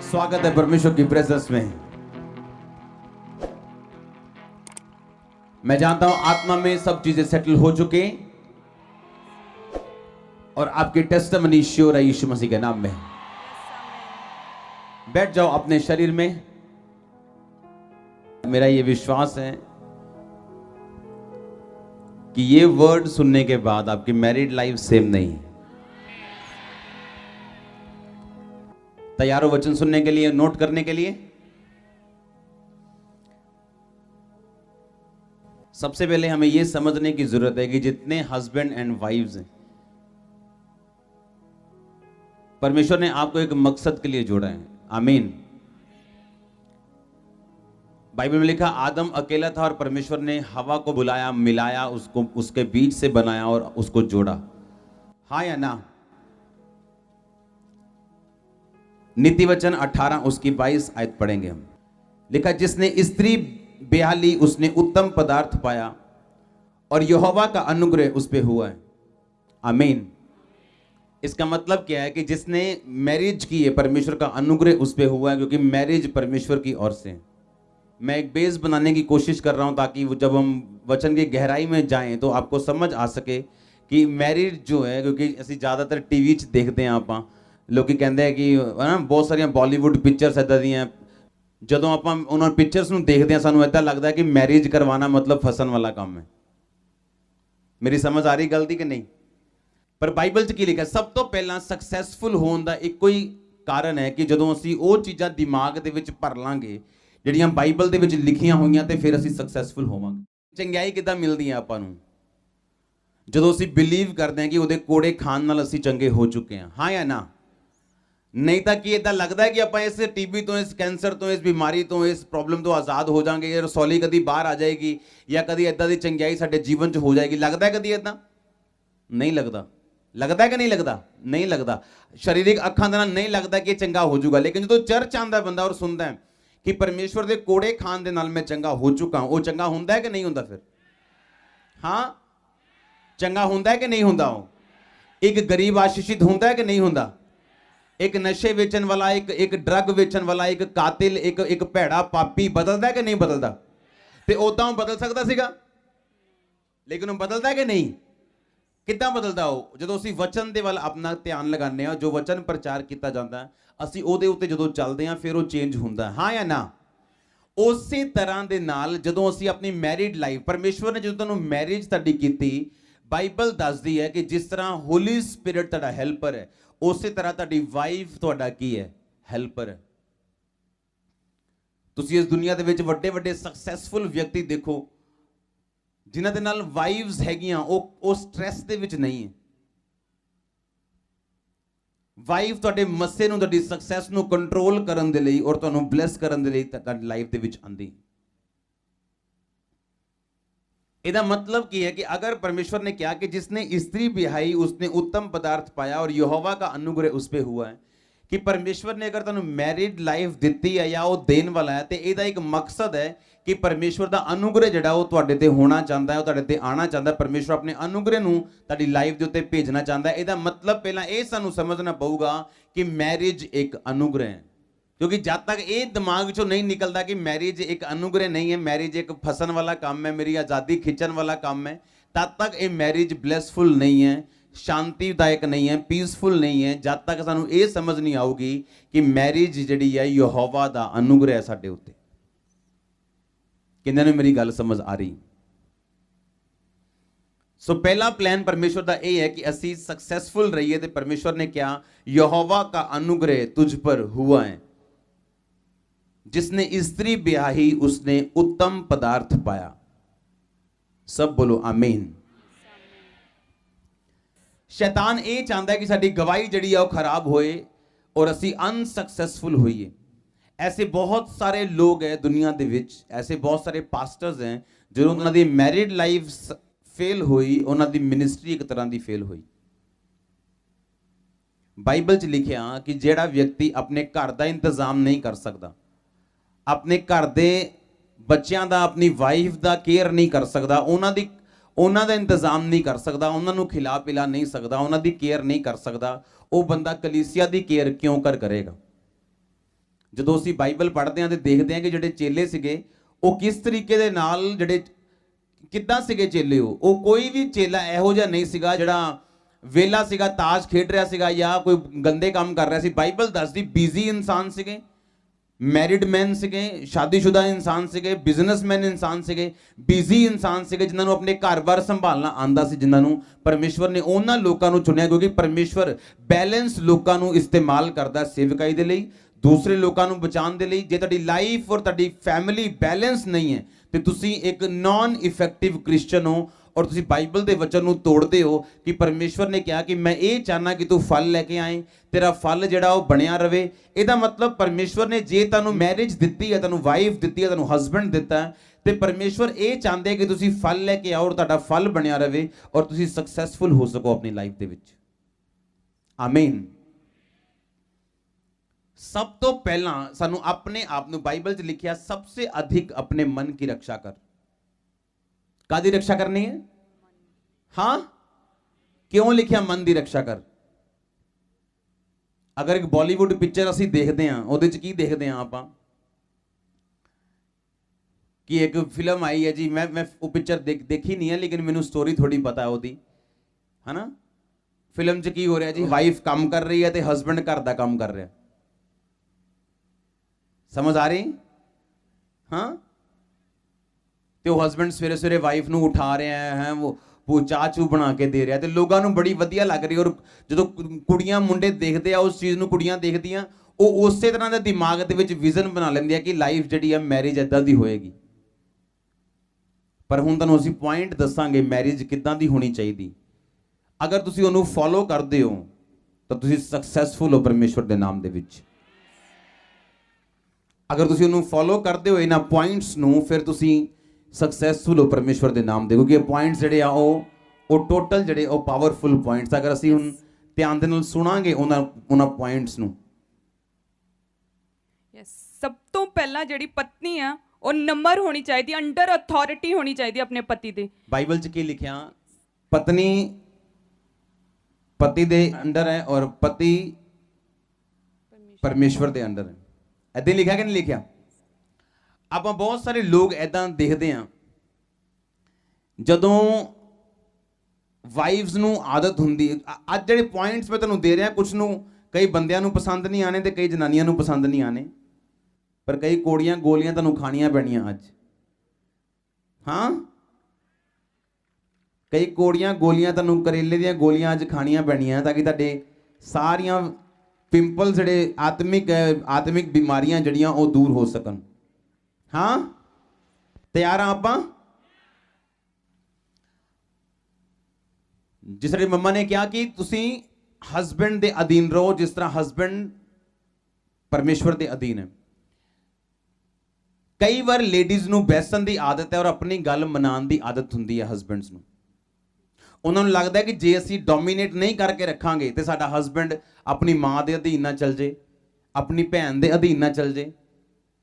स्वागत है परमेश्वर की प्रेजेंस में। मैं जानता हूं आत्मा में सब चीजें सेटल हो चुके और आपकी टेस्टिमनी श्योर है यीशु मसीह के नाम में। बैठ जाओ अपने शरीर में। मेरा ये विश्वास है कि ये वर्ड सुनने के बाद आपकी मैरिड लाइफ सेम नहीं। तैयार हो वचन सुनने के लिए, नोट करने के लिए? सबसे पहले हमें यह समझने की जरूरत है कि जितने हस्बैंड एंड वाइफ्स हैं, परमेश्वर ने आपको एक मकसद के लिए जोड़ा है। आमीन। बाइबल में लिखा आदम अकेला था और परमेश्वर ने हवा को बुलाया, मिलाया, उसको उसके बीच से बनाया और उसको जोड़ा। हाँ या ना? नीति वचन 18 उसकी 22 आयत पढ़ेंगे हम। लिखा जिसने स्त्री ब्याह ली उसने उत्तम पदार्थ पाया और यहोवा का अनुग्रह उस पे हुआ है। आमीन। इसका मतलब क्या है कि जिसने मैरिज की है परमेश्वर का अनुग्रह उस पे हुआ है, क्योंकि मैरिज परमेश्वर की ओर से। मैं एक बेस बनाने की कोशिश कर रहा हूं ताकि जब हम वचन की गहराई में जाएं तो आपको समझ आ सके कि मैरिज जो है, क्योंकि ਅਸੀਂ ज़्यादातर टीवी 'ਚ देखते हैं ਆਪਾਂ ਲੋਕੀ ਕਹਿੰਦੇ ਆ ਕਿ ਹਨਾ ਬਹੁਤ ਸਾਰੀਆਂ ਬਾਲੀਵੁੱਡ ਪਿਕਚਰਸ ਇਦਾਂ ਦੀਆਂ, ਜਦੋਂ ਆਪਾਂ ਉਹਨਾਂ ਪਿਕਚਰਸ ਨੂੰ ਦੇਖਦੇ ਹਾਂ ਸਾਨੂੰ ਇਦਾਂ ਲੱਗਦਾ ਕਿ ਮੈਰਿਜ ਕਰਵਾਉਣਾ ਮਤਲਬ ਫਸਣ ਵਾਲਾ ਕੰਮ ਹੈ। ਮੇਰੀ ਸਮਝ ਆ ਰਹੀ ਗੱਲ ਦੀ ਕਿ ਨਹੀਂ? ਪਰ ਬਾਈਬਲ 'ਚ ਕੀ ਲਿਖਿਆ? ਸਭ ਤੋਂ ਪਹਿਲਾਂ ਸਕਸੈਸਫੁਲ ਹੋਣ ਦਾ ਇੱਕੋ ਹੀ ਕਾਰਨ ਹੈ ਕਿ ਜਦੋਂ ਅਸੀਂ ਉਹ ਚੀਜ਼ਾਂ ਦਿਮਾਗ ਦੇ ਵਿੱਚ ਭਰ ਲਾਂਗੇ ਜਿਹੜੀਆਂ ਬਾਈਬਲ ਦੇ ਵਿੱਚ ਲਿਖੀਆਂ ਹੋਈਆਂ, ਤੇ ਫਿਰ ਅਸੀਂ ਸਕਸੈਸਫੁਲ ਹੋਵਾਂਗੇ। ਚੰਗਿਆਈ ਕਿੱਦਾਂ ਮਿਲਦੀ ਹੈ ਆਪਾਂ ਨੂੰ? ਜਦੋਂ ਅਸੀਂ ਬਿਲੀਵ ਕਰਦੇ ਹਾਂ ਕਿ ਉਹਦੇ ਕੋੜੇ ਖਾਣ ਨਾਲ ਅਸੀਂ ਚੰਗੇ ਹੋ ਚੁੱਕੇ ਹਾਂ। ਹਾਂ ਜਾਂ ਨਾ? नहीं तो कि इदा लगता है कि आप इस टीबी तो, इस कैंसर तो, इस बीमारी तो, इस प्रॉब्लम तो आज़ाद हो जाएंगे, ये रसौली कभी बाहर आ जाएगी या कभी इदा की चंगियाई साडे जीवन च हो जाएगी। लगता है कभी इदा? नहीं लगता। लगता है कि नहीं लगता? नहीं लगता। शारीरिक अखां दे नाल नहीं लगता कि चंगा हो जाऊगा, लेकिन जो चर्च आंदा है बंदा और सुनता है कि परमेश्वर के कोड़े खान दे नाल मैं चंगा हो चुका, वो चंगा हुंदा है कि नहीं हुंदा? फिर हाँ, चंगा हुंदा है कि नहीं हुंदा? एक गरीब आशीषित हुंदा है कि नहीं हुंदा? एक नशे बेचन वाला, एक ड्रग बेचन वाला, एक कातिल, एक भैड़ा पापी बदलता है कि नहीं बदलता? ते उदां बदल सकता सीगा, लेकिन बदलता है कि नहीं? किद्दां बदलदा? जदों असीं वचन दे वल अपना ध्यान लगाने आ, जो वचन प्रचार किया जाता है, असीं उहदे उत्ते जदों चलदे आ फिर वो चेंज हुंदा है। हाँ या ना? उसी तरह दे नाल जदों असीं अपनी मैरिड लाइफ, परमेश्वर ने जदों तुहानूं मैरिज तुहाडी कीती, बाइबल दसदी है कि जिस तरह होली स्पिरिट तुहाडा हेल्पर है, उसी तरह तुहाडी वाइफ तुहाडा की है? हेल्पर है। तुसीं इस दुनिया दे विच वड्डे वड्डे सक्सैसफुल व्यक्ति देखो जिन्हां दे नाल वाइव्स हैगियां, वो स्ट्रेस दे विच नहीं है। वाइफ तुहाडे मस्से नूं, तुहाडी सक्सैस नूं कंट्रोल करन दे लई और तुहानूं ब्लेस करन दे लई तुहाडी लाइफ दे विच आंदी। इसका मतलब की है कि अगर परमेश्वर ने कहा कि जिसने स्त्री ब्याही उसने उत्तम पदार्थ पाया और यहोवा का अनुग्रह उस पे हुआ है, कि परमेश्वर ने अगर तुहानूं मैरिड लाइफ दी है या वो देन वाला है, तो इसका एक मकसद है कि परमेश्वर का अनुग्रह जिहड़ा वो तुहाडे ते होना चाहता है, वो तुहाडे ते आना चाहता है। परमेश्वर अपने अनुग्रह नूं तुहाडी लाइफ दे उत्ते भेजना चाहता है। इसका मतलब पहला ये सानूं समझना पऊगा कि मैरिज एक अनुग्रह है, क्योंकि जब तक ये दिमाग चो नहीं निकलता कि मैरिज एक अनुग्रह नहीं है, मैरिज एक फसन वाला काम है, मेरी आज़ादी खिंचन वाला काम है, तब तक ये मैरिज ब्लेसफुल नहीं है, शांतिदायक नहीं है, पीसफुल नहीं है, जब तक सानू ये समझ नहीं आऊगी कि मैरिज जिहड़ी है यहोवा दा अनुग्रह है साडे उत्ते। किन्हां नूं मेरी गल समझ आ रही? सो पहला प्लान परमेश्वर का यह है कि असी सक्सेसफुल रहिए। तो परमेश्वर ने क्या? यहोवा का अनुग्रह तुझ पर हुआ है, जिसने स्त्री ब्याही उसने उत्तम पदार्थ पाया। सब बोलो आमीन। शैतान ये चाहता है कि साडी गवाही जड़ी है खराब होए और असी अनसक्सेसफुल होइए। ऐसे बहुत सारे लोग हैं दुनिया दे विच, ऐसे बहुत सारे पास्टर्स हैं जो उन्हां दी मैरिड लाइफ फेल हुई, उन्हां दी मिनिस्ट्री एक तरह की फेल हुई। बाइबल च लिखिया कि जिहड़ा व्यक्ति अपने घर का इंतजाम नहीं कर सकता, अपने घर दे बच्चों का, अपनी वाइफ का केयर नहीं कर सकता, उन्हां दा इंतजाम नहीं कर सकता, उन्होंने खिला पिला नहीं सकता, उन्हां दी केयर नहीं कर सकता, वो बंदा कलीसिया की केयर क्यों करेगा? ਜਦੋਂ ਅਸੀਂ ਬਾਈਬਲ ਪੜ੍ਹਦੇ ਹਾਂ ਤੇ ਦੇਖਦੇ ਹਾਂ ਕਿ ਜਿਹੜੇ ਚੇਲੇ ਸੀਗੇ ਉਹ ਕਿਸ ਤਰੀਕੇ ਦੇ ਨਾਲ ਜਿਹੜੇ ਕਿੱਦਾਂ ਸੀਗੇ ਚੇਲੇ, ਉਹ ਕੋਈ ਵੀ ਚੇਲਾ ਇਹੋ ਜਿਹਾ ਨਹੀਂ ਸੀਗਾ ਜਿਹੜਾ ਵੇਲਾ ਸੀਗਾ, ਤਾਸ਼ ਖੇਡ ਰਿਹਾ ਸੀਗਾ ਜਾਂ ਕੋਈ ਗੰਦੇ ਕੰਮ ਕਰ ਰਿਹਾ ਸੀ। ਬਾਈਬਲ ਦੱਸਦੀ ਬਿਜ਼ੀ ਇਨਸਾਨ ਸੀਗੇ, ਮੈਰਿਡ ਮੈਨ ਸੀਗੇ, ਸ਼ਾਦੀशुदा ਇਨਸਾਨ ਸੀਗੇ, ਬਿਜ਼ਨਸਮੈਨ ਇਨਸਾਨ ਸੀਗੇ, ਬਿਜ਼ੀ ਇਨਸਾਨ ਸੀਗੇ, ਜਿਨ੍ਹਾਂ ਨੂੰ ਆਪਣੇ ਘਰ-ਬਾਰ ਸੰਭਾਲਣਾ ਆਂਦਾ ਸੀ, ਜਿਨ੍ਹਾਂ ਨੂੰ ਪਰਮੇਸ਼ਵਰ ਨੇ ਉਹਨਾਂ ਲੋਕਾਂ ਨੂੰ ਚੁਣਿਆ ਕਿਉਂਕਿ ਪਰਮੇਸ਼ਵਰ ਬੈਲੈਂਸ ਲੋਕਾਂ ਨੂੰ ਇਸਤੇਮਾਲ ਕਰਦਾ ਸੇਵਕਾਈ ਦੇ ਲਈ, ਦੂਸਰੇ ਲੋਕਾਂ ਨੂੰ ਬਚਾਉਣ ਦੇ ਲਈ। ਜੇ ਤੁਹਾਡੀ ਲਾਈਫ ਔਰ ਤੁਹਾਡੀ ਫੈਮਿਲੀ ਬੈਲੈਂਸ ਨਹੀਂ ਹੈ ਤੇ ਤੁਸੀਂ ਇੱਕ ਨਾਨ ਇਫੈਕਟਿਵ ਕ੍ਰਿਸਚੀਅਨ ਹੋ ਔਰ ਤੁਸੀਂ ਬਾਈਬਲ ਦੇ ਵਚਨ ਨੂੰ ਤੋੜਦੇ ਹੋ ਕਿ ਪਰਮੇਸ਼ਵਰ ਨੇ ਕਿਹਾ ਕਿ ਮੈਂ ਇਹ ਚਾਹਨਾ ਕਿ ਤੂੰ ਫਲ ਲੈ ਕੇ ਆਏ, ਤੇਰਾ ਫਲ ਜਿਹੜਾ ਉਹ ਬਣਿਆ ਰਵੇ। ਇਹਦਾ ਮਤਲਬ ਪਰਮੇਸ਼ਵਰ ਨੇ ਜੇ ਤੁਹਾਨੂੰ ਮੈਰਿਜ ਦਿੱਤੀ ਹੈ, ਤੁਹਾਨੂੰ ਵਾਈਫ ਦਿੱਤੀ ਹੈ, ਤੁਹਾਨੂੰ ਹਸਬੈਂਡ ਦਿੱਤਾ ਹੈ, ਤੇ ਪਰਮੇਸ਼ਵਰ ਇਹ ਚਾਹੁੰਦੇ ਕਿ ਤੁਸੀਂ ਫਲ ਲੈ ਕੇ ਆਓ ਔਰ ਤੁਹਾਡਾ ਫਲ ਬਣਿਆ ਰਵੇ ਔਰ ਤੁਸੀਂ ਸਕਸੈਸਫੁਲ ਹੋ ਸਕੋ ਆਪਣੀ ਲਾਈਫ ਦੇ ਵਿੱਚ। ਆਮੀਨ। सब तो पहला सानू अपने आप ਨੂੰ बाइबल च लिखिया सबसे अधिक अपने मन की रक्षा कर। कादी रक्षा करनी है? हाँ, क्यों लिखिया मन की रक्षा कर? अगर एक बॉलीवुड पिक्चर असी देखते हैं ਉਹਦੇ ਚ ਕੀ देखते हैं ਆਪਾਂ कि एक फिल्म आई है जी, मैं वो पिक्चर देखी नहीं है लेकिन मैनू स्टोरी थोड़ी पता है ਉਹਦੀ, है ना। फिल्म च की हो रहा जी, वाइफ काम कर रही है ते हस्बैंड घर दा काम कर रहा है। समझ आ रही? हाँ, तो हस्बैंड सवेरे सवेरे वाइफ ਨੂੰ उठा रहे हैं, वो ਚਾਹ ਚੂ ਬਣਾ ਕੇ ਦੇ ਰਿਹਾ ਤੇ ਲੋਕਾਂ ਨੂੰ ਬੜੀ ਵਧੀਆ ਲੱਗ ਰਹੀ। ਔਰ ਜਦੋਂ ਕੁੜੀਆਂ ਮੁੰਡੇ ਦੇਖਦੇ ਆ ਉਸ ਚੀਜ਼ ਨੂੰ, ਕੁੜੀਆਂ ਦੇਖਦੀਆਂ, ਉਹ ਉਸੇ ਤਰ੍ਹਾਂ ਦੇ ਦਿਮਾਗ ਦੇ ਵਿੱਚ ਵਿਜ਼ਨ ਬਣਾ ਲੈਂਦੇ ਆ ਕਿ ਲਾਈਫ ਜਿਹੜੀ ਆ ਮੈਰਿਜ ਇਦਾਂ ਦੀ ਹੋਏਗੀ। ਪਰ ਹੁਣ ਤੁਹਾਨੂੰ ਅਸੀਂ ਪੁਆਇੰਟ ਦੱਸਾਂਗੇ ਮੈਰਿਜ ਕਿੱਦਾਂ ਦੀ ਹੋਣੀ ਚਾਹੀਦੀ। ਅਗਰ ਤੁਸੀਂ ਉਹਨੂੰ ਫੋਲੋ ਕਰਦੇ ਹੋ ਤਾਂ ਤੁਸੀਂ ਸਕਸੈਸਫੁਲ ਹੋ ਪਰਮੇਸ਼ਵਰ ਦੇ ਨਾਮ ਦੇ ਵਿੱਚ। अगर तुसी उन्होंने फॉलो करते हो इन्हां पॉइंट्स नूं, फिर तुसी सक्सैसफुल हो परमेश्वर के नाम दे, क्योंकि ये पॉइंट्स जिहड़े आ ਉਹ टोटल जिहड़े ਉਹ पावरफुल पॉइंट्स। अगर असीं हुण ध्यान दे नाल सुणांगे उन्हां पॉइंट्स नूं। यस, सब तो पहला जिहड़ी पत्नी आ ਉਹ नंबर होनी चाहिए, अंडर अथॉरिटी होनी चाहिए अपने पति दे। बाइबल च की लिखिया? पत्नी पति दे अंडर है और पति परमेश्वर दे अंडर है। ऐसे लिखा कि नहीं लिखा? आप बहुत सारे लोग ऐदा देखते हैं जदों वाइव्स नूं आदत हुंदी। अज जिहड़े पॉइंट्स मैं तुहानूं दे रहा, कुछ नूं कई बंदियां नूं पसंद नहीं आने ते कई जनानियां नूं पसंद नहीं आने, पर कई कोड़ियां गोलियां तुहानूं खाणियां पैणियां अज। हाँ, कई कोड़ियां गोलियां तुहानूं करेले दीयां गोलियां अज खाणियां पैणियां ताकि तुहाडे सारियां पिंपल जिहड़े आत्मिक बीमारियां जड़ियां वो दूर हो सकन। हाँ, तैयार हाँ आपां? जिस तरह मम्मा ने कहा कि तुसी हस्बैंड दे अधीन रहो, जिस तरह हस्बैंड परमेश्वर दे अधीन है। कई बार लेडीज नूं बैसन दी आदत है और अपनी गल मनाउण दी आदत हुंदी है हस्बैंड्स नूं। ਉਹਨਾਂ ਨੂੰ ਲੱਗਦਾ ਕਿ ਜੇ ਅਸੀਂ ਡੋਮੀਨੇਟ ਨਹੀਂ ਕਰਕੇ ਰੱਖਾਂਗੇ ਤੇ ਸਾਡਾ ਹਸਬੈਂਡ ਆਪਣੀ ਮਾਂ ਦੇ ਅਧੀਨ ਨਾ ਚੱਲ ਜੇ, ਆਪਣੀ ਭੈਣ ਦੇ ਅਧੀਨ ਨਾ ਚੱਲ ਜੇ,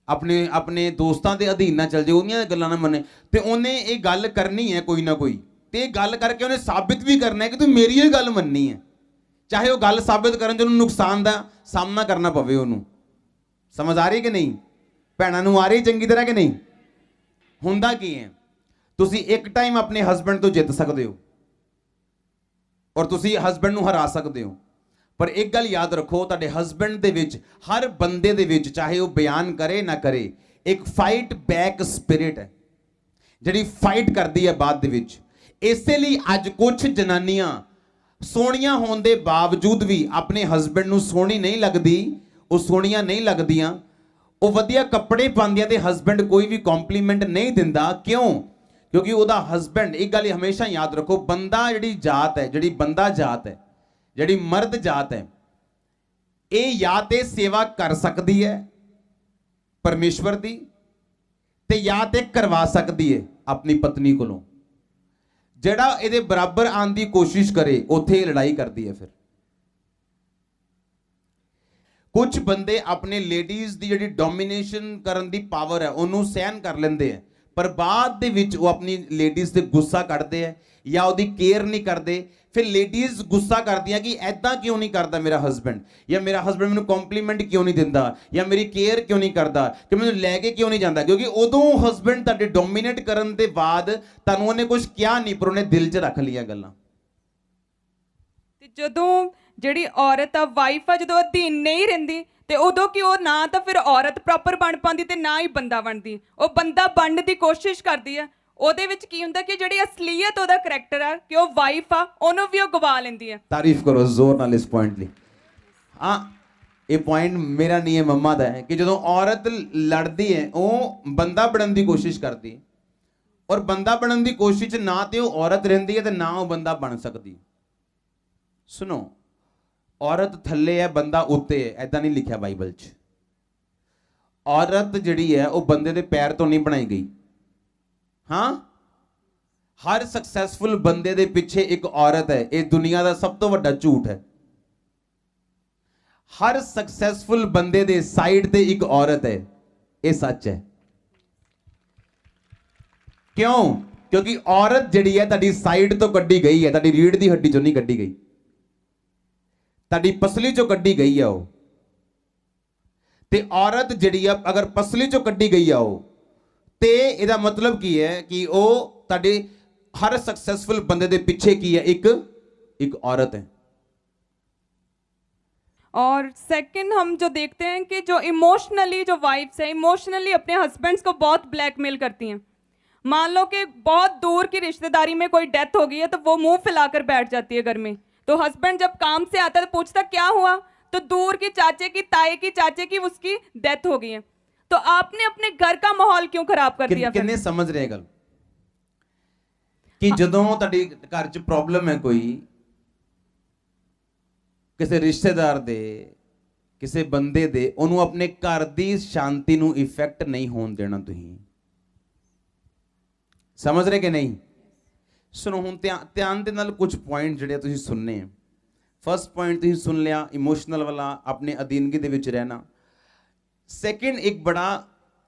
ਆਪਣੇ ਦੋਸਤਾਂ ਦੇ ਅਧੀਨ ਨਾ ਚੱਲ ਜੇ, ਉਹਦੀਆਂ ਗੱਲਾਂ ਨਾ ਮੰਨੇ, ਤੇ ਉਹਨੇ ਇਹ ਗੱਲ ਕਰਨੀ ਹੈ ਕੋਈ ਨਾ ਕੋਈ, ਤੇ ਇਹ ਗੱਲ ਕਰਕੇ ਉਹਨੇ ਸਾਬਿਤ ਵੀ ਕਰਨਾ ਹੈ ਕਿ ਤੂੰ ਮੇਰੀ ਇਹ ਗੱਲ ਮੰਨਣੀ ਹੈ, ਚਾਹੇ ਉਹ ਗੱਲ ਸਾਬਿਤ ਕਰਨ 'ਚ ਉਹਨੂੰ ਨੁਕਸਾਨ ਦਾ ਸਾਹਮਣਾ ਕਰਨਾ ਪਵੇ ਉਹਨੂੰ। ਸਮਝ ਆ ਰਹੀ ਕਿ ਨਹੀਂ? ਭੈਣਾਂ ਨੂੰ ਆ ਰਹੀ ਚੰਗੀ ਤਰ੍ਹਾਂ ਕਿ ਨਹੀਂ? ਹੁੰਦਾ ਕੀ ਹੈ, ਤੁਸੀਂ ਇੱਕ ਟਾਈਮ ਆਪਣੇ ਹਸਬੈਂਡ ਤੋਂ ਜਿੱਤ ਸਕਦੇ ਹੋ ਔਰ ਤੁਸੀਂ ਹਸਬੈਂਡ ਨੂੰ ਹਰਾ ਸਕਦੇ ਹੋ, ਪਰ ਇੱਕ ਗੱਲ ਯਾਦ ਰੱਖੋ, ਤੁਹਾਡੇ ਹਸਬੈਂਡ ਦੇ ਵਿੱਚ, ਹਰ ਬੰਦੇ ਦੇ ਵਿੱਚ, ਚਾਹੇ ਉਹ ਬਿਆਨ ਕਰੇ ਨਾ ਕਰੇ, ਇੱਕ ਫਾਈਟ ਬੈਕ ਸਪਿਰਿਟ ਹੈ ਜਿਹੜੀ ਫਾਈਟ ਕਰਦੀ ਹੈ ਬਾਅਦ ਦੇ ਵਿੱਚ। ਇਸੇ ਲਈ ਅੱਜ ਕੁਝ ਜਨਾਨੀਆਂ ਸੋਹਣੀਆਂ ਹੋਣ ਦੇ ਬਾਵਜੂਦ ਵੀ ਆਪਣੇ ਹਸਬੈਂਡ ਨੂੰ ਸੋਹਣੀ ਨਹੀਂ ਲੱਗਦੀ, ਉਹ ਸੋਹਣੀਆਂ ਨਹੀਂ ਲੱਗਦੀਆਂ, ਉਹ ਵਧੀਆ ਕੱਪੜੇ ਪਾਉਂਦੀਆਂ ਤੇ ਹਸਬੈਂਡ ਕੋਈ ਵੀ ਕੰਪਲੀਮੈਂਟ ਨਹੀਂ ਦਿੰਦਾ। ਕਿਉਂ? क्योंकि ਉਹਦਾ ਹਸਬੈਂਡ, ਇੱਕ ਗੱਲ ਹਮੇਸ਼ਾ ਯਾਦ ਰੱਖੋ, ਬੰਦਾ ਜਿਹੜੀ ਜਾਤ ਹੈ, ਜਿਹੜੀ ਬੰਦਾ ਜਾਤ ਹੈ, ਜਿਹੜੀ ਮਰਦ ਜਾਤ ਹੈ, ਇਹ ਜਾਂ ਤੇ ਸੇਵਾ ਕਰ ਸਕਦੀ ਹੈ ਪਰਮੇਸ਼ਵਰ ਦੀ ਤੇ ਜਾਂ ਤੇ ਕਰਵਾ ਸਕਦੀ ਹੈ ਆਪਣੀ ਪਤਨੀ ਕੋਲੋਂ। ਜਿਹੜਾ ਇਹਦੇ ਬਰਾਬਰ ਆਉਣ ਦੀ ਕੋਸ਼ਿਸ਼ ਕਰੇ ਉੱਥੇ ਲੜਾਈ ਕਰਦੀ ਹੈ। ਫਿਰ ਕੁਝ ਬੰਦੇ ਆਪਣੇ ਲੇਡੀਜ਼ ਦੀ ਜਿਹੜੀ ਡੋਮੀਨੇਸ਼ਨ ਕਰਨ ਦੀ ਪਾਵਰ ਹੈ ਉਹਨੂੰ ਸਹਿਨ ਕਰ ਲੈਂਦੇ ਹੈ, ਪਰ ਬਾਅਦ ਦੇ ਵਿੱਚ ਉਹ ਆਪਣੀ ਲੇਡੀਜ਼ ਤੇ ਗੁੱਸਾ ਕੱਢਦੇ ਆ ਜਾਂ ਉਹਦੀ ਕੇਅਰ ਨਹੀਂ ਕਰਦੇ। ਫਿਰ ਲੇਡੀਜ਼ ਗੁੱਸਾ ਕਰਦੀਆਂ ਕਿ ਐਦਾਂ ਕਿਉਂ ਨਹੀਂ ਕਰਦਾ ਮੇਰਾ ਹਸਬੈਂਡ, ਜਾਂ ਮੇਰਾ ਹਸਬੈਂਡ ਮੈਨੂੰ ਕੰਪਲੀਮੈਂਟ ਕਿਉਂ ਨਹੀਂ ਦਿੰਦਾ, ਜਾਂ ਮੇਰੀ ਕੇਅਰ ਕਿਉਂ ਨਹੀਂ ਕਰਦਾ, ਕਿ ਮੈਨੂੰ ਲੈ ਕੇ ਕਿਉਂ ਨਹੀਂ ਜਾਂਦਾ। ਕਿਉਂਕਿ ਉਦੋਂ ਹਸਬੈਂਡ ਤੁਹਾਡੇ ਡੋਮੀਨੇਟ ਕਰਨ ਦੇ ਬਾਅਦ ਤੁਹਾਨੂੰ ਉਹਨੇ ਕੁਝ ਕਿਹਾ ਨਹੀਂ, ਪਰ ਉਹਨੇ ਦਿਲ 'ਚ ਰੱਖ ਲਈਆਂ ਗੱਲਾਂ। ਤੇ ਜਦੋਂ ਜਿਹੜੀ ਔਰਤ ਆ, ਵਾਈਫ ਆ, ਜਦੋਂ ਅਧੀਨ ਨਹੀਂ ਰਹਿੰਦੀ ਤੇ ਉਦੋਂ ਕਿ ਉਹ ਨਾ ਤਾਂ ਫਿਰ ਔਰਤ ਪ੍ਰੋਪਰ ਬਣ ਪਾਉਂਦੀ ਤੇ ਨਾ ਹੀ ਬੰਦਾ ਬਣਦੀ, ਉਹ ਬੰਦਾ ਬਣਨ ਦੀ ਕੋਸ਼ਿਸ਼ ਕਰਦੀ ਆ। ਉਹਦੇ ਵਿੱਚ ਕੀ ਹੁੰਦਾ ਕਿ ਜਿਹੜੀ ਅਸਲੀਅਤ ਉਹਦਾ ਕਰੈਕਟਰ ਆ, ਕਿ ਉਹ ਵਾਈਫ ਆ, ਉਹਨੂੰ ਵੀ ਉਹ ਗਵਾ ਲੈਂਦੀ ਆ। ਤਾਰੀਫ ਕਰੋ ਜ਼ੋਰ ਨਾਲ ਇਸ ਪੁਆਇੰਟ ਲਈ। ਹਾਂ, ਇਹ ਪੁਆਇੰਟ ਮੇਰਾ ਨਹੀਂ ਹੈ, ਮੰਮਾ ਦਾ ਹੈ, ਕਿ ਜਦੋਂ ਔਰਤ ਲੜਦੀ ਹੈ ਉਹ ਬੰਦਾ ਬਣਨ ਦੀ ਕੋਸ਼ਿਸ਼ ਕਰਦੀ ਹੈ, ਔਰ ਬੰਦਾ ਬਣਨ ਦੀ ਕੋਸ਼ਿਸ਼ ਨਾ ਤੇ ਉਹ ਔਰਤ ਰਹਿੰਦੀ ਹੈ ਤੇ ਨਾ ਉਹ ਬੰਦਾ ਬਣ ਸਕਦੀ। ਸੁਣੋ, ਔਰਤ ਥੱਲੇ ਹੈ, ਬੰਦਾ ਉੱਤੇ ਹੈ, ਐਦਾਂ ਨਹੀਂ ਲਿਖਿਆ ਬਾਈਬਲ 'ਚ। ਔਰਤ ਜਿਹੜੀ ਹੈ ਉਹ ਬੰਦੇ ਦੇ ਪੈਰ ਤੋਂ ਨਹੀਂ ਬਣਾਈ ਗਈ। ਹਾਂ, ਹਰ ਸਕਸੈਸਫੁਲ ਬੰਦੇ ਦੇ ਪਿੱਛੇ ਇੱਕ ਔਰਤ ਹੈ। ਇਹ ਦੁਨੀਆ ਦਾ ਸਭ ਤੋਂ ਵੱਡਾ ਝੂਠ ਹੈ। ਹਰ ਸਕਸੈਸਫੁਲ ਬੰਦੇ ਦੇ ਸਾਈਡ ਤੇ ਇੱਕ ਔਰਤ ਹੈ, ਇਹ ਸੱਚ ਹੈ। ਕਿਉਂ? ਕਿਉਂਕਿ ਔਰਤ ਜਿਹੜੀ ਹੈ ਤੁਹਾਡੀ ਸਾਈਡ ਤੋਂ ਕੱਢੀ ਗਈ ਹੈ, ਤੁਹਾਡੀ ਰੀੜ ਦੀ ਹੱਡੀ ਚੋਂ ਨਹੀਂ ਕੱਢੀ ਗਈ, ਤੁਹਾਡੀ ਪਸਲੀ ਚੋਂ ਕੱਢੀ ਗਈ ਆ ਉਹ। ਤੇ ਔਰਤ ਜਿਹੜੀ ਆ ਅਗਰ ਪਸਲੀ ਚੋਂ ਕੱਢੀ ਗਈ ਆ ਉਹ, ਤੇ ਇਹਦਾ ਮਤਲਬ ਕੀ ਹੈ ਕਿ ਉਹ ਤੁਹਾਡੇ ਹਰ सक्सेसफुल ਬੰਦੇ ਦੇ ਪਿੱਛੇ ਕੀ ਹੈ, ਇੱਕ औरत है। और सेकंड हम जो देखते हैं कि जो इमोशनली जो वाइफ्स हैं, इमोशनली अपने हस्बैंड्स को बहुत ब्लैकमेल करती हैं। मान लो कि बहुत दूर की रिश्तेदारी में कोई डेथ हो गई है तो वो मुंह फैलाकर बैठ जाती है घर में। तो हस्बैंड जब काम से आता है तो पूछता क्या हुआ, तो दूर की चाचे की, ताए की, चाचे की उसकी डेथ हो गई है। तो आपने अपने घर का माहौल क्यों खराब कर दिया? किन्ने समझ रहे गल कि ਜਦੋਂ ਤੁਹਾਡੇ ਘਰ 'ਚ ਪ੍ਰੋਬਲਮ ਹੈ, ਕੋਈ ਕਿਸੇ ਰਿਸ਼ਤੇਦਾਰ ਦੇ, ਕਿਸੇ ਬੰਦੇ ਦੇ, ਉਹਨੂੰ ਆਪਣੇ ਘਰ ਦੀ ਸ਼ਾਂਤੀ ਨੂੰ ਇਫੈਕਟ ਨਹੀਂ ਹੋਣ ਦੇਣਾ। ਤੁਸੀਂ ਸਮਝ ਰਹੇ ਕਿ ਨਹੀਂ? ਸੁਣੋ, ਹੁਣ ਧਿਆਨ ਦੇ ਨਾਲ ਕੁਝ ਪੁਆਇੰਟ ਜਿਹੜੇ ਤੁਸੀਂ ਸੁਣਨੇ ਆ। ਫਸਟ ਪੁਆਇੰਟ ਤੁਸੀਂ ਸੁਣ ਲਿਆ, ਇਮੋਸ਼ਨਲ ਵਾਲਾ, ਆਪਣੇ ਅਧੀਨਗੀ ਦੇ ਵਿੱਚ ਰਹਿਣਾ। ਸੈਕਿੰਡ, ਇੱਕ ਬੜਾ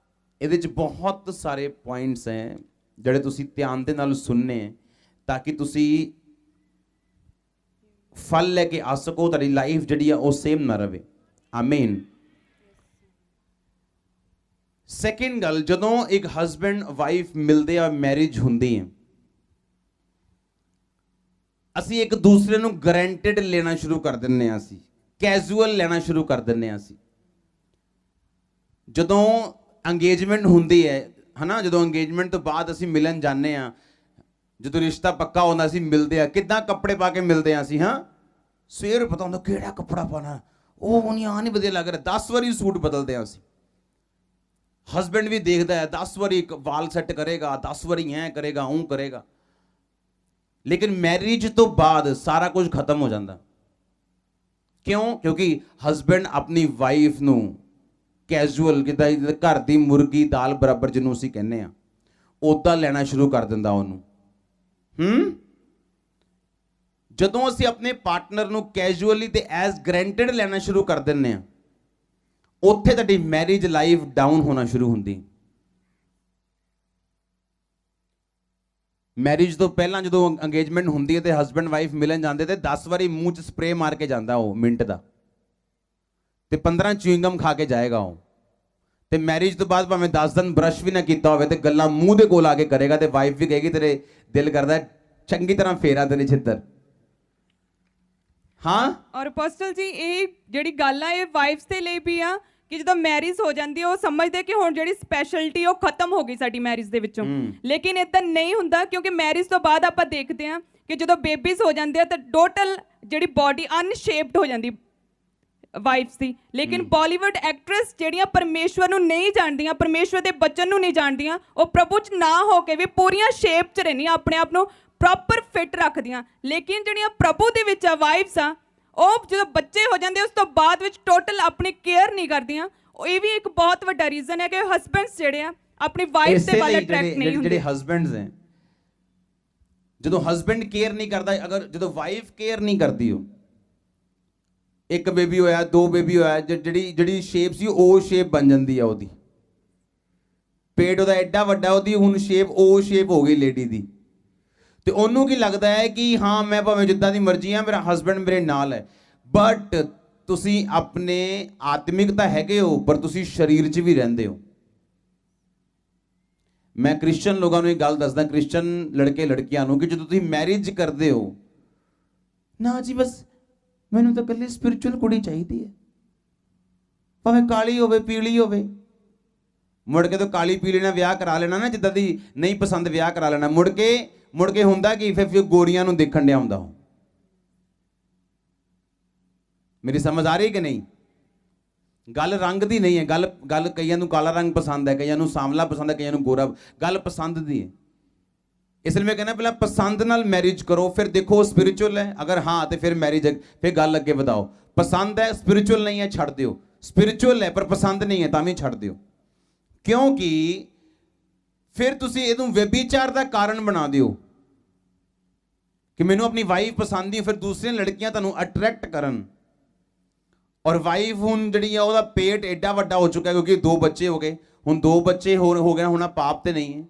ਇਹਦੇ 'ਚ ਬਹੁਤ ਸਾਰੇ ਪੁਆਇੰਟਸ ਹੈ ਜਿਹੜੇ ਤੁਸੀਂ ਧਿਆਨ ਦੇ ਨਾਲ ਸੁਣਨੇ ਤਾਂ ਕਿ ਤੁਸੀਂ ਫਲ ਲੈ ਕੇ ਆ ਸਕੋ, ਤੁਹਾਡੀ ਲਾਈਫ ਜਿਹੜੀ ਆ ਉਹ ਸੇਮ ਨਾ ਰਵੇ। ਆਮੀਨ। ਸੈਕਿੰਡ ਗੱਲ, ਜਦੋਂ ਇੱਕ ਹਸਬੈਂਡ ਵਾਈਫ ਮਿਲਦੇ ਆ, ਮੈਰਿਜ ਹੁੰਦੀ ਹੈ, ਅਸੀਂ ਇੱਕ ਦੂਸਰੇ ਨੂੰ ਗਰੰਟਿਡ ਲੈਣਾ ਸ਼ੁਰੂ ਕਰ ਦਿੰਦੇ ਹਾਂ, ਅਸੀਂ ਕੈਜੂਅਲ ਲੈਣਾ ਸ਼ੁਰੂ ਕਰ ਦਿੰਦੇ ਹਾਂ। ਅਸੀਂ ਜਦੋਂ ਅੰਗੇਜਮੈਂਟ ਹੁੰਦੀ ਹੈ ਹਨਾ, ਜਦੋਂ ਅੰਗੇਜਮੈਂਟ ਤੋਂ ਬਾਅਦ ਅਸੀਂ ਮਿਲਣ ਜਾਂਦੇ ਆ, ਜਦੋਂ ਰਿਸ਼ਤਾ ਪੱਕਾ ਹੁੰਦਾ ਅਸੀਂ ਮਿਲਦੇ ਆ, ਕਿੱਦਾਂ ਕੱਪੜੇ ਪਾ ਕੇ ਮਿਲਦੇ ਆ ਅਸੀਂ। ਹਾਂ, ਸਵੇਰ ਪਤਾ ਹੁੰਦਾ ਕਿਹੜਾ ਕੱਪੜਾ ਪਾਣਾ, ਉਹ ਨਹੀਂ ਆ ਨਹੀਂ ਵਧੀਆ ਲੱਗ ਰਿਹਾ, 10 ਵਾਰੀ ਸੂਟ ਬਦਲਦੇ ਆ ਅਸੀਂ। ਹਸਬੈਂਡ ਵੀ ਦੇਖਦਾ ਹੈ, 10 ਵਾਰੀ ਵਾਲ ਸੈੱਟ ਕਰੇਗਾ, 10 ਵਾਰੀ ਐਂ ਕਰੇਗਾ, ਉਹ ਕਰੇਗਾ। ਲੇਕਿਨ ਮੈਰਿਜ ਤੋਂ ਬਾਅਦ ਸਾਰਾ ਕੁਝ ਖਤਮ ਹੋ ਜਾਂਦਾ। ਕਿਉਂ? ਕਿਉਂਕਿ ਹਸਬੈਂਡ ਆਪਣੀ ਵਾਈਫ ਨੂੰ ਕੈਜੂਅਲ, ਜਿੱਦਾਂ ਘਰ ਦੀ ਮੁਰਗੀ ਦਾਲ ਬਰਾਬਰ ਜਿਹਨੂੰ ਅਸੀਂ ਕਹਿੰਦੇ ਆ, ਉਦਾਂ ਲੈਣਾ ਸ਼ੁਰੂ ਕਰ ਦਿੰਦਾ ਉਹਨੂੰ। ਜਦੋਂ ਅਸੀਂ ਆਪਣੇ ਪਾਰਟਨਰ ਨੂੰ ਕੈਜੂਅਲੀ ਤੇ ਐਜ਼ ਗਰੈਂਟਡ ਲੈਣਾ ਸ਼ੁਰੂ ਕਰ ਦਿੰਦੇ ਆ, ਉੱਥੇ ਤੁਹਾਡੀ ਮੈਰਿਜ ਲਾਈਫ ਡਾਊਨ ਹੋਣਾ ਸ਼ੁਰੂ ਹੁੰਦੀ। ਮੈਰਿਜ ਤੋਂ ਪਹਿਲਾਂ ਜਦੋਂ ਅੰਗੇਜਮੈਂਟ ਹੁੰਦੀ ਹੈ ਤੇ ਹਸਬੈਂਡ ਵਾਈਫ ਮਿਲਣ ਜਾਂਦੇ ਤੇ 10 ਵਾਰੀ ਮੂੰਹ 'ਚ ਸਪਰੇ ਮਾਰ ਕੇ ਜਾਂਦਾ ਉਹ ਮਿੰਟ ਦਾ, ਤੇ 15 ਚਿਊਇੰਗਮ ਖਾ ਕੇ ਜਾਏਗਾ ਉਹ। ਤੇ ਮੈਰਿਜ ਤੋਂ ਬਾਅਦ ਭਾਵੇਂ 10 ਦਿਨ ਬ੍ਰਸ਼ ਵੀ ਨਾ ਕੀਤਾ ਹੋਵੇ ਤੇ ਗੱਲਾਂ ਮੂੰਹ ਦੇ ਕੋਲ ਆ ਕੇ ਕਰੇਗਾ, ਤੇ ਵਾਈਫ ਵੀ ਕਹੇਗੀ ਤੇਰੇ ਦਿਲ ਕਰਦਾ ਚੰਗੀ ਤਰ੍ਹਾਂ ਫੇਰਾ ਤੇਰੇ ਛਿੱਤਰ। ਹਾਂ, ਔਰ ਅਪੋਸਟਲ ਜੀ, ਇਹ ਜਿਹੜੀ ਗੱਲ ਆ ਇਹ ਵਾਈਫਸ ਦੇ ਲਈ ਵੀ ਆ ਕਿ ਜਦੋਂ ਮੈਰਿਜ ਹੋ ਜਾਂਦੀ ਹੈ ਉਹ ਸਮਝਦੇ ਕਿ ਹੁਣ ਜਿਹੜੀ ਸਪੈਸ਼ਲਿਟੀ ਉਹ ਖਤਮ ਹੋ ਗਈ ਸਾਡੀ ਮੈਰਿਜ ਦੇ ਵਿੱਚੋਂ। ਲੇਕਿਨ ਇਦਾਂ ਨਹੀਂ ਹੁੰਦਾ, ਕਿਉਂਕਿ ਮੈਰਿਜ ਤੋਂ ਬਾਅਦ ਆਪਾਂ ਦੇਖਦੇ ਹਾਂ ਕਿ ਜਦੋਂ ਬੇਬੀਜ਼ ਹੋ ਜਾਂਦੇ ਆ ਤਾਂ ਟੋਟਲ ਜਿਹੜੀ ਬਾਡੀ ਅਨਸ਼ੇਪਡ ਹੋ ਜਾਂਦੀ ਵਾਈਫਸ ਦੀ। ਲੇਕਿਨ ਬਾਲੀਵੁੱਡ ਐਕਟਰੈਸ ਜਿਹੜੀਆਂ ਪਰਮੇਸ਼ਵਰ ਨੂੰ ਨਹੀਂ ਜਾਣਦੀਆਂ, ਪਰਮੇਸ਼ਵਰ ਦੇ ਬਚਨ ਨੂੰ ਨਹੀਂ ਜਾਣਦੀਆਂ, ਉਹ ਪ੍ਰਭੂ 'ਚ ਨਾ ਹੋ ਕੇ ਵੀ ਪੂਰੀਆਂ ਸ਼ੇਪ 'ਚ ਰਹਿੰਦੀਆਂ, ਆਪਣੇ ਆਪ ਨੂੰ ਪ੍ਰੋਪਰ ਫਿੱਟ ਰੱਖਦੀਆਂ। ਲੇਕਿਨ ਜਿਹੜੀਆਂ ਪ੍ਰਭੂ ਦੇ ਵਿੱਚ ਆ ਵਾਈਫਸ ਆ, ਉਹ ਜਦੋਂ ਬੱਚੇ ਹੋ ਜਾਂਦੇ ਉਸ ਤੋਂ ਬਾਅਦ ਵਿੱਚ ਟੋਟਲ ਆਪਣੀ ਕੇਅਰ ਨਹੀਂ ਕਰਦੀਆਂ। ਇਹ ਵੀ ਇੱਕ ਬਹੁਤ ਵੱਡਾ ਰੀਜ਼ਨ ਹੈ ਕਿ ਹਸਬੈਂਡਸ ਜਿਹੜੇ ਆ ਆਪਣੀ ਵਾਈਫ ਦੇ ਵੱਲ ਅਟਰੈਕਟ ਨਹੀਂ ਹੁੰਦੇ। ਜਿਹੜੇ ਹਸਬੈਂਡਸ ਹੈ, ਜਦੋਂ ਹਸਬੈਂਡ ਕੇਅਰ ਨਹੀਂ ਕਰਦਾ, ਅਗਰ ਜਦੋਂ ਵਾਈਫ ਕੇਅਰ ਨਹੀਂ ਕਰਦੀ, ਉਹ ਇੱਕ ਬੇਬੀ ਹੋਇਆ, 2 ਬੇਬੀ ਹੋਇਆ, ਜਿਹੜੀ ਸ਼ੇਪ ਸੀ ਉਹ ਸ਼ੇਪ ਬਣ ਜਾਂਦੀ ਆ ਉਹਦੀ। ਪੇਟ ਉਹਦਾ ਐਡਾ ਵੱਡਾ, ਉਹਦੀ ਹੁਣ ਸ਼ੇਪ ਉਹ ਸ਼ੇਪ ਹੋ ਗਈ ਲੇਡੀ ਦੀ, ਤੇ ਉਹਨੂੰ ਕੀ ਲੱਗਦਾ ਹੈ ਕਿ ਹਾਂ ਮੈਂ ਭਾਵੇਂ ਜਿੱਦਾਂ ਦੀ ਮਰਜ਼ੀ ਆ, ਮੇਰਾ ਹਸਬੈਂਡ ਮੇਰੇ ਨਾਲ ਹੈ। ਬਟ ਤੁਸੀਂ ਆਪਣੇ ਆਤਮਿਕ ਤਾਂ ਹੈਗੇ ਹੋ, ਪਰ ਤੁਸੀਂ ਸਰੀਰ 'ਚ ਵੀ ਰਹਿੰਦੇ ਹੋ। ਮੈਂ ਕ੍ਰਿਸਚਨ ਲੋਕਾਂ ਨੂੰ ਇਹ ਗੱਲ ਦੱਸਦਾ, ਕ੍ਰਿਸਚਨ ਲੜਕੇ ਲੜਕੀਆਂ ਨੂੰ, ਕਿ ਜਦੋਂ ਤੁਸੀਂ ਮੈਰਿਜ ਕਰਦੇ ਹੋ ਨਾ ਜੀ, ਬਸ ਮੈਨੂੰ ਤਾਂ ਇਕੱਲੀ ਸਪਿਰਿਚੁਅਲ ਕੁੜੀ ਚਾਹੀਦੀ ਹੈ, ਭਾਵੇਂ ਕਾਲੀ ਹੋਵੇ ਪੀਲੀ ਹੋਵੇ। ਮੁੜ ਕੇ ਤਾਂ ਕਾਲੀ ਪੀਲੀ ਨਾਲ ਵਿਆਹ ਕਰਾ ਲੈਣਾ ਨਾ, ਜਿੱਦਾਂ ਦੀ ਨਹੀਂ ਪਸੰਦ ਵਿਆਹ ਕਰਾ ਲੈਣਾ। ਮੁੜ ਕੇ ਹੁੰਦਾ ਕਿ ਫਿਰ ਗੋਰੀਆਂ ਨੂੰ ਦੇਖਣ ਡਿਆ ਹੁੰਦਾ ਉਹ। ਮੇਰੀ ਸਮਝ ਆ ਰਹੀ ਕਿ ਨਹੀਂ? ਗੱਲ ਰੰਗ ਦੀ ਨਹੀਂ ਹੈ, ਗੱਲ ਕਈਆਂ ਨੂੰ ਕਾਲਾ ਰੰਗ ਪਸੰਦ ਹੈ, ਕਈਆਂ ਨੂੰ ਸਾਂਵਲਾ ਪਸੰਦ ਹੈ, ਕਈਆਂ ਨੂੰ ਗੋਰਾ। ਗੱਲ ਪਸੰਦ ਦੀ ਹੈ। ਇਸ ਲਈ ਮੈਂ ਕਹਿੰਦਾ ਪਹਿਲਾਂ ਪਸੰਦ ਨਾਲ ਮੈਰਿਜ ਕਰੋ, ਫਿਰ ਦੇਖੋ ਸਪਿਰਿਚੁਅਲ ਹੈ, ਅਗਰ ਹਾਂ ਤੇ ਫਿਰ ਮੈਰਿਜ, ਫਿਰ ਗੱਲ ਅੱਗੇ ਵਧਾਓ। ਪਸੰਦ ਹੈ, ਸਪਿਰਿਚੁਅਲ ਨਹੀਂ ਹੈ, ਛੱਡ ਦਿਓ। ਸਪਿਰਿਚੁਅਲ ਹੈ ਪਰ ਪਸੰਦ ਨਹੀਂ ਹੈ, ਤਾਂ ਵੀ ਛੱਡ ਦਿਓ, ਕਿਉਂਕਿ ਫਿਰ ਤੁਸੀਂ ਇਹਨੂੰ ਵਿਭਿਚਾਰ ਦਾ ਕਾਰਨ ਬਣਾ ਦਿਓ ਕਿ ਮੈਨੂੰ ਆਪਣੀ ਵਾਈਫ ਪਸੰਦ ਨਹੀਂ, ਫਿਰ ਦੂਸਰੀਆਂ ਲੜਕੀਆਂ ਤੁਹਾਨੂੰ ਅਟਰੈਕਟ ਕਰਨ। ਔਰ ਵਾਈਫ ਹੁਣ ਜਿਹੜੀ ਆ, ਉਹਦਾ ਪੇਟ ਐਡਾ ਵੱਡਾ ਹੋ ਚੁੱਕਾ ਕਿਉਂਕਿ 2 ਬੱਚੇ ਹੋ ਗਏ। ਹੁਣ 2 ਬੱਚੇ ਹੋ ਗਏ, ਹੁਣ ਪਾਪ ਤੇ ਨਹੀਂ ਹੈ,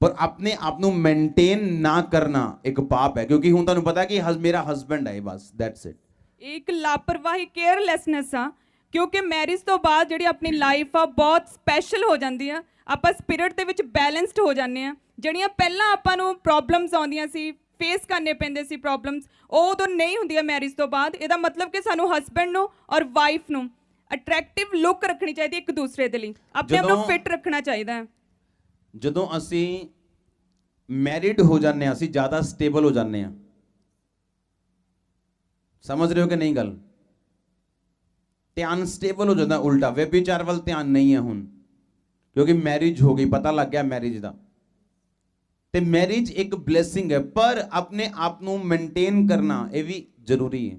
ਪਰ ਆਪਣੇ ਆਪ ਨੂੰ ਮੇਨਟੇਨ ਨਾ ਕਰਨਾ ਇੱਕ ਪਾਪ ਹੈ, ਕਿਉਂਕਿ ਹੁਣ ਤੁਹਾਨੂੰ ਪਤਾ ਕਿ ਮੇਰਾ ਹਸਬੈਂਡ ਹੈ, ਬਸ ਦੈਟਸ ਇਟ। ਇੱਕ ਲਾਪਰਵਾਹੀ, ਕੇਅਰਲੈਸਨੈਸ ਆ, ਕਿਉਂਕਿ ਮੈਰਿਜ ਤੋਂ ਬਾਅਦ ਜਿਹੜੀ ਆਪਣੀ ਲਾਈਫ ਆ ਬਹੁਤ ਸਪੈਸ਼ਲ ਹੋ ਜਾਂਦੀ ਆ। ਆਪਾਂ ਸਪਿਰਿਟ ਦੇ ਵਿੱਚ ਬੈਲੈਂਸਡ ਹੋ ਜਾਂਦੇ ਆ। ਜਿਹੜੀਆਂ ਪਹਿਲਾਂ ਆਪਾਂ ਨੂੰ ਪ੍ਰੋਬਲਮਸ ਆਉਂਦੀਆਂ ਸੀ, ਫੇਸ ਕਰਨੇ ਪੈਂਦੇ ਸੀ ਪ੍ਰੋਬਲਮਸ, ਉਹ ਉਦੋਂ ਨਹੀਂ ਹੁੰਦੀਆਂ ਮੈਰਿਜ ਤੋਂ ਬਾਅਦ। ਇਹਦਾ ਮਤਲਬ ਕਿ ਸਾਨੂੰ ਹਸਬੈਂਡ ਨੂੰ ਔਰ ਵਾਈਫ ਨੂੰ ਅਟਰੈਕਟਿਵ ਲੁੱਕ ਰੱਖਣੀ ਚਾਹੀਦੀ ਇੱਕ ਦੂਸਰੇ ਦੇ ਲਈ, ਆਪਣੇ ਆਪ ਨੂੰ ਫਿੱਟ ਰੱਖਣਾ ਚਾਹੀਦਾ ਹੈ। ਜਦੋਂ ਅਸੀਂ ਮੈਰਿਡ ਹੋ ਜਾਂਦੇ ਹਾਂ, ਅਸੀਂ ਜ਼ਿਆਦਾ ਸਟੇਬਲ ਹੋ ਜਾਂਦੇ ਹਾਂ। ਸਮਝ ਰਹੇ ਹੋ ਕਿ ਨਹੀਂ ਗੱਲ? ਧਿਆਨ ਸਟੇਬਲ ਹੋ ਜਾਂਦਾ, ਉਲਟਾ ਵਿਭਿਚਾਰ ਵੱਲ ਧਿਆਨ ਨਹੀਂ ਹੈ ਹੁਣ, ਕਿਉਂਕਿ ਮੈਰਿਜ ਹੋ ਗਈ, ਪਤਾ ਲੱਗ ਗਿਆ ਮੈਰਿਜ ਦਾ। ਤੇ ਮੈਰਿਜ ਇੱਕ ਬਲੇਸਿੰਗ ਹੈ, ਪਰ ਆਪਣੇ ਆਪ ਨੂੰ ਮੇਨਟੇਨ ਕਰਨਾ ਇਹ ਵੀ ਜ਼ਰੂਰੀ ਹੈ।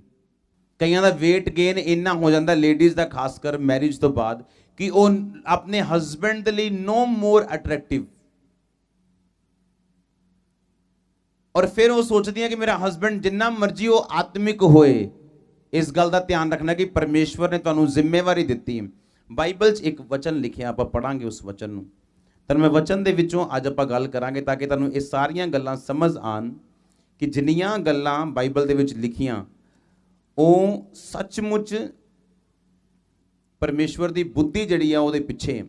ਕਈਆਂ ਦਾ weight gain ਇੰਨਾ ਹੋ ਜਾਂਦਾ, ਲੇਡੀਜ਼ ਦਾ ਖਾਸ ਕਰ ਮੈਰਿਜ ਤੋਂ ਬਾਅਦ, ਕਿ ਉਹ ਆਪਣੇ ਹਸਬੈਂਡ ਦੇ ਲਈ no more attractive, ਔਰ ਫਿਰ ਉਹ ਸੋਚਦੀਆਂ ਕਿ ਮੇਰਾ ਹਸਬੈਂਡ ਜਿੰਨਾ ਮਰਜ਼ੀ ਉਹ ਆਤਮਿਕ ਹੋਏ। ਇਸ ਗੱਲ ਦਾ ਧਿਆਨ ਰੱਖਣਾ ਕਿ ਪਰਮੇਸ਼ਵਰ ਨੇ ਤੁਹਾਨੂੰ ਜ਼ਿੰਮੇਵਾਰੀ ਦਿੱਤੀ ਹੈ। ਬਾਈਬਲ 'ਚ ਇੱਕ ਵਚਨ ਲਿਖਿਆ, ਆਪਾਂ ਪੜਾਂਗੇ ਉਸ ਵਚਨ ਨੂੰ। ਤਾਂ ਮੈਂ ਵਚਨ ਦੇ ਵਿੱਚੋਂ ਅੱਜ ਆਪਾਂ ਗੱਲ ਕਰਾਂਗੇ, ਤਾਂ ਕਿ ਤੁਹਾਨੂੰ ਇਹ ਸਾਰੀਆਂ ਗੱਲਾਂ ਸਮਝ ਆਣ ਕਿ ਜਿੰਨੀਆਂ ਗੱਲਾਂ ਬਾਈਬਲ ਦੇ ਵਿੱਚ ਲਿਖੀਆਂ ਉਹ ਸੱਚਮੁੱਚ ਪਰਮੇਸ਼ਵਰ ਦੀ ਬੁੱਧੀ ਜਿਹੜੀ ਆ ਉਹਦੇ ਪਿੱਛੇ।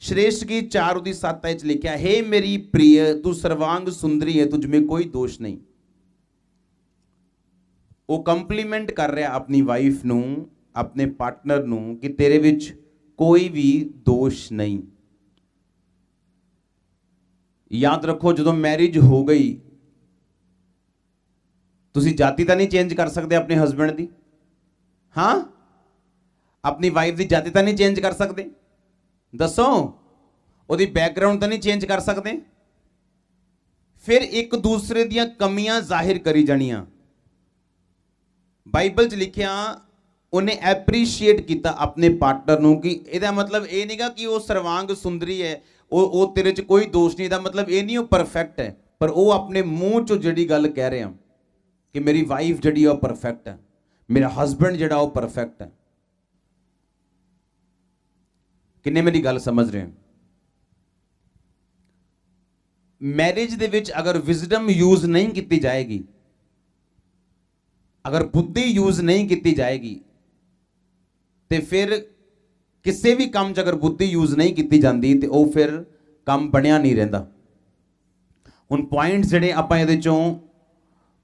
श्रेष्ठ की 4:7 ਵਿੱਚ ਲਿਖਿਆ, हे मेरी प्रिय तू सर्वांग सुंदरी है, तुझ में कोई दोष नहीं। ਉਹ ਕੰਪਲੀਮੈਂਟ ਕਰ ਰਿਹਾ ਆਪਣੀ ਵਾਈਫ ਨੂੰ, ਆਪਣੇ ਪਾਰਟਨਰ ਨੂੰ, ਕਿ ਤੇਰੇ ਵਿੱਚ ਕੋਈ ਵੀ ਦੋਸ਼ ਨਹੀਂ। ਯਾਦ ਰੱਖੋ, ਜਦੋਂ ਮੈਰਿਜ ਹੋ ਗਈ, ਤੁਸੀਂ ਜਾਤੀ ਤਾਂ ਨਹੀਂ ਚੇਂਜ ਕਰ ਸਕਦੇ ਆਪਣੇ ਹਸਬੈਂਡ ਦੀ, ਹਾਂ? ਆਪਣੀ ਵਾਈਫ ਦੀ ਜਾਤੀ ਤਾਂ ਨਹੀਂ ਚੇਂਜ ਕਰ ਸਕਦੇ? ਦੱਸੋ, ਉਹਦੀ ਬੈਕਗ੍ਰਾਉਂਡ ਤਾਂ ਨਹੀਂ ਚੇਂਜ ਕਰ ਸਕਦੇ? ਫਿਰ ਇੱਕ ਦੂਸਰੇ ਦੀਆਂ ਕਮੀਆਂ ਜ਼ਾਹਿਰ ਕਰੀ ਜਾਣੀਆਂ। ਬਾਈਬਲ 'ਚ ਲਿਖਿਆ, ਉਹਨੇ ਐਪਰੀਸ਼ੀਏਟ ਕੀਤਾ ਆਪਣੇ ਪਾਰਟਨਰ ਨੂੰ, ਕਿ ਇਹਦਾ ਮਤਲਬ ਇਹ ਨਹੀਂਗਾ ਕਿ ਉਹ ਸਰਵਾਂਗ ਸੁੰਦਰੀ ਹੈ, ਉਹ ਤੇਰੇ 'ਚ ਕੋਈ ਦੋਸ਼ ਨਹੀਂ। ਦਾ ਮਤਲਬ ਇਹ ਨਹੀਂ ਉਹ ਪਰਫੈਕਟ ਹੈ, ਪਰ ਉਹ ਆਪਣੇ ਮੂੰਹ 'ਚੋਂ ਜਿਹੜੀ ਗੱਲ ਕਹਿ ਰਿਹਾ ਕਿ ਮੇਰੀ ਵਾਈਫ ਜਿਹੜੀ ਉਹ ਪਰਫੈਕਟ ਹੈ, ਮੇਰਾ ਹਸਬੈਂਡ ਜਿਹੜਾ ਉਹ ਪਰਫੈਕਟ ਹੈ। ਕਿੰਨੇ ਮੇਰੀ ਗੱਲ ਸਮਝ ਰਹੇ ਹੋ? ਮੈਰਿਜ ਦੇ ਵਿੱਚ ਅਗਰ ਵਿਜ਼ਡਮ ਯੂਜ਼ ਨਹੀਂ ਕੀਤੀ ਜਾਏਗੀ, ਅਗਰ ਬੁੱਧੀ ਯੂਜ਼ ਨਹੀਂ ਕੀਤੀ ਜਾਏਗੀ, ਤੇ ਫਿਰ ਕਿਸੇ ਵੀ ਕੰਮ 'ਚ ਅਗਰ ਬੁੱਧੀ ਯੂਜ਼ ਨਹੀਂ ਕੀਤੀ ਜਾਂਦੀ ਤੇ ਉਹ ਫਿਰ ਕੰਮ ਬਣਿਆ ਨਹੀਂ ਰਹਿੰਦਾ। ਹੁਣ ਪੁਆਇੰਟਸ ਜਿਹੜੇ ਆਪਾਂ ਇਹਦੇ ਚੋਂ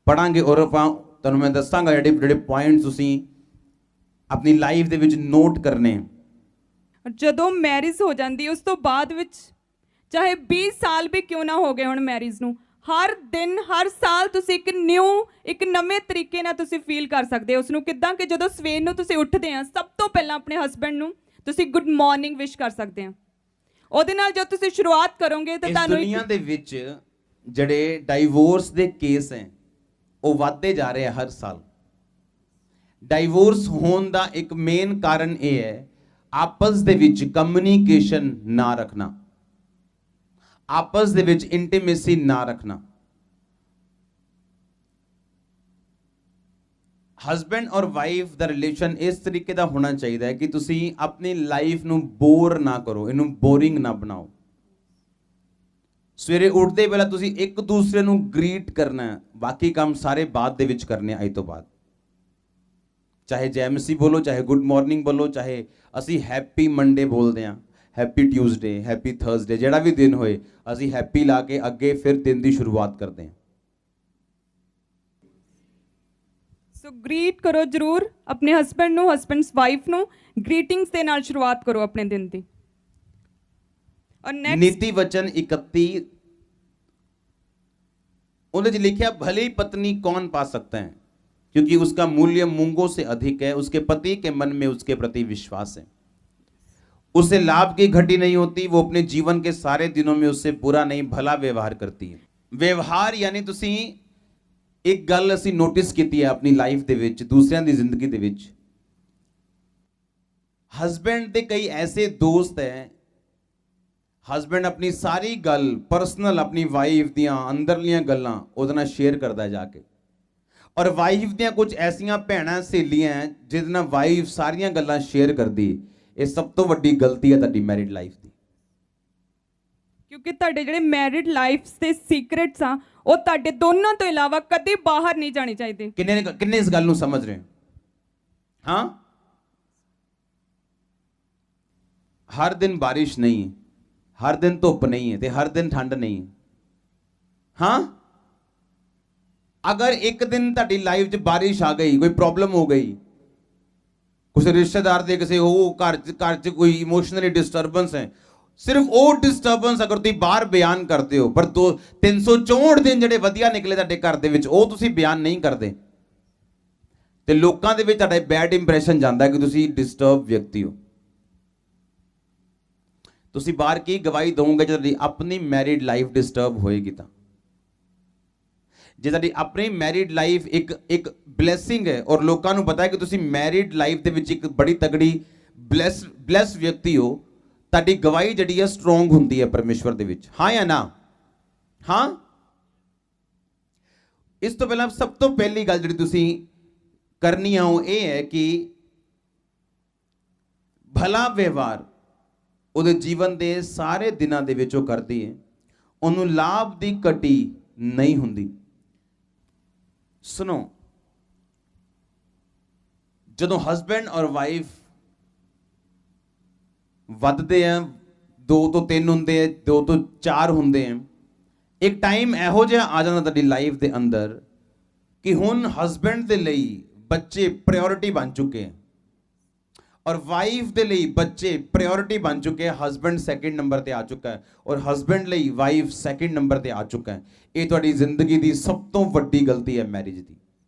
ਪੜਾਂਗੇ, ਔਰ ਆਪਾਂ ਤੁਹਾਨੂੰ ਮੈਂ ਦੱਸਾਂਗਾ ਜਿਹੜੇ ਪੁਆਇੰਟਸ ਤੁਸੀਂ ਆਪਣੀ ਲਾਈਫ ਦੇ ਵਿੱਚ ਨੋਟ ਕਰਨੇ। ਜਦੋਂ ਮੈਰਿਜ ਹੋ ਜਾਂਦੀ, ਉਸ ਤੋਂ ਬਾਅਦ ਵਿੱਚ ਚਾਹੇ 20 ਸਾਲ ਵੀ ਕਿਉਂ ਨਾ ਹੋ ਗਏ ਹੁਣ ਮੈਰਿਜ ਨੂੰ, ਹਰ ਦਿਨ ਹਰ ਸਾਲ ਤੁਸੀਂ ਇੱਕ ਨਵੇਂ ਤਰੀਕੇ ਨਾਲ ਤੁਸੀਂ ਫੀਲ ਕਰ ਸਕਦੇ ਹੋ ਉਸ ਨੂੰ। ਕਿੱਦਾਂ ਕਿ ਜਦੋਂ ਸਵੇਰ ਨੂੰ ਤੁਸੀਂ ਉੱਠਦੇ ਆ, ਸਭ ਤੋਂ ਪਹਿਲਾਂ ਆਪਣੇ ਹਸਬੈਂਡ ਨੂੰ ਤੁਸੀਂ ਗੁੱਡ ਮਾਰਨਿੰਗ ਵਿਸ਼ ਕਰ ਸਕਦੇ ਆ। ਉਹਦੇ ਨਾਲ ਜਦੋਂ ਤੁਸੀਂ ਸ਼ੁਰੂਆਤ ਕਰੋਗੇ ਤਾਂ ਤੁਹਾਨੂੰ ਦੁਨੀਆ ਦੇ ਵਿੱਚ ਜਿਹੜੇ ਡਾਈਵੋਰਸ ਦੇ ਕੇਸ ਹੈ ਉਹ ਵੱਧਦੇ ਜਾ ਰਹੇ ਆ ਹਰ ਸਾਲ। ਡਾਈਵੋਰਸ ਹੋਣ ਦਾ ਇੱਕ ਮੇਨ ਕਾਰਨ ਇਹ ਹੈ, ਆਪਸ ਦੇ ਵਿੱਚ ਕਮਿਊਨੀਕੇਸ਼ਨ ਨਾ ਰੱਖਣਾ, ਆਪਸ ਦੇ ਵਿੱਚ ਇੰਟੀਮੇਸੀ ਨਾ ਰੱਖਣਾ। ਹਸਬੈਂਡ ਔਰ ਵਾਈਫ ਦਾ ਰਿਲੇਸ਼ਨ ਇਸ ਤਰੀਕੇ ਦਾ ਹੋਣਾ ਚਾਹੀਦਾ ਹੈ ਕਿ ਤੁਸੀਂ ਆਪਣੀ ਲਾਈਫ ਨੂੰ ਬੋਰ ਨਾ ਕਰੋ, ਇਹਨੂੰ ਬੋਰਿੰਗ ਨਾ ਬਣਾਓ। ਸਵੇਰੇ ਉੱਠਦੇ ਵੇਲੇ ਤੁਸੀਂ ਇੱਕ ਦੂਸਰੇ ਨੂੰ ਗ੍ਰੀਟ ਕਰਨਾ ਹੈ, ਬਾਕੀ ਕੰਮ ਸਾਰੇ ਬਾਅਦ ਦੇ ਵਿੱਚ ਕਰਨੇ ਅੱਜ ਤੋਂ ਬਾਅਦ। ਚਾਹੇ ਜੈਮਸੀ ਬੋਲੋ, ਚਾਹੇ ਗੁੱਡ ਮਾਰਨਿੰਗ ਬੋਲੋ, ਚਾਹੇ ਅਸੀਂ ਹੈਪੀ ਮੰਡੇ ਬੋਲਦੇ ਹਾਂ, ਹੈਪੀ ਟਿਊਜ਼ਡੇ, ਹੈਪੀ ਥਰਸਡੇ, ਜਿਹੜਾ ਵੀ ਦਿਨ ਹੋਏ ਅਸੀਂ ਹੈਪੀ ਲਾ ਕੇ ਅੱਗੇ ਫਿਰ ਦਿਨ ਦੀ ਸ਼ੁਰੂਆਤ ਕਰਦੇ ਹਾਂ। ਸੋ ਗ੍ਰੀਟ ਕਰੋ ਜ਼ਰੂਰ ਆਪਣੇ ਹਸਬੈਂਡ ਨੂੰ, ਹਸਬੈਂਡਸ ਵਾਈਫ ਨੂੰ ਗ੍ਰੀਟਿੰਗਸ ਦੇ ਨਾਲ ਸ਼ੁਰੂਆਤ ਕਰੋ ਆਪਣੇ ਦਿਨ ਦੀ। ਔਰ ਨੈਕਸਟ नीति वचन 31 ਉਹਦੇ 'ਚ ਲਿਖਿਆ, भली पत्नी कौन पा सकता है क्योंकि उसका मूल्य मूंगों से अधिक है, उसके पति के मन में उसके प्रति विश्वास है, उसे लाभ की घटी नहीं होती, वो अपने जीवन के सारे दिनों में उससे बुरा नहीं भला व्यवहार करती है। व्यवहार यानी ਤੁਸੀਂ ਇੱਕ ਗੱਲ ਅਸੀਂ ਨੋਟਿਸ ਕੀਤੀ ਹੈ ਆਪਣੀ ਲਾਈਫ ਦੇ ਵਿੱਚ, ਦੂਸਰਿਆਂ ਦੀ ਜ਼ਿੰਦਗੀ ਦੇ ਵਿੱਚ। ਹਸਬੈਂਡ ਦੇ ਕਈ ਐਸੇ ਦੋਸਤ ਹੈ, ਹਸਬੈਂਡ ਆਪਣੀ ਸਾਰੀ ਗੱਲ ਪਰਸਨਲ ਆਪਣੀ ਵਾਈਫ ਦੀਆਂ ਅੰਦਰਲੀਆਂ ਗੱਲਾਂ ਉਹਦੇ ਨਾਲ ਸ਼ੇਅਰ ਕਰਦਾ ਜਾ ਕੇ, ਔਰ ਵਾਈਫ ਦੀਆਂ ਕੁਝ ਐਸੀਆਂ ਭੈਣਾਂ ਸਹੇਲੀਆਂ ਜਿਹਦੇ ਨਾਲ ਵਾਈਫ ਸਾਰੀਆਂ ਗੱਲਾਂ ਸ਼ੇਅਰ ਕਰਦੀ। ਇਹ ਸਭ ਤੋਂ ਵੱਡੀ ਗਲਤੀ ਹੈ ਤੁਹਾਡੀ ਮੈਰਿਡ ਲਾਈਫ ਦੀ, ਕਿਉਂਕਿ ਤੁਹਾਡੇ ਜਿਹੜੇ ਮੈਰਿਡ ਲਾਈਫਸ ਦੇ ਸੀਕ੍ਰੇਟਸ ਆ ਉਹ ਤੁਹਾਡੇ ਦੋਨਾਂ ਤੋਂ ਇਲਾਵਾ ਕਦੇ ਬਾਹਰ ਨਹੀਂ ਜਾਣੇ ਚਾਹੀਦੇ। ਕਿੰਨੇ ਇਸ ਗੱਲ ਨੂੰ ਸਮਝ ਰਹੇ ਹੋ? ਹਾਂ, ਹਰ ਦਿਨ ਬਾਰਿਸ਼ ਨਹੀਂ ਹੈ, ਹਰ ਦਿਨ ਧੁੱਪ ਨਹੀਂ ਹੈ ਤੇ ਹਰ ਦਿਨ ਠੰਡ ਨਹੀਂ ਹੈ। ਹਾਂ, ਅਗਰ ਇੱਕ ਦਿਨ ਤੁਹਾਡੀ ਲਾਈਫ 'ਚ ਬਾਰਿਸ਼ ਆ ਗਈ, ਕੋਈ ਪ੍ਰੋਬਲਮ ਹੋ ਗਈ, ਕਿਸੇ ਰਿਸ਼ਤੇਦਾਰ ਦੇ ਕਿਸੇ ਉਹ ਘਰ 'ਚ ਕੋਈ ਇਮੋਸ਼ਨਲੀ ਡਿਸਟਰਬੈਂਸ ਹੈ, ਸਿਰਫ ਉਹ ਡਿਸਟਰਬੈਂਸ ਅਗਰ ਤੁਸੀਂ ਬਾਹਰ ਬਿਆਨ ਕਰਦੇ ਹੋ, ਪਰ 364 ਦਿਨ ਜਿਹੜੇ ਵਧੀਆ ਨਿਕਲੇ ਤੁਹਾਡੇ ਘਰ ਦੇ ਵਿੱਚ ਉਹ ਤੁਸੀਂ ਬਿਆਨ ਨਹੀਂ ਕਰਦੇ, ਤੇ ਲੋਕਾਂ ਦੇ ਵਿੱਚ ਤੁਹਾਡਾ ਬੈਡ ਇੰਪ੍ਰੈਸ਼ਨ ਜਾਂਦਾ ਕਿ ਤੁਸੀਂ ਡਿਸਟਰਬ ਵਿਅਕਤੀ ਹੋ। ਤੁਸੀਂ ਬਾਹਰ ਕੀ ਗਵਾਹੀ ਦਵੋਗੇ ਜੇ ਤੁਹਾਡੀ ਆਪਣੀ ਮੈਰਿਡ ਲਾਈਫ ਡਿਸਟਰਬ ਹੋਏਗੀ ਤਾਂ? ਜੇ ਤੁਹਾਡੀ ਆਪਣੀ ਮੈਰਿਡ ਲਾਈਫ ਇੱਕ ਬਲੇਸਿੰਗ ਹੈ ਔਰ ਲੋਕਾਂ ਨੂੰ ਪਤਾ ਹੈ ਕਿ ਤੁਸੀਂ ਮੈਰਿਡ ਲਾਈਫ ਦੇ ਵਿੱਚ ਇੱਕ ਬੜੀ ਤਗੜੀ ਬਲੈਸ ਵਿਅਕਤੀ ਹੋ, ਤੁਹਾਡੀ ਗਵਾਹੀ ਜਿਹੜੀ ਹੈ ਸਟਰੋਂਗ ਹੁੰਦੀ ਹੈ ਪਰਮੇਸ਼ਵਰ ਦੇ ਵਿੱਚ। ਹਾਂ ਜਾਂ ਨਾ? ਹਾਂ। ਇਸ ਤੋਂ ਪਹਿਲਾਂ ਸਭ ਤੋਂ ਪਹਿਲੀ ਗੱਲ ਜਿਹੜੀ ਤੁਸੀਂ ਕਰਨੀ ਆ ਉਹ ਇਹ ਹੈ ਕਿ ਭਲਾ ਵਿਵਹਾਰ ਉਹਦੇ ਜੀਵਨ ਦੇ ਸਾਰੇ ਦਿਨਾਂ ਦੇ ਵਿੱਚ ਉਹ ਕਰਦੀ ਹੈ, ਉਹਨੂੰ ਲਾਭ ਦੀ ਘਟੀ ਨਹੀਂ ਹੁੰਦੀ। ਸੁਣੋ, ਜਦੋਂ ਹਸਬੈਂਡ ਔਰ ਵਾਈਫ ਵੱਧਦੇ ਆ, 2 ਤੋਂ 3 ਹੁੰਦੇ ਆ, 2 ਤੋਂ 4 ਹੁੰਦੇ ਆ, ਇੱਕ ਟਾਈਮ ਇਹੋ ਜਿਹਾ ਆ ਜਾਂਦਾ ਤੁਹਾਡੀ ਲਾਈਫ ਦੇ ਅੰਦਰ ਕਿ ਹੁਣ ਹਸਬੈਂਡ ਦੇ ਲਈ ਬੱਚੇ ਪ੍ਰਾਇੋਰਟੀ ਬਣ ਚੁੱਕੇ ਆ ਔਰ ਵਾਈਫ ਦੇ ਲਈ ਬੱਚੇ ਪ੍ਰਾਇੋਰਟੀ ਬਣ ਚੁੱਕੇ ਹੈ। ਹਸਬੈਂਡ ਸੈਕਿੰਡ ਨੰਬਰ ਤੇ ਆ ਚੁੱਕਾ ਹੈ ਔਰ ਹਸਬੈਂਡ ਲਈ ਵਾਈਫ ਸੈਕਿੰਡ ਨੰਬਰ ਤੇ ਆ ਚੁੱਕਾ ਹੈ। ਇਹ ਤੁਹਾਡੀ ਜ਼ਿੰਦਗੀ ਦੀ ਸਭ ਤੋਂ ਵੱਡੀ ਗਲਤੀ ਹੈ ਮੈਰਿਜ ਦੀ।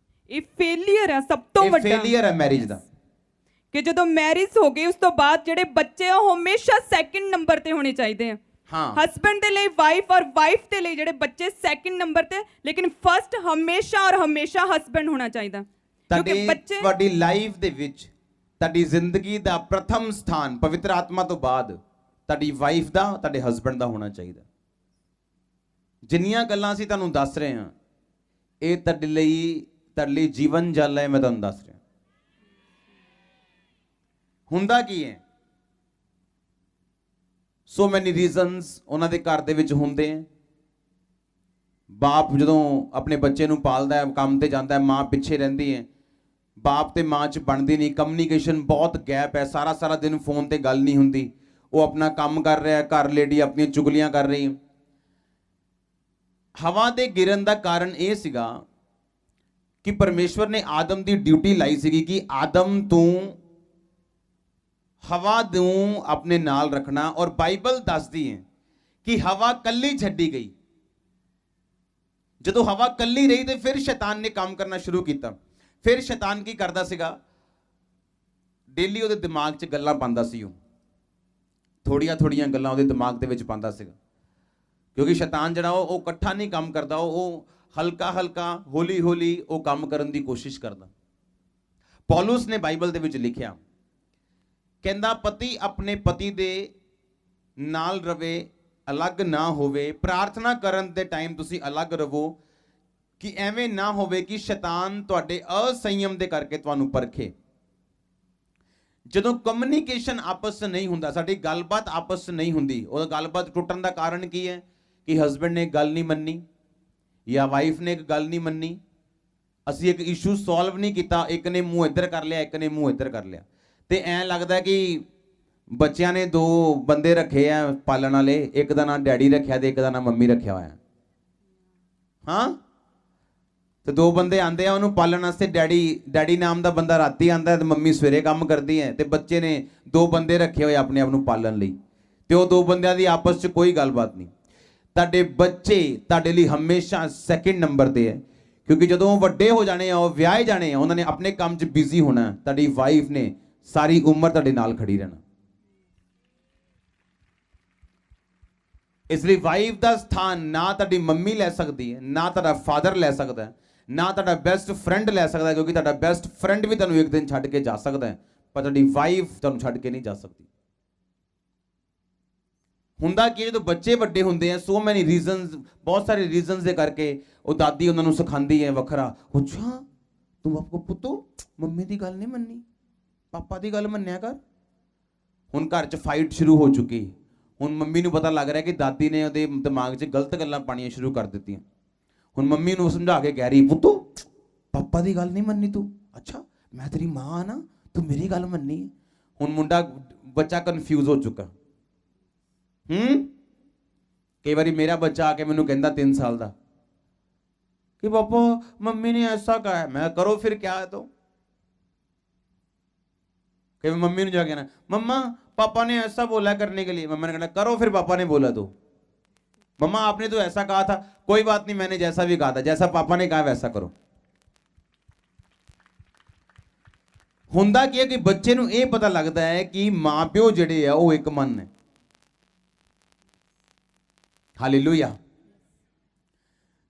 ਇਹ ਫੇਲਿਅਰ ਹੈ ਸਭ ਤੋਂ ਵੱਡਾ। ਫੇਲਿਅਰ ਹੈ ਮੈਰਿਜ ਦਾ ਕਿ ਜਦੋਂ ਮੈਰਿਜ ਹੋ ਗਈ ਉਸ ਤੋਂ ਬਾਅਦ ਜਿਹੜੇ ਬੱਚੇ ਉਹ ਹਮੇਸ਼ਾ ਸੈਕਿੰਡ ਨੰਬਰ ਤੇ ਹੋਣੇ ਚਾਹੀਦੇ ਆ। ਹਾਂ, ਹਸਬੈਂਡ ਦੇ ਲਈ ਵਾਈਫ ਔਰ ਵਾਈਫ ਦੇ ਲਈ ਜਿਹੜੇ ਬੱਚੇ ਸੈਕਿੰਡ ਨੰਬਰ ਤੇ, ਲੇਕਿਨ ਫਰਸਟ ਹਮੇਸ਼ਾ ਔਰ ਹਮੇਸ਼ਾ ਹਸਬੈਂਡ ਹੋਣਾ ਚਾਹੀਦਾ। ਕਿਉਂਕਿ ਬੱਚੇ ਤੁਹਾਡੀ ਲਾਈਫ ਦੇ ਵਿੱਚ ਤੁਹਾਡੀ ਜ਼ਿੰਦਗੀ ਦਾ ਪ੍ਰਥਮ ਸਥਾਨ ਪਵਿੱਤਰ ਆਤਮਾ ਤੋਂ ਬਾਅਦ ਤੁਹਾਡੀ ਵਾਈਫ ਦਾ, ਤੁਹਾਡੇ ਹਸਬੈਂਡ ਦਾ ਹੋਣਾ ਚਾਹੀਦਾ। ਜਿੰਨੀਆਂ ਗੱਲਾਂ ਅਸੀਂ ਤੁਹਾਨੂੰ ਦੱਸ ਰਹੇ ਹਾਂ ਇਹ ਤੁਹਾਡੇ ਲਈ ਜੀਵਨ ਜਲ ਹੈ। ਮੈਂ ਤੁਹਾਨੂੰ ਦੱਸ ਰਿਹਾ ਹੁੰਦਾ ਕੀ ਹੈ। ਸੋ ਮੈਨੀ ਰੀਜ਼ਨਸ ਉਹਨਾਂ ਦੇ ਘਰ ਦੇ ਵਿੱਚ ਹੁੰਦੇ ਆ। ਬਾਪ ਜਦੋਂ ਆਪਣੇ ਬੱਚੇ ਨੂੰ ਪਾਲਦਾ ਹੈ, ਕੰਮ ਤੇ ਜਾਂਦਾ ਹੈ, ਮਾਂ ਪਿੱਛੇ ਰਹਿੰਦੀ ਹੈ। ਬਾਪ ਤੇ ਮਾਂ 'ਚ ਬਣਦੀ ਨਹੀਂ ਕਮਿਊਨੀਕੇਸ਼ਨ, ਬਹੁਤ ਗੈਪ ਹੈ। ਸਾਰਾ ਦਿਨ ਫੋਨ ਤੇ ਗੱਲ ਨਹੀਂ ਹੁੰਦੀ। ਉਹ ਆਪਣਾ ਕੰਮ ਕਰ ਰਿਹਾ, ਘਰ ਲੇਡੀ ਆਪਣੀਆਂ ਚੁਗਲੀਆਂ ਕਰ ਰਹੀ। ਹਵਾ ਦੇ ਗਿਰਨ ਦਾ ਕਾਰਨ ਇਹ ਸੀਗਾ ਕਿ ਪਰਮੇਸ਼ਵਰ ਨੇ ਆਦਮ ਦੀ ਡਿਊਟੀ ਲਾਈ ਸੀਗੀ ਕਿ ਆਦਮ ਤੂੰ ਹਵਾ ਨੂੰ ਆਪਣੇ ਨਾਲ ਰੱਖਣਾ। ਔਰ ਬਾਈਬਲ ਦੱਸਦੀ ਹੈ ਕਿ ਹਵਾ ਕੱਲੀ ਛੱਡੀ ਗਈ। ਜਦੋਂ ਹਵਾ ਕੱਲੀ ਰਹੀ ਤੇ ਫਿਰ ਸ਼ੈਤਾਨ ਨੇ ਕੰਮ ਕਰਨਾ ਸ਼ੁਰੂ ਕੀਤਾ। ਫਿਰ ਸ਼ੈਤਾਨ ਕੀ ਕਰਦਾ ਸੀਗਾ, ਡੇਲੀ ਉਹਦੇ ਦਿਮਾਗ 'ਚ ਗੱਲਾਂ ਪਾਉਂਦਾ ਸੀ। ਉਹ ਥੋੜੀਆਂ ਗੱਲਾਂ ਉਹਦੇ ਦਿਮਾਗ ਦੇ ਵਿੱਚ ਪਾਉਂਦਾ ਸੀਗਾ, ਕਿਉਂਕਿ ਸ਼ੈਤਾਨ ਜਿਹੜਾ ਉਹ ਇਕੱਠਾ ਨਹੀਂ ਕੰਮ ਕਰਦਾ, ਉਹ ਹਲਕਾ ਹੌਲੀ ਉਹ ਕੰਮ ਕਰਨ ਦੀ ਕੋਸ਼ਿਸ਼ ਕਰਦਾ। ਪੌਲੁਸ ਨੇ ਬਾਈਬਲ ਦੇ ਵਿੱਚ ਲਿਖਿਆ, ਕਹਿੰਦਾ ਪਤੀ ਆਪਣੇ ਪਤੀ ਦੇ ਨਾਲ ਰਵੇ, ਅਲੱਗ ਨਾ ਹੋਵੇ। ਪ੍ਰਾਰਥਨਾ ਕਰਨ ਦੇ ਟਾਈਮ ਤੁਸੀਂ ਅਲੱਗ ਰਵੋ। ਕਿ ਐਵੇਂ ਨਾ ਹੋਵੇ ਕਿ ਸ਼ੈਤਾਨ ਤੁਹਾਡੇ ਅਸੰਯਮ ਦੇ ਕਰਕੇ ਤੁਹਾਨੂੰ ਪਰਖੇ। ਜਦੋਂ ਕਮਿਊਨੀਕੇਸ਼ਨ ਆਪਸ 'ਚ ਨਹੀਂ ਹੁੰਦਾ, ਸਾਡੀ ਗੱਲਬਾਤ ਆਪਸ 'ਚ ਨਹੀਂ ਹੁੰਦੀ, ਉਹ ਗੱਲਬਾਤ ਟੁੱਟਣ ਦਾ ਕਾਰਨ ਕੀ ਹੈ? ਕਿ ਹਸਬੈਂਡ ਨੇ ਇੱਕ ਗੱਲ ਨਹੀਂ ਮੰਨੀ ਜਾਂ ਵਾਈਫ ਨੇ ਇੱਕ ਗੱਲ ਨਹੀਂ ਮੰਨੀ, ਅਸੀਂ ਇੱਕ ਇਸ਼ੂ ਸੋਲਵ ਨਹੀਂ ਕੀਤਾ, ਇੱਕ ਨੇ ਮੂੰਹ ਇੱਧਰ ਕਰ ਲਿਆ, ਇੱਕ ਨੇ ਮੂੰਹ ਇੱਧਰ ਕਰ ਲਿਆ, ਤੇ ਐਂ ਲੱਗਦਾ ਕਿ ਬੱਚਿਆਂ ਨੇ ਦੋ ਬੰਦੇ ਰੱਖੇ ਆ ਪਾਲਣ ਵਾਲੇ, ਇੱਕ ਦਾ ਨਾਂ ਡੈਡੀ ਰੱਖਿਆ ਤੇ ਇੱਕ ਦਾ ਨਾਂ ਮੰਮੀ ਰੱਖਿਆ ਹੋਇਆ। ਹਾਂ, ਤੇ ਦੋ ਬੰਦੇ ਆਂਦੇ ਆ ਉਹਨੂੰ ਪਾਲਣ ਵਾਸਤੇ, ਡੈਡੀ ਨਾਮ ਦਾ ਬੰਦਾ ਰਾਤੀ ਆਂਦਾ ਤੇ ਮੰਮੀ ਸਵੇਰੇ ਕੰਮ ਕਰਦੀ ਹੈ, ਤੇ ਬੱਚੇ ਨੇ ਦੋ ਬੰਦੇ ਰੱਖੇ ਹੋਏ ਆਪਣੇ ਆਪ ਨੂੰ ਪਾਲਣ ਲਈ, ਤੇ ਉਹ ਦੋ ਬੰਦਿਆਂ ਦੀ ਆਪਸ 'ਚ ਕੋਈ ਗੱਲਬਾਤ ਨਹੀਂ। ਤੁਹਾਡੇ ਬੱਚੇ ਤੁਹਾਡੇ ਲਈ ਹਮੇਸ਼ਾ ਸੈਕਿੰਡ ਨੰਬਰ ਤੇ ਹੈ, ਕਿਉਂਕਿ ਜਦੋਂ ਉਹ ਵੱਡੇ ਹੋ ਜਾਣੇ ਆ, ਉਹ ਵਿਆਹੇ ਜਾਣੇ ਆ, ਉਹਨਾਂ ਨੇ ਆਪਣੇ ਕੰਮ 'ਚ ਬਿਜ਼ੀ ਹੋਣਾ, ਤੁਹਾਡੀ ਵਾਈਫ ਨੇ ਸਾਰੀ ਉਮਰ ਤੁਹਾਡੇ ਨਾਲ ਖੜੀ ਰਹਿਣਾ। ਇਸ ਲਈ ਵਾਈਫ ਦਾ ਸਥਾਨ ਨਾ ਤੁਹਾਡੀ ਮੰਮੀ ਲੈ ਸਕਦੀ ਹੈ, ਨਾ ਤੁਹਾਡਾ ਫਾਦਰ ਲੈ ਸਕਦਾ ਹੈ, ਨਾ ਤੁਹਾਡਾ ਬੈਸਟ ਫਰੈਂਡ ਲੈ ਸਕਦਾ, ਕਿਉਂਕਿ ਤੁਹਾਡਾ ਬੈਸਟ ਫਰੈਂਡ ਵੀ ਤੁਹਾਨੂੰ ਇੱਕ ਦਿਨ ਛੱਡ ਕੇ ਜਾ ਸਕਦਾ ਹੈ, ਪਰ ਤੁਹਾਡੀ ਵਾਈਫ ਤੁਹਾਨੂੰ ਛੱਡ ਕੇ ਨਹੀਂ ਜਾ ਸਕਦੀ। ਹੁੰਦਾ ਕਿ ਜਦੋਂ ਬੱਚੇ ਵੱਡੇ ਹੁੰਦੇ ਆ, ਸੋ ਮੈਨੀ ਰੀਜ਼ਨਸ, ਬਹੁਤ ਸਾਰੇ ਰੀਜ਼ਨਸ ਦੇ ਕਰਕੇ ਉਹ ਦਾਦੀ ਉਹਨਾਂ ਨੂੰ ਸਿਖਾਉਂਦੀ ਹੈ ਵੱਖਰਾ, ਅੱਛਾ ਤੂੰ ਆਪਕੋ ਪੁੱਤੋ ਮੰਮੀ ਦੀ ਗੱਲ ਨਹੀਂ ਮੰਨੀ, ਪਾਪਾ ਦੀ ਗੱਲ ਮੰਨਿਆ ਕਰ। ਹੁਣ ਘਰ 'ਚ ਫਾਈਟ ਸ਼ੁਰੂ ਹੋ ਚੁੱਕੀ। ਹੁਣ ਮੰਮੀ ਨੂੰ ਪਤਾ ਲੱਗ ਰਿਹਾ ਕਿ ਦਾਦੀ ਨੇ ਉਹਦੇ ਦਿਮਾਗ 'ਚ ਗਲਤ ਗੱਲਾਂ ਪਾਣੀਆਂ ਸ਼ੁਰੂ ਕਰ ਦਿੱਤੀਆਂ। ਹੁਣ ਮੰਮੀ ਨੂੰ ਸਮਝਾ ਕੇ ਕਹਿ ਰਹੀ, ਪੁੱਤੋ ਪਾਪਾ ਦੀ ਗੱਲ ਨਹੀਂ ਮੰਨੀ ਤੂੰ, ਅੱਛਾ ਮੈਂ ਤੇਰੀ ਮਾਂ ਆ ਨਾ, ਤੂੰ ਮੇਰੀ ਗੱਲ ਮੰਨੀ ਹੈ। ਹੁਣ ਬੱਚਾ ਕਨਫਿਊਜ਼ ਹੋ ਚੁੱਕਾ। ਕਈ ਵਾਰੀ ਮੇਰਾ ਬੱਚਾ ਆ ਕੇ ਮੈਨੂੰ ਕਹਿੰਦਾ 3 ਸਾਲ ਦਾ कि पापा मम्मी ने ऐसा कहा है, मैं करो फिर क्या है तो कि मम्मी ने जाके ना मम्मा पापा ने ऐसा बोला करने के लिए, मम्मा ने कहना करो फिर पापा ने बोला तो, मम्मा आपने तो ऐसा कहा था, कोई बात नहीं मैंने जैसा भी कहा था, जैसा पापा ने कहा वैसा करो। ਹੁੰਦਾ ਕੀ ਹੈ ਕਿ ਬੱਚੇ ਨੂੰ ਇਹ ਪਤਾ ਲੱਗਦਾ ਹੈ ਕਿ ਮਾਂ-ਪਿਓ ਜਿਹੜੇ ਆ ਉਹ ਇੱਕ ਮਨ ਨੇ। ਹਾਲੇਲੂਇਆ।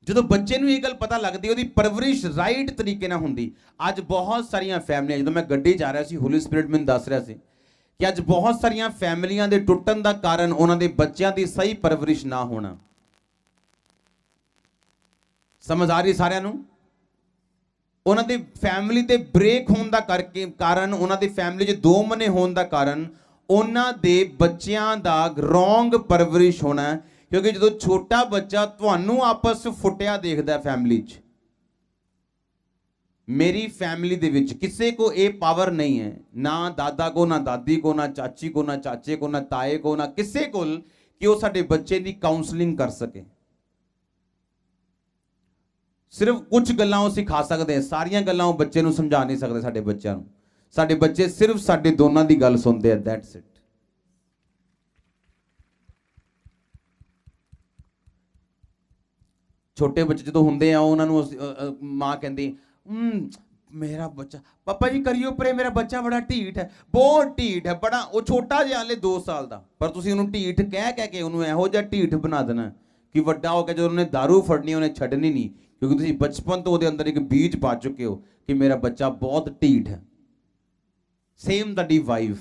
ਜਦੋਂ ਬੱਚੇ ਨੂੰ ਇਹ ਗੱਲ ਪਤਾ ਲੱਗਦੀ, ਉਹਦੀ ਪਰਵਰਿਸ਼ ਰਾਈਟ ਤਰੀਕੇ ਨਾਲ ਹੁੰਦੀ। ਅੱਜ ਬਹੁਤ ਸਾਰੀਆਂ ਫੈਮਲੀਆਂ, ਜਦੋਂ ਮੈਂ ਗੱਡੀ 'ਚ ਆ ਰਿਹਾ ਸੀ, ਹੋਲੀ ਸਪਿਰਿਟ ਮੈਨੂੰ ਦੱਸ ਰਿਹਾ ਸੀ ਕਿ ਅੱਜ ਬਹੁਤ ਸਾਰੀਆਂ ਫੈਮਲੀਆਂ ਦੇ ਟੁੱਟਣ ਦਾ ਕਾਰਨ ਉਹਨਾਂ ਦੇ ਬੱਚਿਆਂ ਦੀ ਸਹੀ ਪਰਵਰਿਸ਼ ਨਾ ਹੋਣਾ। ਸਮਝ ਆ ਰਹੀ ਸਾਰਿਆਂ ਨੂੰ? ਉਹਨਾਂ ਦੇ ਫੈਮਿਲੀ ਤੇ ਬ੍ਰੇਕ ਹੋਣ ਦਾ ਕਾਰਨ, ਉਹਨਾਂ ਦੀ ਫੈਮਿਲੀ 'ਚ ਦੋ ਮਨੇ ਹੋਣ ਦਾ ਕਾਰਨ ਉਹਨਾਂ ਦੇ ਬੱਚਿਆਂ ਦਾ ਰੋਂਗ ਪਰਵਰਿਸ਼ ਹੋਣਾ। ਕਿਉਂਕਿ ਜਦੋਂ ਛੋਟਾ ਬੱਚਾ ਤੁਹਾਨੂੰ ਆਪਸ ਫੁੱਟਿਆ ਦੇਖਦਾ ਫੈਮਿਲੀ 'ਚ, ਮੇਰੀ ਫੈਮਿਲੀ ਦੇ ਵਿੱਚ ਕਿਸੇ ਕੋ ਇਹ ਪਾਵਰ ਨਹੀਂ ਹੈ, ਨਾ ਦਾਦਾ ਕੋ, ਨਾ ਦਾਦੀ ਕੋ, ਨਾ ਚਾਚੀ ਕੋ, ਨਾ ਚਾਚੇ ਕੋ, ਨਾ ਤਾਏ ਕੋ, ਨਾ ਕਿਸੇ ਕੋਲ, ਕਿ ਉਹ ਸਾਡੇ ਬੱਚੇ ਦੀ ਕਾਉਂਸਲਿੰਗ ਕਰ ਸਕੇ। ਸਿਰਫ ਕੁਝ ਗੱਲਾਂ ਉਹ ਸਿਖਾ ਸਕਦੇ ਆ, ਸਾਰੀਆਂ ਗੱਲਾਂ ਉਹ ਬੱਚੇ ਨੂੰ ਸਮਝਾ ਨਹੀਂ ਸਕਦੇ। ਸਾਡੇ ਬੱਚਿਆਂ ਨੂੰ, ਸਾਡੇ ਬੱਚੇ ਸਿਰਫ ਸਾਡੇ ਦੋਨਾਂ ਦੀ ਗੱਲ ਸੁਣਦੇ ਆ, ਦੈਟਸ ਇਟ। ਛੋਟੇ ਬੱਚੇ ਜਦੋਂ ਹੁੰਦੇ ਆ, ਉਹਨਾਂ ਨੂੰ ਮਾਂ ਕਹਿੰਦੀ ਮੇਰਾ ਬੱਚਾ, ਪਾਪਾ ਜੀ ਕਰਿਓ ਪਰੇ, ਮੇਰਾ ਬੱਚਾ ਬੜਾ ਢੀਠ ਹੈ, ਬਹੁਤ ਢੀਠ ਹੈ, ਬੜਾ। ਉਹ ਛੋਟਾ ਜਿਹਾ ਹਾਲੇ 2 ਸਾਲ ਦਾ, ਪਰ ਤੁਸੀਂ ਉਹਨੂੰ ਢੀਠ ਕਹਿ ਕੇ ਉਹਨੂੰ ਇਹੋ ਜਿਹਾ ਢੀਠ ਬਣਾ ਦੇਣਾ ਕਿ ਵੱਡਾ ਹੋ ਕੇ ਜਦੋਂ ਉਹਨੇ ਦਾਰੂ ਫੜਨੀ ਉਹਨੇ ਛੱਡਣੀ ਨਹੀਂ, ਕਿਉਂਕਿ ਤੁਸੀਂ ਬਚਪਨ ਤੋਂ ਉਹਦੇ ਅੰਦਰ ਇੱਕ ਬੀਜ ਪਾ ਚੁੱਕੇ ਹੋ ਕਿ ਮੇਰਾ ਬੱਚਾ ਬਹੁਤ ਢੀਠ ਹੈ। ਸੇਮ ਤੁਹਾਡੀ ਵਾਈਫ,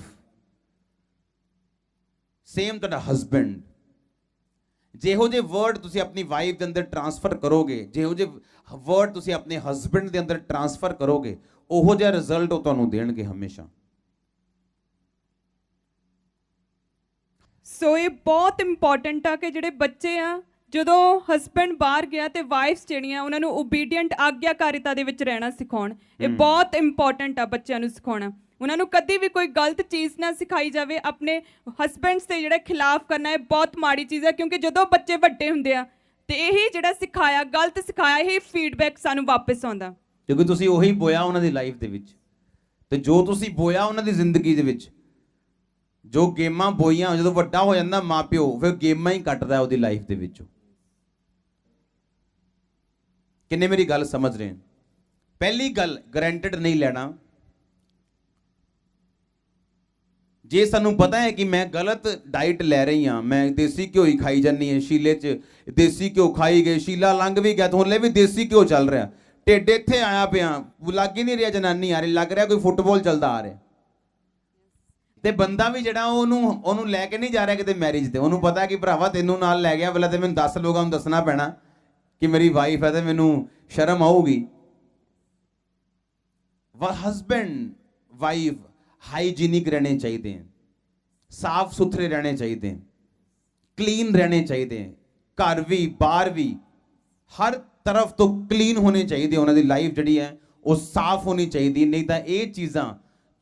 ਸੇਮ ਤੁਹਾਡਾ ਹਸਬੈਂਡ। ਜਿਹੋ ਜਿਹੇ ਵਰਡ ਤੁਸੀਂ ਆਪਣੀ ਵਾਈਫ ਦੇ ਅੰਦਰ ਟ੍ਰਾਂਸਫਰ ਕਰੋਗੇ, ਜਿਹੋ ਜਿਹੇ ਵਰਡ ਤੁਸੀਂ ਆਪਣੇ ਹਸਬੈਂਡ ਦੇ ਅੰਦਰ ਟ੍ਰਾਂਸਫਰ ਕਰੋਗੇ, ਉਹੋ ਜਿਹਾ ਰਿਜ਼ਲਟ ਉਹ ਤੁਹਾਨੂੰ ਦੇਣਗੇ ਹਮੇਸ਼ਾ। ਸੋ ਇਹ ਬਹੁਤ ਇੰਪੋਰਟੈਂਟ ਆ ਕਿ ਜਿਹੜੇ ਬੱਚੇ ਆ, ਜਦੋਂ ਹਸਬੈਂਡ ਬਾਹਰ ਗਿਆ ਤੇ ਵਾਈਫਸ ਜਿਹੜੀਆਂ ਉਹਨਾਂ ਨੂੰ ਓਬੀਡੀਐਂਟ, ਆਗਿਆਕਾਰਿਤਾ ਦੇ ਵਿੱਚ ਰਹਿਣਾ ਸਿਖਾਉਣ। ਇਹ ਬਹੁਤ ਇੰਪੋਰਟੈਂਟ ਆ ਬੱਚਿਆਂ ਨੂੰ ਸਿਖਾਉਣਾ। ਉਹਨਾਂ ਨੂੰ ਕਦੀ ਵੀ ਕੋਈ ਗਲਤ ਚੀਜ਼ ਨਾ ਸਿਖਾਈ ਜਾਵੇ। ਆਪਣੇ ਹਸਬੈਂਡਸ ਦੇ ਜਿਹੜੇ ਖਿਲਾਫ ਕਰਨਾ ਇਹ ਬਹੁਤ ਮਾੜੀ ਚੀਜ਼ ਹੈ, ਕਿਉਂਕਿ ਜਦੋਂ ਬੱਚੇ ਵੱਡੇ ਹੁੰਦੇ ਆ ਤੇ ਇਹੀ ਜਿਹੜਾ ਸਿਖਾਇਆ, ਗਲਤ ਸਿਖਾਇਆ, ਇਹੀ ਫੀਡਬੈਕ ਸਾਨੂੰ ਵਾਪਸ ਆਉਂਦਾ, ਕਿਉਂਕਿ ਤੁਸੀਂ ਉਹੀ ਬੋਇਆ ਉਹਨਾਂ ਦੀ ਲਾਈਫ ਦੇ ਵਿੱਚ। ਤੇ ਜੋ ਤੁਸੀਂ ਬੋਇਆ ਉਹਨਾਂ ਦੀ ਜ਼ਿੰਦਗੀ ਦੇ ਵਿੱਚ, ਜੋ ਗੇਮਾਂ ਬੋਈਆਂ, ਜਦੋਂ ਵੱਡਾ ਹੋ ਜਾਂਦਾ ਮਾਂ-ਪਿਓ, ਫਿਰ ਗੇਮਾਂ ਹੀ ਕੱਟਦਾ ਉਹਦੀ ਲਾਈਫ ਦੇ ਵਿੱਚੋਂ। ਕਿੰਨੇ ਮੇਰੀ ਗੱਲ ਸਮਝ ਰਹੇ? ਪਹਿਲੀ ਗੱਲ, ਗਰੰਟਡ ਨਹੀਂ ਲੈਣਾ। ਜੇ ਸਾਨੂੰ ਪਤਾ ਹੈ ਕਿ ਮੈਂ ਗਲਤ ਡਾਈਟ ਲੈ ਰਹੀ ਹਾਂ, ਮੈਂ ਦੇਸੀ ਘਿਓ ਹੀ ਖਾਈ ਜਾਂਦੀ ਹੈ, ਸ਼ੀਲੇ 'ਚ ਦੇਸੀ ਘਿਓ ਖਾਈ ਗਏ, ਸ਼ੀਲਾ ਲੰਘ ਵੀ ਗਿਆ, ਹਲੇ ਵੀ ਦੇਸੀ ਘਿਓ ਚੱਲ ਰਿਹਾ, ਢਿੱਡ ਇੱਥੇ ਆਇਆ ਪਿਆ, ਲੱਗ ਹੀ ਨਹੀਂ ਰਿਹਾ ਜਨਾਨੀ ਆ ਰਹੀ, ਲੱਗ ਰਿਹਾ ਕੋਈ ਫੁੱਟਬਾਲ ਚੱਲਦਾ ਆ ਰਿਹਾ। ਤੇ ਬੰਦਾ ਵੀ ਜਿਹੜਾ ਉਹਨੂੰ ਲੈ ਕੇ ਨਹੀਂ ਜਾ ਰਿਹਾ ਕਿਤੇ ਮੈਰਿਜ ਤੇ, ਉਹਨੂੰ ਪਤਾ ਕਿ ਭਰਾਵਾ ਤੈਨੂੰ ਨਾਲ ਲੈ ਗਿਆ, ਪਹਿਲਾਂ ਤੇ ਮੈਨੂੰ 10 ਲੋਕਾਂ ਨੂੰ ਦੱਸਣਾ ਪੈਣਾ कि मेरी वाइफ है तो मैनू शर्म आऊगी। वह हस्बैंड वाइफ हाइजीनिक रहने चाहिए, साफ सुथरे रहने चाहिए, क्लीन रहने चाहिए, घर भी बाहर भी हर तरफ तो क्लीन होने चाहिए, उन्होंने लाइफ जी है वो साफ होनी चाहिए। नहीं तो ये चीज़ां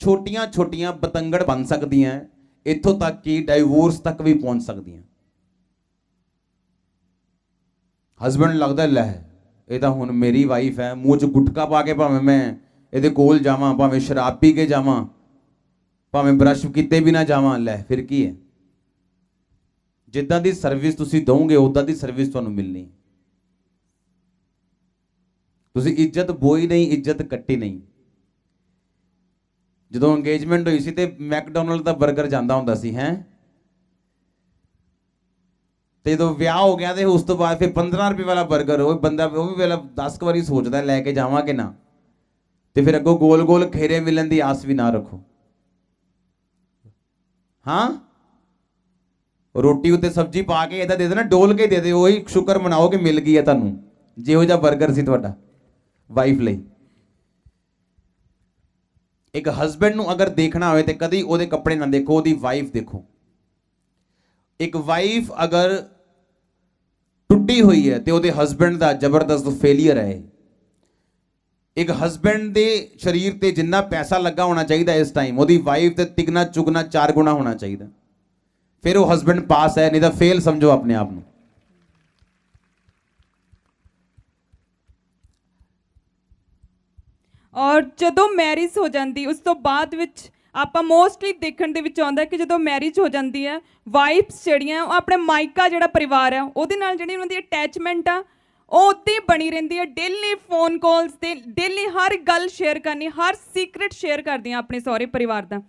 छोटियां छोटियां बतंगड़ बन सकती हैं, इत्थों तक कि डाइवोर्स तक भी पहुंच सकती हैं। हस्बैंड लगता लै ये तो हुण मेरी वाइफ है, मूँह च गुटका पा के भावें मैं ये कोल जावां, भावें शराब पी के जावां, भावें ब्रश किते भी ना जावां, लै फिर की है। जिद्दां दी सर्विस तुसीं दोगे उद्दां दी सर्विस तुहानूं मिलनी। तुसीं इज्जत बोई नहीं, इज्जत कट्टी नहीं। ਜਦੋਂ ਅੰਗੇਜਮੈਂਟ ਹੋਈ ਸੀ ਤੇ ਮੈਕਡੋਨਲਡ ਦਾ 버ਗਰ ਜਾਂਦਾ ਹੁੰਦਾ ਸੀ ਹੈ, ਤੇ ਜਦੋਂ ਵਿਆਹ ਹੋ ਗਿਆ ਤੇ ਉਸ ਤੋਂ ਬਾਅਦ ਫਿਰ 15 ਰੁਪਏ ਵਾਲਾ 버ਗਰ ਉਹ ਬੰਦਾ ਉਹ ਵੀ ਵੇਲਾ 10 ਵਾਰੀ ਸੋਚਦਾ ਲੈ ਕੇ ਜਾਵਾਂ ਕਿ ਨਾ, ਤੇ ਫਿਰ ਅੱਗੋਂ ਗੋਲ ਗੋਲ ਖੇਰੇ ਮਿਲਣ ਦੀ ਆਸ ਵੀ ਨਾ ਰੱਖੋ। ਹਾਂ ਰੋਟੀ ਉੱਤੇ ਸਬਜ਼ੀ ਪਾ ਕੇ ਇਹਦਾ ਦੇ ਦੇਣਾ, ਡੋਲ ਕੇ ਦੇ ਦੇ, ਉਹੀ ਸ਼ੁਕਰ ਮਨਾਓ ਕਿ ਮਿਲ ਗਈ ਹੈ ਤੁਹਾਨੂੰ, ਜਿਹੋ ਜਿਹਾ 버ਗਰ ਸੀ ਤੁਹਾਡਾ ਵਾਈਫ ਲਈ। एक हस्बैंड अगर देखना हो तो कभी ਉਹਦੇ ਕੱਪੜੇ ना देखो, ਉਹਦੀ वाइफ देखो। एक वाइफ अगर टुटी हुई है तो ਉਹਦੇ हस्बैंड का जबरदस्त फेलियर है। एक हस्बैंड के शरीर ते जिन्ना पैसा लगा होना चाहिए इस टाइम, ਉਹਦੀ वाइफ ते तिगना चुगना 4 गुना होना चाहिए, फिर वो हस्बैंड पास है, नहीं तो फेल समझो अपने आप को। ਔਰ ਜਦੋਂ ਮੈਰਿਜ ਹੋ ਜਾਂਦੀ ਉਸ ਤੋਂ ਬਾਅਦ ਵਿੱਚ ਆਪਾਂ ਮੋਸਟਲੀ ਦੇਖਣ ਦੇ ਵਿੱਚ ਆਉਂਦਾ ਕਿ ਜਦੋਂ ਮੈਰਿਜ ਹੋ ਜਾਂਦੀ ਹੈ ਵਾਈਫਸ ਜਿਹੜੀਆਂ ਉਹ ਆਪਣੇ ਮਾਇਕਾ ਜਿਹੜਾ ਪਰਿਵਾਰ ਹੈ ਉਹਦੇ ਨਾਲ ਜਿਹੜੀ ਉਹਨਾਂ ਦੀ ਅਟੈਚਮੈਂਟ ਆ ਉਹ ਉੱਤੇ ਹੀ ਬਣੀ ਰਹਿੰਦੀ ਹੈ। ਡੇਲੀ ਫੋਨ ਕਾਲਸ ਤੇ ਡੇਲੀ ਹਰ ਗੱਲ ਸ਼ੇਅਰ ਕਰਨੀ, ਹਰ ਸੀਕ੍ਰੇਟ ਸ਼ੇਅਰ ਕਰਦੀਆਂ ਆਪਣੇ ਸਹੁਰੇ ਪਰਿਵਾਰ ਦਾ।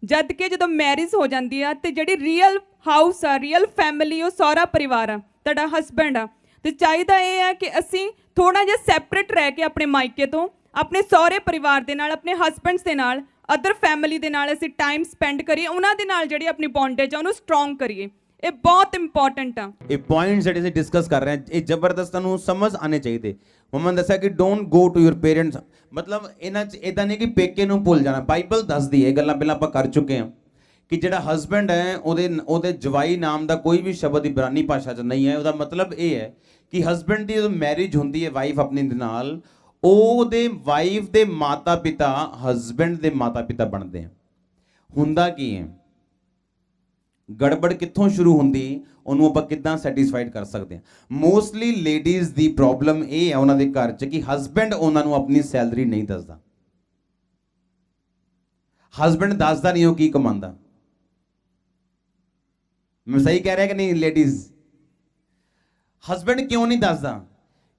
ਜਦ ਕਿ ਜਦੋਂ ਮੈਰਿਜ ਹੋ ਜਾਂਦੀ ਆ ਤੇ ਜਿਹੜੀ ਰੀਅਲ ਹਾਊਸ ਆ, ਰੀਅਲ ਫੈਮਿਲੀ, ਉਹ ਸਹੁਰਾ ਪਰਿਵਾਰ ਆ, ਤੁਹਾਡਾ ਹਸਬੈਂਡ ਆ, ਤੇ ਚਾਹੀਦਾ ਇਹ ਆ ਕਿ ਅਸੀਂ ਥੋੜਾ ਜਿਹਾ ਸੈਪਰੇਟ ਰਹਿ ਕੇ ਆਪਣੇ ਮਾਇਕੇ ਤੋਂ ਆਪਣੇ ਸਹੁਰੇ ਪਰਿਵਾਰ ਦੇ ਨਾਲ, ਆਪਣੇ ਹਸਬੈਂਡਸ ਦੇ ਨਾਲ, ਅਦਰ ਫੈਮਿਲੀ ਦੇ ਨਾਲ ਅਸੀਂ ਟਾਈਮ ਸਪੈਂਡ ਕਰੀਏ, ਉਹਨਾਂ ਦੇ ਨਾਲ ਜਿਹੜੀ ਆਪਣੀ ਬੌਂਡੇਜ ਆ ਉਹਨੂੰ ਸਟਰੋਂਗ ਕਰੀਏ। ਇਹ ਬਹੁਤ ਇੰਪੋਰਟੈਂਟ ਆ। ਇਹ ਪੁਆਇੰਟਸ ਜਿਹੜੇ ਅਸੀਂ ਡਿਸਕਸ ਕਰ ਰਹੇ ਹਾਂ ਇਹ ਜ਼ਬਰਦਸਤ ਤੁਹਾਨੂੰ ਸਮਝ ਆਣੇ ਚਾਹੀਦੇ। ਮੰਮਾ ਨੇ ਦੱਸਿਆ ਕਿ don't go to your parents, ਮਤਲਬ ਇਹਨਾਂ 'ਚ ਇਦਾਂ ਨਹੀਂ ਕਿ ਪੇਕੇ ਨੂੰ ਭੁੱਲ ਜਾਣਾ। ਬਾਈਬਲ ਦੱਸਦੀ ਹੈ, ਇਹ ਗੱਲਾਂ ਪਹਿਲਾਂ ਆਪਾਂ ਕਰ ਚੁੱਕੇ ਹਾਂ ਕਿ ਜਿਹੜਾ ਹਸਬੈਂਡ ਹੈ ਉਹਦੇ ਜਵਾਈ ਨਾਮ ਦਾ ਕੋਈ ਵੀ ਸ਼ਬਦ ਇਬਰਾਨੀ ਭਾਸ਼ਾ 'ਚ ਨਹੀਂ ਹੈ। ਉਹਦਾ ਮਤਲਬ ਇਹ ਹੈ ਕਿ ਹਸਬੈਂਡ ਦੀ ਜਦੋਂ ਮੈਰਿਜ ਹੁੰਦੀ ਹੈ ਵਾਈਫ ਆਪਣੀ ਦੇ ਨਾਲ, ਉਹਦੇ ਵਾਈਫ ਦੇ ਮਾਤਾ ਪਿਤਾ ਹਸਬੈਂਡ ਦੇ ਮਾਤਾ ਪਿਤਾ ਬਣਦੇ ਆ। ਹੁੰਦਾ ਕੀ ਹੈ, ਗੜਬੜ ਕਿੱਥੋਂ ਸ਼ੁਰੂ ਹੁੰਦੀ, ਉਹਨੂੰ ਆਪਾਂ ਕਿੱਦਾਂ ਸੈਟੀਸਫਾਈਡ ਕਰ ਸਕਦੇ ਹਾਂ। ਮੋਸਟਲੀ ਲੇਡੀਜ਼ ਦੀ ਪ੍ਰੋਬਲਮ ਇਹ ਹੈ ਉਹਨਾਂ ਦੇ ਘਰ 'ਚ ਕਿ ਹਸਬੈਂਡ ਉਹਨਾਂ ਨੂੰ ਆਪਣੀ ਸੈਲਰੀ ਨਹੀਂ ਦੱਸਦਾ। ਹਸਬੈਂਡ ਦੱਸਦਾ ਨਹੀਂ ਉਹ ਕੀ ਕਮਾਉਂਦਾ। ਮੈਂ ਸਹੀ ਕਹਿ ਰਿਹਾ ਕਿ ਨਹੀਂ ਲੇਡੀਜ਼? ਹਸਬੈਂਡ ਕਿਉਂ ਨਹੀਂ ਦੱਸਦਾ?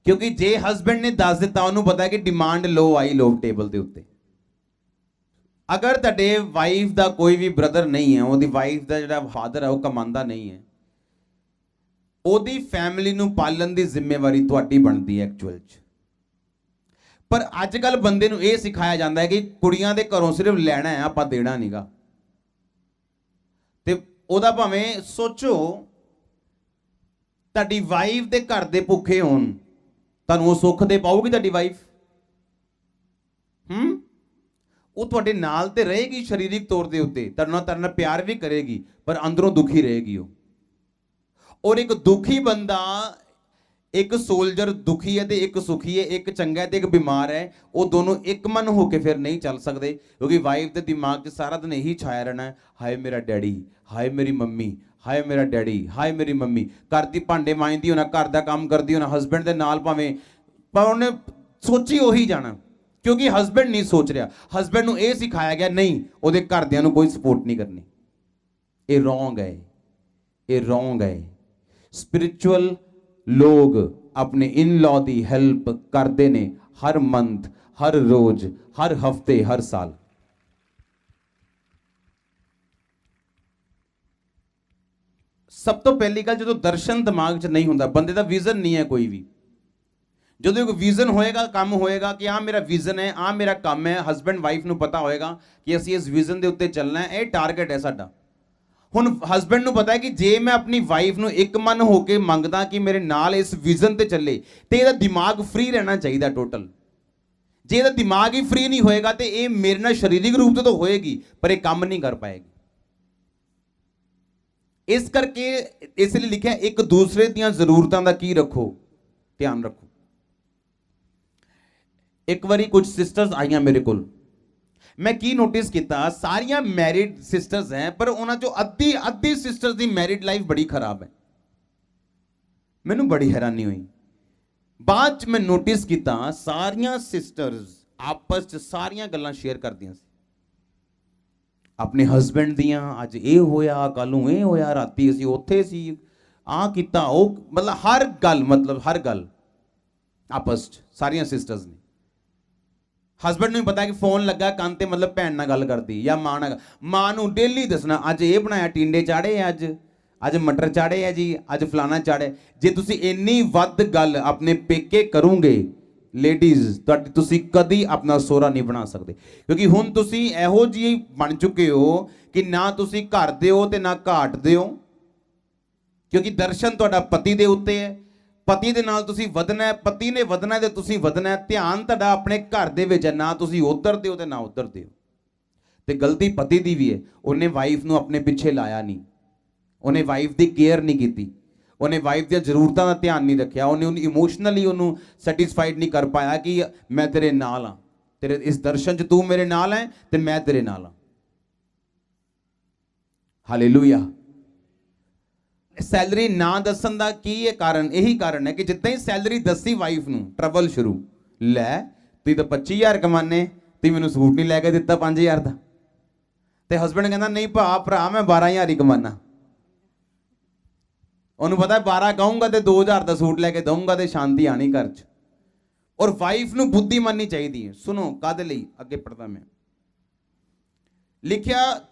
ਕਿਉਂਕਿ ਜੇ ਹਸਬੈਂਡ ਨੇ ਦੱਸ ਦਿੱਤਾ ਉਹਨੂੰ ਪਤਾ ਹੈ ਕਿ ਡਿਮਾਂਡ ਲੋ ਆਈ ਲੋਕ ਟੇਬਲ ਦੇ ਉੱਤੇ। ਅਗਰ ਤੁਹਾਡੇ ਵਾਈਫ ਦਾ ਕੋਈ ਵੀ ਬ੍ਰਦਰ ਨਹੀਂ ਹੈ, ਉਹਦੀ ਵਾਈਫ ਦਾ ਜਿਹੜਾ ਫਾਦਰ ਹੈ ਉਹ ਕਮਾਉਂਦਾ ਨਹੀਂ ਹੈ, ਉਹਦੀ ਫੈਮਿਲੀ ਨੂੰ ਪਾਲਣ ਦੀ ਜ਼ਿੰਮੇਵਾਰੀ ਤੁਹਾਡੀ ਬਣਦੀ ਹੈ ਐਕਚੁਅਲ 'ਚ। ਪਰ ਅੱਜ ਕੱਲ ਬੰਦੇ ਨੂੰ ਇਹ ਸਿਖਾਇਆ ਜਾਂਦਾ ਹੈ ਕਿ ਕੁੜੀਆਂ ਦੇ ਘਰੋਂ ਸਿਰਫ ਲੈਣਾ ਹੈ, ਆਪਾਂ ਦੇਣਾ ਨਹੀਂਗਾ। ਤੇ ਉਹਦਾ ਭਾਵੇਂ ਸੋਚੋ ਤੁਹਾਡੀ ਵਾਈਫ ਦੇ ਘਰ ਦੇ ਭੁੱਖੇ ਹੋਣ, ਤੁਹਾਨੂੰ ਉਹ ਸੁੱਖ ਦੇ ਪਾਊਗੀ ਤੁਹਾਡੀ ਵਾਈਫ? ਉਹ ਤੁਹਾਡੇ ਨਾਲ ਤੇ ਰਹੇਗੀ ਸਰੀਰਕ ਤੌਰ ਦੇ ਉੱਤੇ, ਤੁਹਾਡੇ ਨਾਲ ਪਿਆਰ ਵੀ ਕਰੇਗੀ, ਪਰ ਅੰਦਰੋਂ ਦੁਖੀ ਰਹੇਗੀ ਉਹ। ਔਰ ਇੱਕ ਦੁਖੀ ਬੰਦਾ, ਇੱਕ ਸੋਲਜਰ ਦੁਖੀ ਹੈ ਤੇ ਇੱਕ ਸੁਖੀ ਹੈ, ਇੱਕ ਚੰਗਾ ਹੈ ਤੇ ਇੱਕ ਬਿਮਾਰ ਹੈ, ਉਹ ਦੋਨੋਂ ਇੱਕ ਮਨ ਹੋ ਕੇ ਫਿਰ ਨਹੀਂ ਚੱਲ ਸਕਦੇ। ਕਿਉਂਕਿ ਵਾਈਫ ਦੇ ਦਿਮਾਗ 'ਚ ਸਾਰਾ ਦਿਨ ਇਹੀ ਛਾਇਆ ਰਹਿਣਾ, ਹਾਏ ਮੇਰਾ ਡੈਡੀ, ਹਾਏ ਮੇਰੀ ਮੰਮੀ, ਹਾਏ ਮੇਰਾ ਡੈਡੀ, ਹਾਏ ਮੇਰੀ ਮੰਮੀ। ਘਰ ਦੀ ਭਾਂਡੇ ਮਾਂਜਦੀ ਹੋਣਾ, ਘਰ ਦਾ ਕੰਮ ਕਰਦੀ ਹੋਣਾ, ਹਸਬੈਂਡ ਦੇ ਨਾਲ ਭਾਵੇਂ, ਪਰ ਉਹਨੇ ਸੋਚੀ ਉਹੀ ਜਾਣਾ, ਕਿਉਂਕਿ ਹਸਬੈਂਡ ਨਹੀਂ ਸੋਚ ਰਿਹਾ। ਹਸਬੈਂਡ ਨੂੰ ਇਹ ਸਿਖਾਇਆ ਗਿਆ ਨਹੀਂ, ਉਹਦੇ ਘਰਦਿਆਂ ਨੂੰ ਕੋਈ ਸਪੋਰਟ ਨਹੀਂ ਕਰਨੀ। ਇਹ ਰੋਂਗ ਹੈ, ਇਹ ਰੋਂਗ ਹੈ। ਸਪਿਰਿਚੁਅਲ ਲੋਕ ਆਪਣੇ ਇਨ ਲॉ ਦੀ ਹੈਲਪ ਕਰਦੇ ਨੇ ਹਰ ਮੰਥ, ਹਰ ਰੋਜ਼, ਹਰ ਹਫਤੇ, ਹਰ ਸਾਲ। ਸਭ ਤੋਂ ਪਹਿਲੀ ਗੱਲ, ਜਦੋਂ ਦਰਸ਼ਨ ਦਿਮਾਗ 'ਚ ਨਹੀਂ ਹੁੰਦਾ, ਬੰਦੇ ਦਾ ਵਿਜ਼ਨ ਨਹੀਂ ਹੈ ਕੋਈ ਵੀ। ਜਦੋਂ ਇੱਕ ਵਿਜ਼ਨ ਹੋਏਗਾ, ਕੰਮ ਹੋਏਗਾ ਕਿ ਆਹ ਮੇਰਾ ਵਿਜ਼ਨ ਹੈ, ਆਹ ਮੇਰਾ ਕੰਮ ਹੈ, ਹਸਬੈਂਡ ਵਾਈਫ ਨੂੰ ਪਤਾ ਹੋਏਗਾ ਕਿ ਅਸੀਂ ਇਸ ਵਿਜ਼ਨ ਦੇ ਉੱਤੇ ਚੱਲਣਾ ਹੈ, ਇਹ ਟਾਰਗੇਟ ਹੈ ਸਾਡਾ। ਹੁਣ ਹਸਬੈਂਡ ਨੂੰ ਪਤਾ ਹੈ ਕਿ ਜੇ ਮੈਂ ਆਪਣੀ ਵਾਈਫ ਨੂੰ ਇੱਕ ਮਨ ਹੋ ਕੇ ਮੰਗਦਾ ਕਿ ਮੇਰੇ ਨਾਲ ਇਸ ਵਿਜ਼ਨ ਤੇ ਚੱਲੇ, ਤੇ ਇਹਦਾ ਦਿਮਾਗ ਫ੍ਰੀ ਰਹਿਣਾ ਚਾਹੀਦਾ ਟੋਟਲ। ਜੇ ਇਹਦਾ ਦਿਮਾਗ ਹੀ ਫ੍ਰੀ ਨਹੀਂ ਹੋਏਗਾ ਤੇ ਇਹ ਮੇਰੇ ਨਾਲ ਸਰੀਰਕ ਰੂਪ ਤੇ ਤਾਂ ਹੋਏਗੀ, ਪਰ ਇਹ ਕੰਮ ਨਹੀਂ ਕਰ ਪਾਏਗੀ। ਇਸ ਕਰਕੇ ਇਸ ਲਈ ਲਿਖਿਆ, ਇੱਕ ਦੂਸਰੇ ਦੀਆਂ ਜ਼ਰੂਰਤਾਂ ਦਾ ਕੀ ਰੱਖੋ, ਧਿਆਨ ਰੱਖੋ। ਇੱਕ ਵਾਰੀ ਕੁਝ ਸਿਸਟਰਸ ਆਈਆਂ ਮੇਰੇ ਕੋਲ, ਮੈਂ ਕੀ ਨੋਟਿਸ ਕੀਤਾ, ਸਾਰੀਆਂ ਮੈਰਿਡ ਸਿਸਟਰਸ हैं, ਪਰ ਉਹਨਾਂ ਚੋਂ ਅੱਧੀ ਸਿਸਟਰਸ ਦੀ ਮੈਰਿਡ ਲਾਈਫ ਬੜੀ ਖਰਾਬ ਹੈ। ਮੈਨੂੰ ਬੜੀ ਹੈਰਾਨੀ ਹੋਈ। ਬਾਅਦ ਚ ਮੈਂ ਨੋਟਿਸ ਕੀਤਾ, ਸਾਰੀਆਂ ਸਿਸਟਰਸ ਆਪਸ ਚ ਸਾਰੀਆਂ ਗੱਲਾਂ ਸ਼ੇਅਰ ਕਰਦੀਆਂ ਸੀ ਆਪਣੇ ਹਸਬੈਂਡ ਦੀਆਂ। ਅੱਜ ਇਹ ਹੋਇਆ, ਕੱਲ ਨੂੰ ਇਹ ਹੋਇਆ, ਰਾਤੀ ਅਸੀਂ ਉੱਥੇ ਸੀ, ਆਹ ਕੀਤਾ, ਉਹ, ਮਤਲਬ ਹਰ ਗੱਲ ਆਪਸ ਚ ਸਾਰੀਆਂ ਸਿਸਟਰਸ ਨੇ। ਹਸਬੈਂਡ ਨੂੰ ਵੀ ਪਤਾ ਕਿ ਫੋਨ ਲੱਗਾ ਕੰਨ ਤੇ, ਮਤਲਬ ਭੈਣ ਨਾਲ ਗੱਲ ਕਰਦੀ ਜਾਂ ਮਾਂ ਨਾਲ। ਮਾਂ ਨੂੰ ਡੇਲੀ ਦੱਸਣਾ, ਅੱਜ ਇਹ ਬਣਾਇਆ, ਟਿੰਡੇ ਚਾੜੇ ਆ, ਅੱਜ ਮਟਰ ਚਾੜੇ ਆ ਜੀ, ਅੱਜ ਫਲਾਣਾ ਚਾੜੇ। ਜੇ ਤੁਸੀਂ ਇੰਨੀ ਵੱਧ ਗੱਲ ਆਪਣੇ ਪੇਕੇ ਕਰੋਗੇ ਲੇਡੀਜ਼, ਤੁਸੀਂ ਕਦੀ ਆਪਣਾ ਸੋਹਰਾ ਨਹੀਂ ਬਣਾ ਸਕਦੇ, ਕਿਉਂਕਿ ਹੁਣ ਤੁਸੀਂ ਇਹੋ ਜਿਹੀ ਬਣ ਚੁੱਕੇ ਹੋ ਕਿ ਨਾ ਤੁਸੀਂ ਘਰ ਦੇ ਹੋ ਤੇ ਨਾ ਘਾਟ ਦੇ ਹੋ, ਕਿਉਂਕਿ ਦਰਸ਼ਨ ਤੁਹਾਡਾ ਪਤੀ ਦੇ ਉੱਤੇ ਹੈ। ਪਤੀ ਦੇ ਨਾਲ ਤੁਸੀਂ ਵਧਣਾ, ਪਤੀ ਨੇ ਵਧਣਾ ਤੇ ਤੁਸੀਂ ਵਧਣਾ। ਧਿਆਨ ਤੁਹਾਡਾ ਆਪਣੇ ਘਰ ਦੇ ਵਿੱਚ ਹੈ, ਨਾ ਤੁਸੀਂ ਉਧਰ ਦੇ ਹੋ ਤੇ ਨਾ ਉਧਰ ਦੇ ਹੋ। ਤੇ ਗਲਤੀ ਪਤੀ ਦੀ ਵੀ ਹੈ, ਉਹਨੇ ਵਾਈਫ ਨੂੰ ਆਪਣੇ ਪਿੱਛੇ ਲਾਇਆ ਨਹੀਂ, ਉਹਨੇ ਵਾਈਫ ਦੀ ਕੇਅਰ ਨਹੀਂ ਕੀਤੀ, ਉਹਨੇ ਵਾਈਫ ਦੀਆਂ ਜ਼ਰੂਰਤਾਂ ਦਾ ਧਿਆਨ ਨਹੀਂ ਰੱਖਿਆ, ਉਹਨੂੰ ਇਮੋਸ਼ਨਲੀ ਉਹਨੂੰ ਸੈਟੀਸਫਾਈਡ ਨਹੀਂ ਕਰ ਪਾਇਆ ਕਿ ਮੈਂ ਤੇਰੇ ਨਾਲ ਹਾਂ, ਤੇਰੇ ਇਸ ਦਰਸ਼ਨ 'ਚ ਤੂੰ ਮੇਰੇ ਨਾਲ ਹੈ ਤੇ ਮੈਂ ਤੇਰੇ ਨਾਲ ਹਾਂ। ਹਾਲੇਲੂਇਆ। ਸੈਲਰੀ ਨਾ ਦੱਸਣ ਦਾ ਕੀ ਹੈ ਕਾਰਨ? ਇਹੀ ਕਾਰਨ ਹੈ ਕਿ ਜਿੱਦਾਂ ਹੀ ਸੈਲਰੀ ਦੱਸੀ ਵਾਈਫ ਨੂੰ, ਟਰਬਲ ਸ਼ੁਰੂ। ਲੈ ਤੁਸੀਂ ਤਾਂ 25,000 ਕਮਾਨੇ, ਤੁਸੀਂ ਮੈਨੂੰ ਸੂਟ ਨਹੀਂ ਲੈ ਕੇ ਦਿੱਤਾ 5,000 ਦਾ। ਤੇ ਹਸਬੈਂਡ ਕਹਿੰਦਾ ਨਹੀਂ ਭਰਾ ਮੈਂ 12,000 ਹੀ ਕਮਾਨਾ। ਉਹਨੂੰ ਪਤਾ 12 ਕਹੂੰਗਾ ਤੇ 2,000 ਦਾ ਸੂਟ ਲੈ ਕੇ ਦਊਂਗਾ ਤੇ ਸ਼ਾਂਤੀ ਆਣੀ ਘਰ 'ਚ। ਔਰ ਵਾਈਫ ਨੂੰ ਬੁੱਧੀ ਮੰਨਣੀ ਚਾਹੀਦੀ ਹੈ। ਸੁਣੋ ਕਾਹਦੇ ਲਈ, ਅੱਗੇ ਪੜਦਾ ਮੈਂ। ਲਿਖਿਆ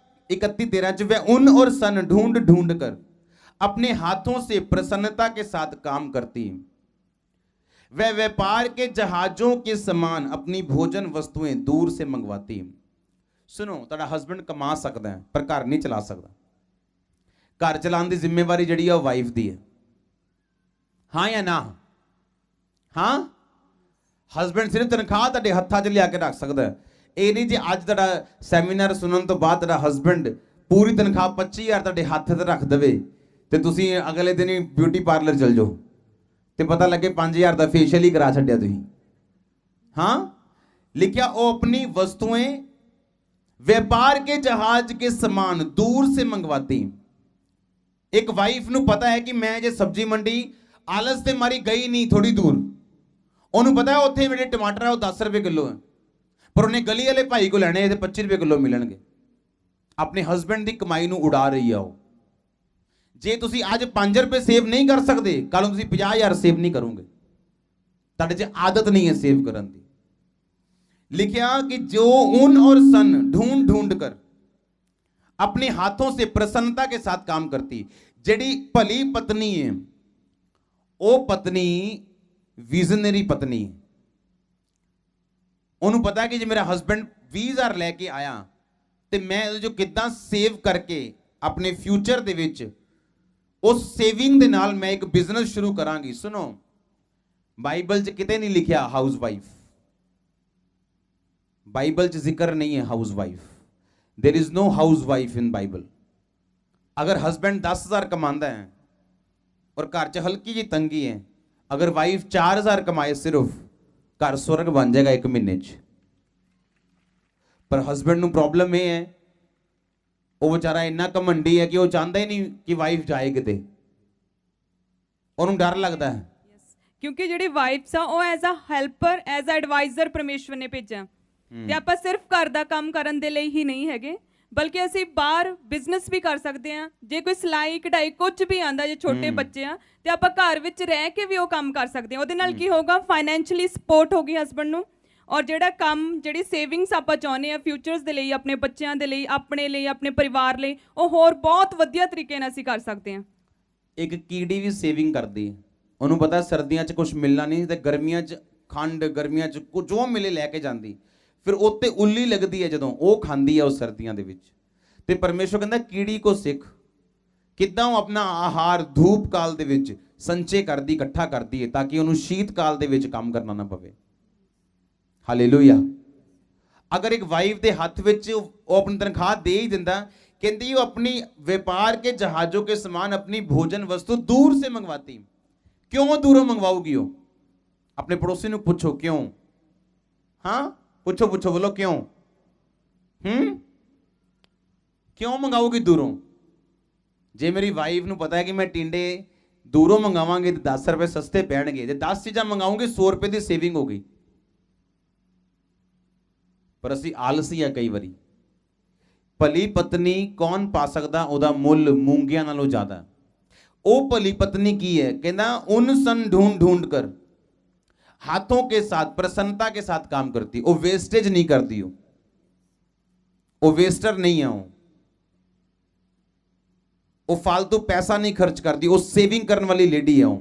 31:13 ਚ, वह ऊन और सन ढूंढ ढूंढ कर अपने हाथों से प्रसन्नता के साथ काम करती, वह व्यापार के जहाजों के समान अपनी भोजन वस्तुएं दूर से मंगवाती। सुनो, ਤੁਹਾਡਾ ਹਸਬੈਂਡ ਕਮਾ ਸਕਦਾ ਹੈ ਪਰ ਘਰ ਨਹੀਂ ਚਲਾ ਸਕਦਾ। ਘਰ ਚਲਾਉਣ ਦੀ ਜ਼ਿੰਮੇਵਾਰੀ ਜਿਹੜੀ ਆ ਉਹ ਵਾਈਫ ਦੀ ਹੈ। ਹਾਂ ਜਾਂ ਨਾ? ਹਾਂ। ਹਸਬੈਂਡ ਸਿਰਫ ਤਨਖਾਹ ਤੁਹਾਡੇ ਹੱਥਾਂ 'ਚ ਲਿਆ ਕੇ ਰੱਖ ਸਕਦਾ ਹੈ। ਇਹ ਨਹੀਂ ਜੇ ਅੱਜ ਤੁਹਾਡਾ ਸੈਮੀਨਾਰ ਸੁਣਨ ਤੋਂ ਬਾਅਦ ਤੁਹਾਡਾ ਹਸਬੈਂਡ ਪੂਰੀ ਤਨਖਾਹ 25,000 ਤੁਹਾਡੇ ਹੱਥ 'ਤੇ ਰੱਖ ਦੇਵੇ ਤੇ ਤੁਸੀਂ ਅਗਲੇ ਦਿਨ ਹੀ ਬਿਊਟੀ ਪਾਰਲਰ ਚਲ ਜਾਓ ਤੇ ਪਤਾ ਲੱਗੇ 5,000 ਦਾ ਫੇਸ਼ੀਅਲ ਹੀ ਕਰਾ ਛੱਡਿਆ ਤੁਸੀਂ। ਹਾਂ। ਲਿਖਿਆ ਉਹ ਆਪਣੀ ਵਸਤੂएं व्यापार के जहाज के समान दूर से मंगवाती। एक वाइफ ਨੂੰ ਪਤਾ ਹੈ ਕਿ ਮੈਂ ਜੇ ਸਬਜ਼ੀ ਮੰਡੀ ਆਲਸ ਤੇ ਮਾਰੀ ਗਈ ਨਹੀਂ ਥੋੜੀ ਦੂਰ, ਉਹਨੂੰ ਪਤਾ ਹੈ ਉੱਥੇ ਮੇਰੇ ਟਮਾਟਰ ਆ ਉਹ 10 ਰੁਪਏ ਕਿਲੋ ਹੈ, ਪਰ ਉਹਨੇ ਗਲੀ ਵਾਲੇ ਭਾਈ ਕੋ ਲੈਣੇ ਤੇ 25 ਰੁਪਏ ਕਿਲੋ ਮਿਲਣਗੇ। ਆਪਣੇ ਹਸਬੈਂਡ ਦੀ ਕਮਾਈ ਨੂੰ ਉਡਾ ਰਹੀ ਆ ਉਹ। ਜੇ ਤੁਸੀਂ ਅੱਜ 5 ਰੁਪਏ ਸੇਵ ਨਹੀਂ ਕਰ ਸਕਦੇ, ਕੱਲ ਨੂੰ ਤੁਸੀਂ 50,000 ਸੇਵ ਨਹੀਂ ਕਰੋਗੇ। ਤੁਹਾਡੇ 'ਚ ਆਦਤ ਨਹੀਂ ਹੈ ਸੇਵ ਕਰਨ ਦੀ। लिखा कि जो ऊन और सन ढूंढ ढूंढ कर अपने हाथों से प्रसन्नता के साथ काम करती। जेड़ी भली पत्नी है वो पत्नी विजनरी पत्नी है। उन्होंने पता है कि जो मेरा हस्बैंड 20,000 लैके आया तो मैं जो कितना सेव करके अपने फ्यूचर दे विच उस सेविंग दे नाल मैं एक बिजनेस शुरू करांगी। सुनो, बाइबल च किते नहीं लिखा हाउस वाइफ, बाइबल च जिक्र नहीं है housewife. There is no housewife in Bible. अगर हस्बैंड 10,000 कमाता है और घर च हल्की जी तंगी है, अगर वाइफ 4,000 कमाए सिर्फ, घर स्वर्ग बन जाएगा 1 महीने च। पर हस्बैंड ਨੂੰ प्रॉब्लम ये है, वो बेचारा इन्ना घमंडी है कि वो चाहता ही नहीं कि वाइफ जाए किते, ਉਹਨੂੰ डर लगता है। ਕਿਉਂਕਿ ਜਿਹੜੀ ਵਾਈਫਸ ਆ ਉਹ as a helper, as a adviser Parmeshwar ਨੇ ਭੇਜਿਆ। ਤੇ ਆਪਾਂ ਸਿਰਫ ਘਰ ਦਾ ਕੰਮ ਕਰਨ ਦੇ ਲਈ ਹੀ ਨਹੀਂ ਹੈਗੇ, ਬਲਕਿ ਅਸੀਂ ਬਾਹਰ ਬਿਜ਼ਨਸ ਵੀ ਕਰ ਸਕਦੇ ਹਾਂ। ਜੇ ਕੋਈ ਸਿਲਾਈ ਕਢਾਈ ਕੁਝ ਵੀ ਆਂਦਾ, ਜੇ ਛੋਟੇ ਬੱਚੇ ਆ ਤੇ ਆਪਾਂ ਘਰ ਵਿੱਚ ਰਹਿ ਕੇ ਵੀ ਉਹ ਕੰਮ ਕਰ ਸਕਦੇ ਹਾਂ। ਉਹਦੇ ਨਾਲ ਕੀ ਹੋਊਗਾ, ਫਾਈਨੈਂਸ਼ੀਅਲੀ ਸਪੋਰਟ ਹੋਗੀ ਹਸਬੈਂਡ ਨੂੰ। ਔਰ ਜਿਹੜਾ ਕੰਮ, ਜਿਹੜੀ ਸੇਵਿੰਗਸ ਆਪਾਂ ਚਾਹੁੰਦੇ ਆ ਫਿਊਚਰਸ ਦੇ ਲਈ, ਆਪਣੇ ਬੱਚਿਆਂ ਦੇ ਲਈ, ਆਪਣੇ ਪਰਿਵਾਰ ਲਈ, ਉਹ ਹੋਰ ਬਹੁਤ ਵਧੀਆ ਤਰੀਕੇ ਨਾਲ ਅਸੀਂ ਕਰ ਸਕਦੇ ਹਾਂ। ਇੱਕ ਕੀੜੀ ਵੀ ਸੇਵਿੰਗ ਕਰਦੀ ਹੈ। ਉਹਨੂੰ ਪਤਾ ਸਰਦੀਆਂ 'ਚ ਕੁਝ ਮਿਲਣਾ ਨਹੀਂ ਤੇ ਗਰਮੀਆਂ 'ਚ ਖੰਡ, ਗਰਮੀਆਂ 'ਚ ਜੋ ਮਿਲੇ ਲੈ ਕੇ ਜਾਂਦੀ। ਫਿਰ ਉੱਤੇ ਉੱਲੀ ਲੱਗਦੀ ਹੈ ਜਦੋਂ ਉਹ ਖਾਂਦੀ ਹੈ ਉਹ ਸਰਦੀਆਂ ਦੇ ਵਿੱਚ। ਤੇ ਪਰਮੇਸ਼ਵਰ ਕਹਿੰਦਾ ਕੀੜੀ ਕੋ ਸਿੱਖ, ਕਿੱਦਾਂ ਉਹ ਆਪਣਾ ਆਹਾਰ ਧੂਪ ਕਾਲ ਦੇ ਵਿੱਚ ਸੰਚੇ ਕਰਦੀ, ਇਕੱਠਾ ਕਰਦੀ ਹੈ ਤਾਂ ਕਿ ਉਹਨੂੰ ਸ਼ੀਤ ਕਾਲ ਦੇ ਵਿੱਚ ਕੰਮ ਕਰਨਾ ਨਾ ਪਵੇ। ਹਾਲੇਲੂਇਆ। अगर एक वाइफ के हाथ में वो अपनी तनख्वाह दे ही दिंदा, कहती वो अपनी व्यापार के जहाजों के समान अपनी भोजन वस्तु दूर से मंगवाती। क्यों दूरों मंगवाओगी वो? अपने पड़ोसी ने पूछो क्यों। हाँ पूछो पूछो, बोलो क्यों। क्यों मंगाओगी दूरों? जे मेरी वाइफ नूं पता है कि मैं टिंडे दूरों मंगावांगे तो 10 रुपए सस्ते पैणगे, जे 10 चीज़ां मंगाऊंगे 100 रुपए की सेविंग होगी। पर असी आलसी है कई बारी। भली पत्नी कौन पा सकता, उहदा मुल मूंगियां नालों ज्यादा। ओ भली पत्नी की है, कहना उन सन ढूंढ ढूंढ कर हाथों के साथ प्रसन्नता के साथ काम करती। वो वेस्टेज नहीं करती, वो वेस्टर नहीं है, वो फालतू पैसा नहीं खर्च करती, वो सेविंग करने वाली लेडी है।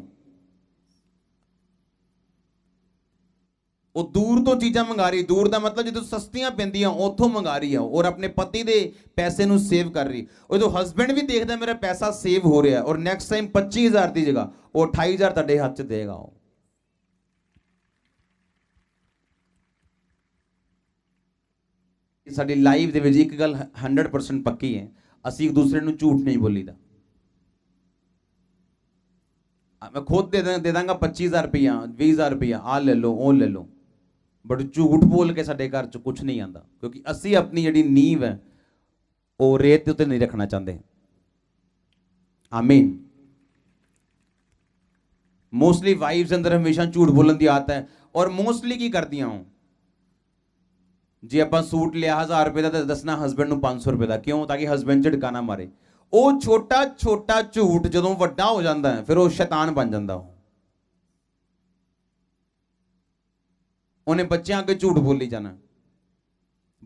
वो दूर तो चीज़ां मंगा रही, दूर का मतलब जो सस्तियां पैंदियां उतों मंगा रही है और अपने पति के पैसे नूं सेव कर रही। और जो हसबैंड भी देखता मेरा पैसा सेव हो रहा है और नैक्सट टाइम 25,000 की जगह वो 28,000 तुहाडे हाथ च देगा। साडी लाइफ दे विच एक गल 100% पक्की है, असीं एक दूसरे नूं झूठ नहीं बोलीदा। मैं खुद दे दांगा 25,000 रुपया, 20,000 रुपया, आ ले लो, वो ले लो, बट झूठ बोल के साडे घर च कुछ नहीं आंदा, क्योंकि असी अपनी जिहड़ी नींव है वो रेत उत्ते नहीं रखना चाहते। आमीन। मोस्टली वाइफ्स अंदर हमेशा झूठ बोलने की आदत है और मोस्टली की करदियां हो, जे आपां सूट लिया 1000 रुपए का तो दसना हसबैंड नूं 500 रुपए का, क्यों? ताकि हसबैंड झटका ना मारे। वो छोटा छोटा झूठ जदों वड्डा हो जाता है फिर वो शैतान बन जाता। उन्हें बच्चों अगे झूठ बोली जाना,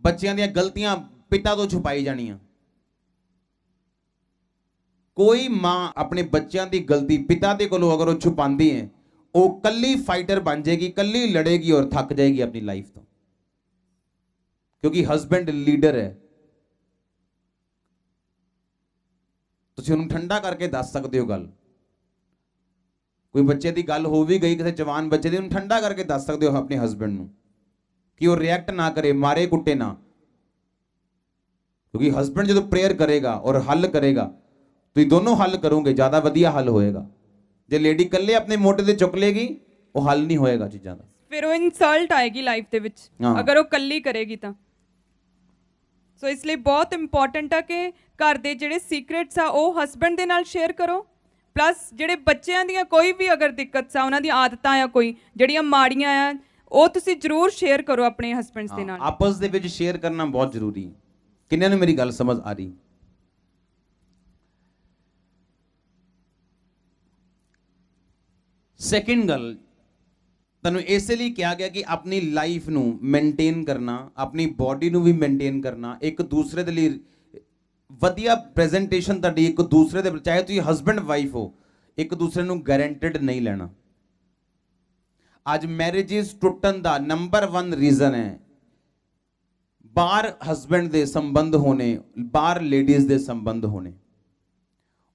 बच्चों दी गलतियां पिता तो छुपाई जानियां। कोई मां अपने बच्चों की गलती पिता के कोलों अगर वो छुपाती है, वो कल्ली फाइटर बन जाएगी, कल्ली लड़ेगी और थक जाएगी अपनी लाइफ तो, क्योंकि हसबैंड लीडर है। तुसीं उन्हें ठंडा करके दस सकते हो गल। कोई बच्चे की गल हो भी गई किसी जवान बच्चे की, उन्हें ठंडा करके दस सकते हो अपने हसबैंड नूं कि वो रिएक्ट ना करे, मारे कुटे ना, क्योंकि हसबैंड जो प्रेयर करेगा और हल करेगा तो दोनों हल करोगे ज़्यादा वधिया हल होएगा। जे लेडी कल्ले अपने मोटे से चुक लेगी वो हल नहीं होएगा चीज़ां दा, फिर वो इंसल्ट आएगी लाइफ दे विच अगर वो कल्ली करेगी तो। सो इसलिए बहुत इंपॉर्टेंट है कि घर दे जिहड़े सीक्रेट्स आ वो हसबैंड दे नाल शेयर करो, प्लस जिहड़े बच्चों दी कोई भी अगर दिक्कत सा उन्हां दी आदतां आ कोई जिहड़ियां माड़ियां आ वो तुसीं जरूर शेयर करो अपने हसबैंड्स दे नाल। आपस दे विच शेयर करना बहुत जरूरी है। किन्ने नूं मेरी गल समझ आ रही? सैकेंड गल तैनूं इसलिए कहा गया कि अपनी लाइफ नूं मेनटेन करना, अपनी बॉडी नूं भी मेनटेन करना, एक दूसरे दे लई वधिया प्रेजेंटेशन तुहाडी एक दूसरे दे, चाहे तुसीं हसबैंड वाइफ हो, एक दूसरे नूं गारंटेड नहीं लेना। आज मैरिजेस टुटन दा नंबर 1 रीजन है बाहर हसबैंड दे संबंध होने, बाहर लेडीज दे संबंध होने।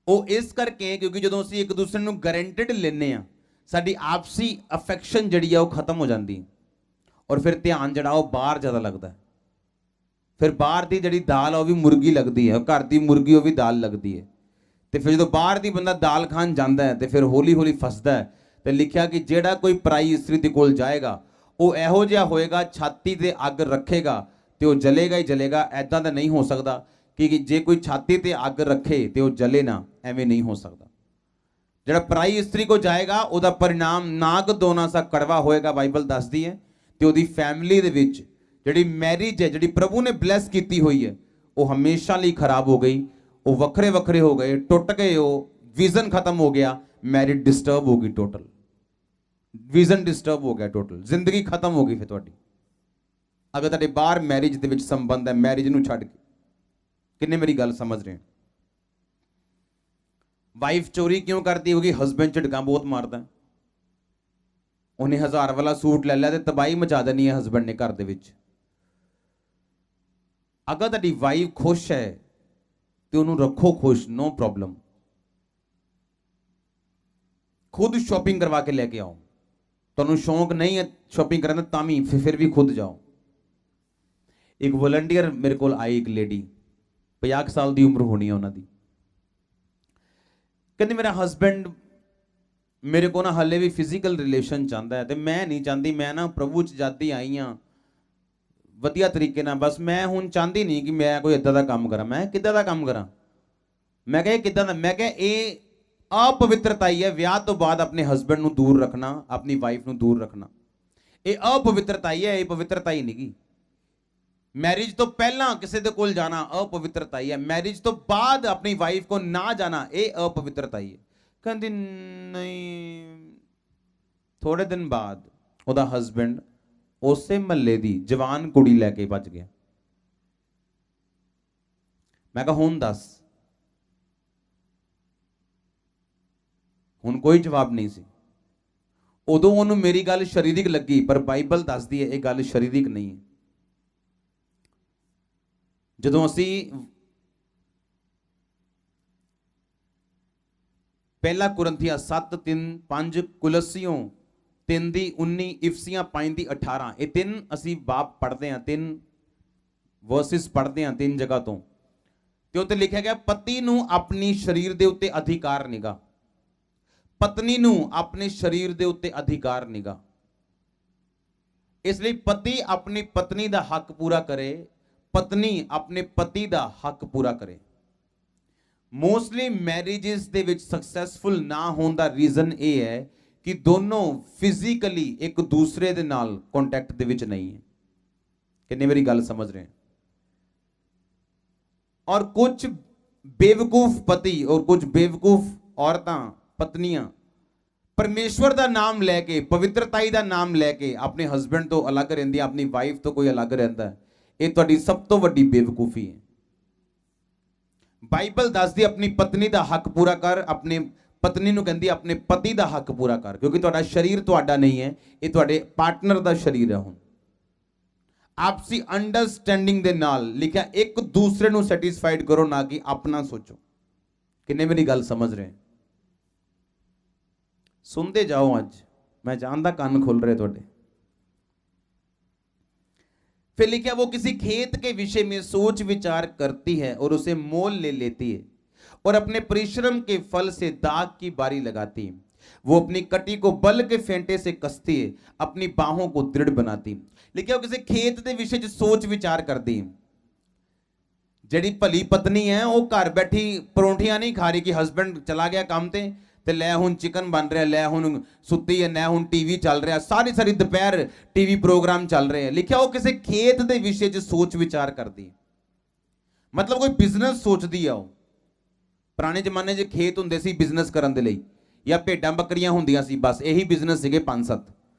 वो इस करके क्योंकि जदों असीं एक दूसरे नूं गारंटेड लेने आ, साडी आपसी अफेक्शन जिहड़ी आ वो खत्म हो जाती और फिर ध्यान जिहड़ा वो बाहर ज़्यादा लगता है। फिर बाहर की जिहड़ी दाल वो भी मुर्गी लगती है, घर की मुर्गी वो भी दाल लगती है। तो फिर जो बाहर की बंदा दाल खान जाता है तो फिर हौली हौली फसदा है। तो लिखा कि जेड़ा कोई पराई स्त्री दे कोल जाएगा वो इहो जिहा होएगा, छाती ते अग रखेगा तो वो जलेगा ही जलेगा। ऐदा तो नहीं हो सकता कि जे कोई छाती ते अग रखे तो वो जले ना, एवें नहीं हो सकता। जिहड़ा पराई स्त्री को जाएगा उसका परिणाम नाग दोना सा कड़वा होएगा, बाइबल दसदी है। तो उसकी फैमिली दे विच जिहड़ी मैरिज है, जिहड़ी प्रभु ने ब्लैस की हुई है, वो हमेशा लिए खराब हो गई। वो वखरे वखरे हो गए, टुट गए, वो विजन खत्म हो गया, मैरिज डिस्टर्ब हो गई, टोटल विजन डिस्टर्ब हो गया, टोटल जिंदगी खत्म हो गई। फिर तुहाडी अगर तुहाडे बाहर मैरिज दे विच संबंध है, मैरिज नूं छड्ड के, किन्ने मेरी गल समझ रहे हैं? वाइफ चोरी क्यों करती होगी? हसबैंड झटका बहुत मारता है। उन्हें 1000 वाला सूट ले लिया तो तबाही मचा देनी है हसबैंड ने घर दे विच। अगर तुहाडी वाइफ खुश है तो उन्होंने रखो खुश, नो प्रॉब्लम। खुद शॉपिंग करवा के लेके आओ। ਤੁਹਾਨੂੰ ਸ਼ੌਂਕ ਨਹੀਂ ਹੈ ਸ਼ਾਪਿੰਗ ਕਰਨ ਦਾ ਤਾਂ ਵੀ ਫਿਰ ਵੀ ਖੁਦ ਜਾਓ। ਇੱਕ ਵਲੰਟੀਅਰ ਮੇਰੇ ਕੋਲ ਆਈ, ਇੱਕ ਲੇਡੀ 50 ਸਾਲ ਦੀ ਉਮਰ ਹੋਣੀ ਹੈ ਉਹਨਾਂ ਦੀ। ਕਹਿੰਦੀ ਮੇਰਾ ਹਸਬੈਂਡ ਮੇਰੇ ਕੋਲ ਨਾ ਹਲੇ ਵੀ ਫਿਜ਼ੀਕਲ ਰਿਲੇਸ਼ਨ ਚਾਹੁੰਦਾ ਹੈ ਤੇ ਮੈਂ ਨਹੀਂ ਚਾਹੁੰਦੀ। ਮੈਂ ਨਾ ਪ੍ਰਭੂ ਚ ਜਦ ਦੀ ਆਈ ਹਾਂ ਵਧੀਆ ਤਰੀਕੇ ਨਾਲ, ਬਸ ਮੈਂ ਹੁਣ ਚਾਹੁੰਦੀ ਨਹੀਂ ਕਿ ਮੈਂ ਕੋਈ ਇਦਾਂ ਦਾ ਕੰਮ ਕਰਾਂ। ਮੈਂ ਕਿੱਦਾਂ ਦਾ ਕੰਮ ਕਰਾਂ? ਮੈਂ ਕਿਹਾ ਇਹ ਕਿੱਦਾਂ ਦਾ? ਮੈਂ ਕਿਹਾ ਇਹ अपवित्रता ही है। विआह तो बाद अपने हस्बैंड ਨੂੰ दूर रखना, अपनी वाइफ ਨੂੰ दूर रखना, ਇਹ अपवित्रता ही है। ਇਹ ਪਵਿੱਤਰਤਾ ਹੀ ਨਹੀਂ ਗੀ। मैरिज तो पहला किसी दे कोल जाना अपवित्रता ही है। मैरिज तो बाद अपनी वाइफ को ना जाना ਇਹ अपवित्रता ही है। कहती नहीं। थोड़े दिन बाद ਉਹਦਾ ਹਸਬੈਂਡ ਉਸੇ ਮਹੱਲੇ ਦੀ ਜਵਾਨ ਕੁੜੀ ਲੈ ਕੇ ਭੱਜ ਗਿਆ। ਮੈਂ ਕਿਹਾ ਹੁਣ ਦੱਸ। ਹੁਣ ਕੋਈ ਜਵਾਬ ਨਹੀਂ ਸੀ। ਉਦੋਂ ਉਹਨੂੰ ਮੇਰੀ ਗੱਲ ਸ਼ਰੀਰਿਕ ਲੱਗੀ, ਪਰ ਬਾਈਬਲ ਦੱਸਦੀ ਹੈ ਇਹ ਗੱਲ ਸ਼ਰੀਰਿਕ ਨਹੀਂ ਹੈ। ਜਦੋਂ ਅਸੀਂ ਪਹਿਲਾ ਕੁਰਿੰਥੀਆਂ 7:3-5, ਕੁਲੱਸੀਓਂ 3:19, ਇਫਸੀਆਂ 5:18, ਇਹ ਤਿੰਨ ਅਸੀਂ ਬਾਪ ਪੜ੍ਹਦੇ ਹਾਂ, 3 ਵਰਸਿਸ ਪੜ੍ਹਦੇ ਹਾਂ 3 ਜਗ੍ਹਾ ਤੋਂ। ਤੇ ਉੱਤੇ ਲਿਖਿਆ ਗਿਆ ਪਤੀ ਨੂੰ ਆਪਣੀ ਸਰੀਰ ਦੇ ਉੱਤੇ ਅਧਿਕਾਰ ਨਿਗਾ, ਪਤਨੀ ਨੂੰ ਆਪਣੇ ਸਰੀਰ ਦੇ ਉੱਤੇ ਅਧਿਕਾਰ ਨਿਗਾ। ਇਸ ਲਈ ਪਤੀ ਆਪਣੀ ਪਤਨੀ ਦਾ ਹੱਕ ਪੂਰਾ ਕਰੇ, ਪਤਨੀ ਆਪਣੇ ਪਤੀ ਦਾ ਹੱਕ ਪੂਰਾ ਕਰੇ। ਮੋਸਟਲੀ ਮੈਰਿਜਸ ਦੇ ਵਿੱਚ ਸਕਸੈਸਫੁਲ ਨਾ ਹੋਣ ਦਾ ਰੀਜ਼ਨ ਇਹ ਹੈ ਕਿ ਦੋਨੋਂ ਫਿਜ਼ੀਕਲੀ ਇੱਕ ਦੂਸਰੇ ਦੇ ਨਾਲ ਕੰਟੈਕਟ ਦੇ ਵਿੱਚ ਨਹੀਂ ਹੈ। ਕਿੰਨੀ ਮੇਰੀ ਗੱਲ ਸਮਝ ਰਹੇ? और कुछ बेवकूफ पति और कुछ बेवकूफ औरतां पत्नियां परमेश्वर ਦਾ ਨਾਮ ਲੈ ਕੇ, ਪਵਿੱਤਰਤਾਈ ਦਾ ਨਾਮ ਲੈ ਕੇ ਆਪਣੇ ਹਸਬੈਂਡ ਤੋਂ ਅਲੱਗ ਰਹਿੰਦੀਆਂ, ਆਪਣੀ ਵਾਈਫ ਤੋਂ ਕੋਈ ਅਲੱਗ ਰਹਿੰਦਾ ਹੈ। ਇਹ ਤੁਹਾਡੀ ਸਭ ਤੋਂ ਵੱਡੀ ਬੇਵਕੂਫੀ ਹੈ। ਬਾਈਬਲ ਦੱਸਦੀ ਆਪਣੀ ਪਤਨੀ ਦਾ ਹੱਕ ਪੂਰਾ ਕਰ, ਆਪਣੀ ਪਤਨੀ ਨੂੰ ਕਹਿੰਦੀ ਆਪਣੇ ਪਤੀ ਦਾ ਹੱਕ ਪੂਰਾ ਕਰ, ਕਿਉਂਕਿ ਤੁਹਾਡਾ ਸਰੀਰ ਤੁਹਾਡਾ ਨਹੀਂ ਹੈ, ਇਹ ਤੁਹਾਡੇ ਪਾਰਟਨਰ ਦਾ ਸਰੀਰ ਹੈ। ਹੁਣ ਆਪਸੀ ਅੰਡਰਸਟੈਂਡਿੰਗ ਦੇ ਨਾਲ ਲਿਖਿਆ ਇੱਕ ਦੂਸਰੇ ਨੂੰ ਸੈਟੀਸਫਾਈਡ ਕਰੋ, ਨਾ ਕਿ ਆਪਣਾ ਸੋਚੋ। ਕਿੰਨੇ ਮੇਰੀ ਗੱਲ ਸਮਝ ਰਹੇ? ਸੁਣਦੇ ਜਾਓ। ਅੱਜ ਮੈਂ ਜਾਣਦਾ ਕੰਨ ਖੁੱਲ ਰਹੇ ਤੁਹਾਡੇ। फिर लिखा वो किसी खेत के विषय में सोच विचार करती है और उसे मोल ले लेती है और अपने परिश्रम के फल से दाग की बारी लगाती है। वो अपनी कटी को बल के फेंटे से कसती है, अपनी बाहों को दृढ़ बनाती। लिखा वो किसी खेत के विषय सोच विचार करती है। ਜਿਹੜੀ ਭਲੀ ਪਤਨੀ ਹੈ ਉਹ ਘਰ ਬੈਠੀ ਪਰੌਂਠੀਆਂ ਨਹੀਂ ਖਾ ਰਹੀ ਕਿ ਹਸਬੈਂਡ ਚਲਾ ਗਿਆ ਕੰਮ ਤੇ ਲੈ ਹੁਣ ਚਿਕਨ ਬਣ ਰਿਹਾ, ਲੈ ਹੁਣ ਸੁੱਤੀ ਹੈ, ਲੈ ਹੁਣ ਟੀਵੀ ਚੱਲ ਰਿਹਾ, ਸਾਰੀ ਦੁਪਹਿਰ ਟੀਵੀ ਪ੍ਰੋਗਰਾਮ ਚੱਲ ਰਹੇ ਹੈ। ਲਿਖਿਆ ਉਹ ਕਿਸੇ ਖੇਤ ਦੇ ਵਿਸ਼ੇ 'ਚ ਸੋਚ ਵਿਚਾਰ ਕਰਦੀ, ਮਤਲਬ ਕੋਈ ਬਿਜ਼ਨਸ ਸੋਚਦੀ ਆ। ਉਹ ਪੁਰਾਣੇ ਜ਼ਮਾਨੇ 'ਚ ਖੇਤ ਹੁੰਦੇ ਸੀ ਬਿਜ਼ਨਸ ਕਰਨ ਦੇ ਲਈ, ਜਾਂ ਭੇਡਾਂ ਬੱਕਰੀਆਂ ਹੁੰਦੀਆਂ ਸੀ, ਬਸ ਇਹੀ ਬਿਜ਼ਨਸ ਸੀਗੇ 5-7,